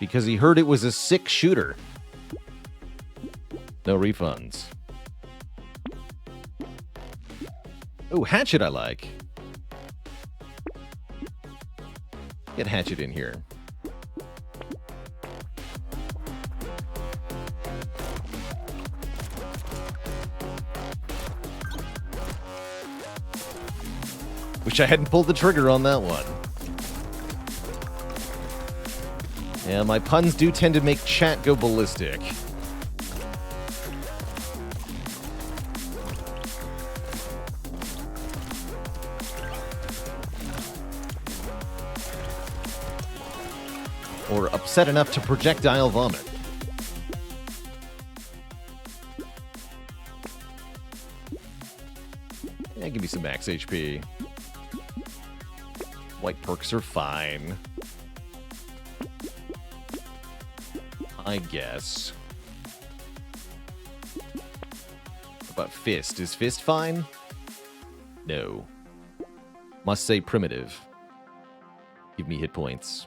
Because he heard it was a sick shooter. No refunds. Oh, Hatchet I like. Get Hatchet in here. Wish I hadn't pulled the trigger on that one. Yeah, my puns do tend to make chat go ballistic. Or upset enough to projectile vomit. Yeah, give me some max HP. White perks are fine. I guess. What about Fist? Is Fist fine? No. Must say primitive. Give me hit points.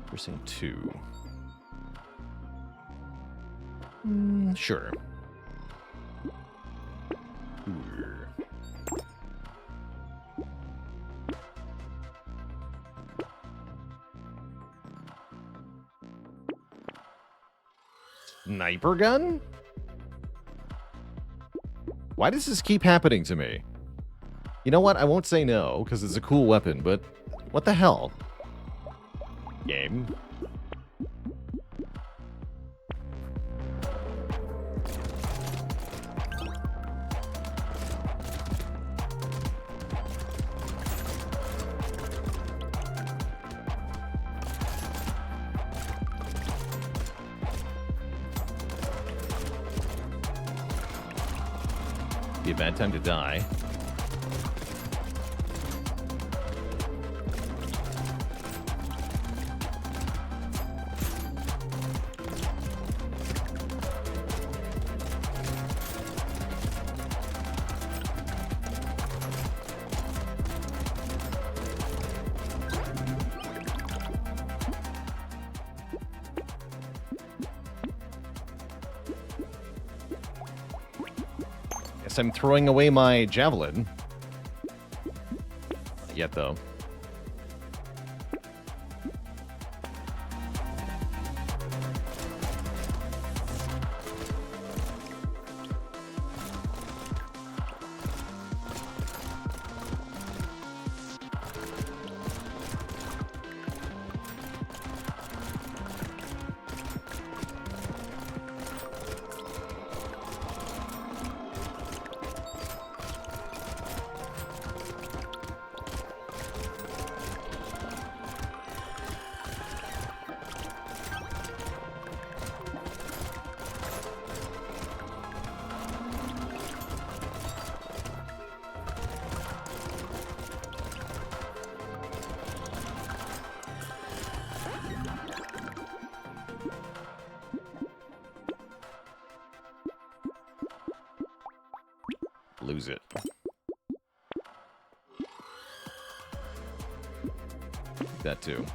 Piercing 2. Sure. Ooh. Sniper gun? Why does this keep happening to me? You know what? I won't say no, because it's a cool weapon, but what the hell? Game. Be a bad time to die. I'm throwing away my javelin. Not yet, though. Lose it. That too.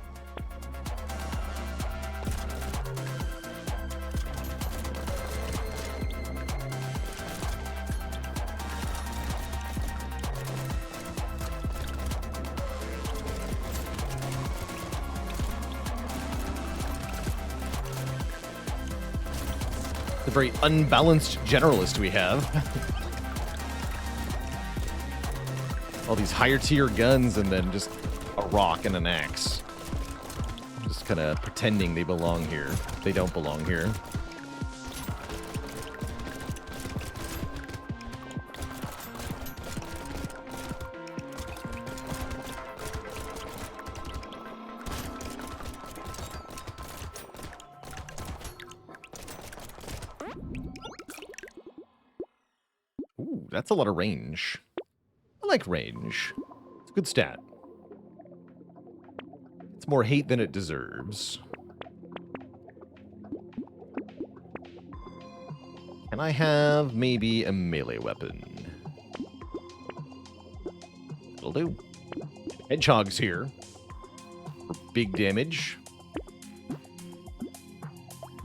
The very unbalanced generalist we have. All these higher tier guns and then just a rock and an axe. Just kind of pretending they belong here. They don't belong here. Ooh, that's a lot of range. I like range. It's a good stat. It's more hate than it deserves. Can I have maybe a melee weapon? It'll do. Hedgehog's here for big damage.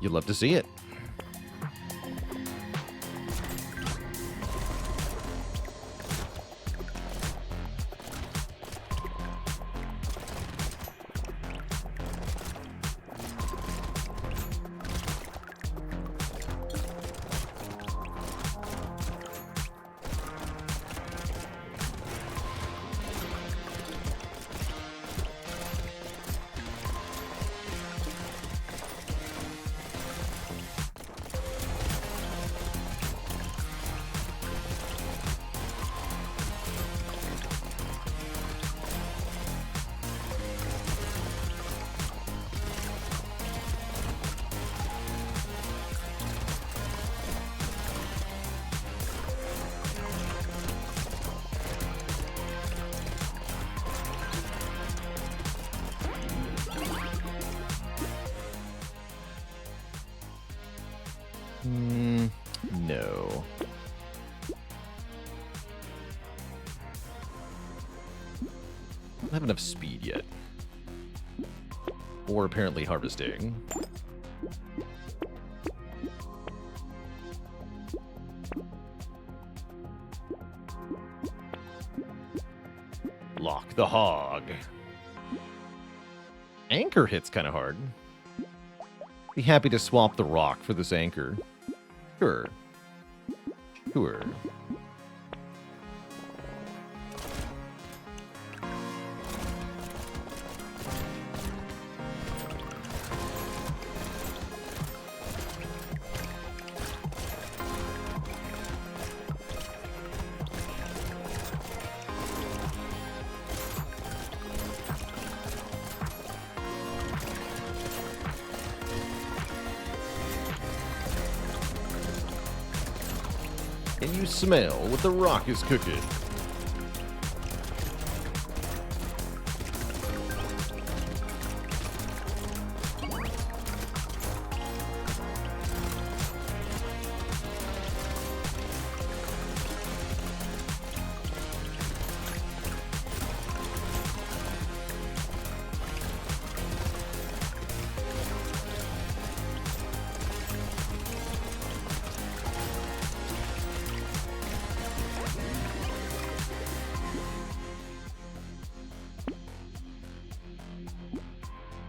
You'd love to see it. No. I don't have enough speed yet. Or apparently harvesting. Lock the hog. Anchor hits kind of hard. Be happy to swap the rock for this anchor. Sure. Sure. Can you smell what the rock is cooking?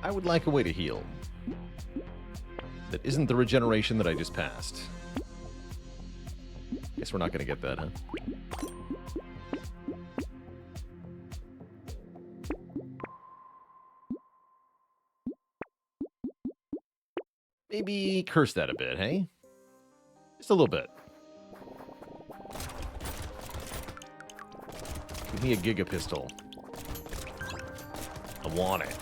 I would like a way to heal. That isn't the regeneration that I just passed. Guess we're not going to get that, huh? Maybe curse that a bit, hey? Just a little bit. Give me a Giga Pistol. I want it.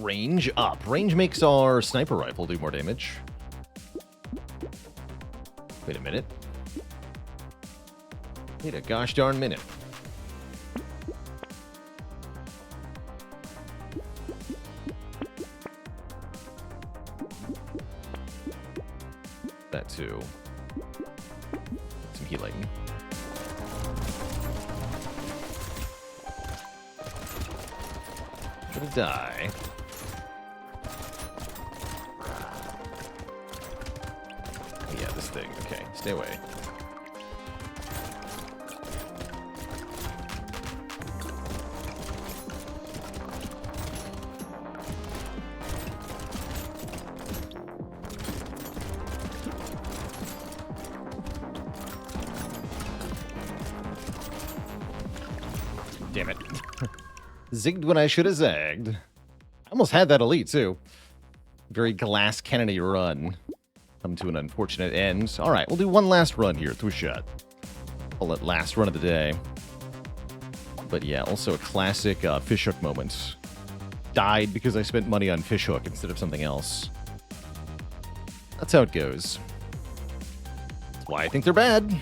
Range up. Range makes our sniper rifle do more damage. Wait a minute. Wait a gosh darn minute. That too. Some healing. Gonna die. Yeah, this thing. Okay, stay away. Damn it. Zigged when I should have zagged. I almost had that elite, too. Very glass cannony run. Come to an unfortunate end. All right, we'll do one last run here through shot. Call it last run of the day. But yeah, also a classic fishhook moment. Died because I spent money on fishhook instead of something else. That's how it goes. That's why I think they're bad.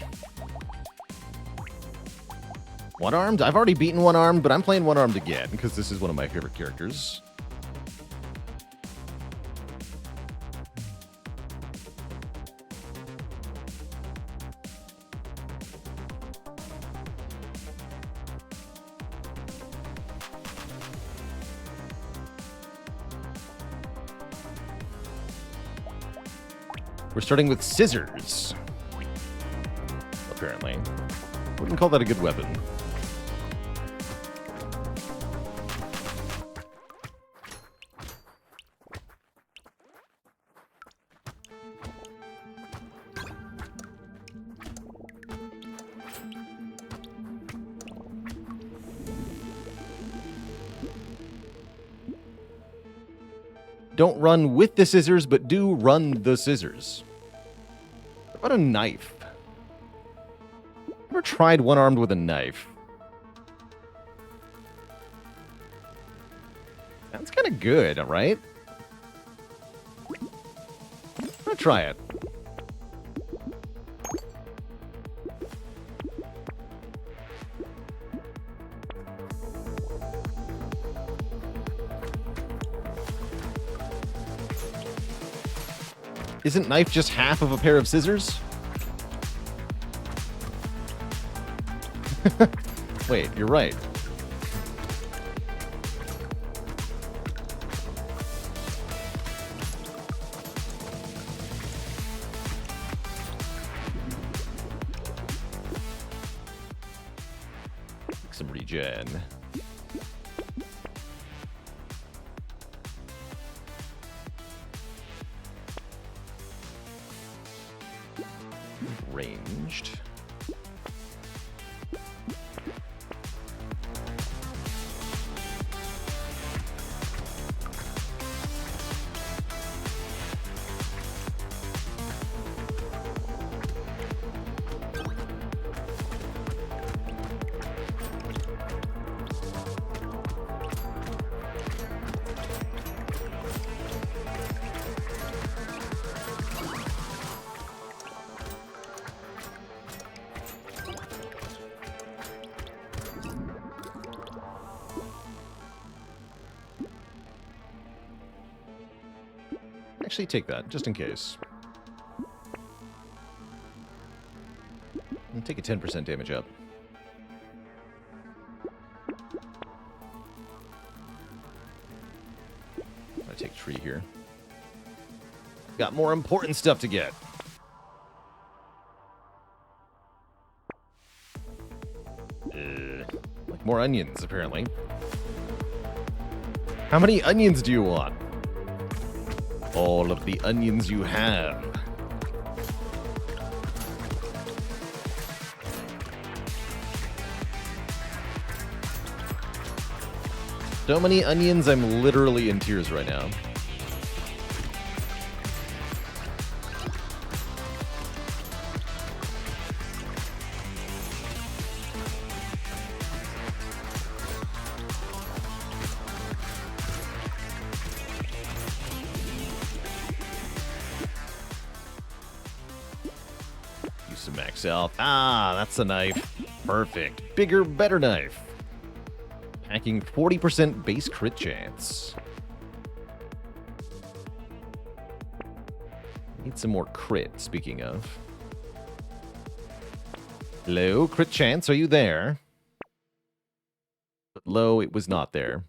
One-armed? I've already beaten one-armed, but I'm playing one-armed again because this is one of my favorite characters. We're starting with scissors. apparently. Wouldn't call that a good weapon. Don't run with the scissors, but do run the scissors. What about a knife? Never tried one-armed with a knife. That's kind of good, right? I'm gonna try it. Isn't knife just half of a pair of scissors? Wait, you're right. Some regen. Ranged. Actually, take that, just in case. And take a 10% damage up. I take tree here. Got more important stuff to get. Like more onions, apparently. How many onions do you want? All of the onions you have. So many onions, I'm literally in tears right now. Max health. Ah, that's a knife. Perfect. Bigger, better knife. Packing 40% base crit chance. Need some more crit, speaking of. Hello, crit chance, are you there? But low, it was not there.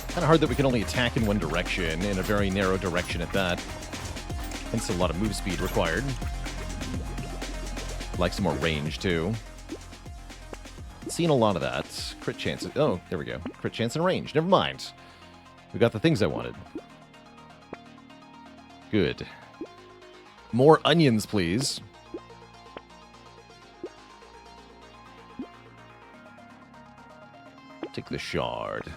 Kind of hard that we can only attack in one direction, in a very narrow direction at that. Hence a lot of move speed required. Like some more range, too. Seen a lot of that. Crit chances. Oh, there we go. Crit chance and range. Never mind. We got the things I wanted. Good. More onions, please. Take the shard.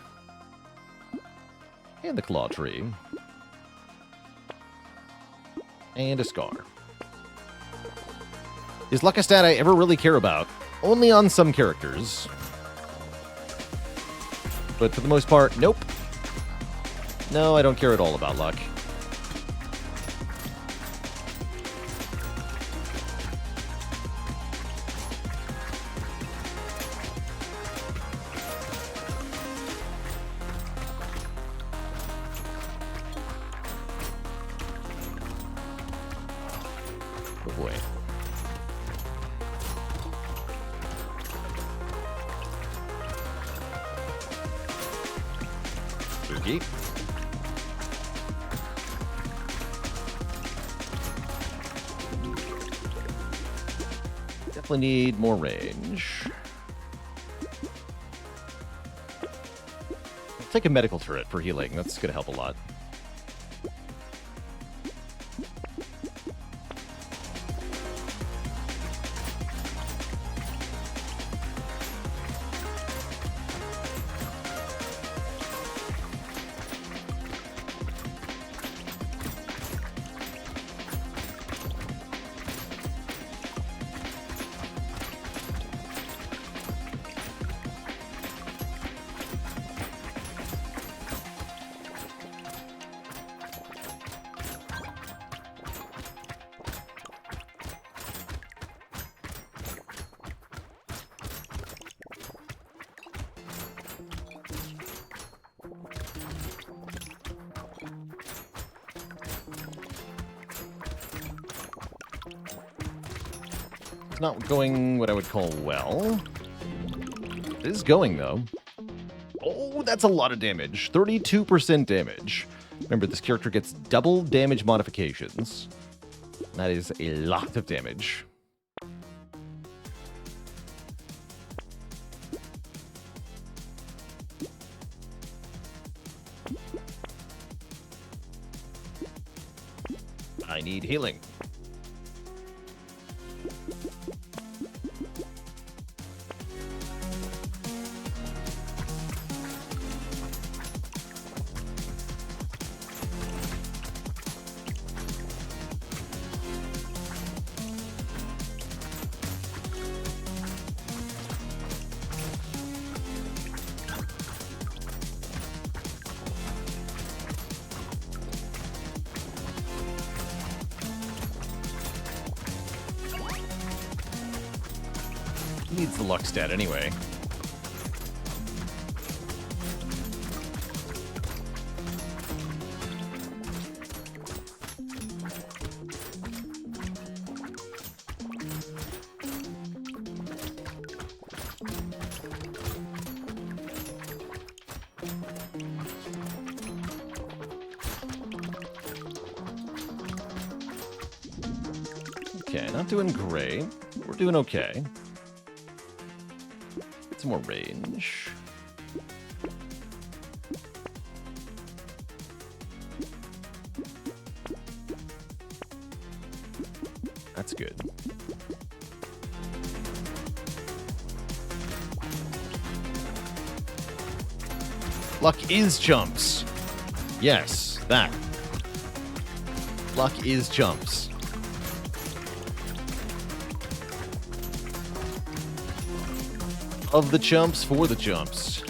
And the claw tree. And a scar. Is luck a stat I ever really care about? Only on some characters. But for the most part, nope. No, I don't care at all about luck. Oh boy. Spooky. Definitely need more range. Let's take a medical turret for healing. That's going to help a lot. Not going what I would call well. It is going, though. Oh, that's a lot of damage. 32% damage. Remember, this character gets double damage modifications. That is a lot of damage. I need healing. Needs the luck stat anyway. Okay, not doing great. We're doing okay. Some more range. That's good. Luck is jumps. Yes, that. Luck is jumps. Of the chumps for the chumps.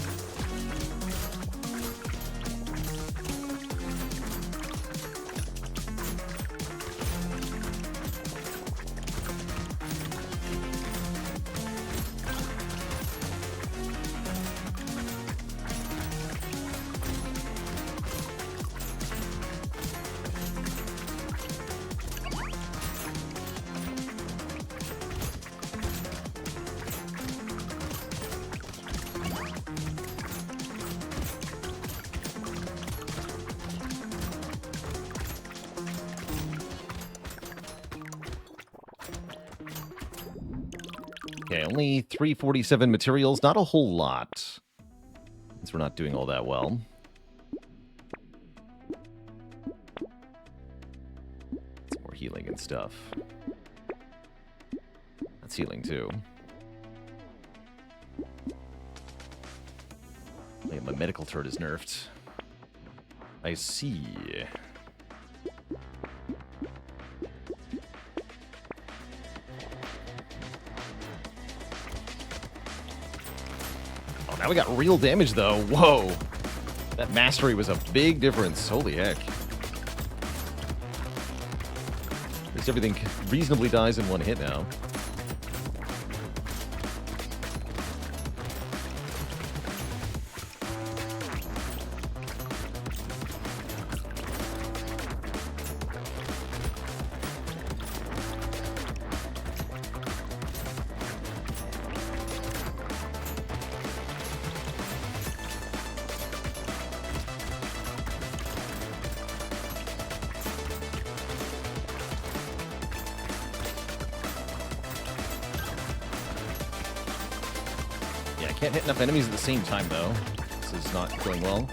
Okay, only 347 materials, not a whole lot. Since we're not doing all that well. Some more healing and stuff. That's healing too. Yeah, my medical turret is nerfed. I see. Now we got real damage, though. Whoa. That mastery was a big difference. Holy heck. At least everything reasonably dies in one hit now. Can't hit enough enemies at the same time, though. This is not going well.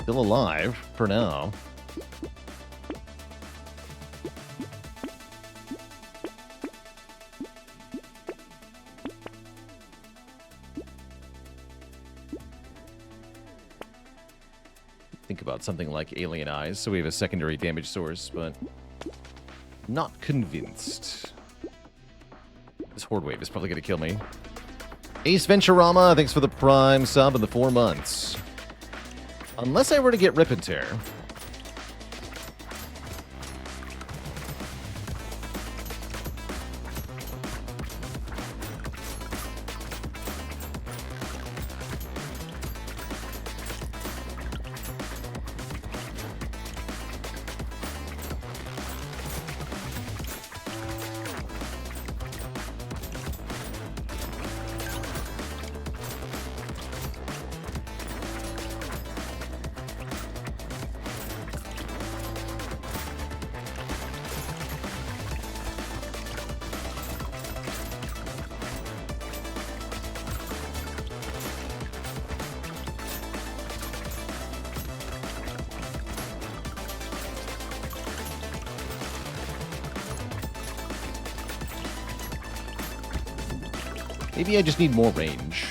Still alive for now. Think about something like alien eyes, so we have a secondary damage source, but not convinced. This horde wave is probably going to kill me. Ace Venturama, thanks for the Prime sub and the 4 months. Unless I were to get Rip and Tear. Maybe I just need more range.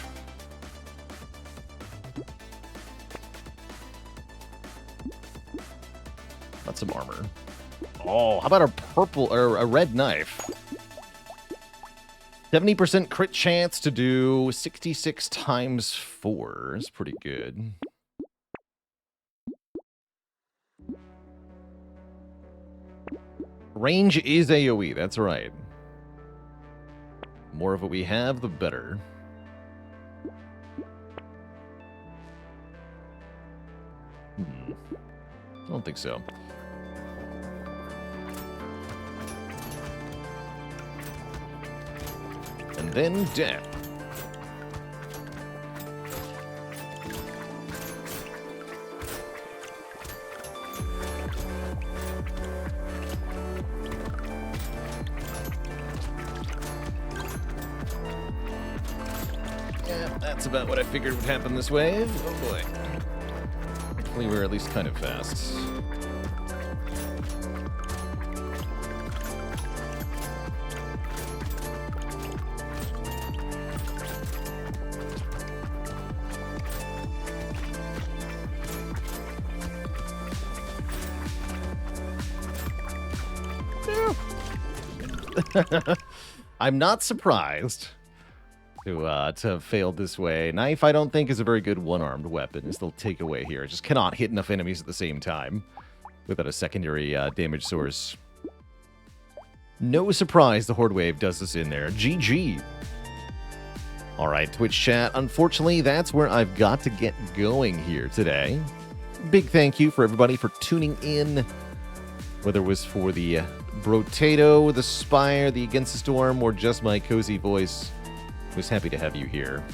Got some armor. Oh, how about a purple or a red knife? 70% crit chance to do 66 times 4. That's pretty good. Range is AoE, that's right. More of what we have, the better. I don't think so. And then death. Yeah, that's about what I figured would happen this wave. Oh boy. Hopefully we're at least kind of fast. I'm not surprised to have failed this way. Knife, I don't think, is a very good one-armed weapon. It's the takeaway here. It just cannot hit enough enemies at the same time without a secondary damage source. No surprise the Horde Wave does this in there. GG. All right, Twitch chat. Unfortunately, that's where I've got to get going here today. Big thank you for everybody for tuning in, whether it was for the Brotato, the Spire, the Against the Storm, or just my cozy voice. Was happy to have you here.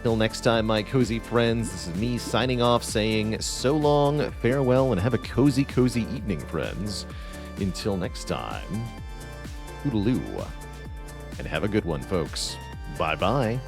Till next time, my cozy friends, this is me signing off saying so long, farewell, and have a cozy, cozy evening, friends. Until next time, toodaloo, and have a good one, folks. Bye-bye.